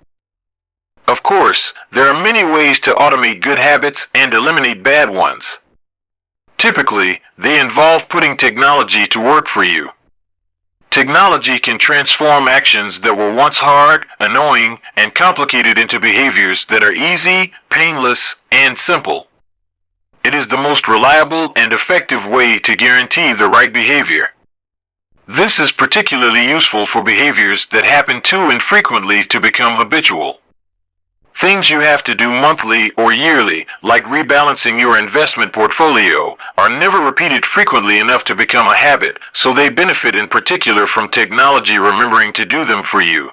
Of course, there are many ways to automate good habits and eliminate bad ones. Typically, they involve putting technology to work for you. Technology can transform actions that were once hard, annoying, and complicated into behaviors that are easy, painless, and simple. It is the most reliable and effective way to guarantee the right behavior. This is particularly useful for behaviors that happen too infrequently to become habitual. Things you have to do monthly or yearly, like rebalancing your investment portfolio, are never repeated frequently enough to become a habit, so they benefit in particular from technology remembering to do them for you.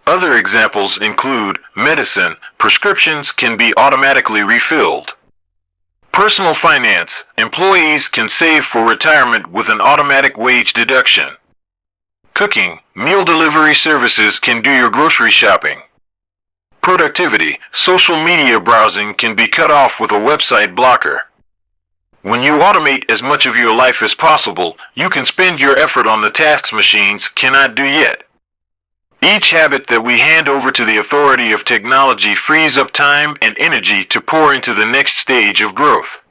Other examples include medicine. Prescriptions can be automatically refilled. Personal finance. Employees can save for retirement with an automatic wage deduction. Cooking. Meal delivery services can do your grocery shopping. Productivity. Social media browsing can be cut off with a website blocker. When you automate as much of your life as possible, you can spend your effort on the tasks machines cannot do yet. Each habit that we hand over to the authority of technology frees up time and energy to pour into the next stage of growth.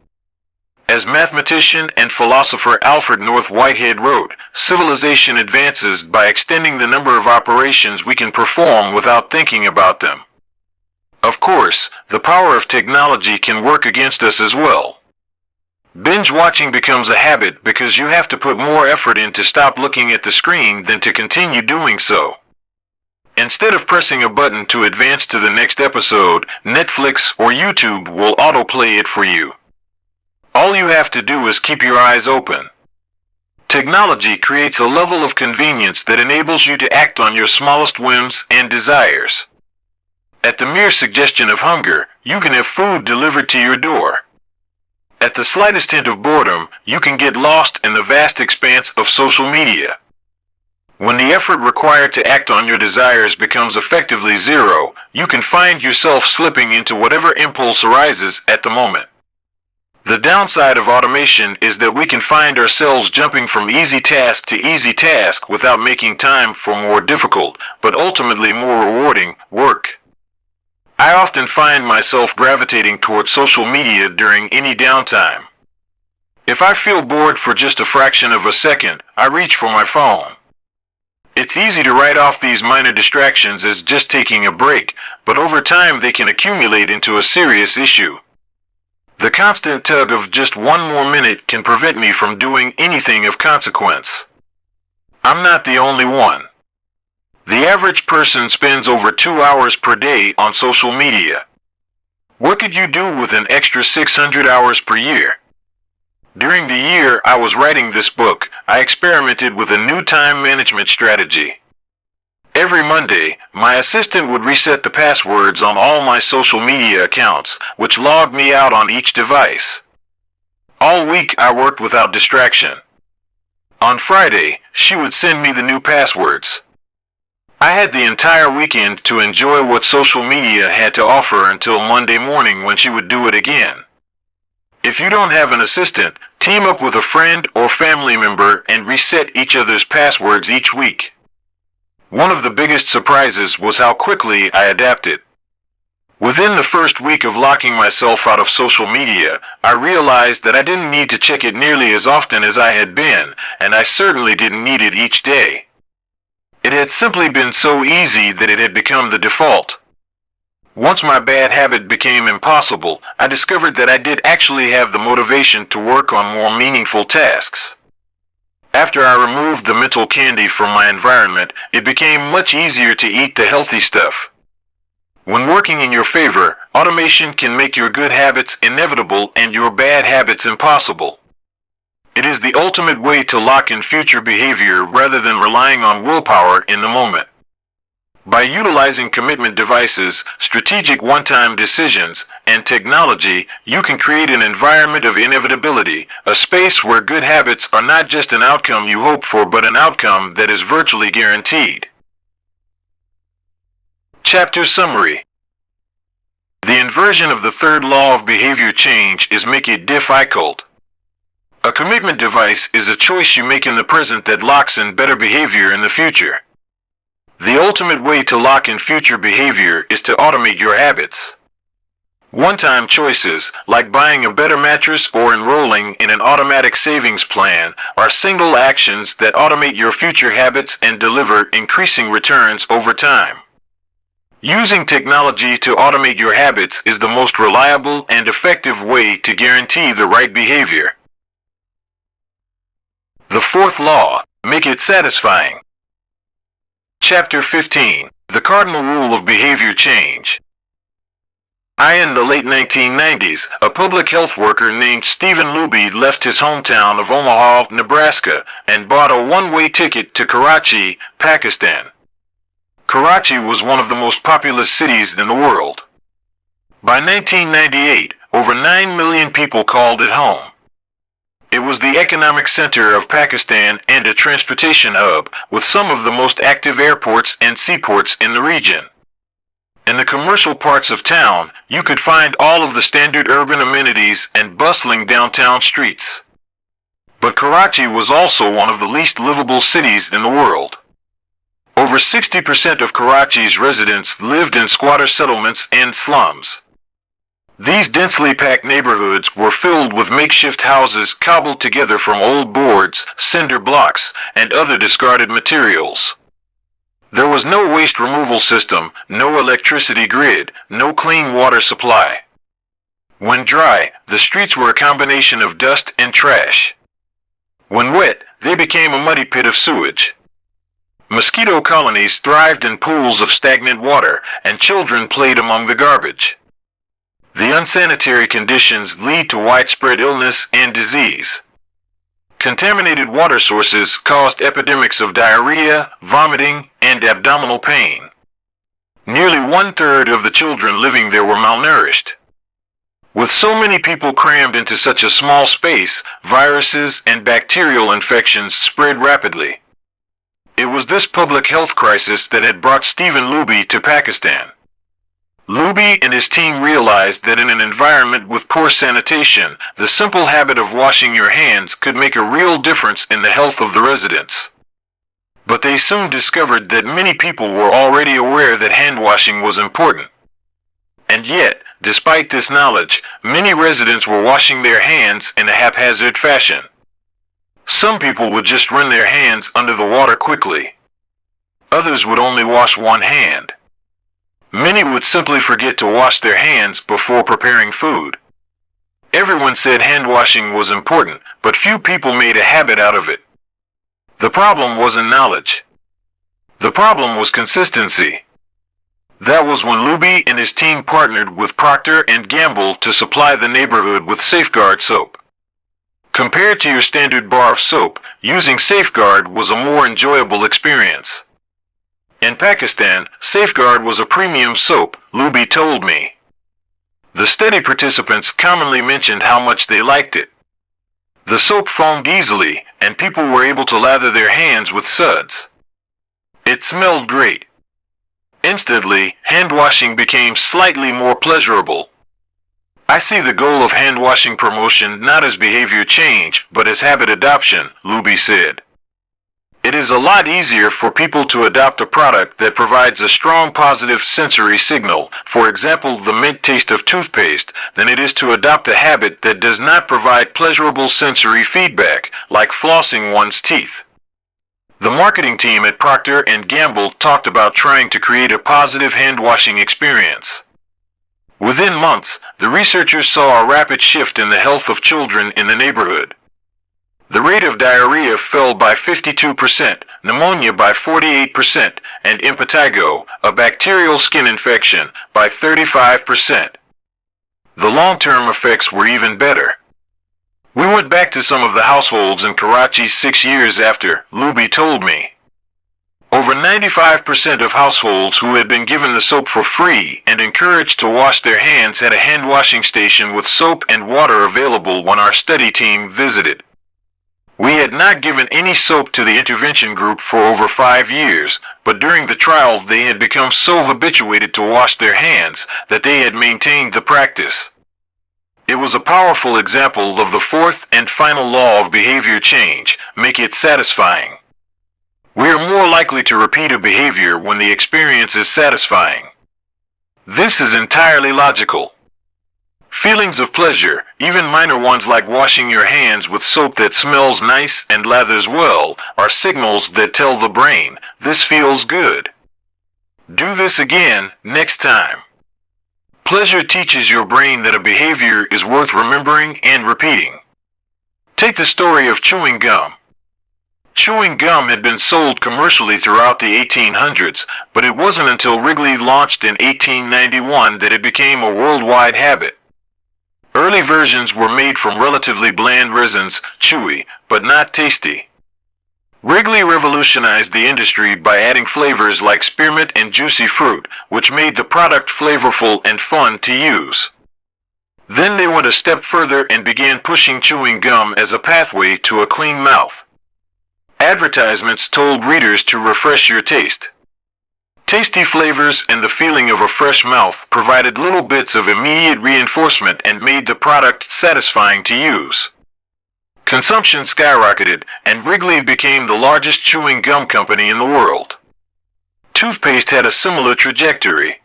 As mathematician and philosopher Alfred North Whitehead wrote, civilization advances by extending the number of operations we can perform without thinking about them. Of course, the power of technology can work against us as well. Binge watching becomes a habit because you have to put more effort in to stop looking at the screen than to continue doing so. Instead of pressing a button to advance to the next episode, Netflix or YouTube will autoplay it for you. All you have to do is keep your eyes open. Technology creates a level of convenience that enables you to act on your smallest whims and desires. At the mere suggestion of hunger, you can have food delivered to your door. At the slightest hint of boredom, you can get lost in the vast expanse of social media. When the effort required to act on your desires becomes effectively zero, you can find yourself slipping into whatever impulse arises at the moment. The downside of automation is that we can find ourselves jumping from easy task to easy task without making time for more difficult, but ultimately more rewarding, work. I often find myself gravitating towards social media during any downtime. If I feel bored for just a fraction of a second, I reach for my phone. It's easy to write off these minor distractions as just taking a break, but over time they can accumulate into a serious issue. The constant tug of just one more minute can prevent me from doing anything of consequence. I'm not the only one. The average person spends over 2 hours per day on social media. What could you do with an extra 600 hours per year? During the year I was writing this book, I experimented with a new time management strategy. Every Monday, my assistant would reset the passwords on all my social media accounts, which logged me out on each device. All week I worked without distraction. On Friday, she would send me the new passwords. I had the entire weekend to enjoy what social media had to offer until Monday morning when she would do it again. If you don't have an assistant, team up with a friend or family member and reset each other's passwords each week. One of the biggest surprises was how quickly I adapted. Within the first week of locking myself out of social media, I realized that I didn't need to check it nearly as often as I had been, and I certainly didn't need it each day. It had simply been so easy that it had become the default. Once my bad habit became impossible, I discovered that I did actually have the motivation to work on more meaningful tasks. After I removed the mental candy from my environment, it became much easier to eat the healthy stuff. When working in your favor, automation can make your good habits inevitable and your bad habits impossible. It is the ultimate way to lock in future behavior rather than relying on willpower in the moment. By utilizing commitment devices, strategic one-time decisions, and technology, you can create an environment of inevitability, a space where good habits are not just an outcome you hope for but an outcome that is virtually guaranteed. Chapter Summary. The inversion of the third law of behavior change is make it difficult. A commitment device is a choice you make in the present that locks in better behavior in the future. The ultimate way to lock in future behavior is to automate your habits. One-time choices, like buying a better mattress or enrolling in an automatic savings plan, are single actions that automate your future habits and deliver increasing returns over time. Using technology to automate your habits is the most reliable and effective way to guarantee the right behavior. The fourth law, make it satisfying. Chapter 15. The Cardinal Rule of Behavior Change. In the late 1990s, a public health worker named Stephen Luby left his hometown of Omaha, Nebraska, and bought a one-way ticket to Karachi, Pakistan. Karachi was one of the most populous cities in the world. By 1998, over 9 million people called it home. It was the economic center of Pakistan and a transportation hub, with some of the most active airports and seaports in the region. In the commercial parts of town, you could find all of the standard urban amenities and bustling downtown streets. But Karachi was also one of the least livable cities in the world. Over 60% of Karachi's residents lived in squatter settlements and slums. These densely packed neighborhoods were filled with makeshift houses cobbled together from old boards, cinder blocks, and other discarded materials. There was no waste removal system, no electricity grid, no clean water supply. When dry, the streets were a combination of dust and trash. When wet, they became a muddy pit of sewage. Mosquito colonies thrived in pools of stagnant water, and children played among the garbage. The unsanitary conditions lead to widespread illness and disease. Contaminated water sources caused epidemics of diarrhea, vomiting, and abdominal pain. Nearly one-third of the children living there were malnourished. With so many people crammed into such a small space, viruses and bacterial infections spread rapidly. It was this public health crisis that had brought Stephen Luby to Pakistan. Luby and his team realized that in an environment with poor sanitation, the simple habit of washing your hands could make a real difference in the health of the residents. But they soon discovered that many people were already aware that hand washing was important. And yet, despite this knowledge, many residents were washing their hands in a haphazard fashion. Some people would just run their hands under the water quickly. Others would only wash one hand. Many would simply forget to wash their hands before preparing food. Everyone said hand washing was important, but few people made a habit out of it. The problem wasn't knowledge. The problem was consistency. That was when Luby and his team partnered with Procter & Gamble to supply the neighborhood with Safeguard soap. Compared to your standard bar of soap, using Safeguard was a more enjoyable experience. In Pakistan, Safeguard was a premium soap, Luby told me. The study participants commonly mentioned how much they liked it. The soap foamed easily, and people were able to lather their hands with suds. It smelled great. Instantly, hand washing became slightly more pleasurable. I see the goal of hand washing promotion not as behavior change, but as habit adoption, Luby said. It is a lot easier for people to adopt a product that provides a strong positive sensory signal, for example the mint taste of toothpaste, than it is to adopt a habit that does not provide pleasurable sensory feedback, like flossing one's teeth. The marketing team at Procter & Gamble talked about trying to create a positive hand-washing experience. Within months, the researchers saw a rapid shift in the health of children in the neighborhood. The rate of diarrhea fell by 52%, pneumonia by 48%, and impetigo, a bacterial skin infection, by 35%. The long-term effects were even better. We went back to some of the households in Karachi 6 years after, Luby told me. Over 95% of households who had been given the soap for free and encouraged to wash their hands had a hand washing station with soap and water available when our study team visited. We had not given any soap to the intervention group for over 5 years, but during the trial they had become so habituated to wash their hands that they had maintained the practice. It was a powerful example of the fourth and final law of behavior change, make it satisfying. We are more likely to repeat a behavior when the experience is satisfying. This is entirely logical. Feelings of pleasure, even minor ones like washing your hands with soap that smells nice and lathers well, are signals that tell the brain, this feels good. Do this again next time. Pleasure teaches your brain that a behavior is worth remembering and repeating. Take the story of chewing gum. Chewing gum had been sold commercially throughout the 1800s, but it wasn't until Wrigley launched in 1891 that it became a worldwide habit. Early versions were made from relatively bland resins, chewy, but not tasty. Wrigley revolutionized the industry by adding flavors like spearmint and juicy fruit, which made the product flavorful and fun to use. Then they went a step further and began pushing chewing gum as a pathway to a clean mouth. Advertisements told readers to refresh your taste. Tasty flavors and the feeling of a fresh mouth provided little bits of immediate reinforcement and made the product satisfying to use. Consumption skyrocketed, and Wrigley became the largest chewing gum company in the world. Toothpaste had a similar trajectory.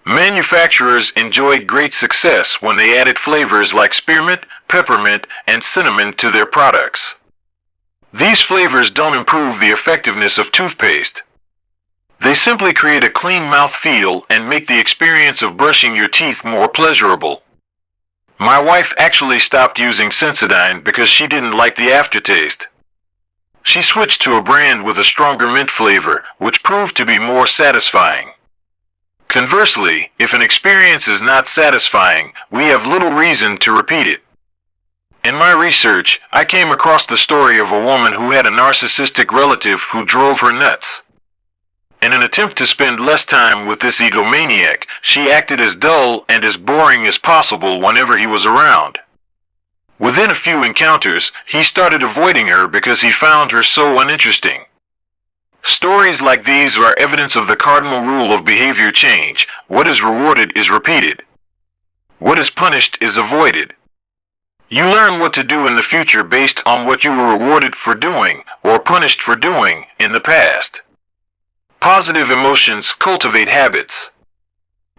Manufacturers enjoyed great success when they added flavors like spearmint, peppermint, and cinnamon to their products. These flavors don't improve the effectiveness of toothpaste. They simply create a clean mouth feel and make the experience of brushing your teeth more pleasurable. My wife actually stopped using Sensodyne because she didn't like the aftertaste. She switched to a brand with a stronger mint flavor, which proved to be more satisfying. Conversely, if an experience is not satisfying, we have little reason to repeat it. In my research, I came across the story of a woman who had a narcissistic relative who drove her nuts. In an attempt to spend less time with this egomaniac, she acted as dull and as boring as possible whenever he was around. Within a few encounters, he started avoiding her because he found her so uninteresting. Stories like these are evidence of the cardinal rule of behavior change: what is rewarded is repeated. What is punished is avoided. You learn what to do in the future based on what you were rewarded for doing or punished for doing in the past. Positive emotions cultivate habits.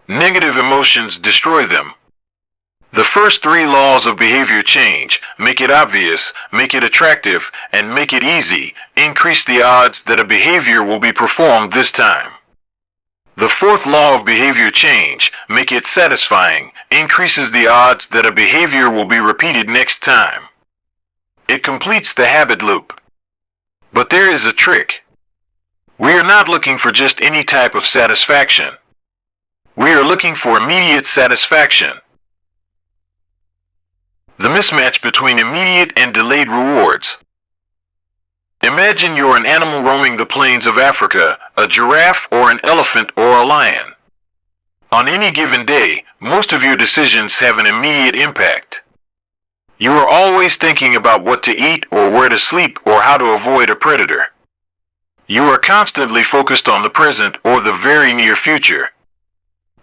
Negative emotions destroy them. The first 3 laws of behavior change, make it obvious, make it attractive, and make it easy, increase the odds that a behavior will be performed this time. The 4th law of behavior change, make it satisfying, increases the odds that a behavior will be repeated next time. It completes the habit loop. But there is a trick. We are not looking for just any type of satisfaction. We are looking for immediate satisfaction. The mismatch between immediate and delayed rewards. Imagine you're an animal roaming the plains of Africa, a giraffe or an elephant or a lion. On any given day, most of your decisions have an immediate impact. You are always thinking about what to eat or where to sleep or how to avoid a predator. You are constantly focused on the present or the very near future.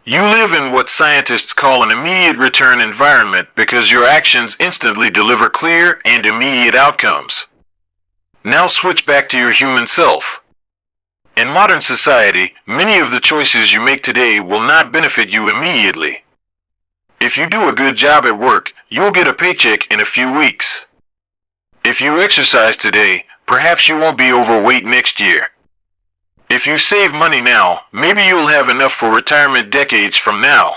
You live in what scientists call an immediate return environment because your actions instantly deliver clear and immediate outcomes. Now switch back to your human self. In modern society, many of the choices you make today will not benefit you immediately. If you do a good job at work, you'll get a paycheck in a few weeks. If you exercise today, perhaps you won't be overweight next year. If you save money now, maybe you'll have enough for retirement decades from now.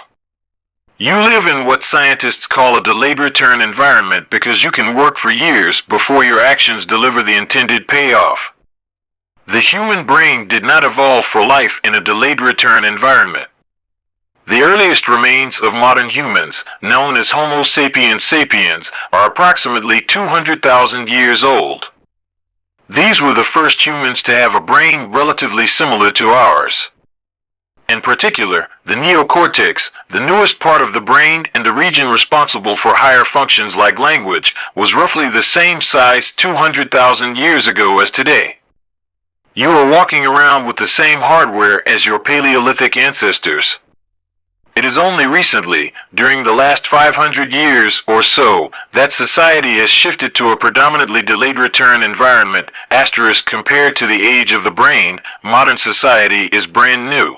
You live in what scientists call a delayed return environment because you can work for years before your actions deliver the intended payoff. The human brain did not evolve for life in a delayed return environment. The earliest remains of modern humans, known as Homo sapiens sapiens, are approximately 200,000 years old. These were the first humans to have a brain relatively similar to ours. In particular, the neocortex, the newest part of the brain and the region responsible for higher functions like language, was roughly the same size 200,000 years ago as today. You are walking around with the same hardware as your Paleolithic ancestors. It is only recently, during the last 500 years or so, that society has shifted to a predominantly delayed return environment. Compared to the age of the brain, modern society is brand new.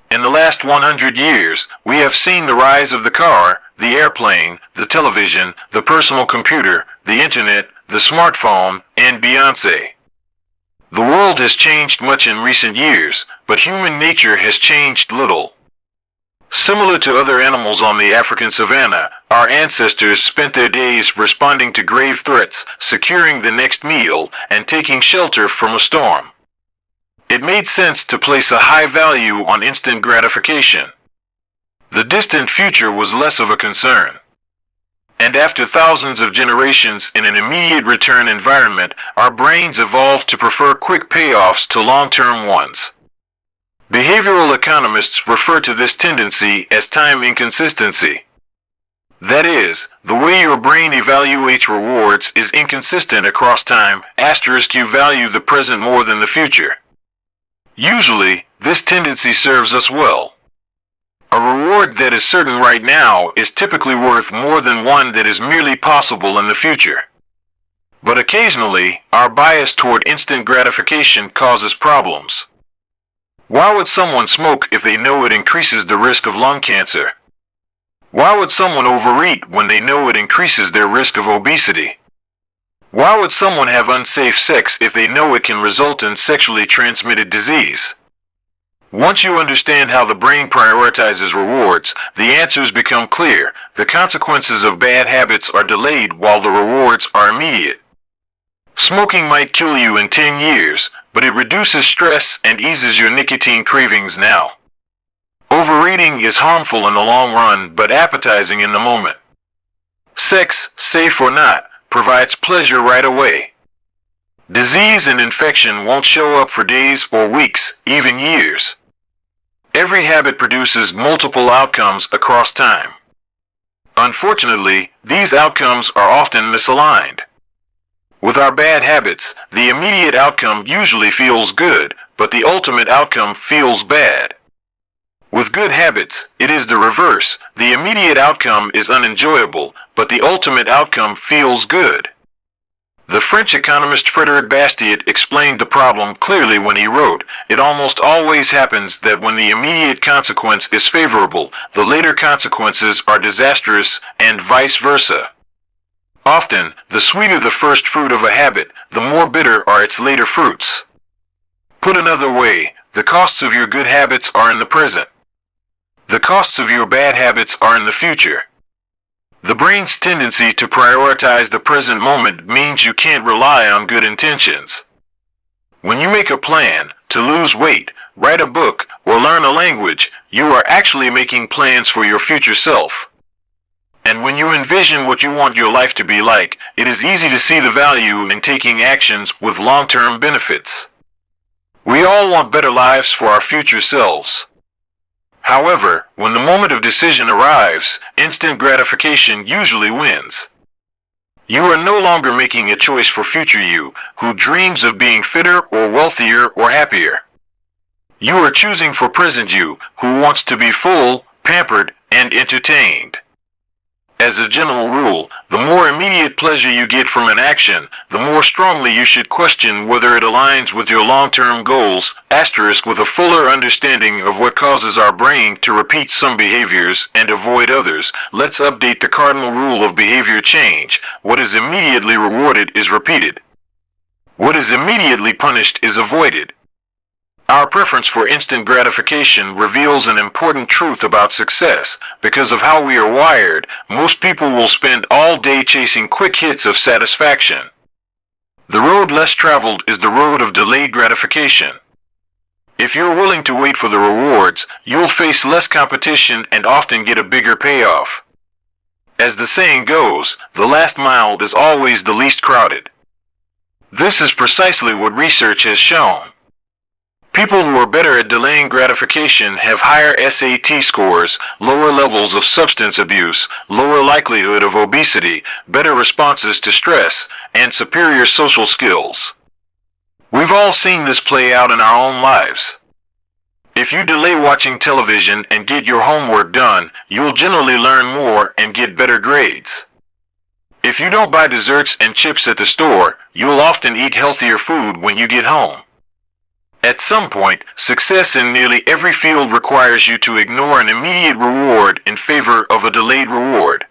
In the last 100 years, we have seen the rise of the car, the airplane, the television, the personal computer, the internet, the smartphone, and Beyoncé. The world has changed much in recent years, but human nature has changed little. Similar to other animals on the African savanna, our ancestors spent their days responding to grave threats, securing the next meal, and taking shelter from a storm. It made sense to place a high value on instant gratification. The distant future was less of a concern. And after thousands of generations in an immediate return environment, our brains evolved to prefer quick payoffs to long-term ones. Behavioral economists refer to this tendency as time inconsistency. That is, the way your brain evaluates rewards is inconsistent across time. You value the present more than the future. Usually, this tendency serves us well. A reward that is certain right now is typically worth more than one that is merely possible in the future. But occasionally, our bias toward instant gratification causes problems. Why would someone smoke if they know it increases the risk of lung cancer? Why would someone overeat when they know it increases their risk of obesity? Why would someone have unsafe sex if they know it can result in sexually transmitted disease? Once you understand how the brain prioritizes rewards, the answers become clear. The consequences of bad habits are delayed while the rewards are immediate. Smoking might kill you in 10 years, but it reduces stress and eases your nicotine cravings now. Overeating is harmful in the long run, but appetizing in the moment. Sex, safe or not, provides pleasure right away. Disease and infection won't show up for days or weeks, even years. Every habit produces multiple outcomes across time. Unfortunately, these outcomes are often misaligned. With our bad habits, the immediate outcome usually feels good, but the ultimate outcome feels bad. With good habits, it is the reverse. The immediate outcome is unenjoyable, but the ultimate outcome feels good. The French economist Frédéric Bastiat explained the problem clearly when he wrote, "It almost always happens that when the immediate consequence is favorable, the later consequences are disastrous, and vice versa." Often, the sweeter the first fruit of a habit, the more bitter are its later fruits. Put another way, the costs of your good habits are in the present. The costs of your bad habits are in the future. The brain's tendency to prioritize the present moment means you can't rely on good intentions. When you make a plan to lose weight, write a book, or learn a language, you are actually making plans for your future self. And when you envision what you want your life to be like, it is easy to see the value in taking actions with long-term benefits. We all want better lives for our future selves. However, when the moment of decision arrives, instant gratification usually wins. You are no longer making a choice for future you, who dreams of being fitter or wealthier or happier. You are choosing for present you, who wants to be full, pampered, and entertained. As a general rule, the more immediate pleasure you get from an action, the more strongly you should question whether it aligns with your long-term goals, with a fuller understanding of what causes our brain to repeat some behaviors and avoid others. Let's update the cardinal rule of behavior change. What is immediately rewarded is repeated. What is immediately punished is avoided. Our preference for instant gratification reveals an important truth about success. Because of how we are wired, most people will spend all day chasing quick hits of satisfaction. The road less traveled is the road of delayed gratification. If you're willing to wait for the rewards, you'll face less competition and often get a bigger payoff. As the saying goes, the last mile is always the least crowded. This is precisely what research has shown. People who are better at delaying gratification have higher SAT scores, lower levels of substance abuse, lower likelihood of obesity, better responses to stress, and superior social skills. We've all seen this play out in our own lives. If you delay watching television and get your homework done, you'll generally learn more and get better grades. If you don't buy desserts and chips at the store, you'll often eat healthier food when you get home. At some point, success in nearly every field requires you to ignore an immediate reward in favor of a delayed reward.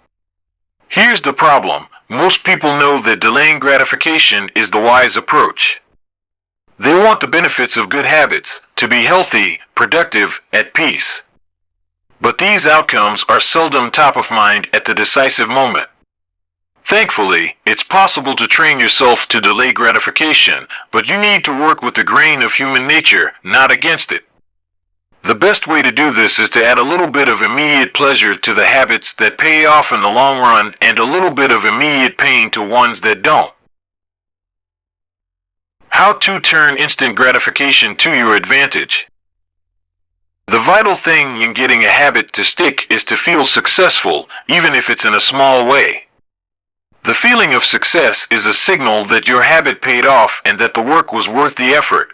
Here's the problem. Most people know that delaying gratification is the wise approach. They want the benefits of good habits, to be healthy, productive, at peace. But these outcomes are seldom top of mind at the decisive moment. Thankfully, it's possible to train yourself to delay gratification, but you need to work with the grain of human nature, not against it. The best way to do this is to add a little bit of immediate pleasure to the habits that pay off in the long run and a little bit of immediate pain to ones that don't. How to turn instant gratification to your advantage. The vital thing in getting a habit to stick is to feel successful, even if it's in a small way. The feeling of success is a signal that your habit paid off and that the work was worth the effort.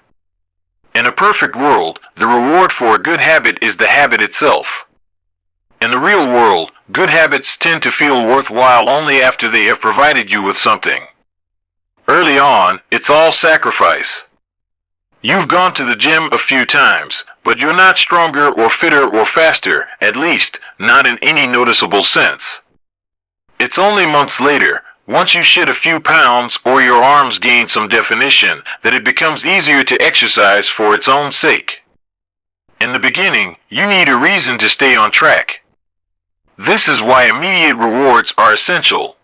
In a perfect world, the reward for a good habit is the habit itself. In the real world, good habits tend to feel worthwhile only after they have provided you with something. Early on, it's all sacrifice. You've gone to the gym a few times, but you're not stronger or fitter or faster, at least, not in any noticeable sense. It's only months later, once you shed a few pounds or your arms gain some definition, that it becomes easier to exercise for its own sake. In the beginning, you need a reason to stay on track. This is why immediate rewards are essential.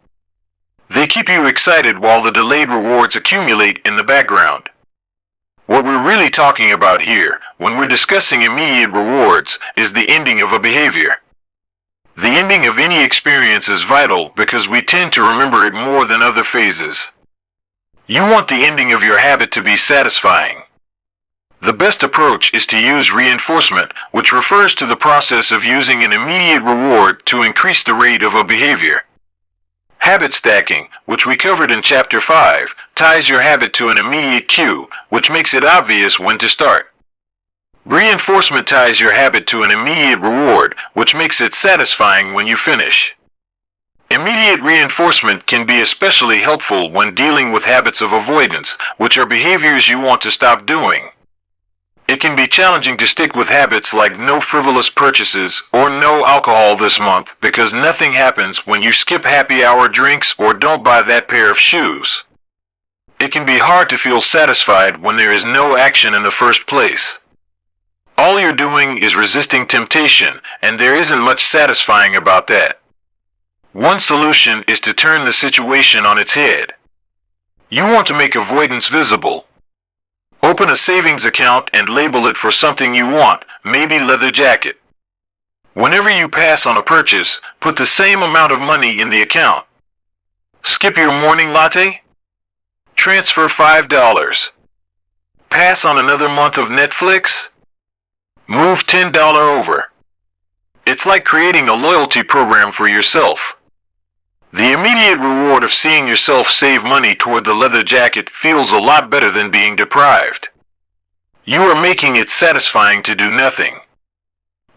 They keep you excited while the delayed rewards accumulate in the background. What we're really talking about here, when we're discussing immediate rewards, is the ending of a behavior. The ending of any experience is vital because we tend to remember it more than other phases. You want the ending of your habit to be satisfying. The best approach is to use reinforcement, which refers to the process of using an immediate reward to increase the rate of a behavior. Habit stacking, which we covered in Chapter 5, ties your habit to an immediate cue, which makes it obvious when to start. Reinforcement ties your habit to an immediate reward, which makes it satisfying when you finish. Immediate reinforcement can be especially helpful when dealing with habits of avoidance, which are behaviors you want to stop doing. It can be challenging to stick with habits like no frivolous purchases or no alcohol this month because nothing happens when you skip happy hour drinks or don't buy that pair of shoes. It can be hard to feel satisfied when there is no action in the first place. All you're doing is resisting temptation, and there isn't much satisfying about that. One solution is to turn the situation on its head. You want to make avoidance visible. Open a savings account and label it for something you want, maybe leather jacket. Whenever you pass on a purchase, put the same amount of money in the account. Skip your morning latte? Transfer $5. Pass on another month of Netflix? Move $10 over. It's like creating a loyalty program for yourself. The immediate reward of seeing yourself save money toward the leather jacket feels a lot better than being deprived. You are making it satisfying to do nothing.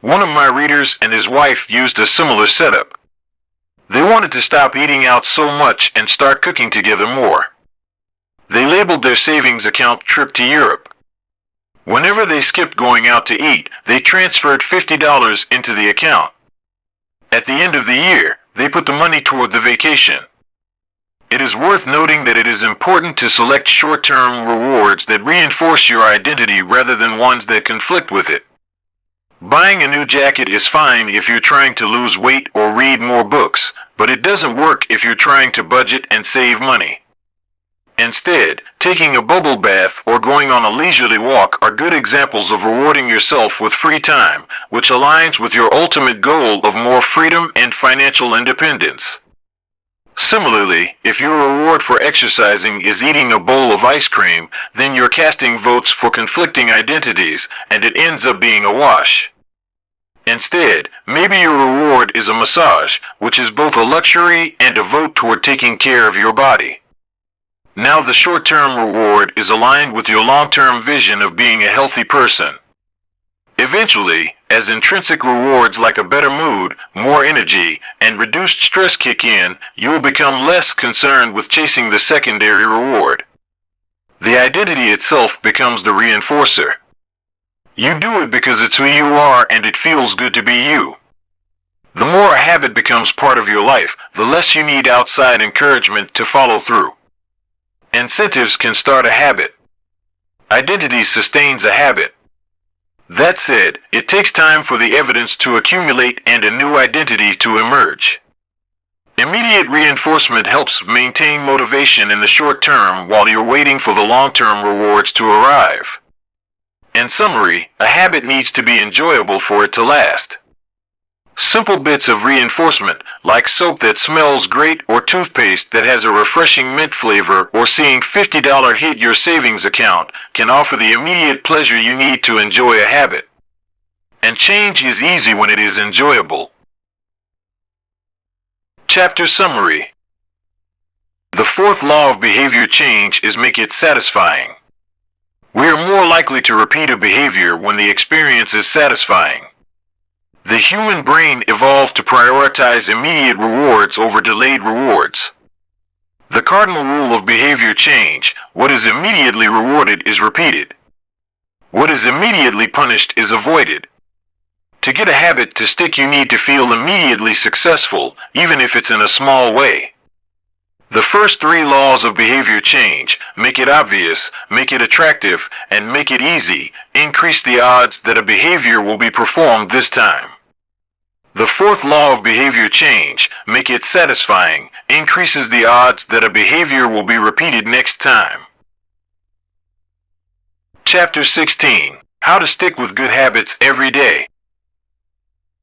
One of my readers and his wife used a similar setup. They wanted to stop eating out so much and start cooking together more. They labeled their savings account Trip to Europe. Whenever they skipped going out to eat, they transferred $50 into the account. At the end of the year, they put the money toward the vacation. It is worth noting that it is important to select short-term rewards that reinforce your identity rather than ones that conflict with it. Buying a new jacket is fine if you're trying to lose weight or read more books, but it doesn't work if you're trying to budget and save money. Instead, taking a bubble bath or going on a leisurely walk are good examples of rewarding yourself with free time, which aligns with your ultimate goal of more freedom and financial independence. Similarly, if your reward for exercising is eating a bowl of ice cream, then you're casting votes for conflicting identities, and it ends up being a wash. Instead, maybe your reward is a massage, which is both a luxury and a vote toward taking care of your body. Now the short-term reward is aligned with your long-term vision of being a healthy person. Eventually, as intrinsic rewards like a better mood, more energy, and reduced stress kick in, you will become less concerned with chasing the secondary reward. The identity itself becomes the reinforcer. You do it because it's who you are and it feels good to be you. The more a habit becomes part of your life, the less you need outside encouragement to follow through. Incentives can start a habit. Identity sustains a habit. That said, it takes time for the evidence to accumulate and a new identity to emerge. Immediate reinforcement helps maintain motivation in the short term while you're waiting for the long-term rewards to arrive. In summary, a habit needs to be enjoyable for it to last. Simple bits of reinforcement, like soap that smells great or toothpaste that has a refreshing mint flavor or seeing $50 hit your savings account, can offer the immediate pleasure you need to enjoy a habit. And change is easy when it is enjoyable. Chapter Summary. The fourth law of behavior change is make it satisfying. We are more likely to repeat a behavior when the experience is satisfying. The human brain evolved to prioritize immediate rewards over delayed rewards. The cardinal rule of behavior change: what is immediately rewarded is repeated. What is immediately punished is avoided. To get a habit to stick, you need to feel immediately successful, even if it's in a small way. The first three laws of behavior change: make it obvious, make it attractive, and make it easy, increase the odds that a behavior will be performed this time. The fourth law of behavior change: make it satisfying, increases the odds that a behavior will be repeated next time. Chapter 16. How to stick with good habits every day.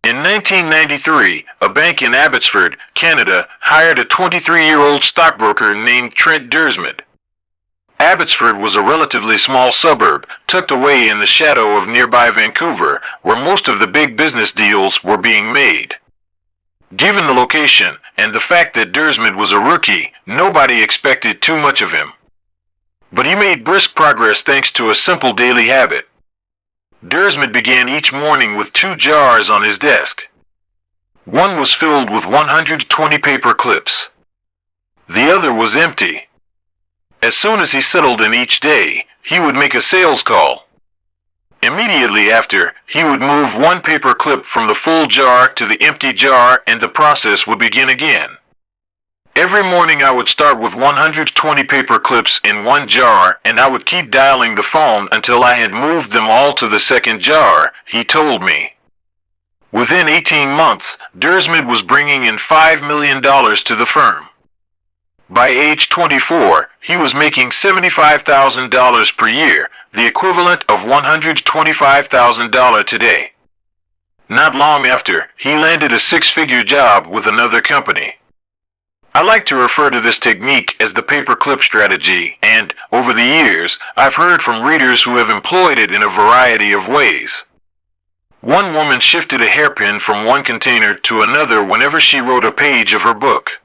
In 1993, a bank in Abbotsford, Canada, hired a 23-year-old stockbroker named Trent Dersmid. Abbotsford was a relatively small suburb, tucked away in the shadow of nearby Vancouver, where most of the big business deals were being made. Given the location, and the fact that Dersmid was a rookie, nobody expected too much of him. But he made brisk progress thanks to a simple daily habit. Dersmid began each morning with 2 jars on his desk. One was filled with 120 paper clips. The other was empty. As soon as he settled in each day, he would make a sales call. Immediately after, he would move 1 paper clip from the full jar to the empty jar, and the process would begin again. Every morning I would start with 120 paper clips in 1 jar, and I would keep dialing the phone until I had moved them all to the second jar, he told me. Within 18 months, Dersmid was bringing in $5 million to the firm. By age 24, he was making $75,000 per year, the equivalent of $125,000 today. Not long after, he landed a six-figure job with another company. I like to refer to this technique as the paperclip strategy, and, over the years, I've heard from readers who have employed it in a variety of ways. One woman shifted a hairpin from one container to another whenever she wrote a page of her book.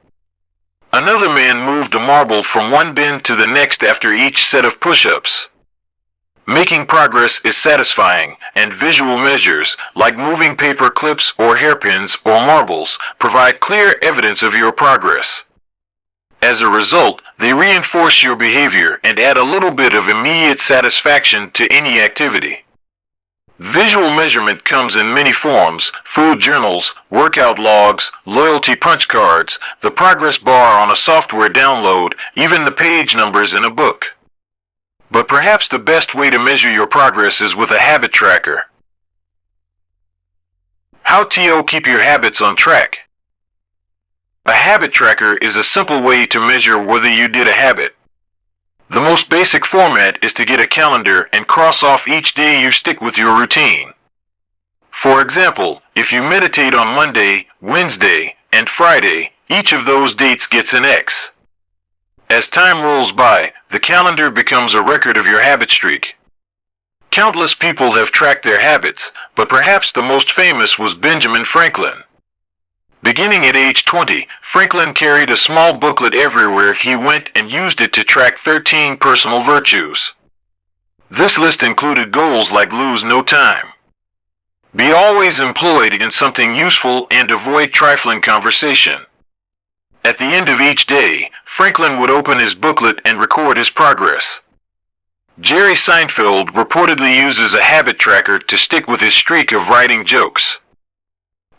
Another man moved a marble from one bin to the next after each set of push-ups. Making progress is satisfying, and visual measures, like moving paper clips or hairpins or marbles, provide clear evidence of your progress. As a result, they reinforce your behavior and add a little bit of immediate satisfaction to any activity. Visual measurement comes in many forms: food journals, workout logs, loyalty punch cards, the progress bar on a software download, even the page numbers in a book. But perhaps the best way to measure your progress is with a habit tracker. How to keep your habits on track. A habit tracker is a simple way to measure whether you did a habit. The most basic format is to get a calendar and cross off each day you stick with your routine. For example, if you meditate on Monday, Wednesday, and Friday, each of those dates gets an X. As time rolls by, the calendar becomes a record of your habit streak. Countless people have tracked their habits, but perhaps the most famous was Benjamin Franklin. Beginning at age 20, Franklin carried a small booklet everywhere he went and used it to track 13 personal virtues. This list included goals like lose no time, be always employed in something useful, and avoid trifling conversation. At the end of each day, Franklin would open his booklet and record his progress. Jerry Seinfeld reportedly uses a habit tracker to stick with his streak of writing jokes.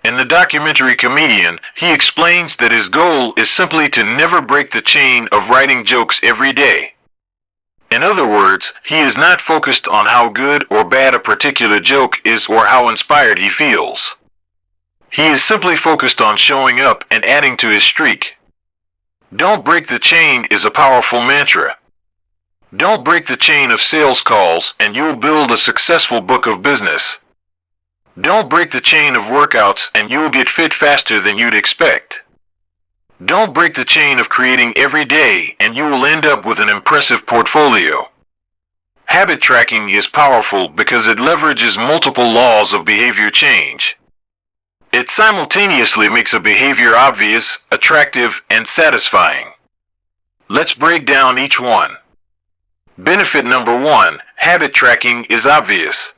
In the documentary Comedian, he explains that his goal is simply to never break the chain of writing jokes every day. In other words, he is not focused on how good or bad a particular joke is or how inspired he feels. He is simply focused on showing up and adding to his streak. Don't break the chain is a powerful mantra. Don't break the chain of sales calls and you'll build a successful book of business. Don't break the chain of workouts and you'll get fit faster than you'd expect. Don't break the chain of creating every day and you will end up with an impressive portfolio. Habit tracking is powerful because it leverages multiple laws of behavior change. It simultaneously makes a behavior obvious, attractive, and satisfying. Let's break down each one. Benefit number 1, habit tracking is obvious.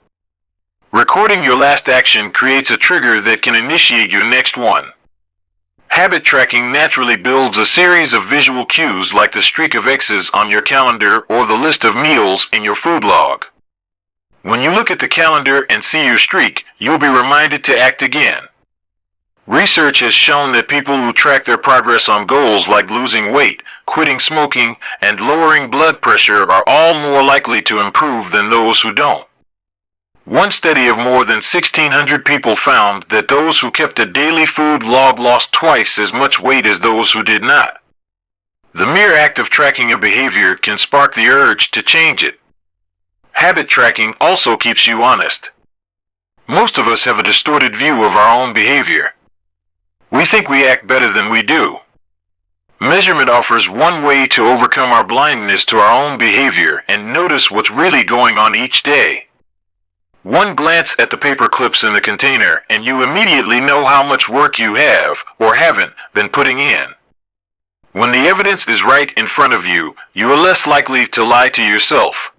Recording your last action creates a trigger that can initiate your next one. Habit tracking naturally builds a series of visual cues like the streak of X's on your calendar or the list of meals in your food log. When you look at the calendar and see your streak, you'll be reminded to act again. Research has shown that people who track their progress on goals like losing weight, quitting smoking, and lowering blood pressure are all more likely to improve than those who don't. One study of more than 1,600 people found that those who kept a daily food log lost twice as much weight as those who did not. The mere act of tracking a behavior can spark the urge to change it. Habit tracking also keeps you honest. Most of us have a distorted view of our own behavior. We think we act better than we do. Measurement offers one way to overcome our blindness to our own behavior and notice what's really going on each day. One glance at the paper clips in the container and you immediately know how much work you have, or haven't, been putting in. When the evidence is right in front of you, you are less likely to lie to yourself.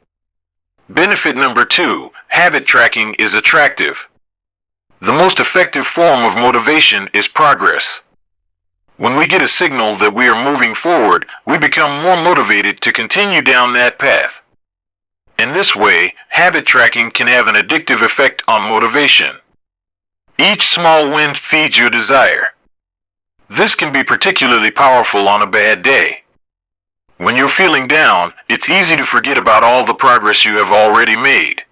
Benefit number 2, habit tracking is attractive. The most effective form of motivation is progress. When we get a signal that we are moving forward, we become more motivated to continue down that path. In this way, habit tracking can have an addictive effect on motivation. Each small win feeds your desire. This can be particularly powerful on a bad day. When you're feeling down, it's easy to forget about all the progress you have already made.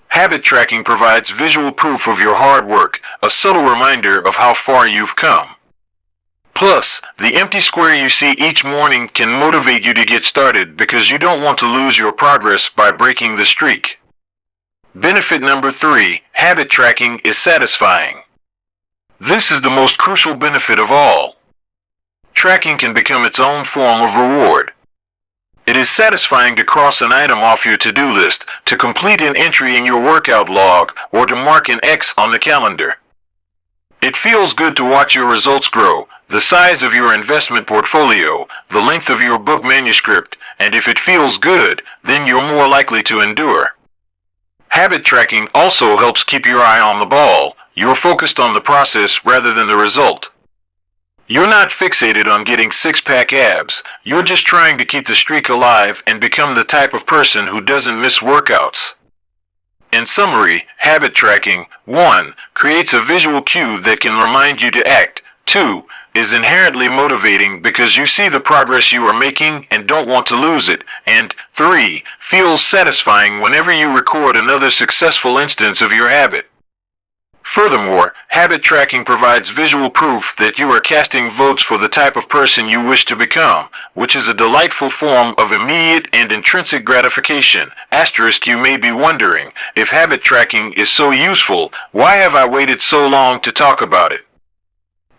Habit tracking provides visual proof of your hard work, a subtle reminder of how far you've come. Plus, the empty square you see each morning can motivate you to get started because you don't want to lose your progress by breaking the streak. Benefit number 3, habit tracking is satisfying. This is the most crucial benefit of all. Tracking can become its own form of reward. It is satisfying to cross an item off your to-do list, to complete an entry in your workout log, or to mark an X on the calendar. It feels good to watch your results grow, the size of your investment portfolio, the length of your book manuscript, and if it feels good, then you're more likely to endure. Habit tracking also helps keep your eye on the ball. You're focused on the process rather than the result. You're not fixated on getting six-pack abs. You're just trying to keep the streak alive and become the type of person who doesn't miss workouts. In summary, habit tracking, 1. Creates a visual cue that can remind you to act. 2. Is inherently motivating because you see the progress you are making and don't want to lose it. And 3. Feels satisfying whenever you record another successful instance of your habit. Furthermore, habit tracking provides visual proof that you are casting votes for the type of person you wish to become, which is a delightful form of immediate and intrinsic gratification. Asterisk, you may be wondering, if habit tracking is so useful, why have I waited so long to talk about it?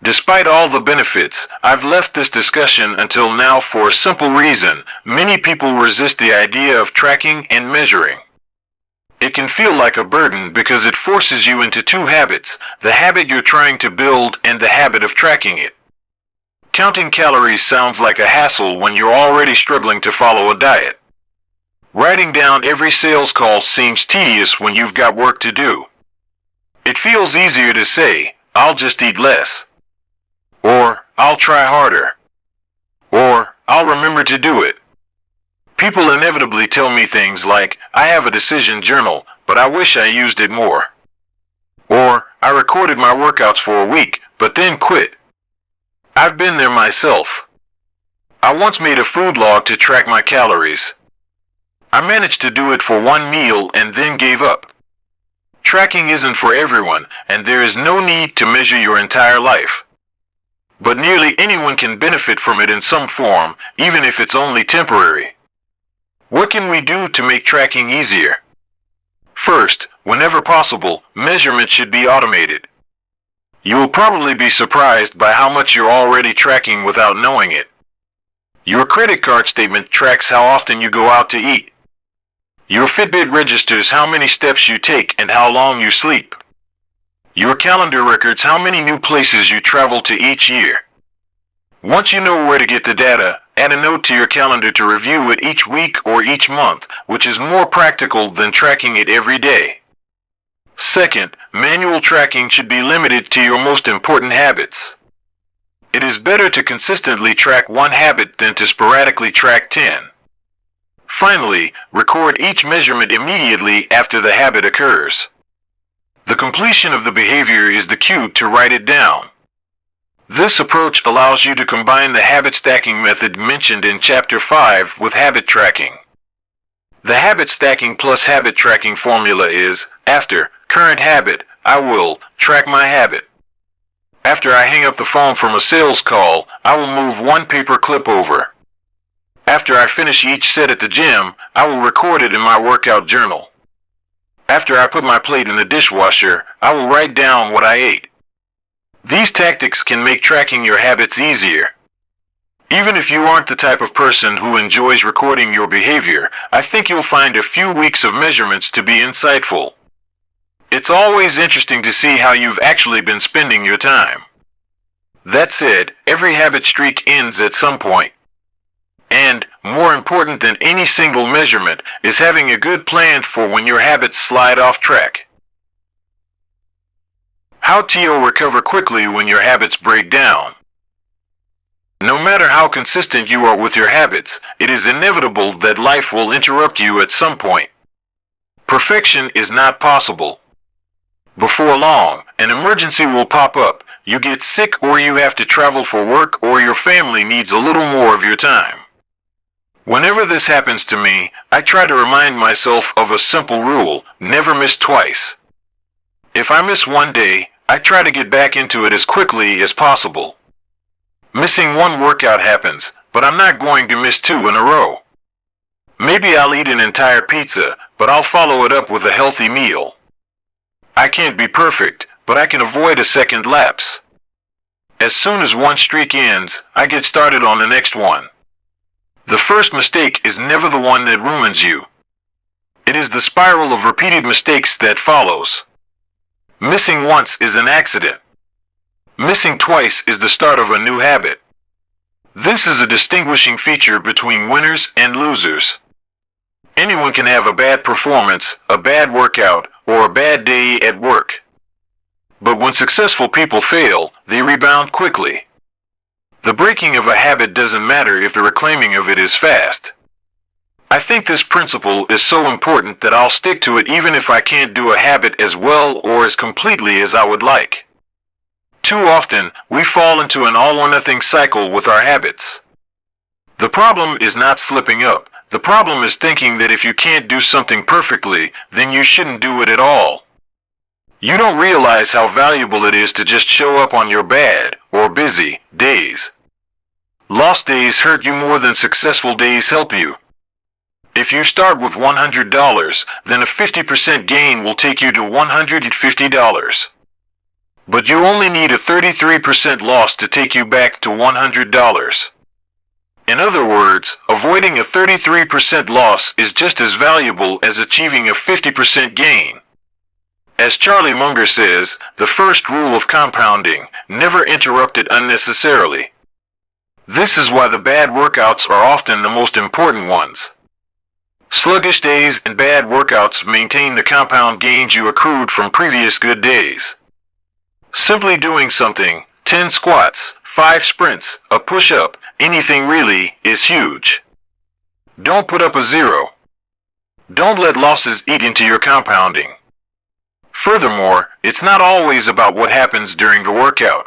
Despite all the benefits, I've left this discussion until now for a simple reason. Many people resist the idea of tracking and measuring. It can feel like a burden because it forces you into two habits, the habit you're trying to build and the habit of tracking it. Counting calories sounds like a hassle when you're already struggling to follow a diet. Writing down every sales call seems tedious when you've got work to do. It feels easier to say, I'll just eat less. Or, I'll try harder. Or, I'll remember to do it. People inevitably tell me things like, I have a decision journal, but I wish I used it more. Or, I recorded my workouts for a week, but then quit. I've been there myself. I once made a food log to track my calories. I managed to do it for one meal and then gave up. Tracking isn't for everyone, and there is no need to measure your entire life. But nearly anyone can benefit from it in some form, even if it's only temporary. What can we do to make tracking easier? First, whenever possible, measurement should be automated. You'll probably be surprised by how much you're already tracking without knowing it. Your credit card statement tracks how often you go out to eat. Your Fitbit registers how many steps you take and how long you sleep. Your calendar records how many new places you travel to each year. Once you know where to get the data, add a note to your calendar to review it each week or each month, which is more practical than tracking it every day. Second, manual tracking should be limited to your most important habits. It is better to consistently track one habit than to sporadically track 10. Finally, record each measurement immediately after the habit occurs. The completion of the behavior is the cue to write it down. This approach allows you to combine the habit stacking method mentioned in Chapter 5 with habit tracking. The habit stacking plus habit tracking formula is, after current habit, I will track my habit. After I hang up the phone from a sales call, I will move one paper clip over. After I finish each set at the gym, I will record it in my workout journal. After I put my plate in the dishwasher, I will write down what I ate. These tactics can make tracking your habits easier. Even if you aren't the type of person who enjoys recording your behavior, I think you'll find a few weeks of measurements to be insightful. It's always interesting to see how you've actually been spending your time. That said, every habit streak ends at some point. And, more important than any single measurement, is having a good plan for when your habits slide off track. How to recover quickly when your habits break down. No matter how consistent you are with your habits, it is inevitable that life will interrupt you at some point. Perfection is not possible. Before long, an emergency will pop up, you get sick or you have to travel for work or your family needs a little more of your time. Whenever this happens to me, I try to remind myself of a simple rule: never miss twice. If I miss one day, I try to get back into it as quickly as possible. Missing one workout happens, but I'm not going to miss two in a row. Maybe I'll eat an entire pizza, but I'll follow it up with a healthy meal. I can't be perfect, but I can avoid a second lapse. As soon as one streak ends, I get started on the next one. The first mistake is never the one that ruins you. It is the spiral of repeated mistakes that follows. Missing once is an accident. Missing twice is the start of a new habit. This is a distinguishing feature between winners and losers. Anyone can have a bad performance, a bad workout, or a bad day at work. But when successful people fail, they rebound quickly. The breaking of a habit doesn't matter if the reclaiming of it is fast. I think this principle is so important that I'll stick to it even if I can't do a habit as well or as completely as I would like. Too often, we fall into an all-or-nothing cycle with our habits. The problem is not slipping up. The problem is thinking that if you can't do something perfectly, then you shouldn't do it at all. You don't realize how valuable it is to just show up on your bad or busy days. Lost days hurt you more than successful days help you. If you start with $100, then a 50% gain will take you to $150. But you only need a 33% loss to take you back to $100. In other words, avoiding a 33% loss is just as valuable as achieving a 50% gain. As Charlie Munger says, the first rule of compounding: never interrupt it unnecessarily. This is why the bad workouts are often the most important ones. Sluggish days and bad workouts maintain the compound gains you accrued from previous good days. Simply doing something, 10 squats, 5 sprints, a push-up, anything really, is huge. Don't put up a zero. Don't let losses eat into your compounding. Furthermore, it's not always about what happens during the workout.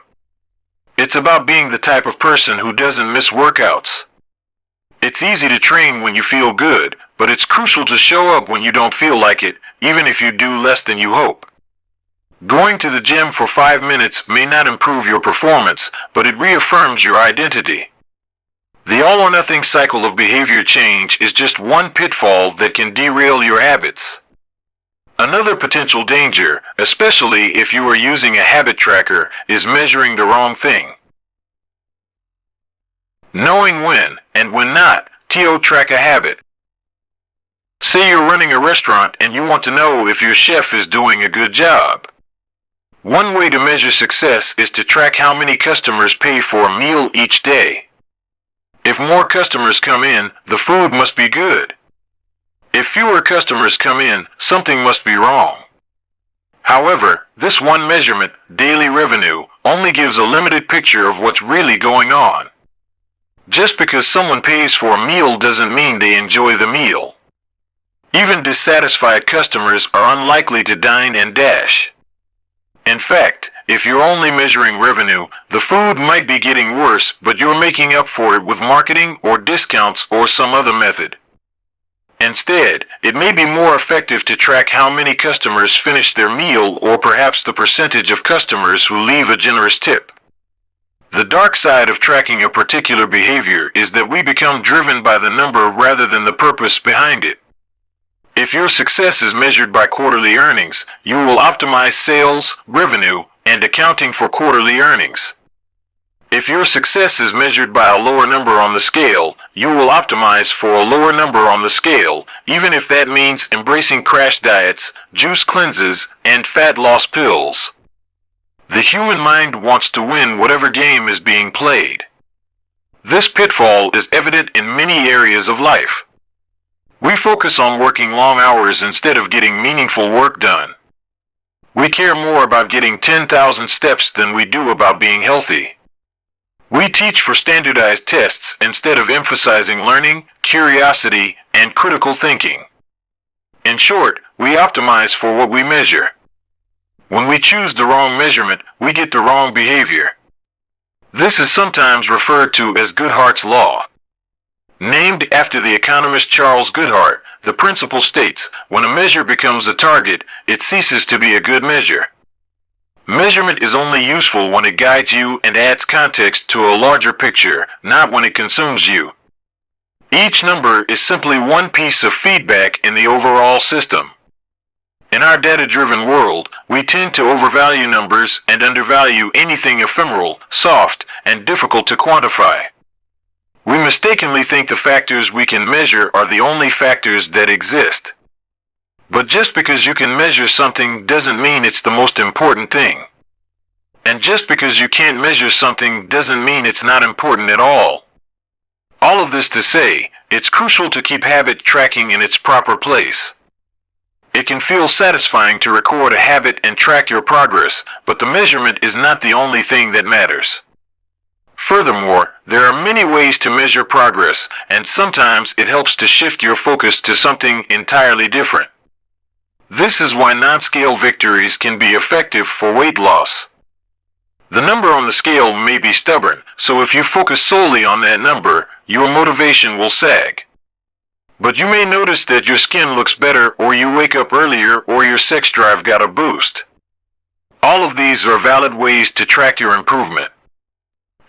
It's about being the type of person who doesn't miss workouts. It's easy to train when you feel good, but it's crucial to show up when you don't feel like it, even if you do less than you hope. Going to the gym for 5 minutes may not improve your performance, but it reaffirms your identity. The all-or-nothing cycle of behavior change is just one pitfall that can derail your habits. Another potential danger, especially if you are using a habit tracker, is measuring the wrong thing. Knowing when and when not to track a habit. Say you're running a restaurant and you want to know if your chef is doing a good job. One way to measure success is to track how many customers pay for a meal each day. If more customers come in, the food must be good. If fewer customers come in, something must be wrong. However, this one measurement, daily revenue, only gives a limited picture of what's really going on. Just because someone pays for a meal doesn't mean they enjoy the meal. Even dissatisfied customers are unlikely to dine and dash. In fact, if you're only measuring revenue, the food might be getting worse, but you're making up for it with marketing or discounts or some other method. Instead, it may be more effective to track how many customers finish their meal or perhaps the percentage of customers who leave a generous tip. The dark side of tracking a particular behavior is that we become driven by the number rather than the purpose behind it. If your success is measured by quarterly earnings, you will optimize sales, revenue, and accounting for quarterly earnings. If your success is measured by a lower number on the scale, you will optimize for a lower number on the scale, even if that means embracing crash diets, juice cleanses, and fat loss pills. The human mind wants to win whatever game is being played. This pitfall is evident in many areas of life. We focus on working long hours instead of getting meaningful work done. We care more about getting 10,000 steps than we do about being healthy. We teach for standardized tests instead of emphasizing learning, curiosity, and critical thinking. In short, we optimize for what we measure. When we choose the wrong measurement, we get the wrong behavior. This is sometimes referred to as Goodhart's Law. Named after the economist Charles Goodhart, the principle states, when a measure becomes a target, it ceases to be a good measure. Measurement is only useful when it guides you and adds context to a larger picture, not when it consumes you. Each number is simply one piece of feedback in the overall system. In our data-driven world, we tend to overvalue numbers and undervalue anything ephemeral, soft, and difficult to quantify. We mistakenly think the factors we can measure are the only factors that exist. But just because you can measure something doesn't mean it's the most important thing. And just because you can't measure something doesn't mean it's not important at all. All of this to say, it's crucial to keep habit tracking in its proper place. It can feel satisfying to record a habit and track your progress, but the measurement is not the only thing that matters. Furthermore, there are many ways to measure progress, and sometimes it helps to shift your focus to something entirely different. This is why non-scale victories can be effective for weight loss. The number on the scale may be stubborn, so if you focus solely on that number, your motivation will sag. But you may notice that your skin looks better, or you wake up earlier, or your sex drive got a boost. All of these are valid ways to track your improvement.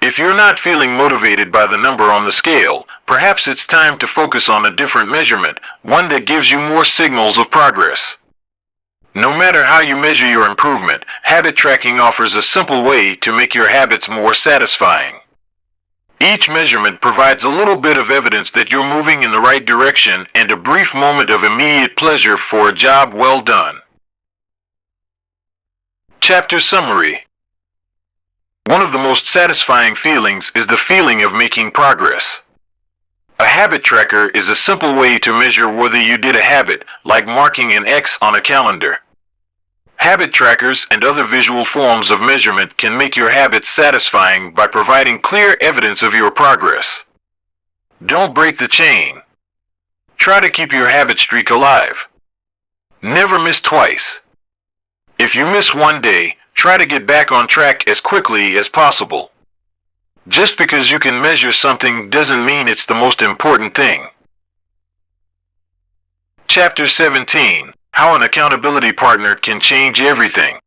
If you're not feeling motivated by the number on the scale, perhaps it's time to focus on a different measurement, one that gives you more signals of progress. No matter how you measure your improvement, habit tracking offers a simple way to make your habits more satisfying. Each measurement provides a little bit of evidence that you're moving in the right direction and a brief moment of immediate pleasure for a job well done. Chapter Summary. One of the most satisfying feelings is the feeling of making progress. A habit tracker is a simple way to measure whether you did a habit, like marking an X on a calendar. Habit trackers and other visual forms of measurement can make your habits satisfying by providing clear evidence of your progress. Don't break the chain. Try to keep your habit streak alive. Never miss twice. If you miss one day, try to get back on track as quickly as possible. Just because you can measure something doesn't mean it's the most important thing. Chapter 17. How an accountability partner can change everything.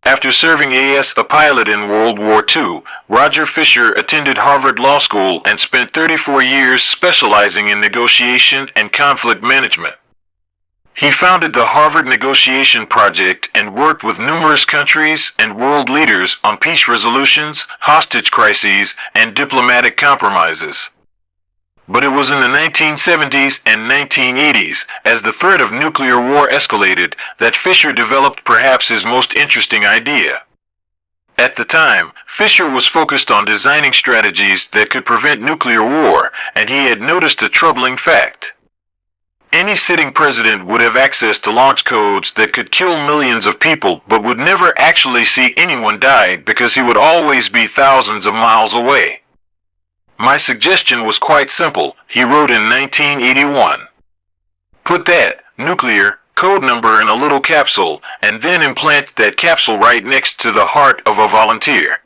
After serving as a pilot in World War II, Roger Fisher attended Harvard Law School and spent 34 years specializing in negotiation and conflict management. He founded the Harvard Negotiation Project and worked with numerous countries and world leaders on peace resolutions, hostage crises, and diplomatic compromises. But it was in the 1970s and 1980s, as the threat of nuclear war escalated, that Fisher developed perhaps his most interesting idea. At the time, Fisher was focused on designing strategies that could prevent nuclear war, and he had noticed a troubling fact. Any sitting president would have access to launch codes that could kill millions of people, but would never actually see anyone die because he would always be thousands of miles away. My suggestion was quite simple, he wrote in 1981. Put that nuclear code number in a little capsule, and then implant that capsule right next to the heart of a volunteer.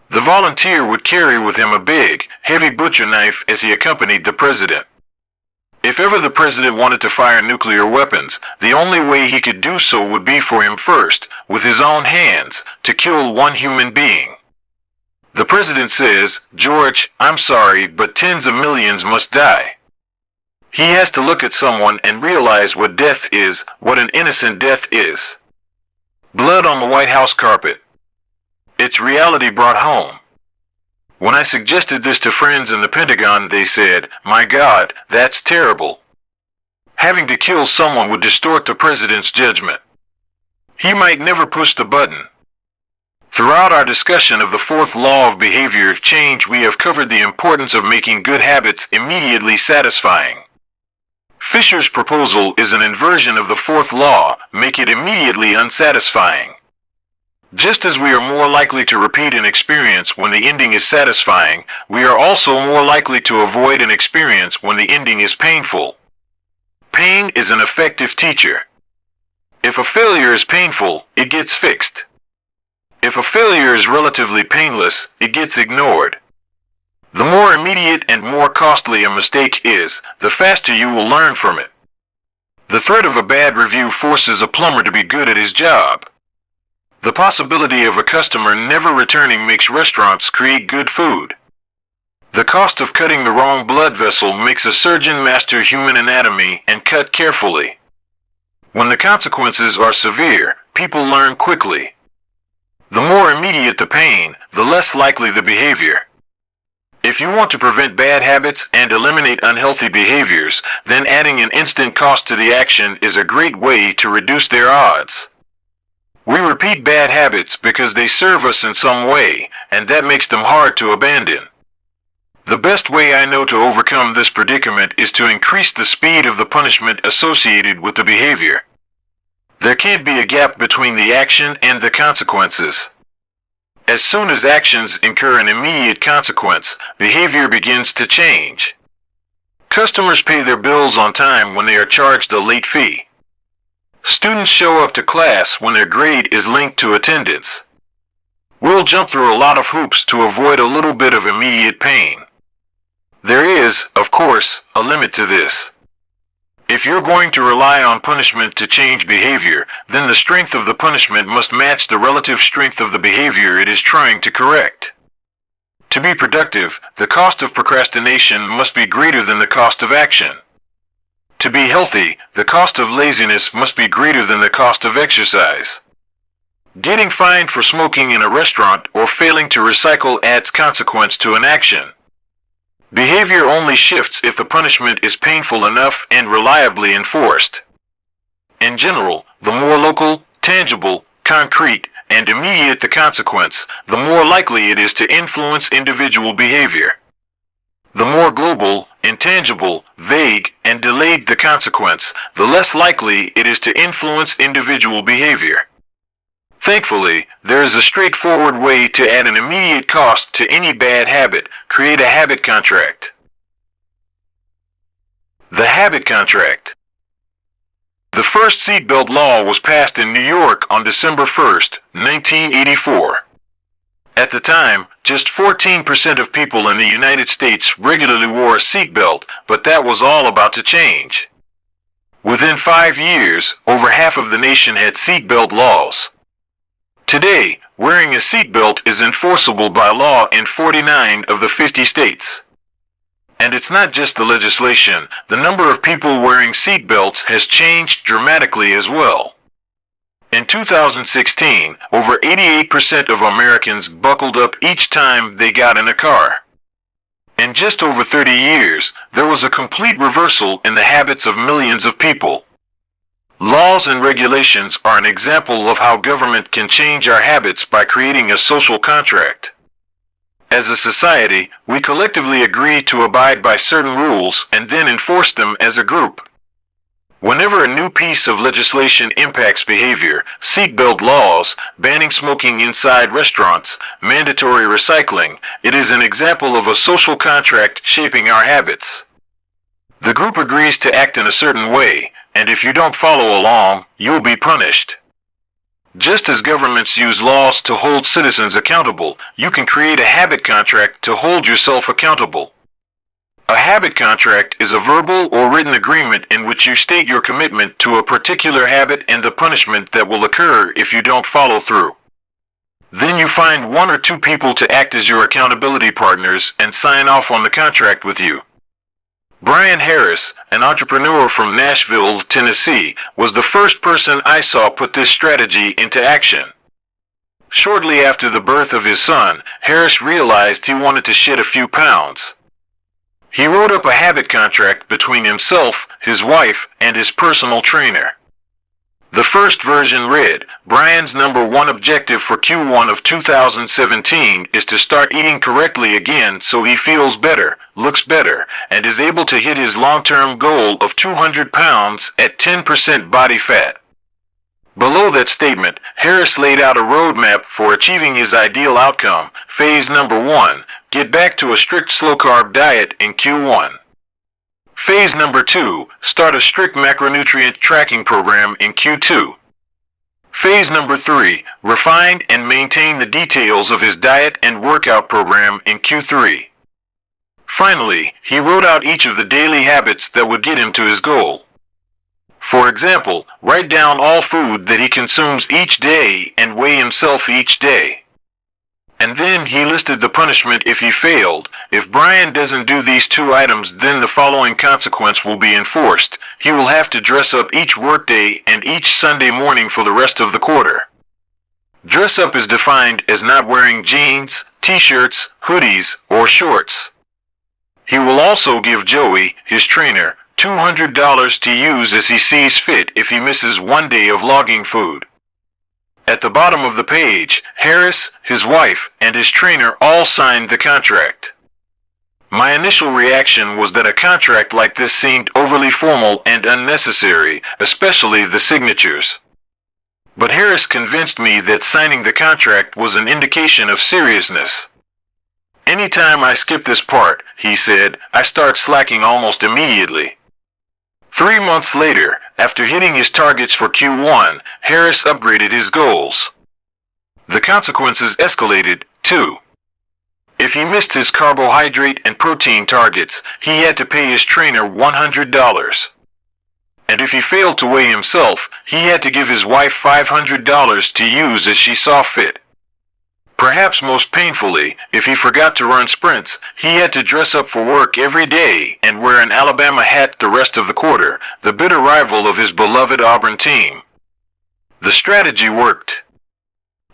The volunteer would carry with him a big, heavy butcher knife as he accompanied the president. If ever the president wanted to fire nuclear weapons, the only way he could do so would be for him first, with his own hands, to kill one human being. The president says, "George, I'm sorry, but tens of millions must die." He has to look at someone and realize what death is, what an innocent death is. Blood on the White House carpet. It's reality brought home. When I suggested this to friends in the Pentagon, they said, "My God, that's terrible." Having to kill someone would distort the president's judgment. He might never push the button. Throughout our discussion of the fourth law of behavior change, we have covered the importance of making good habits immediately satisfying. Fisher's proposal is an inversion of the fourth law, make it immediately unsatisfying. Just as we are more likely to repeat an experience when the ending is satisfying, we are also more likely to avoid an experience when the ending is painful. Pain is an effective teacher. If a failure is painful, it gets fixed. If a failure is relatively painless, it gets ignored. The more immediate and more costly a mistake is, the faster you will learn from it. The threat of a bad review forces a plumber to be good at his job. The possibility of a customer never returning makes restaurants create good food. The cost of cutting the wrong blood vessel makes a surgeon master human anatomy and cut carefully. When the consequences are severe, people learn quickly. The more immediate the pain, the less likely the behavior. If you want to prevent bad habits and eliminate unhealthy behaviors, then adding an instant cost to the action is a great way to reduce their odds. We repeat bad habits because they serve us in some way, and that makes them hard to abandon. The best way I know to overcome this predicament is to increase the speed of the punishment associated with the behavior. There can't be a gap between the action and the consequences. As soon as actions incur an immediate consequence, behavior begins to change. Customers pay their bills on time when they are charged a late fee. Students show up to class when their grade is linked to attendance. We'll jump through a lot of hoops to avoid a little bit of immediate pain. There is, of course, a limit to this. If you're going to rely on punishment to change behavior, then the strength of the punishment must match the relative strength of the behavior it is trying to correct. To be productive, the cost of procrastination must be greater than the cost of action. To be healthy, the cost of laziness must be greater than the cost of exercise. Getting fined for smoking in a restaurant or failing to recycle adds consequence to an action. Behavior only shifts if the punishment is painful enough and reliably enforced. In general, the more local, tangible, concrete, and immediate the consequence, the more likely it is to influence individual behavior. The more global, intangible, vague, and delayed the consequence, the less likely it is to influence individual behavior. Thankfully, there is a straightforward way to add an immediate cost to any bad habit: create a habit contract. The habit contract. The first seatbelt law was passed in New York on December 1st, 1984. At the time, just 14% of people in the United States regularly wore a seatbelt, but that was all about to change. Within 5 years, over half of the nation had seatbelt laws. Today, wearing a seatbelt is enforceable by law in 49 of the 50 states. And it's not just the legislation, the number of people wearing seatbelts has changed dramatically as well. In 2016, over 88% of Americans buckled up each time they got in a car. In just over 30 years, there was a complete reversal in the habits of millions of people. Laws and regulations are an example of how government can change our habits by creating a social contract. As a society, we collectively agree to abide by certain rules and then enforce them as a group. Whenever a new piece of legislation impacts behavior, seatbelt laws, banning smoking inside restaurants, mandatory recycling, it is an example of a social contract shaping our habits. The group agrees to act in a certain way, and if you don't follow along, you'll be punished. Just as governments use laws to hold citizens accountable, you can create a habit contract to hold yourself accountable. A habit contract is a verbal or written agreement in which you state your commitment to a particular habit and the punishment that will occur if you don't follow through. Then you find 1 or 2 people to act as your accountability partners and sign off on the contract with you. Brian Harris, an entrepreneur from Nashville, Tennessee, was the first person I saw put this strategy into action. Shortly after the birth of his son, Harris realized he wanted to shed a few pounds. He wrote up a habit contract between himself, his wife, and his personal trainer. The first version read, Brian's number 1 objective for Q1 of 2017 is to start eating correctly again so he feels better, looks better, and is able to hit his long-term goal of 200 pounds at 10% body fat. Below that statement, Harris laid out a roadmap for achieving his ideal outcome. Phase number 1, get back to a strict slow-carb diet in Q1. Phase number 2, start a strict macronutrient tracking program in Q2. Phase number 3, refine and maintain the details of his diet and workout program in Q3. Finally, he wrote out each of the daily habits that would get him to his goal. For example, write down all food that he consumes each day and weigh himself each day. And then he listed the punishment if he failed. If Brian doesn't do these 2 items, then the following consequence will be enforced. He will have to dress up each workday and each Sunday morning for the rest of the quarter. Dress up is defined as not wearing jeans, t-shirts, hoodies, or shorts. He will also give Joey, his trainer, $200 to use as he sees fit if he misses 1 day of logging food. At the bottom of the page, Harris, his wife, and his trainer all signed the contract. My initial reaction was that a contract like this seemed overly formal and unnecessary, especially the signatures. But Harris convinced me that signing the contract was an indication of seriousness. Anytime I skip this part, he said, I start slacking almost immediately. 3 months later, after hitting his targets for Q1, Harris upgraded his goals. The consequences escalated, too. If he missed his carbohydrate and protein targets, he had to pay his trainer $100. And if he failed to weigh himself, he had to give his wife $500 to use as she saw fit. Perhaps most painfully, if he forgot to run sprints, he had to dress up for work every day and wear an Alabama hat the rest of the quarter, the bitter rival of his beloved Auburn team. The strategy worked.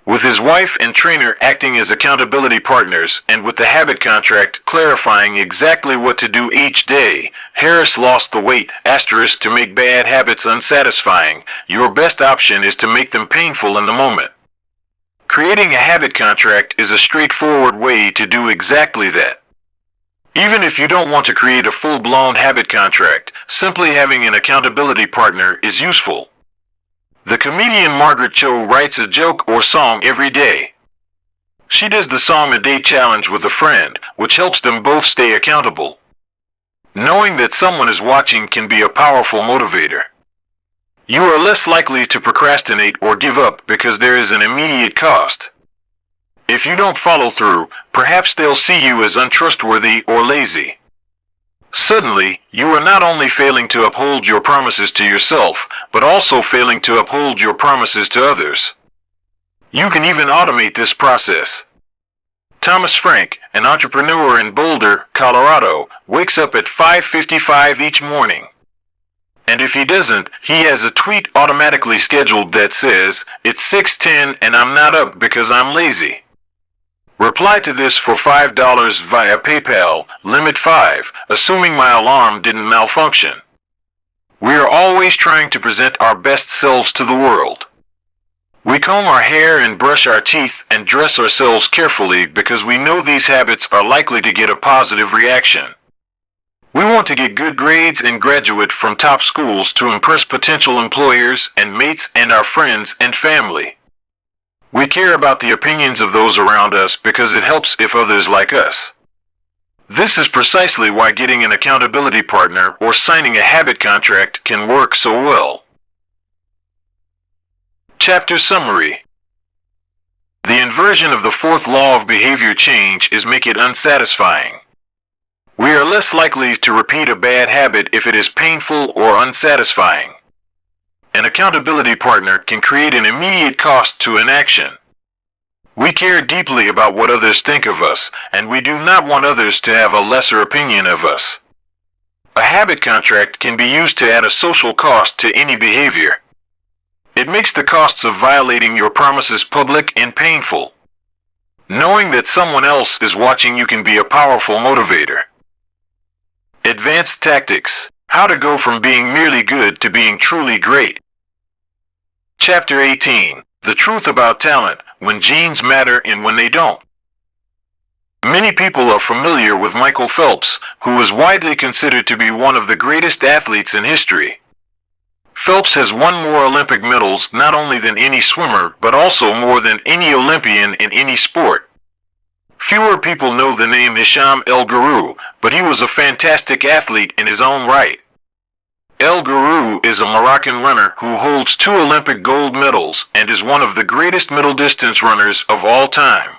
With his wife and trainer acting as accountability partners, and with the habit contract clarifying exactly what to do each day, Harris lost the weight, * to make bad habits unsatisfying. Your best option is to make them painful in the moment. Creating a habit contract is a straightforward way to do exactly that. Even if you don't want to create a full-blown habit contract, simply having an accountability partner is useful. The comedian Margaret Cho writes a joke or song every day. She does the Song a Day challenge with a friend, which helps them both stay accountable. Knowing that someone is watching can be a powerful motivator. You are less likely to procrastinate or give up because there is an immediate cost. If you don't follow through, perhaps they'll see you as untrustworthy or lazy. Suddenly, you are not only failing to uphold your promises to yourself, but also failing to uphold your promises to others. You can even automate this process. Thomas Frank, an entrepreneur in Boulder, Colorado, wakes up at 5:55 each morning. And if he doesn't, he has a tweet automatically scheduled that says, "It's 6:10 and I'm not up because I'm lazy." Reply to this for $5 via PayPal, limit 5, assuming my alarm didn't malfunction. We are always trying to present our best selves to the world. We comb our hair and brush our teeth and dress ourselves carefully because we know these habits are likely to get a positive reaction. We want to get good grades and graduate from top schools to impress potential employers and mates and our friends and family. We care about the opinions of those around us because it helps if others like us. This is precisely why getting an accountability partner or signing a habit contract can work so well. Chapter Summary. The inversion of the fourth law of behavior change is make it unsatisfying. We are less likely to repeat a bad habit if it is painful or unsatisfying. An accountability partner can create an immediate cost to inaction. We care deeply about what others think of us, and we do not want others to have a lesser opinion of us. A habit contract can be used to add a social cost to any behavior. It makes the costs of violating your promises public and painful. Knowing that someone else is watching you can be a powerful motivator. Advanced tactics. How to go from being merely good to being truly great. Chapter 18. The truth about talent, when genes matter and when they don't. Many people are familiar with Michael Phelps, who is widely considered to be one of the greatest athletes in history. Phelps has won more Olympic medals not only than any swimmer, but also more than any Olympian in any sport. Fewer people know the name Hisham El Guru, but he was a fantastic athlete in his own right. El Guru is a Moroccan runner who holds 2 Olympic gold medals and is one of the greatest middle distance runners of all time.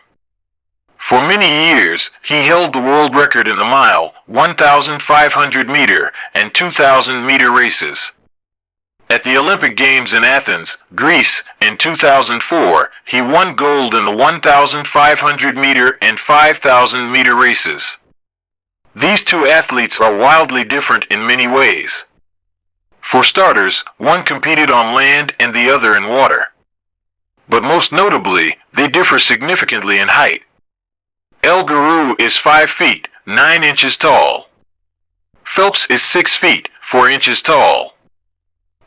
For many years, he held the world record in the mile, 1,500 meter, and 2,000 meter races. At the Olympic Games in Athens, Greece, in 2004, he won gold in the 1,500-meter and 5,000-meter races. These two athletes are wildly different in many ways. For starters, one competed on land and the other in water. But most notably, they differ significantly in height. El Guru is 5 feet, 9 inches tall. Phelps is 6 feet, 4 inches tall.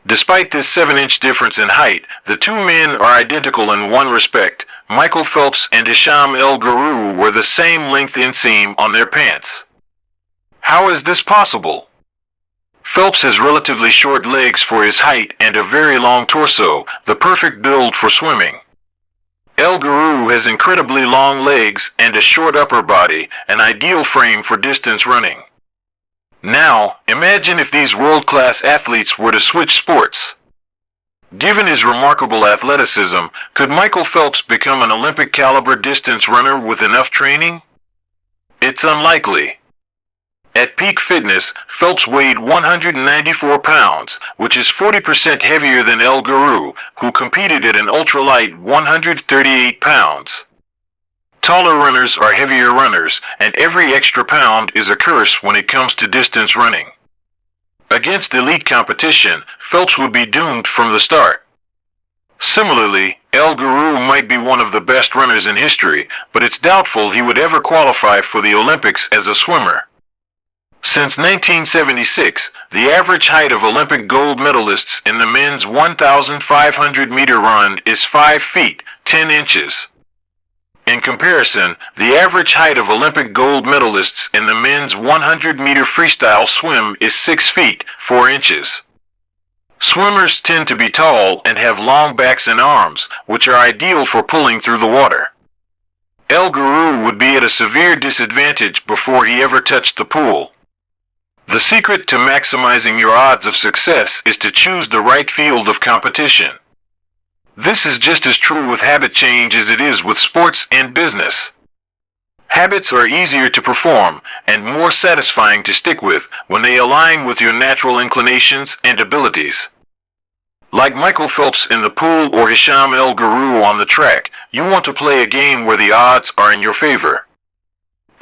Despite this 7-inch difference in height, the two men are identical in one respect. Michael Phelps and Hisham El Guru were the same length inseam on their pants. How is this possible? Phelps has relatively short legs for his height and a very long torso, the perfect build for swimming. El Guru has incredibly long legs and a short upper body, an ideal frame for distance running. Now, imagine if these world-class athletes were to switch sports. Given his remarkable athleticism, could Michael Phelps become an Olympic-caliber distance runner with enough training? It's unlikely. At peak fitness, Phelps weighed 194 pounds, which is 40% heavier than El Guru, who competed at an ultralight 138 pounds. Taller runners are heavier runners, and every extra pound is a curse when it comes to distance running. Against elite competition, Phelps would be doomed from the start. Similarly, El Guru might be one of the best runners in history, but it's doubtful he would ever qualify for the Olympics as a swimmer. Since 1976, the average height of Olympic gold medalists in the men's 1,500-meter run is 5 feet, 10 inches. In comparison, the average height of Olympic gold medalists in the men's 100-meter freestyle swim is 6 feet, 4 inches. Swimmers tend to be tall and have long backs and arms, which are ideal for pulling through the water. El Guru would be at a severe disadvantage before he ever touched the pool. The secret to maximizing your odds of success is to choose the right field of competition. This is just as true with habit change as it is with sports and business. Habits are easier to perform and more satisfying to stick with when they align with your natural inclinations and abilities. Like Michael Phelps in the pool or Hisham El Guru on the track, you want to play a game where the odds are in your favor.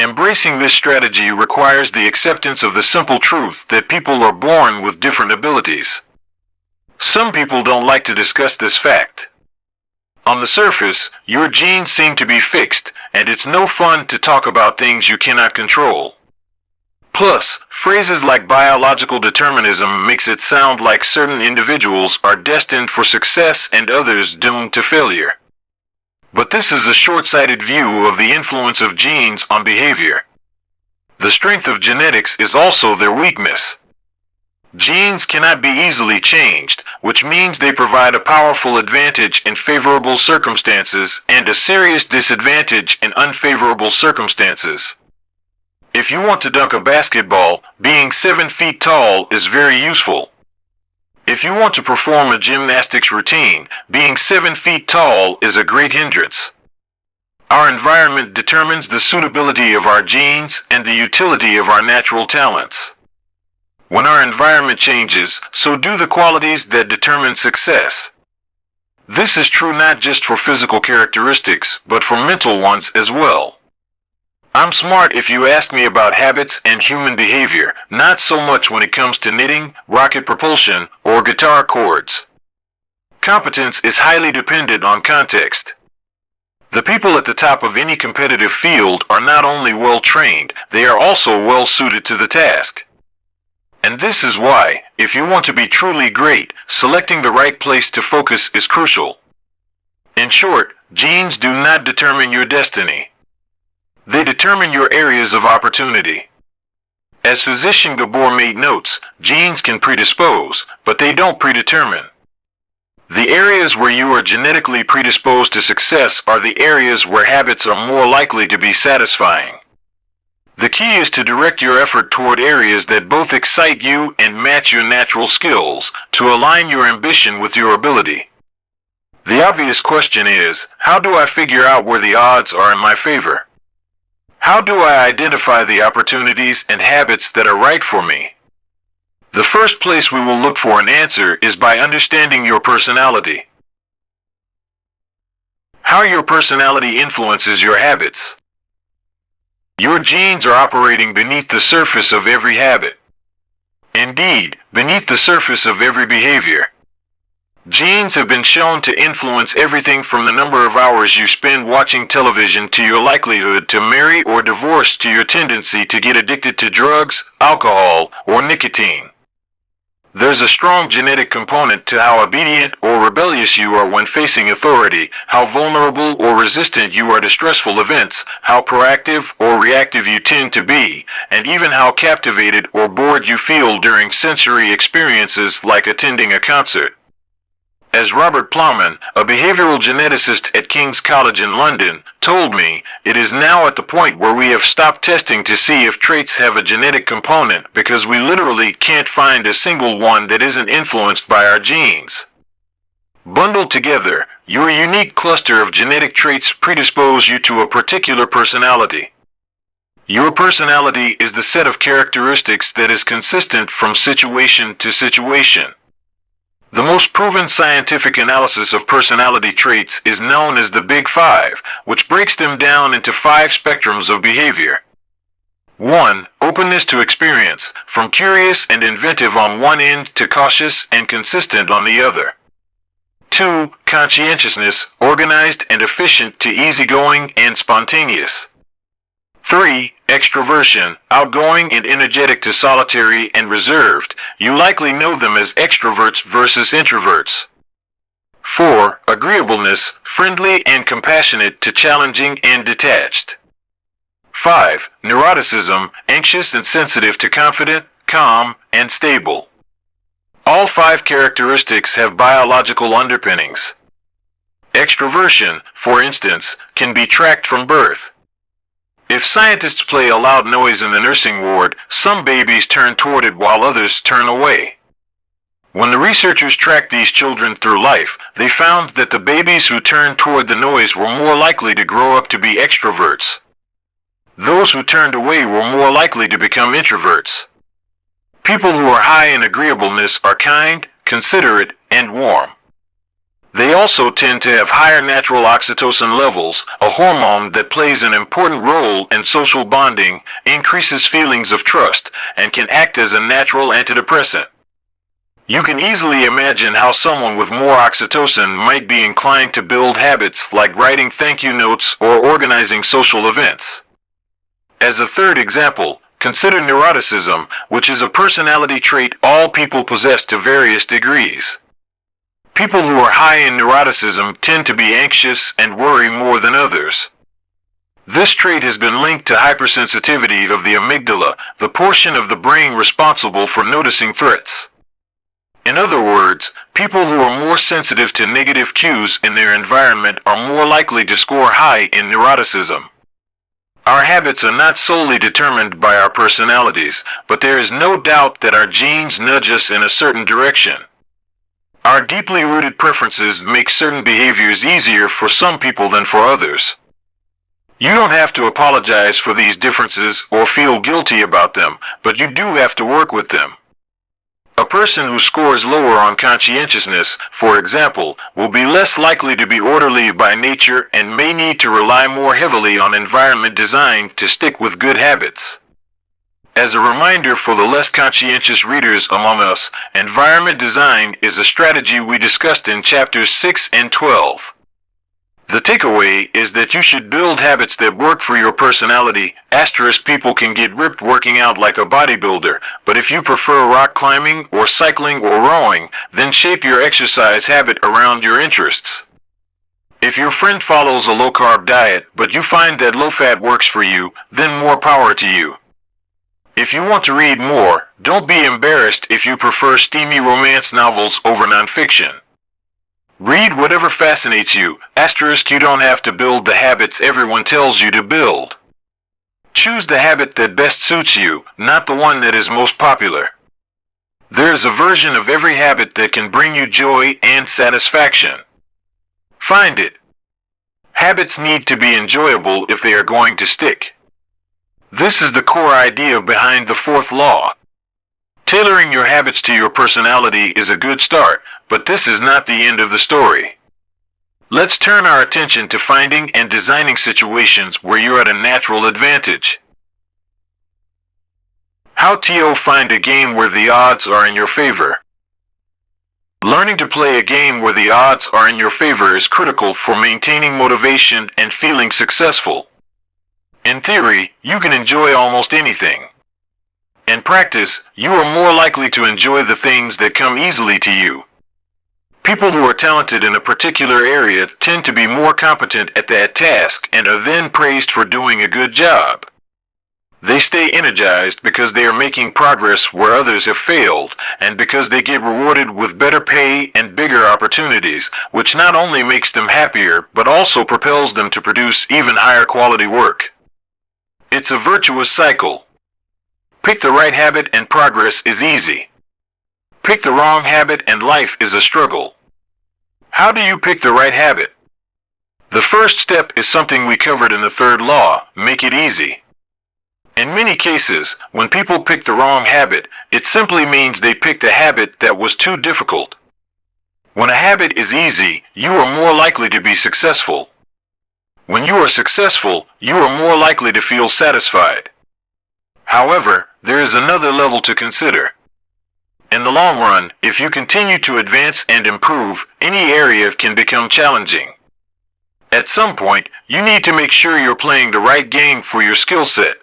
Embracing this strategy requires the acceptance of the simple truth that people are born with different abilities. Some people don't like to discuss this fact. On the surface, your genes seem to be fixed, and it's no fun to talk about things you cannot control. Plus, phrases like biological determinism makes it sound like certain individuals are destined for success and others doomed to failure. But this is a short-sighted view of the influence of genes on behavior. The strength of genetics is also their weakness. Genes cannot be easily changed, which means they provide a powerful advantage in favorable circumstances and a serious disadvantage in unfavorable circumstances. If you want to dunk a basketball, being 7 feet tall is very useful. If you want to perform a gymnastics routine, being 7 feet tall is a great hindrance. Our environment determines the suitability of our genes and the utility of our natural talents. When our environment changes, so do the qualities that determine success. This is true not just for physical characteristics, but for mental ones as well. I'm smart if you ask me about habits and human behavior, not so much when it comes to knitting, rocket propulsion, or guitar chords. Competence is highly dependent on context. The people at the top of any competitive field are not only well trained, they are also well suited to the task. And this is why, if you want to be truly great, selecting the right place to focus is crucial. In short, genes do not determine your destiny. They determine your areas of opportunity. As physician Gabor Mate notes, genes can predispose, but they don't predetermine. The areas where you are genetically predisposed to success are the areas where habits are more likely to be satisfying. The key is to direct your effort toward areas that both excite you and match your natural skills, to align your ambition with your ability. The obvious question is, how do I figure out where the odds are in my favor? How do I identify the opportunities and habits that are right for me? The first place we will look for an answer is by understanding your personality. How your personality influences your habits. Your genes are operating beneath the surface of every habit. Indeed, beneath the surface of every behavior. Genes have been shown to influence everything from the number of hours you spend watching television to your likelihood to marry or divorce to your tendency to get addicted to drugs, alcohol, or nicotine. There's a strong genetic component to how obedient or rebellious you are when facing authority, how vulnerable or resistant you are to stressful events, how proactive or reactive you tend to be, and even how captivated or bored you feel during sensory experiences like attending a concert. As Robert Plowman, a behavioral geneticist at King's College in London, told me, it is now at the point where we have stopped testing to see if traits have a genetic component because we literally can't find a single one that isn't influenced by our genes. Bundled together, your unique cluster of genetic traits predispose you to a particular personality. Your personality is the set of characteristics that is consistent from situation to situation. The most proven scientific analysis of personality traits is known as the Big Five, which breaks them down into 5 spectrums of behavior. 1. Openness to experience, from curious and inventive on one end to cautious and consistent on the other. 2. Conscientiousness, organized and efficient to easygoing and spontaneous. 3. Extroversion, outgoing and energetic to solitary and reserved. You likely know them as extroverts versus introverts. 4. Agreeableness, friendly and compassionate to challenging and detached. 5. Neuroticism, anxious and sensitive to confident, calm, and stable. All 5 characteristics have biological underpinnings. Extroversion, for instance, can be tracked from birth. If scientists play a loud noise in the nursing ward, some babies turn toward it while others turn away. When the researchers tracked these children through life, they found that the babies who turned toward the noise were more likely to grow up to be extroverts. Those who turned away were more likely to become introverts. People who are high in agreeableness are kind, considerate, and warm. They also tend to have higher natural oxytocin levels, a hormone that plays an important role in social bonding, increases feelings of trust, and can act as a natural antidepressant. You can easily imagine how someone with more oxytocin might be inclined to build habits like writing thank you notes or organizing social events. As a third example, consider neuroticism, which is a personality trait all people possess to various degrees. People who are high in neuroticism tend to be anxious and worry more than others. This trait has been linked to hypersensitivity of the amygdala, the portion of the brain responsible for noticing threats. In other words, people who are more sensitive to negative cues in their environment are more likely to score high in neuroticism. Our habits are not solely determined by our personalities, but there is no doubt that our genes nudge us in a certain direction. Our deeply rooted preferences make certain behaviors easier for some people than for others. You don't have to apologize for these differences or feel guilty about them, but you do have to work with them. A person who scores lower on conscientiousness, for example, will be less likely to be orderly by nature and may need to rely more heavily on environment design to stick with good habits. As a reminder for the less conscientious readers among us, environment design is a strategy we discussed in chapters 6 and 12. The takeaway is that you should build habits that work for your personality. People can get ripped working out like a bodybuilder, but if you prefer rock climbing or cycling or rowing, then shape your exercise habit around your interests. If your friend follows a low-carb diet, but you find that low-fat works for you, then more power to you. If you want to read more, don't be embarrassed if you prefer steamy romance novels over nonfiction. Read whatever fascinates you. You don't have to build the habits everyone tells you to build. Choose the habit that best suits you, not the one that is most popular. There is a version of every habit that can bring you joy and satisfaction. Find it. Habits need to be enjoyable if they are going to stick. This is the core idea behind the 4th law. Tailoring your habits to your personality is a good start, but this is not the end of the story. Let's turn our attention to finding and designing situations where you're at a natural advantage. How to find a game where the odds are in your favor. Learning to play a game where the odds are in your favor is critical for maintaining motivation and feeling successful. In theory, you can enjoy almost anything. In practice, you are more likely to enjoy the things that come easily to you. People who are talented in a particular area tend to be more competent at that task and are then praised for doing a good job. They stay energized because they are making progress where others have failed, and because they get rewarded with better pay and bigger opportunities, which not only makes them happier, but also propels them to produce even higher quality work. It's a virtuous cycle. Pick the right habit and progress is easy. Pick the wrong habit and life is a struggle. How do you pick the right habit? The first step is something we covered in the third law: make it easy. In many cases, when people pick the wrong habit, it simply means they picked a habit that was too difficult. When a habit is easy, you are more likely to be successful. When you are successful, you are more likely to feel satisfied. However, there is another level to consider. In the long run, if you continue to advance and improve, any area can become challenging. At some point, you need to make sure you're playing the right game for your skill set.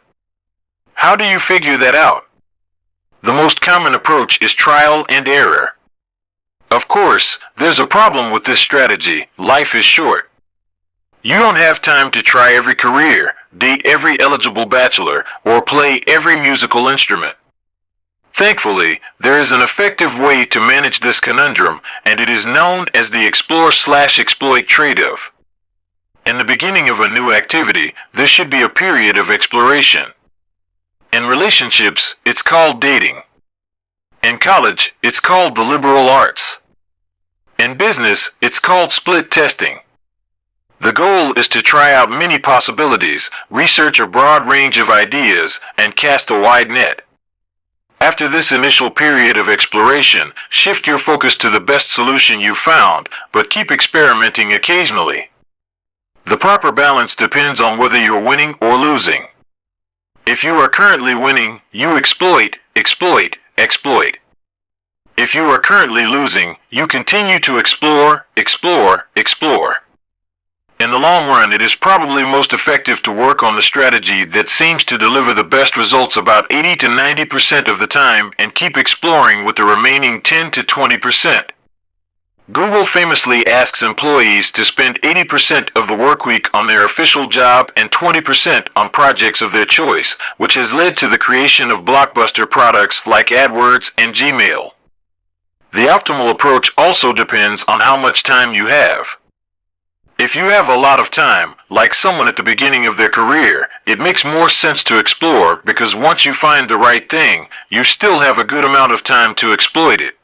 How do you figure that out? The most common approach is trial and error. Of course, there's a problem with this strategy. Life is short. You don't have time to try every career, date every eligible bachelor, or play every musical instrument. Thankfully, there is an effective way to manage this conundrum, and it is known as the explore/exploit trade-off. In the beginning of a new activity, there should be a period of exploration. In relationships, it's called dating. In college, it's called the liberal arts. In business, it's called split testing. The goal is to try out many possibilities, research a broad range of ideas, and cast a wide net. After this initial period of exploration, shift your focus to the best solution you've found, but keep experimenting occasionally. The proper balance depends on whether you're winning or losing. If you are currently winning, you exploit, exploit, exploit. If you are currently losing, you continue to explore, explore, explore. In the long run, it is probably most effective to work on the strategy that seems to deliver the best results about 80 to 90% of the time and keep exploring with the remaining 10 to 20%. Google famously asks employees to spend 80% of the workweek on their official job and 20% on projects of their choice, which has led to the creation of blockbuster products like AdWords and Gmail. The optimal approach also depends on how much time you have. If you have a lot of time, like someone at the beginning of their career, it makes more sense to explore because once you find the right thing, you still have a good amount of time to exploit it.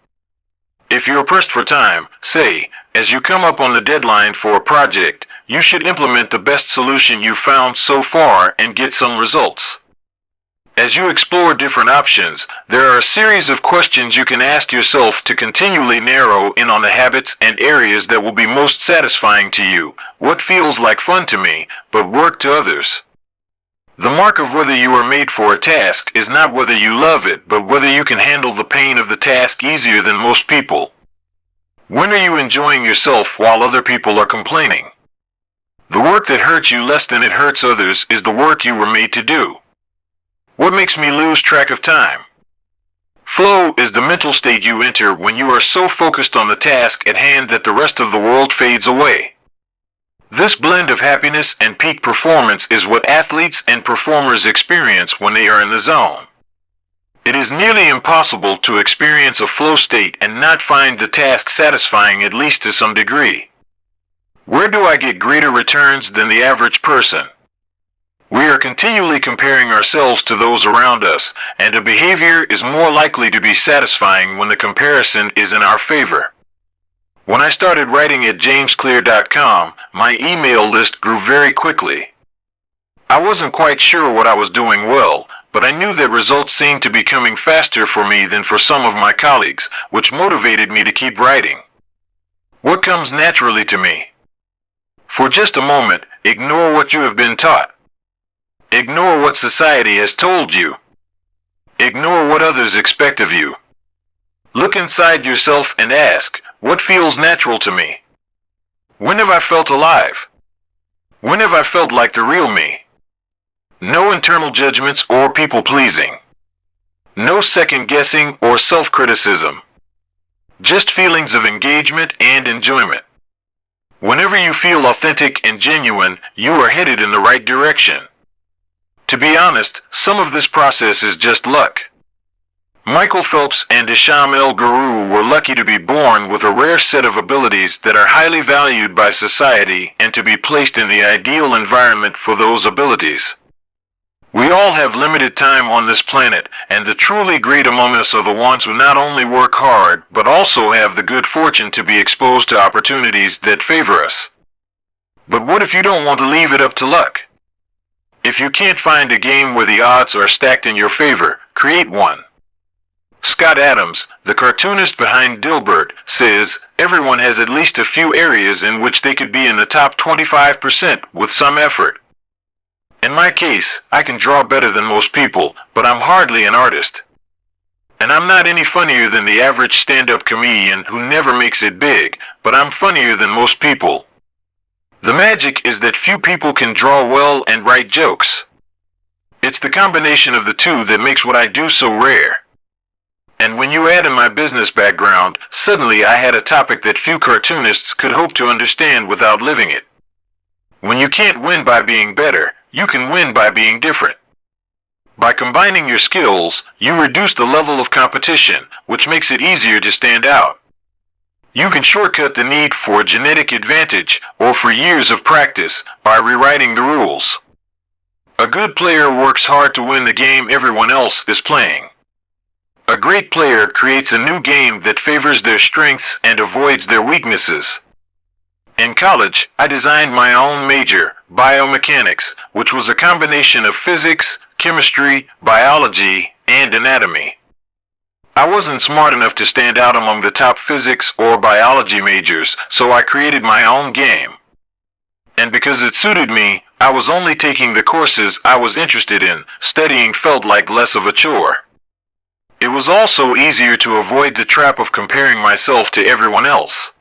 If you're pressed for time, say, as you come up on the deadline for a project, you should implement the best solution you've found so far and get some results. As you explore different options, there are a series of questions you can ask yourself to continually narrow in on the habits and areas that will be most satisfying to you. What feels like fun to me, but work to others? The mark of whether you are made for a task is not whether you love it, but whether you can handle the pain of the task easier than most people. When are you enjoying yourself while other people are complaining? The work that hurts you less than it hurts others is the work you were made to do. What makes me lose track of time? Flow is the mental state you enter when you are so focused on the task at hand that the rest of the world fades away. This blend of happiness and peak performance is what athletes and performers experience when they are in the zone. It is nearly impossible to experience a flow state and not find the task satisfying at least to some degree. Where do I get greater returns than the average person? We are continually comparing ourselves to those around us, and a behavior is more likely to be satisfying when the comparison is in our favor. When I started writing at jamesclear.com, my email list grew very quickly. I wasn't quite sure what I was doing well, but I knew that results seemed to be coming faster for me than for some of my colleagues, which motivated me to keep writing. What comes naturally to me? For just a moment, ignore what you have been taught. Ignore what society has told you. Ignore what others expect of you. Look inside yourself and ask, what feels natural to me? When have I felt alive? When have I felt like the real me? No internal judgments or people-pleasing. No second-guessing or self-criticism. Just feelings of engagement and enjoyment. Whenever you feel authentic and genuine, you are headed in the right direction. To be honest, some of this process is just luck. Michael Phelps and Isham El Guru were lucky to be born with a rare set of abilities that are highly valued by society and to be placed in the ideal environment for those abilities. We all have limited time on this planet, and the truly great among us are the ones who not only work hard, but also have the good fortune to be exposed to opportunities that favor us. But what if you don't want to leave it up to luck? If you can't find a game where the odds are stacked in your favor, create one. Scott Adams, the cartoonist behind Dilbert, says everyone has at least a few areas in which they could be in the top 25% with some effort. In my case, I can draw better than most people, but I'm hardly an artist. And I'm not any funnier than the average stand-up comedian who never makes it big, but I'm funnier than most people. The magic is that few people can draw well and write jokes. It's the combination of the two that makes what I do so rare. And when you add in my business background, suddenly I had a topic that few cartoonists could hope to understand without living it. When you can't win by being better, you can win by being different. By combining your skills, you reduce the level of competition, which makes it easier to stand out. You can shortcut the need for a genetic advantage or for years of practice by rewriting the rules. A good player works hard to win the game everyone else is playing. A great player creates a new game that favors their strengths and avoids their weaknesses. In college, I designed my own major, biomechanics, which was a combination of physics, chemistry, biology, and anatomy. I wasn't smart enough to stand out among the top physics or biology majors, so I created my own game. And because it suited me, I was only taking the courses I was interested in. Studying felt like less of a chore. It was also easier to avoid the trap of comparing myself to everyone else.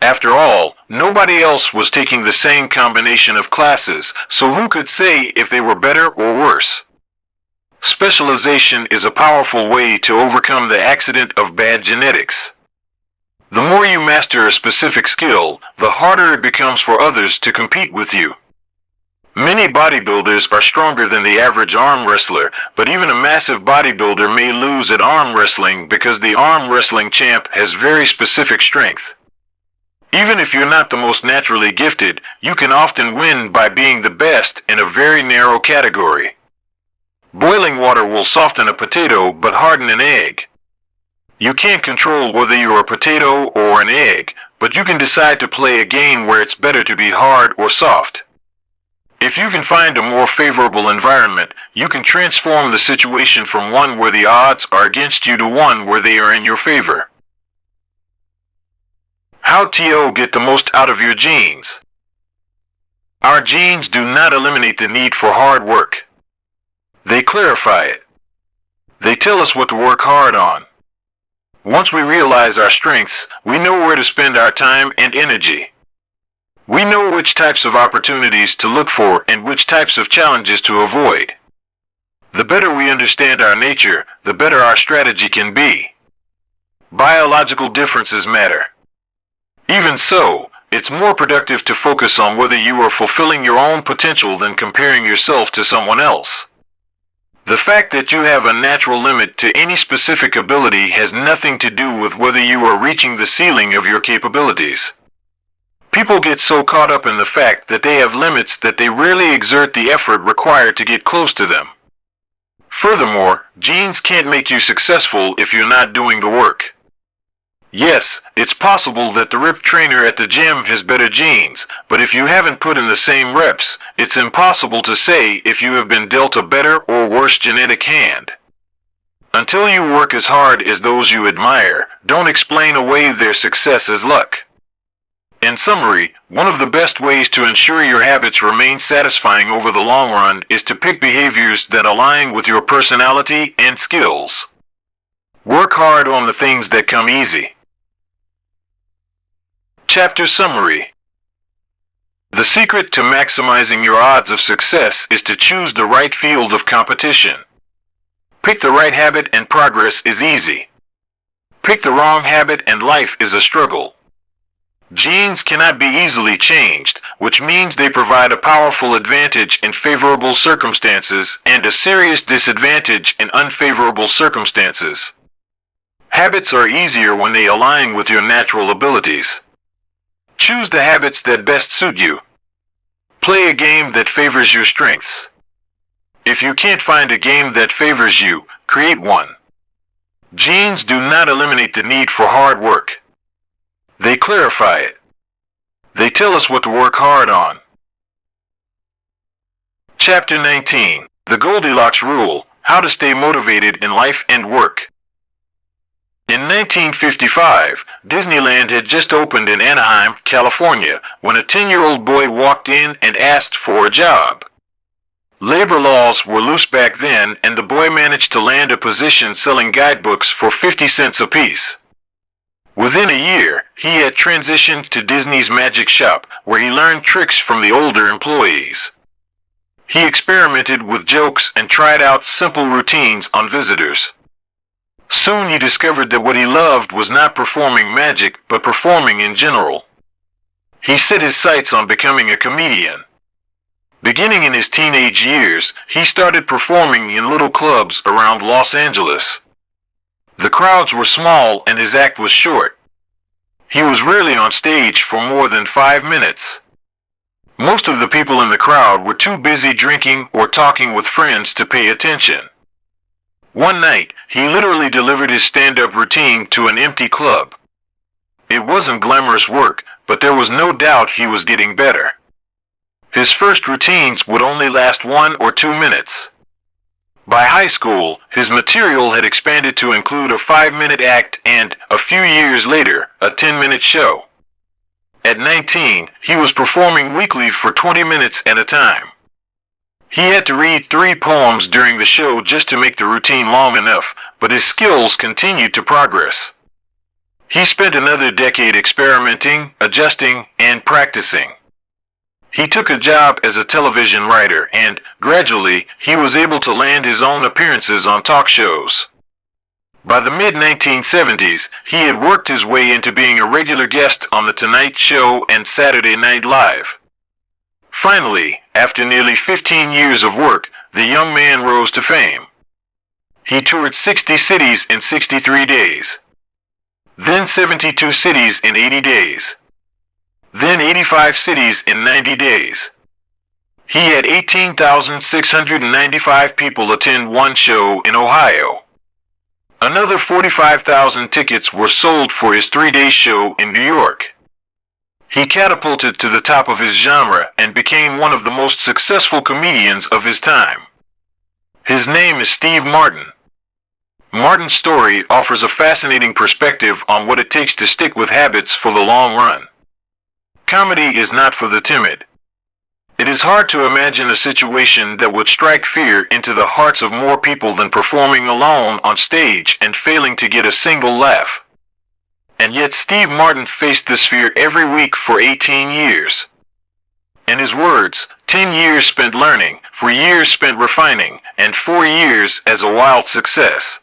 After all, nobody else was taking the same combination of classes, so who could say if they were better or worse? Specialization is a powerful way to overcome the accident of bad genetics. The more you master a specific skill, the harder it becomes for others to compete with you. Many bodybuilders are stronger than the average arm wrestler, but even a massive bodybuilder may lose at arm wrestling because the arm wrestling champ has very specific strength. Even if you're not the most naturally gifted, you can often win by being the best in a very narrow category. Boiling water will soften a potato but harden an egg. You can't control whether you're a potato or an egg, but you can decide to play a game where it's better to be hard or soft. If you can find a more favorable environment, you can transform the situation from one where the odds are against you to one where they are in your favor. How to get the most out of your genes? Our genes do not eliminate the need for hard work. They clarify it. They tell us what to work hard on. Once we realize our strengths, we know where to spend our time and energy. We know which types of opportunities to look for and which types of challenges to avoid. The better we understand our nature, the better our strategy can be. Biological differences matter. Even so, it's more productive to focus on whether you are fulfilling your own potential than comparing yourself to someone else. The fact that you have a natural limit to any specific ability has nothing to do with whether you are reaching the ceiling of your capabilities. People get so caught up in the fact that they have limits that they rarely exert the effort required to get close to them. Furthermore, genes can't make you successful if you're not doing the work. Yes, it's possible that the ripped trainer at the gym has better genes, but if you haven't put in the same reps, it's impossible to say if you have been dealt a better or worse genetic hand. Until you work as hard as those you admire, don't explain away their success as luck. In summary, one of the best ways to ensure your habits remain satisfying over the long run is to pick behaviors that align with your personality and skills. Work hard on the things that come easy. Chapter Summary. The secret to maximizing your odds of success is to choose the right field of competition. Pick the right habit and progress is easy. Pick the wrong habit and life is a struggle. Genes cannot be easily changed, which means they provide a powerful advantage in favorable circumstances and a serious disadvantage in unfavorable circumstances. Habits are easier when they align with your natural abilities. Choose the habits that best suit you. Play a game that favors your strengths. If you can't find a game that favors you, create one. Genes do not eliminate the need for hard work. They clarify it. They tell us what to work hard on. Chapter 19. The Goldilocks Rule: How to Stay Motivated in Life and Work. In 1955, Disneyland had just opened in Anaheim, California, when a 10-year-old boy walked in and asked for a job. Labor laws were loose back then, and the boy managed to land a position selling guidebooks for 50 cents apiece. Within a year, he had transitioned to Disney's Magic Shop, where he learned tricks from the older employees. He experimented with jokes and tried out simple routines on visitors. Soon he discovered that what he loved was not performing magic, but performing in general. He set his sights on becoming a comedian. Beginning in his teenage years, he started performing in little clubs around Los Angeles. The crowds were small and his act was short. He was rarely on stage for more than 5 minutes. Most of the people in the crowd were too busy drinking or talking with friends to pay attention. One night, he literally delivered his stand-up routine to an empty club. It wasn't glamorous work, but there was no doubt he was getting better. His first routines would only last 1 or 2 minutes. By high school, his material had expanded to include a 5-minute act and, a few years later, a 10-minute show. At 19, he was performing weekly for 20 minutes at a time. He had to read 3 poems during the show just to make the routine long enough, but his skills continued to progress. He spent another decade experimenting, adjusting, and practicing. He took a job as a television writer and, gradually, he was able to land his own appearances on talk shows. By the mid-1970s, he had worked his way into being a regular guest on The Tonight Show and Saturday Night Live. Finally, after nearly 15 years of work, the young man rose to fame. He toured 60 cities in 63 days. Then 72 cities in 80 days. Then 85 cities in 90 days. He had 18,695 people attend one show in Ohio. Another 45,000 tickets were sold for his 3-day show in New York. He catapulted to the top of his genre and became one of the most successful comedians of his time. His name is Steve Martin. Martin's story offers a fascinating perspective on what it takes to stick with habits for the long run. Comedy is not for the timid. It is hard to imagine a situation that would strike fear into the hearts of more people than performing alone on stage and failing to get a single laugh. And yet Steve Martin faced this fear every week for 18 years. In his words, 10 years spent learning, 4 years spent refining, and 4 years as a wild success.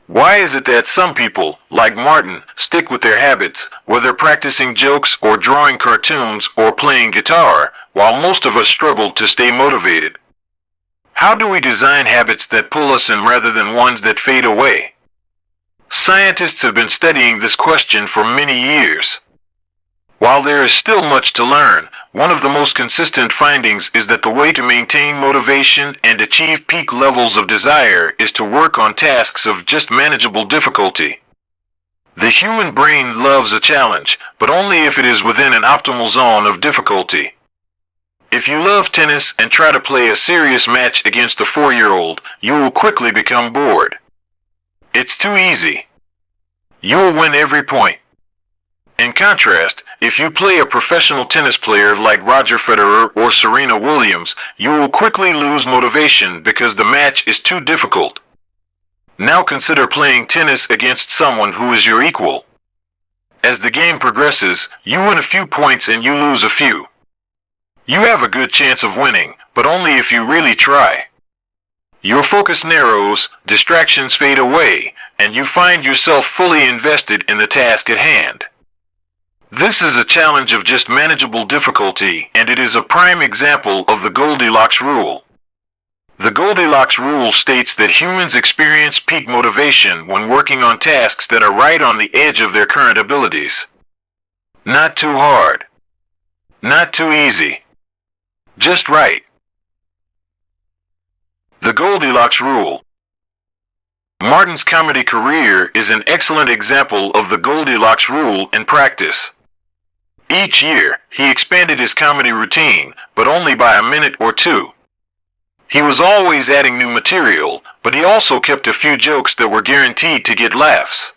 Why is it that some people, like Martin, stick with their habits, whether practicing jokes or drawing cartoons or playing guitar, while most of us struggle to stay motivated? How do we design habits that pull us in rather than ones that fade away? Scientists have been studying this question for many years. While there is still much to learn, one of the most consistent findings is that the way to maintain motivation and achieve peak levels of desire is to work on tasks of just manageable difficulty. The human brain loves a challenge, but only if it is within an optimal zone of difficulty. If you love tennis and try to play a serious match against a 4-year-old, you will quickly become bored. It's too easy. You'll win every point. In contrast, if you play a professional tennis player like Roger Federer or Serena Williams, you will quickly lose motivation because the match is too difficult. Now consider playing tennis against someone who is your equal. As the game progresses, you win a few points and you lose a few. You have a good chance of winning, but only if you really try. Your focus narrows, distractions fade away, and you find yourself fully invested in the task at hand. This is a challenge of just manageable difficulty, and it is a prime example of the Goldilocks rule. The Goldilocks rule states that humans experience peak motivation when working on tasks that are right on the edge of their current abilities. Not too hard. Not too easy. Just right. The Goldilocks rule. Martin's comedy career is an excellent example of the Goldilocks rule in practice. Each year, he expanded his comedy routine, but only by a minute or two. He was always adding new material, but he also kept a few jokes that were guaranteed to get laughs.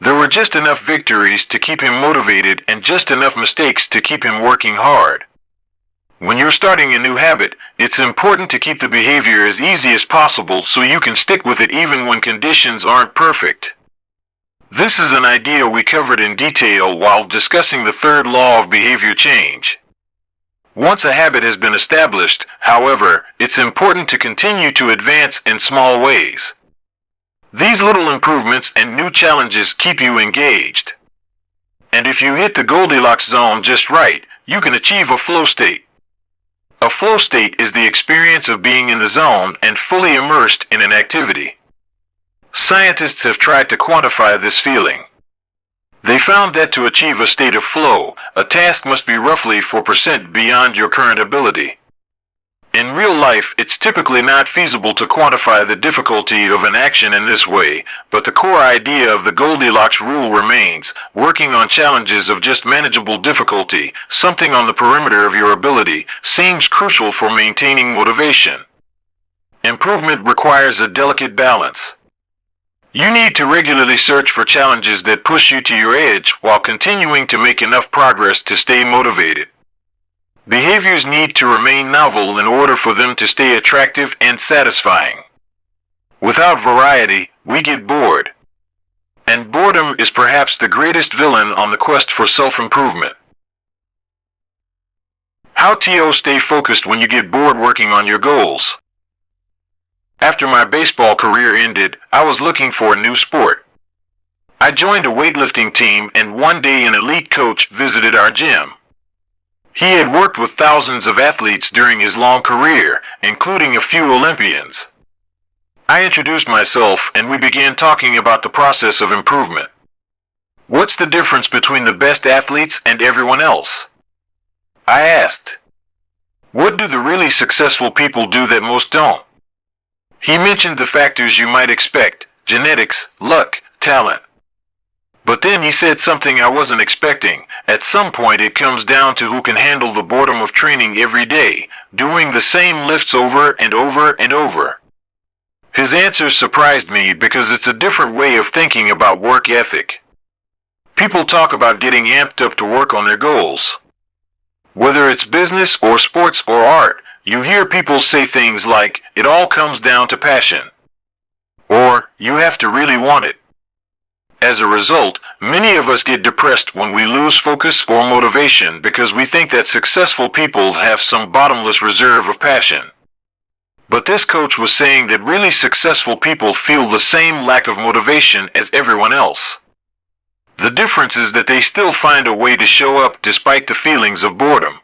There were just enough victories to keep him motivated and just enough mistakes to keep him working hard. When you're starting a new habit, it's important to keep the behavior as easy as possible so you can stick with it even when conditions aren't perfect. This is an idea we covered in detail while discussing the third law of behavior change. Once a habit has been established, however, it's important to continue to advance in small ways. These little improvements and new challenges keep you engaged. And if you hit the Goldilocks zone just right, you can achieve a flow state. A flow state is the experience of being in the zone and fully immersed in an activity. Scientists have tried to quantify this feeling. They found that to achieve a state of flow, a task must be roughly 4% beyond your current ability. In real life, it's typically not feasible to quantify the difficulty of an action in this way, but the core idea of the Goldilocks rule remains: working on challenges of just manageable difficulty, something on the perimeter of your ability, seems crucial for maintaining motivation. Improvement requires a delicate balance. You need to regularly search for challenges that push you to your edge while continuing to make enough progress to stay motivated. Behaviors need to remain novel in order for them to stay attractive and satisfying. Without variety, we get bored. And boredom is perhaps the greatest villain on the quest for self-improvement. How to stay focused when you get bored working on your goals. After my baseball career ended, I was looking for a new sport. I joined a weightlifting team, and one day an elite coach visited our gym. He had worked with thousands of athletes during his long career, including a few Olympians. I introduced myself, and we began talking about the process of improvement. What's the difference between the best athletes and everyone else? I asked. What do the really successful people do that most don't? He mentioned the factors you might expect: genetics, luck, talent. But then he said something I wasn't expecting. At some point it comes down to who can handle the boredom of training every day, doing the same lifts over and over and over. His answer surprised me because it's a different way of thinking about work ethic. People talk about getting amped up to work on their goals. Whether it's business or sports or art, you hear people say things like, "It all comes down to passion," or "You have to really want it." As a result, many of us get depressed when we lose focus or motivation because we think that successful people have some bottomless reserve of passion. But this coach was saying that really successful people feel the same lack of motivation as everyone else. The difference is that they still find a way to show up despite the feelings of boredom.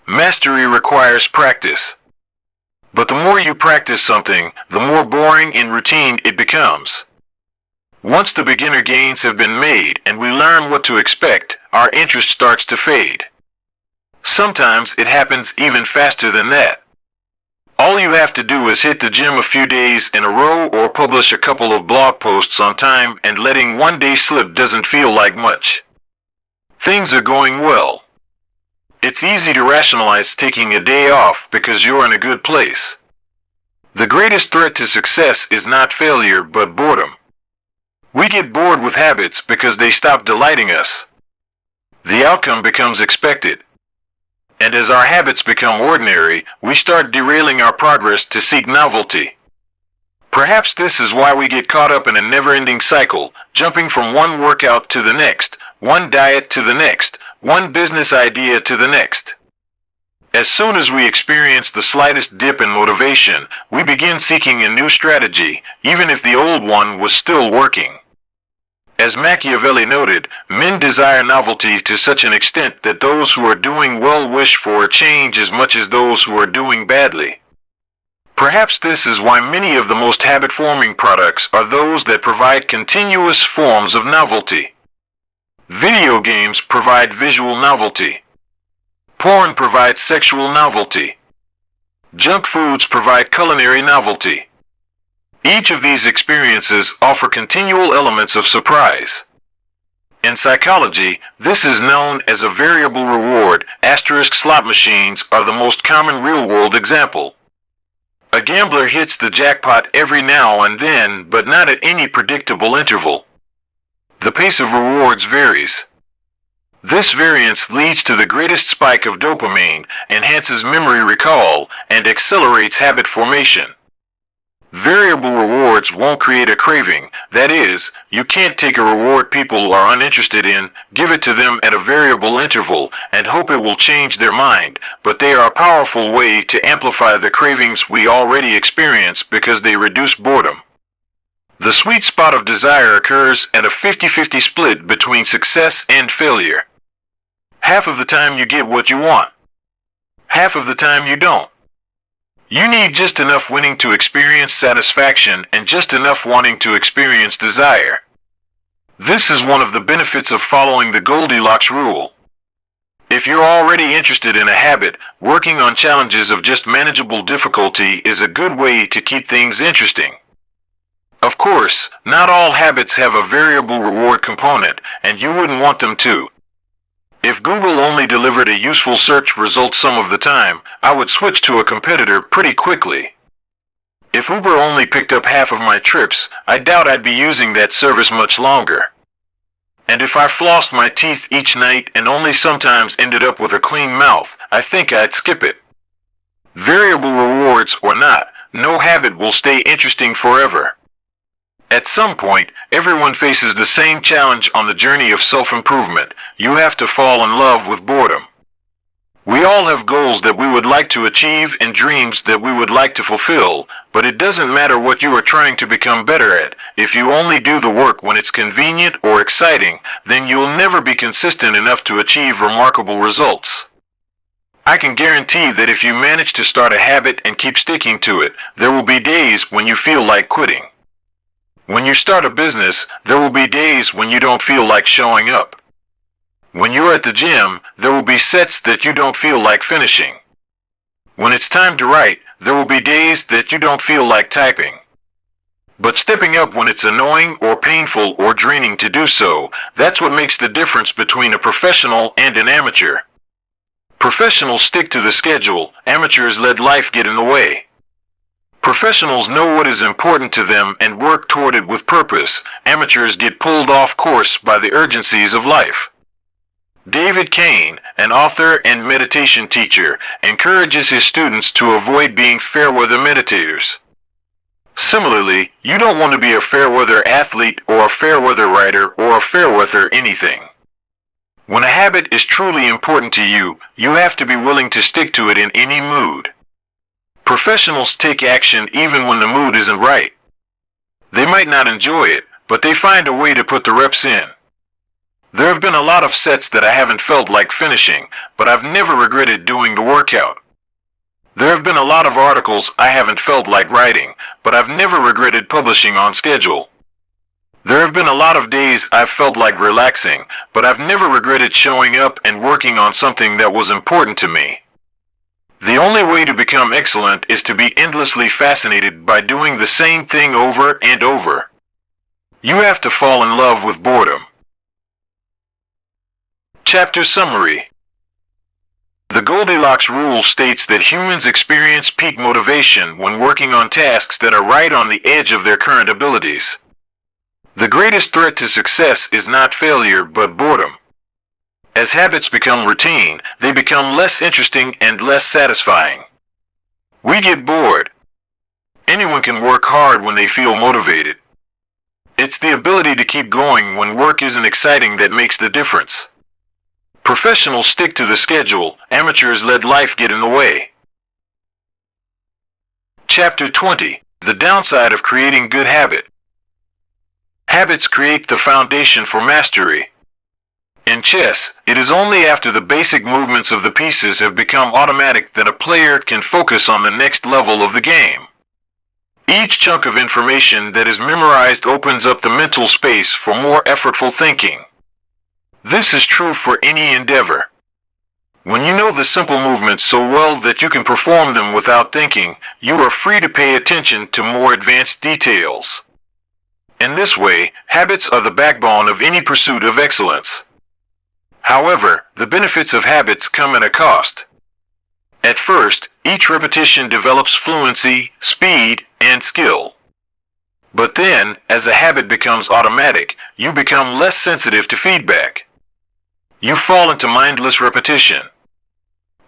Mastery requires practice. But the more you practice something, the more boring and routine it becomes. Once the beginner gains have been made and we learn what to expect, our interest starts to fade. Sometimes it happens even faster than that. All you have to do is hit the gym a few days in a row or publish a couple of blog posts on time, and letting one day slip doesn't feel like much. Things are going well. It's easy to rationalize taking a day off because you're in a good place. The greatest threat to success is not failure, but boredom. We get bored with habits because they stop delighting us. The outcome becomes expected. And as our habits become ordinary, we start derailing our progress to seek novelty. Perhaps this is why we get caught up in a never-ending cycle, jumping from one workout to the next, one diet to the next, one business idea to the next. As soon as we experience the slightest dip in motivation, we begin seeking a new strategy, even if the old one was still working. As Machiavelli noted, men desire novelty to such an extent that those who are doing well wish for a change as much as those who are doing badly. Perhaps this is why many of the most habit-forming products are those that provide continuous forms of novelty. Video games provide visual novelty. Porn provides sexual novelty. Junk foods provide culinary novelty. Each of these experiences offer continual elements of surprise. In psychology, this is known as a variable reward. Asterisk slot machines are the most common real-world example. A gambler hits the jackpot every now and then, but not at any predictable interval. The pace of rewards varies. This variance leads to the greatest spike of dopamine, enhances memory recall, and accelerates habit formation. Variable rewards won't create a craving. That is, you can't take a reward people are uninterested in, give it to them at a variable interval, and hope it will change their mind, but they are a powerful way to amplify the cravings we already experience because they reduce boredom. The sweet spot of desire occurs at a 50-50 split between success and failure. Half of the time you get what you want. Half of the time you don't. You need just enough winning to experience satisfaction and just enough wanting to experience desire. This is one of the benefits of following the Goldilocks rule. If you're already interested in a habit, working on challenges of just manageable difficulty is a good way to keep things interesting. Of course, not all habits have a variable reward component, and you wouldn't want them to. If Google only delivered a useful search result some of the time, I would switch to a competitor pretty quickly. If Uber only picked up half of my trips, I doubt I'd be using that service much longer. And if I flossed my teeth each night and only sometimes ended up with a clean mouth, I think I'd skip it. Variable rewards or not, no habit will stay interesting forever. At some point, everyone faces the same challenge on the journey of self-improvement. You have to fall in love with boredom. We all have goals that we would like to achieve and dreams that we would like to fulfill, but it doesn't matter what you are trying to become better at. If you only do the work when it's convenient or exciting, then you'll never be consistent enough to achieve remarkable results. I can guarantee that if you manage to start a habit and keep sticking to it, there will be days when you feel like quitting. When you start a business, there will be days when you don't feel like showing up. When you're at the gym, there will be sets that you don't feel like finishing. When it's time to write, there will be days that you don't feel like typing. But stepping up when it's annoying or painful or draining to do so, that's what makes the difference between a professional and an amateur. Professionals stick to the schedule, amateurs let life get in the way. Professionals know what is important to them and work toward it with purpose. Amateurs get pulled off course by the urgencies of life. David Kane, an author and meditation teacher, encourages his students to avoid being fair-weather meditators. Similarly, you don't want to be a fair-weather athlete or a fair-weather writer or a fair-weather anything. When a habit is truly important to you, you have to be willing to stick to it in any mood. Professionals take action even when the mood isn't right. They might not enjoy it, but they find a way to put the reps in. There have been a lot of sets that I haven't felt like finishing, but I've never regretted doing the workout. There have been a lot of articles I haven't felt like writing, but I've never regretted publishing on schedule. There have been a lot of days I've felt like relaxing, but I've never regretted showing up and working on something that was important to me. The only way to become excellent is to be endlessly fascinated by doing the same thing over and over. You have to fall in love with boredom. Chapter Summary. The Goldilocks rule states that humans experience peak motivation when working on tasks that are right on the edge of their current abilities. The greatest threat to success is not failure, but boredom. As habits become routine, they become less interesting and less satisfying. We get bored. Anyone can work hard when they feel motivated. It's the ability to keep going when work isn't exciting that makes the difference. Professionals stick to the schedule, amateurs let life get in the way. Chapter 20. The downside of creating good habit. Habits create the foundation for mastery. In chess, it is only after the basic movements of the pieces have become automatic that a player can focus on the next level of the game. Each chunk of information that is memorized opens up the mental space for more effortful thinking. This is true for any endeavor. When you know the simple movements so well that you can perform them without thinking, you are free to pay attention to more advanced details. In this way, habits are the backbone of any pursuit of excellence. However, the benefits of habits come at a cost. At first, each repetition develops fluency, speed, and skill. But then, as a habit becomes automatic, you become less sensitive to feedback. You fall into mindless repetition.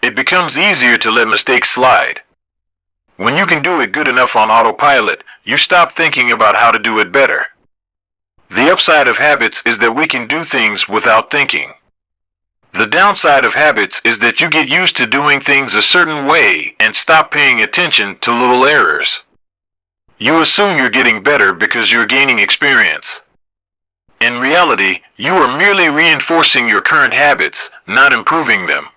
It becomes easier to let mistakes slide. When you can do it good enough on autopilot, you stop thinking about how to do it better. The upside of habits is that we can do things without thinking. The downside of habits is that you get used to doing things a certain way and stop paying attention to little errors. You assume you're getting better because you're gaining experience. In reality, you are merely reinforcing your current habits, not improving them.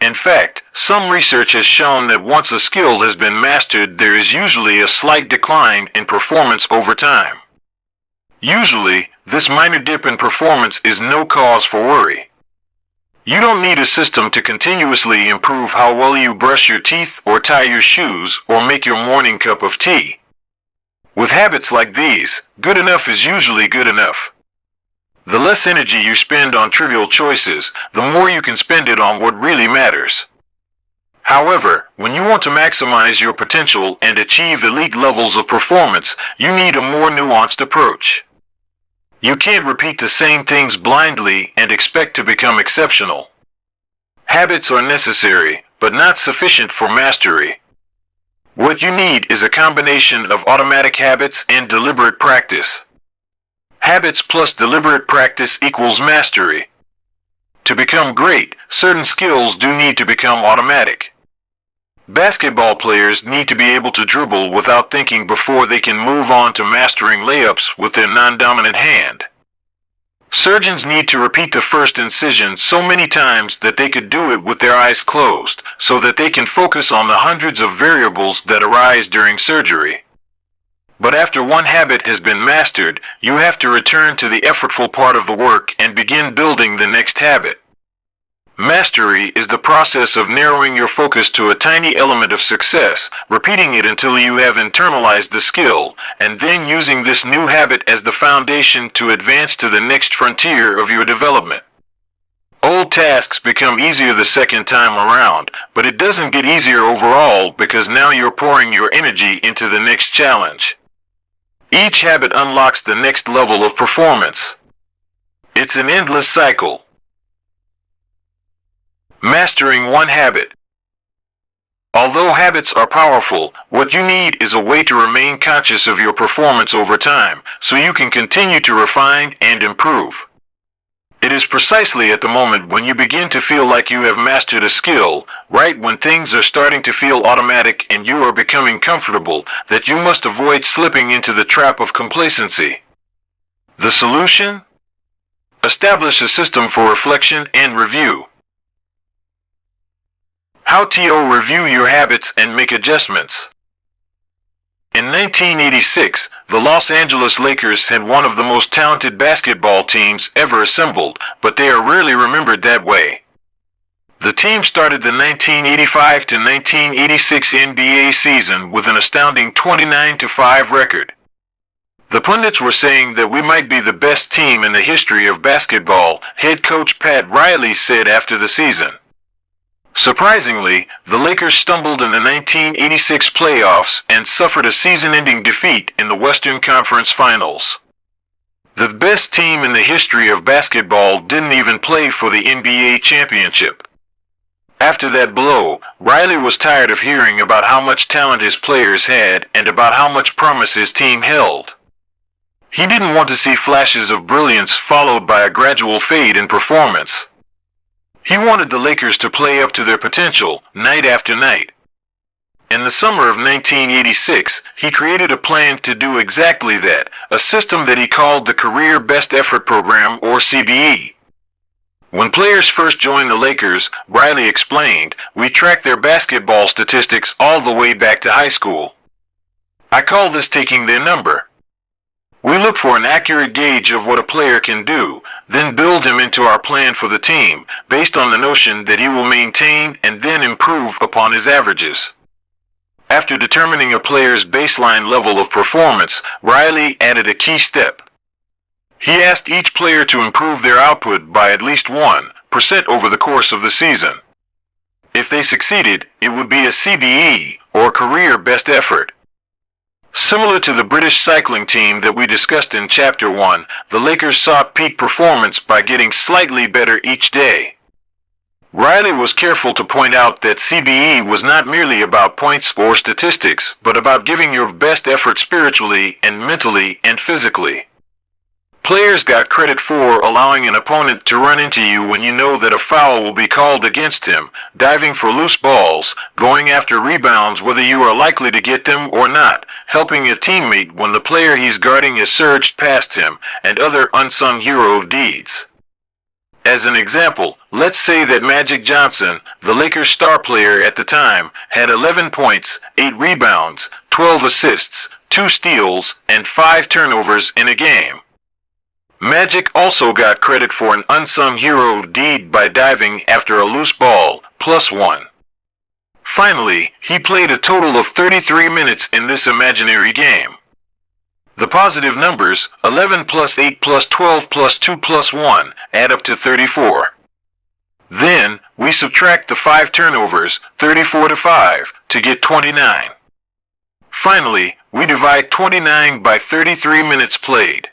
In fact, some research has shown that once a skill has been mastered, there is usually a slight decline in performance over time. Usually, this minor dip in performance is no cause for worry. You don't need a system to continuously improve how well you brush your teeth or tie your shoes or make your morning cup of tea. With habits like these, good enough is usually good enough. The less energy you spend on trivial choices, the more you can spend it on what really matters. However, when you want to maximize your potential and achieve elite levels of performance, you need a more nuanced approach. You can't repeat the same things blindly and expect to become exceptional. Habits are necessary, but not sufficient for mastery. What you need is a combination of automatic habits and deliberate practice. Habits plus deliberate practice equals mastery. To become great, certain skills do need to become automatic. Basketball players need to be able to dribble without thinking before they can move on to mastering layups with their non-dominant hand. Surgeons need to repeat the first incision so many times that they could do it with their eyes closed, so that they can focus on the hundreds of variables that arise during surgery. But after one habit has been mastered, you have to return to the effortful part of the work and begin building the next habit. Mastery is the process of narrowing your focus to a tiny element of success, repeating it until you have internalized the skill, and then using this new habit as the foundation to advance to the next frontier of your development. Old tasks become easier the second time around, but it doesn't get easier overall because now you're pouring your energy into the next challenge. Each habit unlocks the next level of performance. It's an endless cycle. Mastering one habit. Although habits are powerful, what you need is a way to remain conscious of your performance over time, so you can continue to refine and improve. It is precisely at the moment when you begin to feel like you have mastered a skill, right when things are starting to feel automatic and you are becoming comfortable, that you must avoid slipping into the trap of complacency. The solution? Establish a system for reflection and review. How to review your habits and make adjustments. In 1986, the Los Angeles Lakers had one of the most talented basketball teams ever assembled, but they are rarely remembered that way. The team started the 1985 to 1986 NBA season with an astounding 29-5 record. The pundits were saying that we might be the best team in the history of basketball, head coach Pat Riley said after the season. Surprisingly, the Lakers stumbled in the 1986 playoffs and suffered a season-ending defeat in the Western Conference Finals. The best team in the history of basketball didn't even play for the NBA championship. After that blow, Riley was tired of hearing about how much talent his players had and about how much promise his team held. He didn't want to see flashes of brilliance followed by a gradual fade in performance. He wanted the Lakers to play up to their potential, night after night. In the summer of 1986, he created a plan to do exactly that, a system that he called the Career Best Effort Program, or CBE. When players first joined the Lakers, Riley explained, we track their basketball statistics all the way back to high school. I call this taking their number. We look for an accurate gauge of what a player can do, then build him into our plan for the team, based on the notion that he will maintain and then improve upon his averages. After determining a player's baseline level of performance, Riley added a key step. He asked each player to improve their output by at least 1% over the course of the season. If they succeeded, it would be a CBE, or Career Best Effort. Similar to the British cycling team that we discussed in Chapter 1, the Lakers sought peak performance by getting slightly better each day. Riley was careful to point out that CBE was not merely about points or statistics, but about giving your best effort spiritually and mentally and physically. Players got credit for allowing an opponent to run into you when you know that a foul will be called against him, diving for loose balls, going after rebounds whether you are likely to get them or not, helping a teammate when the player he's guarding has surged past him, and other unsung hero deeds. As an example, let's say that Magic Johnson, the Lakers' star player at the time, had 11 points, 8 rebounds, 12 assists, 2 steals, and 5 turnovers in a game. Magic also got credit for an unsung hero deed by diving after a loose ball, +1. Finally, he played a total of 33 minutes in this imaginary game. The positive numbers, 11 plus 8 plus 12 plus 2 plus 1, add up to 34. Then, we subtract the 5 turnovers, 34 to 5, to get 29. Finally, we divide 29 by 33 minutes played.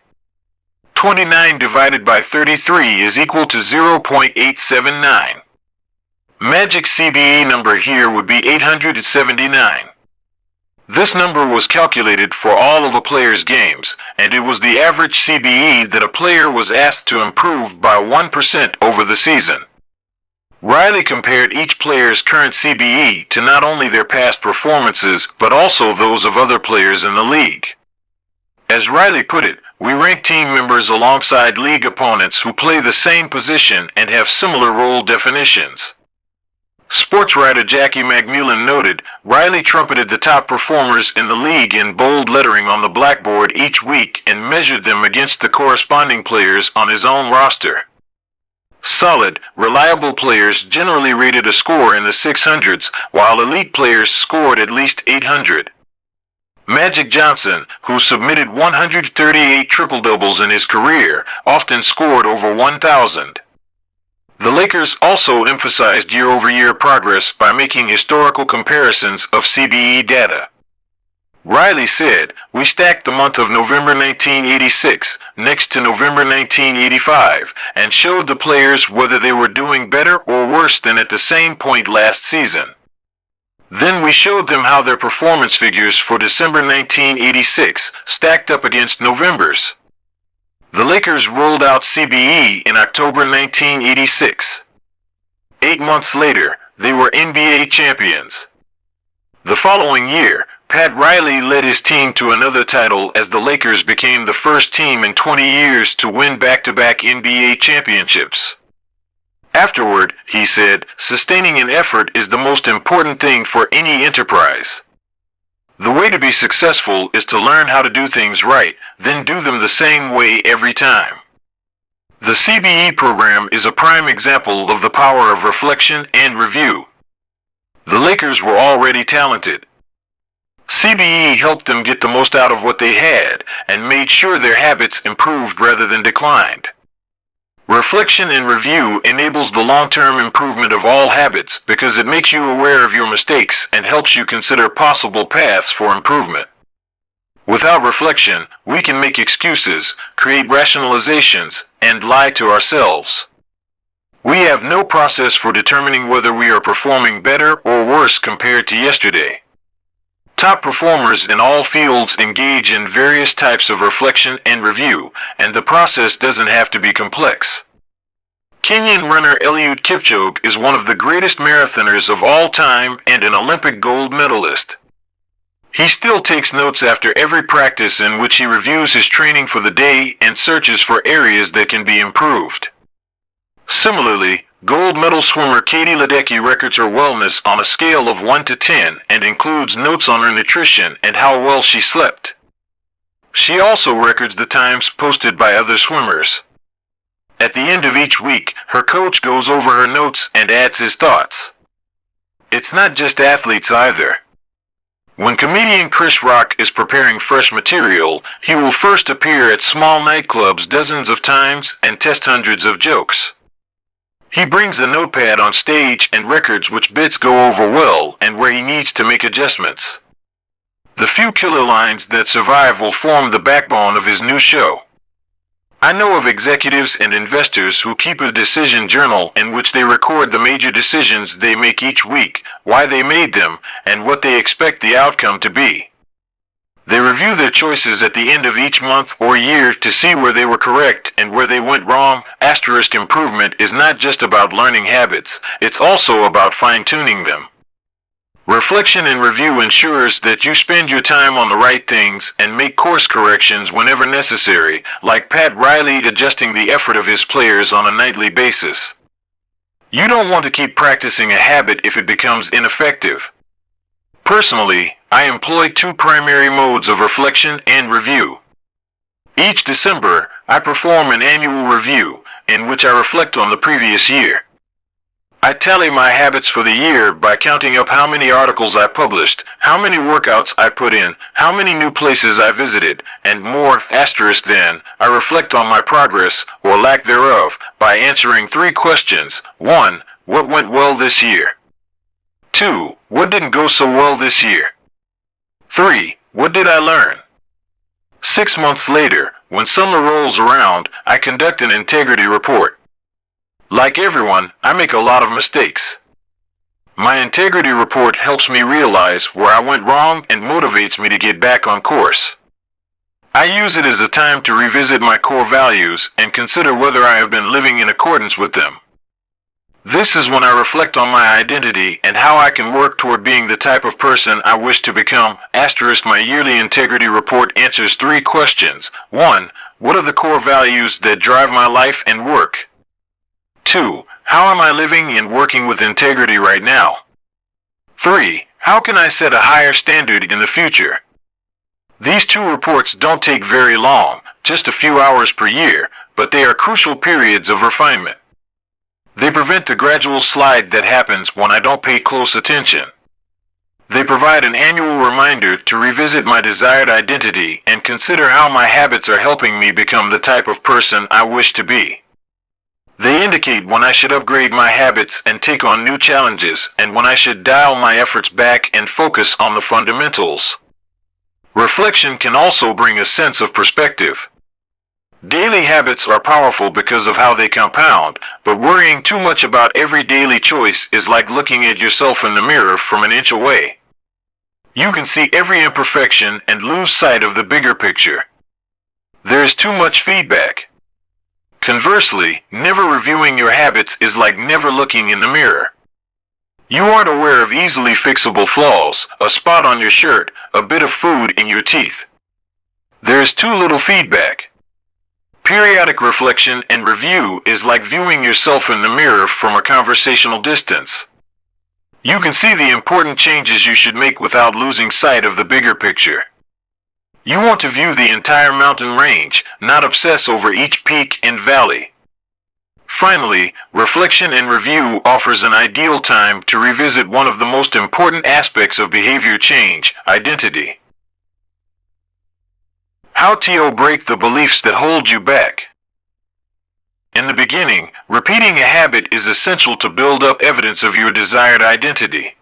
29 divided by 33 is equal to 0.879. Magic's CBE number here would be 879. This number was calculated for all of a player's games, and it was the average CBE that a player was asked to improve by 1% over the season. Riley compared each player's current CBE to not only their past performances, but also those of other players in the league. As Riley put it, we rank team members alongside league opponents who play the same position and have similar role definitions. Sports writer Jackie McMullen noted, Riley trumpeted the top performers in the league in bold lettering on the blackboard each week and measured them against the corresponding players on his own roster. Solid, reliable players generally rated a score in the 600s, while elite players scored at least 800. Magic Johnson, who submitted 138 triple-doubles in his career, often scored over 1,000. The Lakers also emphasized year-over-year progress by making historical comparisons of CBE data. Riley said, we stacked the month of November 1986 next to November 1985 and showed the players whether they were doing better or worse than at the same point last season. Then we showed them how their performance figures for December 1986 stacked up against November's. The Lakers rolled out CBE in October 1986. 8 months later, they were NBA champions. The following year, Pat Riley led his team to another title as the Lakers became the first team in 20 years to win back-to-back NBA championships. Afterward, he said, sustaining an effort is the most important thing for any enterprise. The way to be successful is to learn how to do things right, then do them the same way every time. The CBE program is a prime example of the power of reflection and review. The Lakers were already talented. CBE helped them get the most out of what they had and made sure their habits improved rather than declined. Reflection and review enables the long-term improvement of all habits because it makes you aware of your mistakes and helps you consider possible paths for improvement. Without reflection, we can make excuses, create rationalizations, and lie to ourselves. We have no process for determining whether we are performing better or worse compared to yesterday. Top performers in all fields engage in various types of reflection and review, and the process doesn't have to be complex. Kenyan runner Eliud Kipchoge is one of the greatest marathoners of all time and an Olympic gold medalist. He still takes notes after every practice in which he reviews his training for the day and searches for areas that can be improved. Similarly, gold medal swimmer Katie Ledecky records her wellness on a scale of 1 to 10 and includes notes on her nutrition and how well she slept. She also records the times posted by other swimmers. At the end of each week, her coach goes over her notes and adds his thoughts. It's not just athletes either. When comedian Chris Rock is preparing fresh material, he will first appear at small nightclubs dozens of times and test hundreds of jokes. He brings a notepad on stage and records which bits go over well and where he needs to make adjustments. The few killer lines that survive will form the backbone of his new show. I know of executives and investors who keep a decision journal in which they record the major decisions they make each week, why they made them, and what they expect the outcome to be. They review their choices at the end of each month or year to see where they were correct and where they went wrong. Asterisk improvement is not just about learning habits, it's also about fine-tuning them. Reflection and review ensures that you spend your time on the right things and make course corrections whenever necessary, like Pat Riley adjusting the effort of his players on a nightly basis. You don't want to keep practicing a habit if it becomes ineffective. Personally, I employ two primary modes of reflection and review. Each December, I perform an annual review in which I reflect on the previous year. I tally my habits for the year by counting up how many articles I published, how many workouts I put in, how many new places I visited, and more. Asterisk then, I reflect on my progress, or lack thereof, by answering 3 questions. 1. What went well this year? 2. What didn't go so well this year? 3. What did I learn? 6 months later, when summer rolls around, I conduct an integrity report. Like everyone, I make a lot of mistakes. My integrity report helps me realize where I went wrong and motivates me to get back on course. I use it as a time to revisit my core values and consider whether I have been living in accordance with them. This is when I reflect on my identity and how I can work toward being the type of person I wish to become. Asterisk my yearly integrity report answers 3 questions. 1. What are the core values that drive my life and work? 2. How am I living and working with integrity right now? 3. How can I set a higher standard in the future? These 2 reports don't take very long, just a few hours per year, but they are crucial periods of refinement. They prevent the gradual slide that happens when I don't pay close attention. They provide an annual reminder to revisit my desired identity and consider how my habits are helping me become the type of person I wish to be. They indicate when I should upgrade my habits and take on new challenges, and when I should dial my efforts back and focus on the fundamentals. Reflection can also bring a sense of perspective. Daily habits are powerful because of how they compound, but worrying too much about every daily choice is like looking at yourself in the mirror from an inch away. You can see every imperfection and lose sight of the bigger picture. There is too much feedback. Conversely, never reviewing your habits is like never looking in the mirror. You aren't aware of easily fixable flaws, a spot on your shirt, a bit of food in your teeth. There is too little feedback. Periodic reflection and review is like viewing yourself in the mirror from a conversational distance. You can see the important changes you should make without losing sight of the bigger picture. You want to view the entire mountain range, not obsess over each peak and valley. Finally, reflection and review offers an ideal time to revisit one of the most important aspects of behavior change, identity. How to break the beliefs that hold you back. In the beginning, repeating a habit is essential to build up evidence of your desired identity.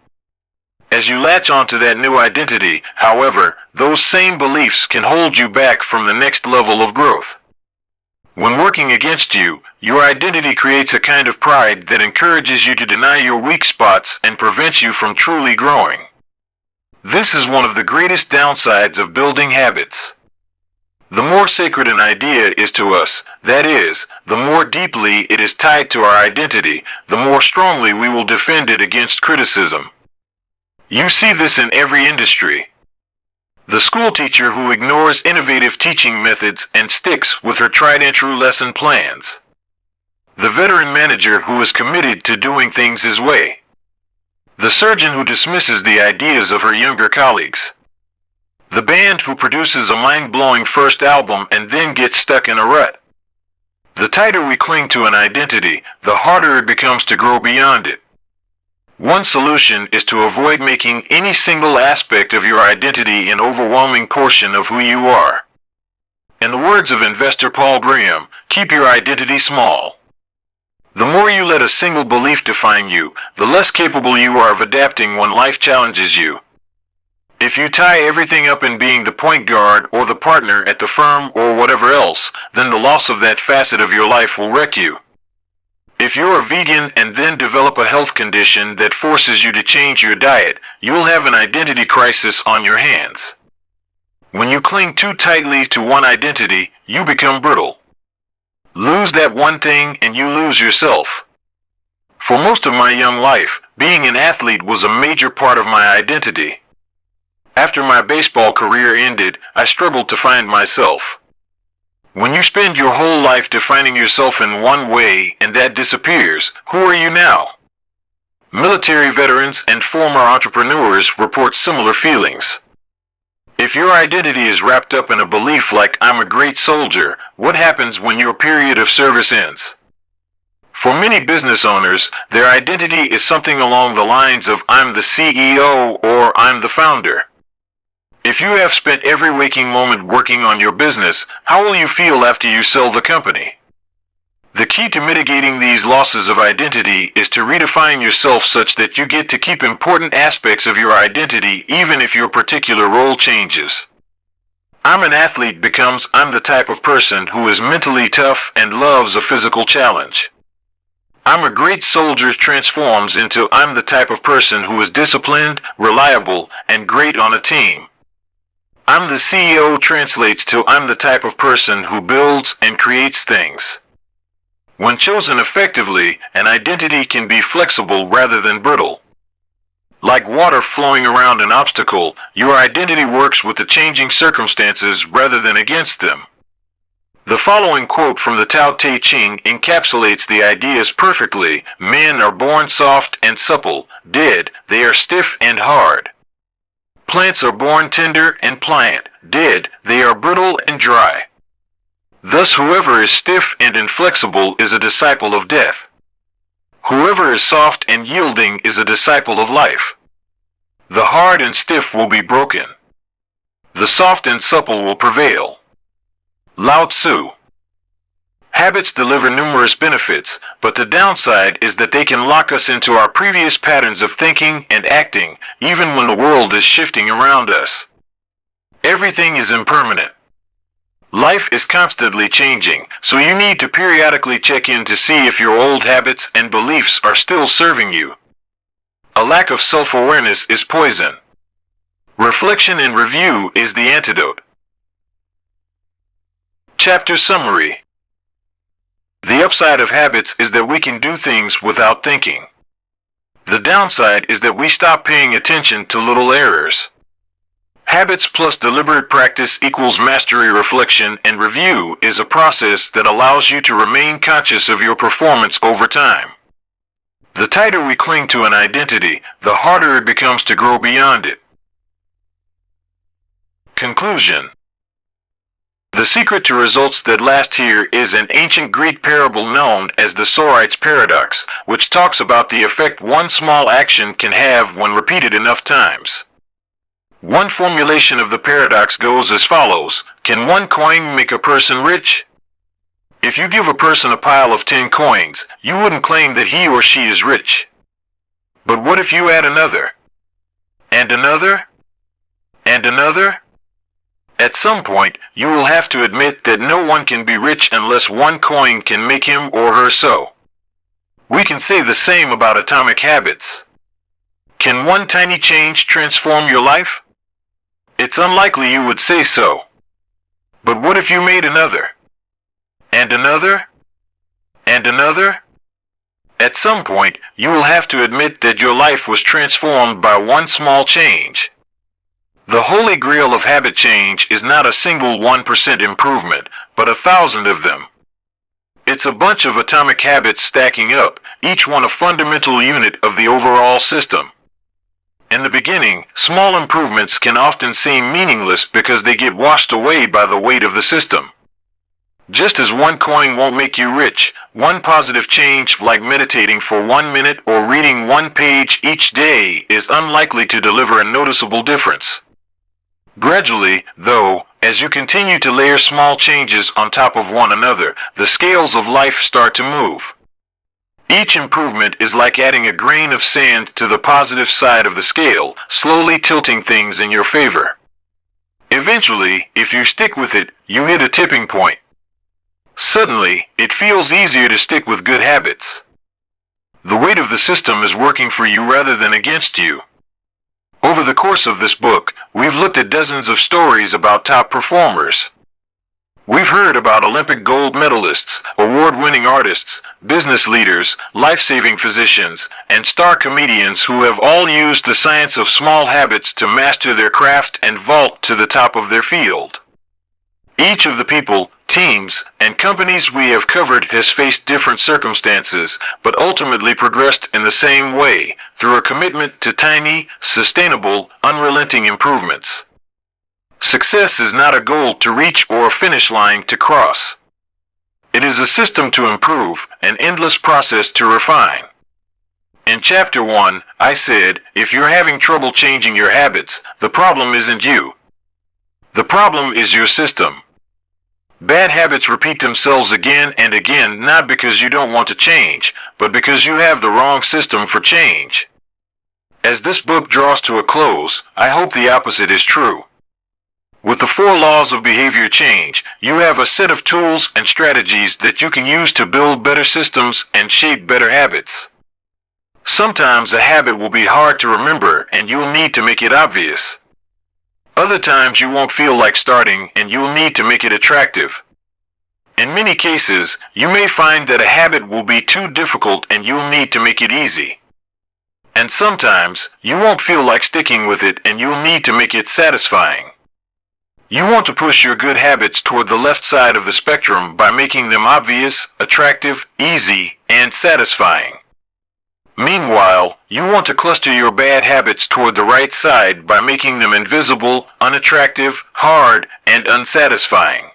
As you latch onto that new identity, however, those same beliefs can hold you back from the next level of growth. When working against you, your identity creates a kind of pride that encourages you to deny your weak spots and prevents you from truly growing. This is one of the greatest downsides of building habits. The more sacred an idea is to us, that is, the more deeply it is tied to our identity, the more strongly we will defend it against criticism. You see this in every industry. The school teacher who ignores innovative teaching methods and sticks with her tried and true lesson plans. The veteran manager who is committed to doing things his way. The surgeon who dismisses the ideas of her younger colleagues. The band who produces a mind-blowing first album and then gets stuck in a rut. The tighter we cling to an identity, the harder it becomes to grow beyond it. One solution is to avoid making any single aspect of your identity an overwhelming portion of who you are. In the words of investor Paul Graham, keep your identity small. The more you let a single belief define you, the less capable you are of adapting when life challenges you. If you tie everything up in being the point guard or the partner at the firm or whatever else, then the loss of that facet of your life will wreck you. If you're a vegan and then develop a health condition that forces you to change your diet, you'll have an identity crisis on your hands. When you cling too tightly to one identity, you become brittle. Lose that one thing and you lose yourself. For most of my young life, being an athlete was a major part of my identity. After my baseball career ended, I struggled to find myself. When you spend your whole life defining yourself in one way and that disappears, who are you now? Military veterans and former entrepreneurs report similar feelings. If your identity is wrapped up in a belief like "I'm a great soldier," what happens when your period of service ends? For many business owners, their identity is something along the lines of "I'm the CEO" or "I'm the founder." If you have spent every waking moment working on your business, how will you feel after you sell the company? The key to mitigating these losses of identity is to redefine yourself such that you get to keep important aspects of your identity even if your particular role changes. "I'm an athlete" becomes "I'm the type of person who is mentally tough and loves a physical challenge." "I'm a great soldier" transforms into "I'm the type of person who is disciplined, reliable, and great on a team." "I'm the CEO" translates to "I'm the type of person who builds and creates things." When chosen effectively, an identity can be flexible rather than brittle. Like water flowing around an obstacle, your identity works with the changing circumstances rather than against them. The following quote from the Tao Te Ching encapsulates the ideas perfectly. "Men are born soft and supple, dead, they are stiff and hard. Plants are born tender and pliant, dead, they are brittle and dry. Thus whoever is stiff and inflexible is a disciple of death. Whoever is soft and yielding is a disciple of life. The hard and stiff will be broken. The soft and supple will prevail." Lao Tzu. Habits deliver numerous benefits, but the downside is that they can lock us into our previous patterns of thinking and acting, even when the world is shifting around us. Everything is impermanent. Life is constantly changing, so you need to periodically check in to see if your old habits and beliefs are still serving you. A lack of self-awareness is poison. Reflection and review is the antidote. Chapter Summary. The upside of habits is that we can do things without thinking. The downside is that we stop paying attention to little errors. Habits plus deliberate practice equals mastery. Reflection and review is a process that allows you to remain conscious of your performance over time. The tighter we cling to an identity, the harder it becomes to grow beyond it. Conclusion. The secret to results that last here is an ancient Greek parable known as the Sorites paradox, which talks about the effect one small action can have when repeated enough times. One formulation of the paradox goes as follows: can one coin make a person rich? If you give a person a pile of 10 coins, you wouldn't claim that he or she is rich. But what if you add another? And another? And another? At some point, you will have to admit that no one can be rich unless one coin can make him or her so. We can say the same about atomic habits. Can one tiny change transform your life? It's unlikely you would say so. But what if you made another? And another? And another? At some point, you will have to admit that your life was transformed by one small change. The holy grail of habit change is not a single 1% improvement, but 1,000 of them. It's a bunch of atomic habits stacking up, each one a fundamental unit of the overall system. In the beginning, small improvements can often seem meaningless because they get washed away by the weight of the system. Just as one coin won't make you rich, one positive change like meditating for 1 minute or reading 1 page each day is unlikely to deliver a noticeable difference. Gradually, though, as you continue to layer small changes on top of one another, the scales of life start to move. Each improvement is like adding a grain of sand to the positive side of the scale, slowly tilting things in your favor. Eventually, if you stick with it, you hit a tipping point. Suddenly, it feels easier to stick with good habits. The weight of the system is working for you rather than against you. Over the course of this book, we've looked at dozens of stories about top performers. We've heard about Olympic gold medalists, award-winning artists, business leaders, life-saving physicians, and star comedians who have all used the science of small habits to master their craft and vault to the top of their field. Each of the people, teams, and companies we have covered has faced different circumstances, but ultimately progressed in the same way, through a commitment to tiny, sustainable, unrelenting improvements. Success is not a goal to reach or a finish line to cross. It is a system to improve, an endless process to refine. In Chapter 1, I said, if you're having trouble changing your habits, the problem isn't you. The problem is your system. Bad habits repeat themselves again and again not because you don't want to change, but because you have the wrong system for change. As this book draws to a close, I hope the opposite is true. With the 4 laws of behavior change, you have a set of tools and strategies that you can use to build better systems and shape better habits. Sometimes a habit will be hard to remember and you'll need to make it obvious. Other times you won't feel like starting and you'll need to make it attractive. In many cases, you may find that a habit will be too difficult and you'll need to make it easy. And sometimes, you won't feel like sticking with it and you'll need to make it satisfying. You want to push your good habits toward the left side of the spectrum by making them obvious, attractive, easy, and satisfying. Meanwhile, you want to cluster your bad habits toward the right side by making them invisible, unattractive, hard, and unsatisfying.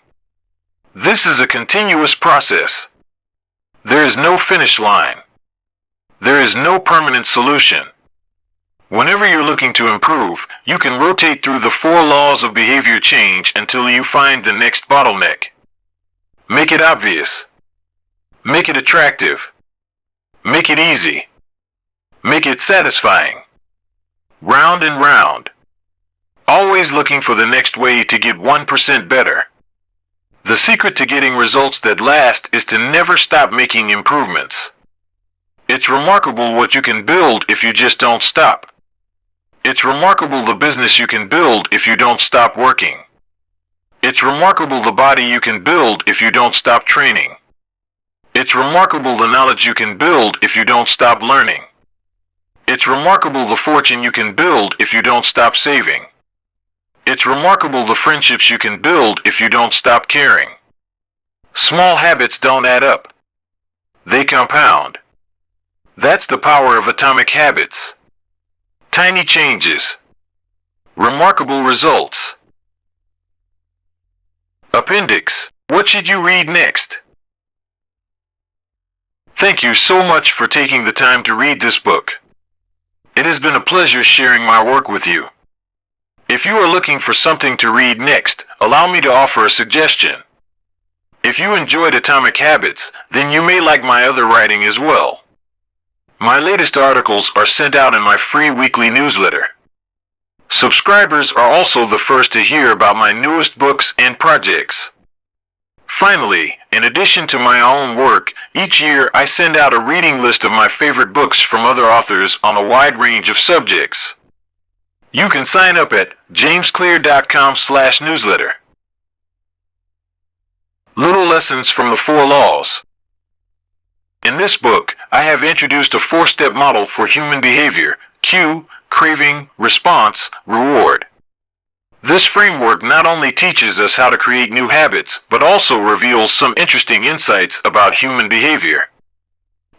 This is a continuous process. There is no finish line. There is no permanent solution. Whenever you're looking to improve, you can rotate through the 4 laws of behavior change until you find the next bottleneck. Make it obvious. Make it attractive. Make it easy. Make it satisfying. Round and round. Always looking for the next way to get 1% better. The secret to getting results that last is to never stop making improvements. It's remarkable what you can build if you just don't stop. It's remarkable the business you can build if you don't stop working. It's remarkable the body you can build if you don't stop training. It's remarkable the knowledge you can build if you don't stop learning. It's remarkable the fortune you can build if you don't stop saving. It's remarkable the friendships you can build if you don't stop caring. Small habits don't add up. They compound. That's the power of atomic habits. Tiny changes. Remarkable results. A Appendix. What should you read next? Thank you so much for taking the time to read this book. It has been a pleasure sharing my work with you. If you are looking for something to read next, allow me to offer a suggestion. If you enjoyed Atomic Habits, then you may like my other writing as well. My latest articles are sent out in my free weekly newsletter. Subscribers are also the first to hear about my newest books and projects. Finally, in addition to my own work, each year I send out a reading list of my favorite books from other authors on a wide range of subjects. You can sign up at jamesclear.com/newsletter. Little Lessons from the Four Laws. In this book, I have introduced a four-step model for human behavior: cue, craving, response, reward. This framework not only teaches us how to create new habits, but also reveals some interesting insights about human behavior.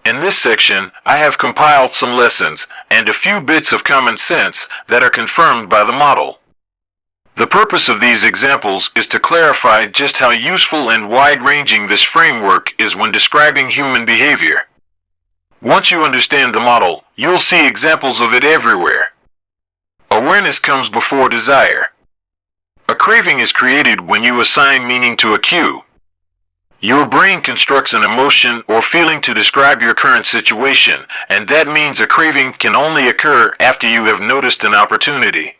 In this section, I have compiled some lessons and a few bits of common sense that are confirmed by the model. The purpose of these examples is to clarify just how useful and wide-ranging this framework is when describing human behavior. Once you understand the model, you'll see examples of it everywhere. Awareness comes before desire. A craving is created when you assign meaning to a cue. Your brain constructs an emotion or feeling to describe your current situation, and that means a craving can only occur after you have noticed an opportunity.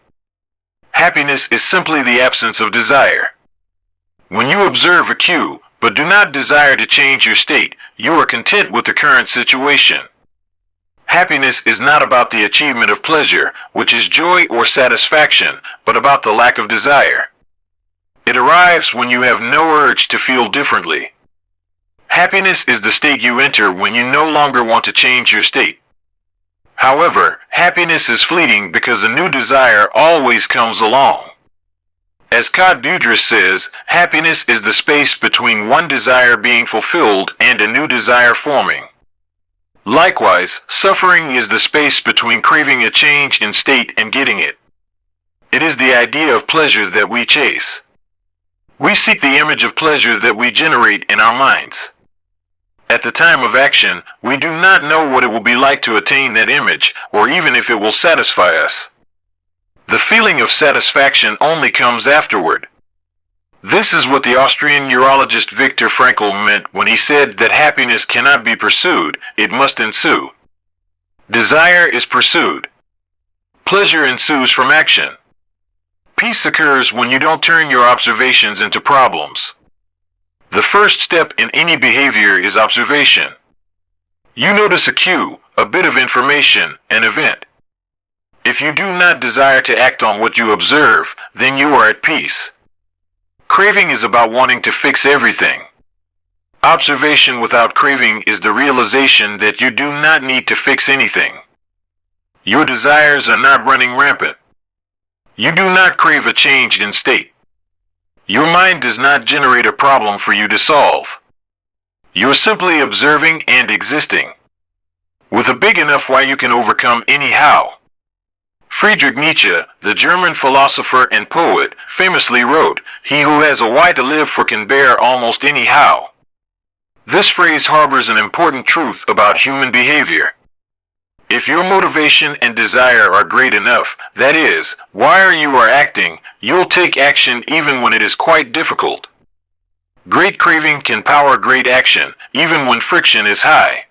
Happiness is simply the absence of desire. When you observe a cue, but do not desire to change your state, you are content with the current situation. Happiness is not about the achievement of pleasure, which is joy or satisfaction, but about the lack of desire. It arrives when you have no urge to feel differently. Happiness is the state you enter when you no longer want to change your state. However, happiness is fleeting because a new desire always comes along. As Cod Budris says, happiness is the space between one desire being fulfilled and a new desire forming. Likewise, suffering is the space between craving a change in state and getting it. It is the idea of pleasure that we chase. We seek the image of pleasure that we generate in our minds. At the time of action, we do not know what it will be like to attain that image, or even if it will satisfy us. The feeling of satisfaction only comes afterward. This is what the Austrian neurologist Viktor Frankl meant when he said that happiness cannot be pursued, it must ensue. Desire is pursued. Pleasure ensues from action. Peace occurs when you don't turn your observations into problems. The first step in any behavior is observation. You notice a cue, a bit of information, an event. If you do not desire to act on what you observe, then you are at peace. Craving is about wanting to fix everything. Observation without craving is the realization that you do not need to fix anything. Your desires are not running rampant. You do not crave a change in state. Your mind does not generate a problem for you to solve. You're simply observing and existing. With a big enough why you can overcome any how. Friedrich Nietzsche, the German philosopher and poet, famously wrote, "He who has a why to live for can bear almost any how." This phrase harbors an important truth about human behavior. If your motivation and desire are great enough, that is, while you are acting, you'll take action even when it is quite difficult. Great craving can power great action, even when friction is high.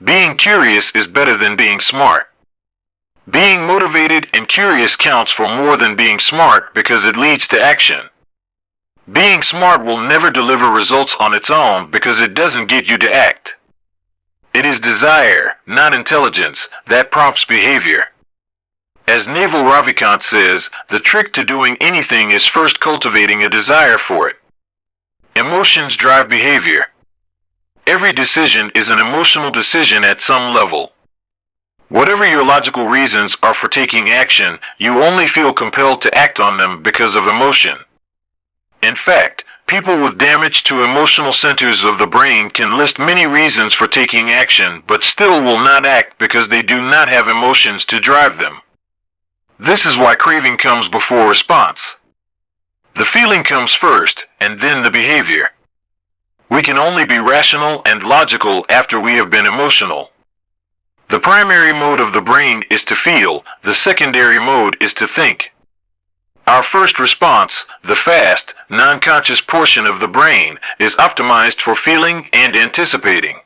Being curious is better than being smart. Being motivated and curious counts for more than being smart because it leads to action. Being smart will never deliver results on its own because it doesn't get you to act. It is desire, not intelligence, that prompts behavior. As Naval Ravikant says, the trick to doing anything is first cultivating a desire for it. Emotions drive behavior. Every decision is an emotional decision at some level. Whatever your logical reasons are for taking action, you only feel compelled to act on them because of emotion. In fact, people with damage to emotional centers of the brain can list many reasons for taking action but still will not act because they do not have emotions to drive them. This is why craving comes before response. The feeling comes first, and then the behavior. We can only be rational and logical after we have been emotional. The primary mode of the brain is to feel, the secondary mode is to think. Our first response, the fast, non-conscious portion of the brain, is optimized for feeling and anticipating.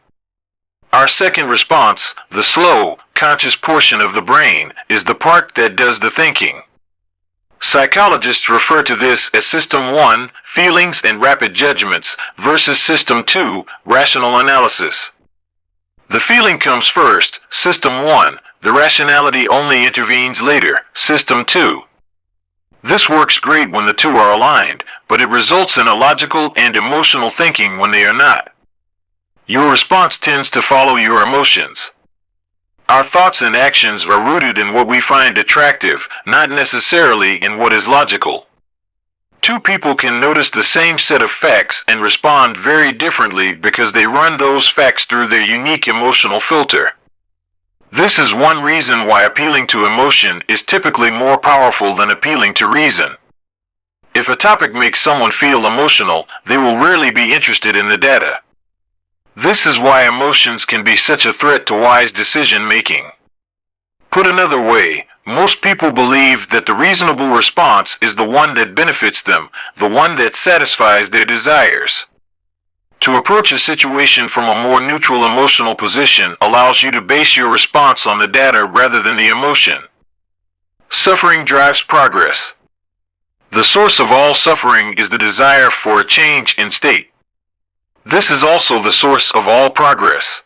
Our second response, the slow, conscious portion of the brain, is the part that does the thinking. Psychologists refer to this as System 1, feelings and rapid judgments, versus System 2, rational analysis. The feeling comes first, System 1, the rationality only intervenes later, System 2. This works great when the two are aligned, but it results in illogical and emotional thinking when they are not. Your response tends to follow your emotions. Our thoughts and actions are rooted in what we find attractive, not necessarily in what is logical. Two people can notice the same set of facts and respond very differently because they run those facts through their unique emotional filter. This is one reason why appealing to emotion is typically more powerful than appealing to reason. If a topic makes someone feel emotional, they will rarely be interested in the data. This is why emotions can be such a threat to wise decision making. Put another way, most people believe that the reasonable response is the one that benefits them, the one that satisfies their desires. To approach a situation from a more neutral emotional position allows you to base your response on the data rather than the emotion. Suffering drives progress. The source of all suffering is the desire for a change in state. This is also the source of all progress.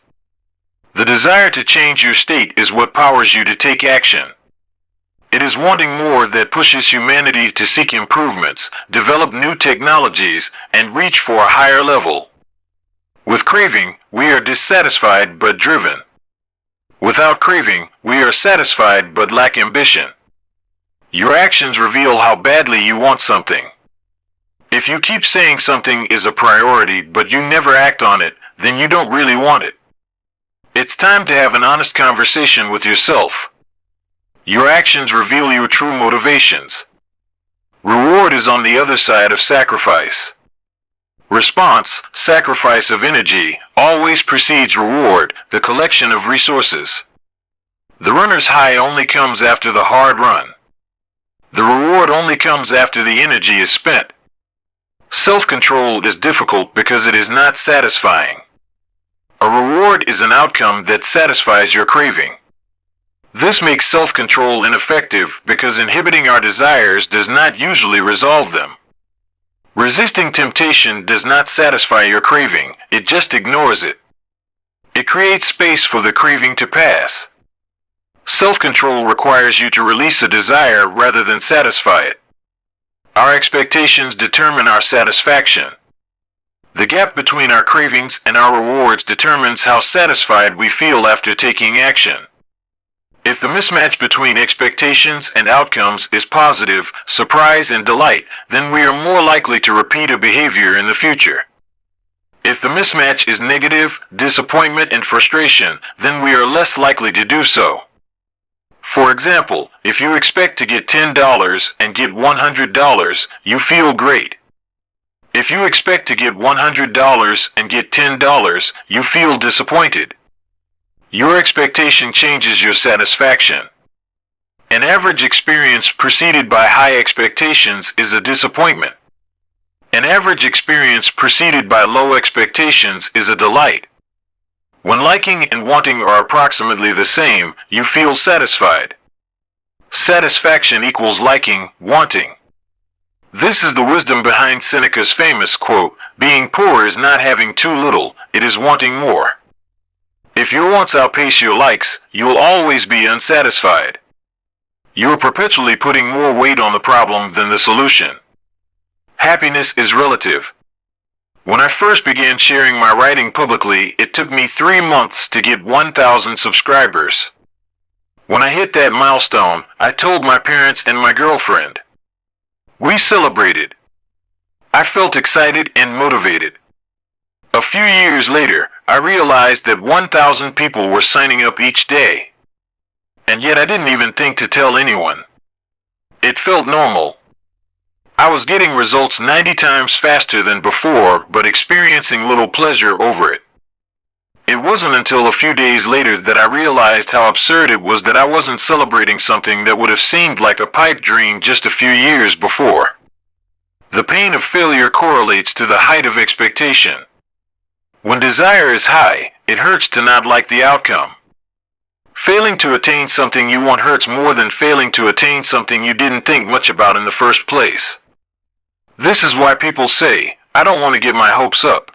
The desire to change your state is what powers you to take action. It is wanting more that pushes humanity to seek improvements, develop new technologies, and reach for a higher level. With craving, we are dissatisfied but driven. Without craving, we are satisfied but lack ambition. Your actions reveal how badly you want something. If you keep saying something is a priority but you never act on it, then you don't really want it. It's time to have an honest conversation with yourself. Your actions reveal your true motivations. Reward is on the other side of sacrifice. Response, sacrifice of energy, always precedes reward, the collection of resources. The runner's high only comes after the hard run. The reward only comes after the energy is spent. Self-control is difficult because it is not satisfying. A reward is an outcome that satisfies your craving. This makes self-control ineffective because inhibiting our desires does not usually resolve them. Resisting temptation does not satisfy your craving, it just ignores it. It creates space for the craving to pass. Self-control requires you to release a desire rather than satisfy it. Our expectations determine our satisfaction. The gap between our cravings and our rewards determines how satisfied we feel after taking action. If the mismatch between expectations and outcomes is positive, surprise, and delight, then we are more likely to repeat a behavior in the future. If the mismatch is negative, disappointment, and frustration, then we are less likely to do so. For example, if you expect to get $10 and get $100, you feel great. If you expect to get $100 and get $10, you feel disappointed. Your expectation changes your satisfaction. An average experience preceded by high expectations is a disappointment. An average experience preceded by low expectations is a delight. When liking and wanting are approximately the same, you feel satisfied. Satisfaction equals liking, wanting. This is the wisdom behind Seneca's famous quote, "Being poor is not having too little, it is wanting more." If your wants outpace your likes, you'll always be unsatisfied. You're perpetually putting more weight on the problem than the solution. Happiness is relative. When I first began sharing my writing publicly, it took me 3 months to get 1,000 subscribers. When I hit that milestone, I told my parents and my girlfriend. We celebrated. I felt excited and motivated. A few years later, I realized that 1,000 people were signing up each day. And yet I didn't even think to tell anyone. It felt normal. I was getting results 90 times faster than before, but experiencing little pleasure over it. It wasn't until a few days later that I realized how absurd it was that I wasn't celebrating something that would have seemed like a pipe dream just a few years before. The pain of failure correlates to the height of expectation. When desire is high, it hurts to not like the outcome. Failing to attain something you want hurts more than failing to attain something you didn't think much about in the first place. This is why people say, "I don't want to get my hopes up."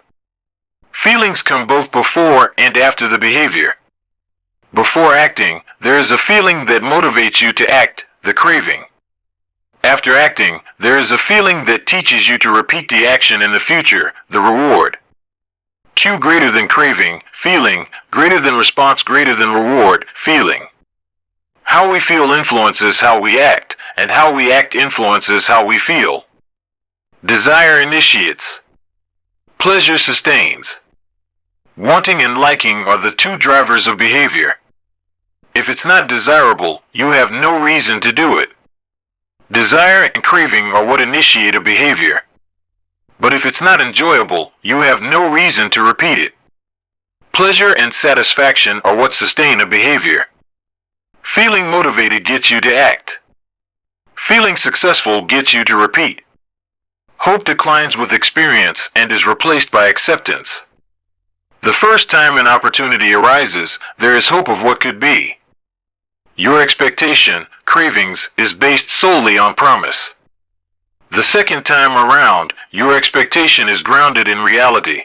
Feelings come both before and after the behavior. Before acting, there is a feeling that motivates you to act, the craving. After acting, there is a feeling that teaches you to repeat the action in the future, the reward. Cue greater than craving, feeling, greater than response, greater than reward, feeling. How we feel influences how we act, and how we act influences how we feel. Desire initiates. Pleasure sustains. Wanting and liking are the two drivers of behavior. If it's not desirable, you have no reason to do it. Desire and craving are what initiate a behavior. But if it's not enjoyable, you have no reason to repeat it. Pleasure and satisfaction are what sustain a behavior. Feeling motivated gets you to act. Feeling successful gets you to repeat. Hope declines with experience and is replaced by acceptance. The first time an opportunity arises, there is hope of what could be. Your expectation, cravings, is based solely on promise. The second time around, your expectation is grounded in reality.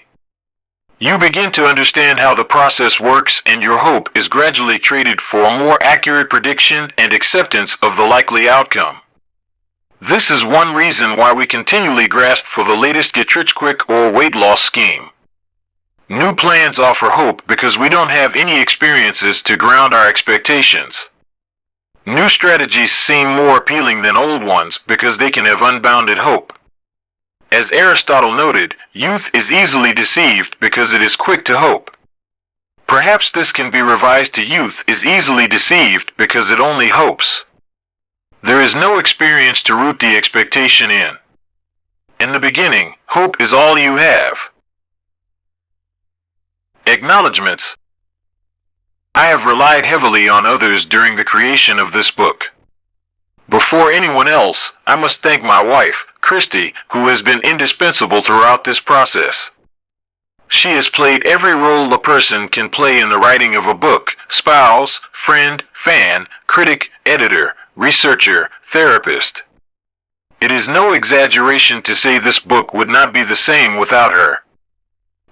You begin to understand how the process works, and your hope is gradually traded for a more accurate prediction and acceptance of the likely outcome. This is one reason why we continually grasp for the latest get-rich-quick or weight loss scheme. New plans offer hope because we don't have any experiences to ground our expectations. New strategies seem more appealing than old ones because they can have unbounded hope. As Aristotle noted, youth is easily deceived because it is quick to hope. Perhaps this can be revised to youth is easily deceived because it only hopes. There is no experience to root the expectation in. In the beginning, hope is all you have. Acknowledgements. I have relied heavily on others during the creation of this book. Before anyone else, I must thank my wife, Christy, who has been indispensable throughout this process. She has played every role a person can play in the writing of a book: spouse, friend, fan, critic, editor, researcher, therapist. It is no exaggeration to say this book would not be the same without her.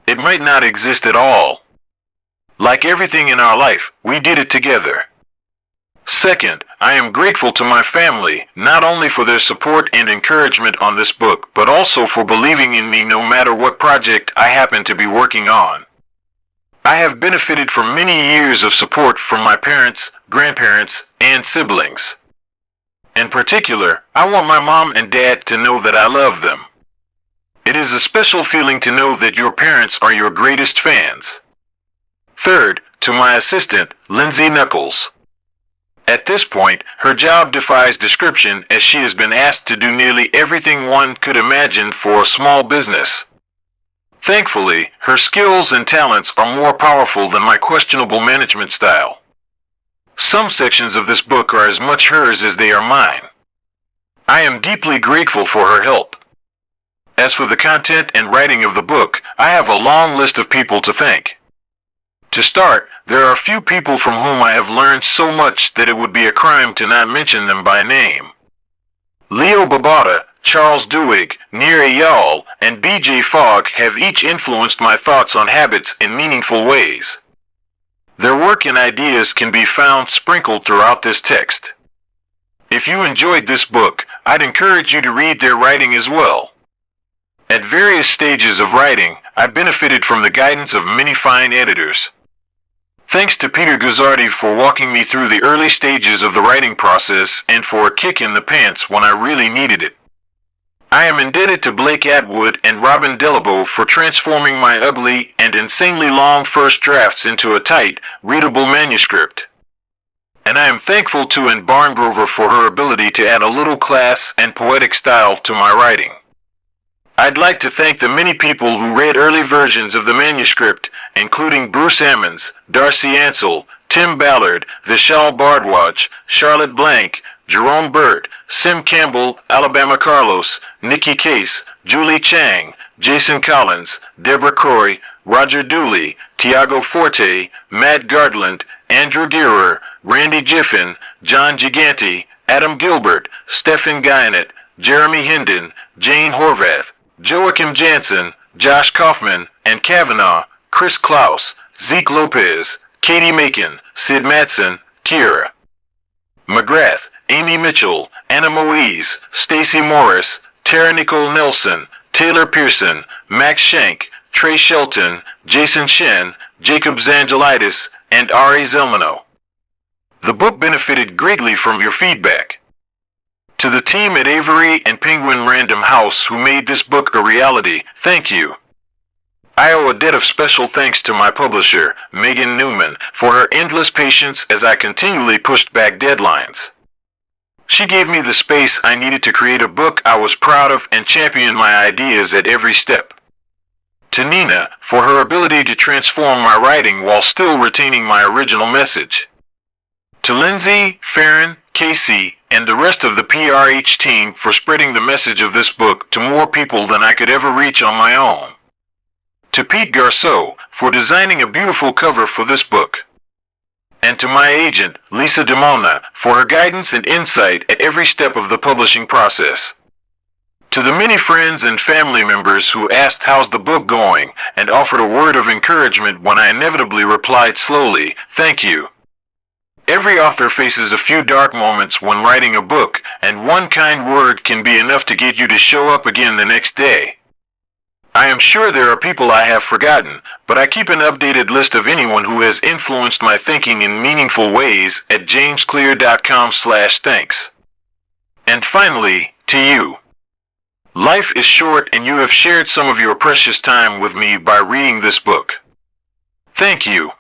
It might not exist at all. Like everything in our life, we did it together. Second, I am grateful to my family, not only for their support and encouragement on this book, but also for believing in me no matter what project I happen to be working on. I have benefited from many years of support from my parents, grandparents, and siblings. In particular, I want my mom and dad to know that I love them. It is a special feeling to know that your parents are your greatest fans. Third, to my assistant, Lindsay Knuckles. At this point, her job defies description as she has been asked to do nearly everything one could imagine for a small business. Thankfully, her skills and talents are more powerful than my questionable management style. Some sections of this book are as much hers as they are mine. I am deeply grateful for her help. As for the content and writing of the book, I have a long list of people to thank. To start, there are a few people from whom I have learned so much that it would be a crime to not mention them by name. Leo Babauta, Charles Duhigg, Nir Eyal, and B.J. Fogg have each influenced my thoughts on habits in meaningful ways. Their work and ideas can be found sprinkled throughout this text. If you enjoyed this book, I'd encourage you to read their writing as well. At various stages of writing, I benefited from the guidance of many fine editors. Thanks to Peter Guzzardi for walking me through the early stages of the writing process and for a kick in the pants when I really needed it. I am indebted to Blake Atwood and Robin Delabo for transforming my ugly and insanely long first drafts into a tight, readable manuscript. and I am thankful to Anne Barngrover for her ability to add a little class and poetic style to my writing. I'd like to thank the many people who read early versions of the manuscript, including Bruce Ammons, Darcy Ansell, Tim Ballard, Vishal Bardwaj, Charlotte Blank, Jerome Burt, Sim Campbell, Alabama Carlos, Nikki Case, Julie Chang, Jason Collins, Deborah Croy, Roger Dooley, Tiago Forte, Matt Gardland, Andrew Girer, Randy Jiffin, John Gigante, Adam Gilbert, Stephen Guyanet, Jeremy Hendon, Jane Horvath, Joachim Jansen, Josh Kaufman, and Kavanaugh, Chris Klaus, Zeke Lopez, Katie Macon, Sid Matson, Kira McGrath, Amy Mitchell, Anna Moise, Stacy Morris, Tara Nicole Nelson, Taylor Pearson, Max Shank, Trey Shelton, Jason Shen, Jacob Zangelitis, and Ari Zelmano. The book benefited greatly from your feedback. To the team at Avery and Penguin Random House who made this book a reality, thank you. I owe a debt of special thanks to my publisher, Megan Newman, for her endless patience as I continually pushed back deadlines. She gave me the space I needed to create a book I was proud of and championed my ideas at every step. To Nina, for her ability to transform my writing while still retaining my original message. To Lindsay, Farron, Casey, and the rest of the PRH team for spreading the message of this book to more people than I could ever reach on my own. To Pete Garceau for designing a beautiful cover for this book. And to my agent, Lisa DeMona, for her guidance and insight at every step of the publishing process. To the many friends and family members who asked how's the book going and offered a word of encouragement when I inevitably replied slowly, thank you. Every author faces a few dark moments when writing a book, and one kind word can be enough to get you to show up again the next day. I am sure there are people I have forgotten, but I keep an updated list of anyone who has influenced my thinking in meaningful ways at jamesclear.com/thanks. And finally, to you. Life is short and you have shared some of your precious time with me by reading this book. Thank you.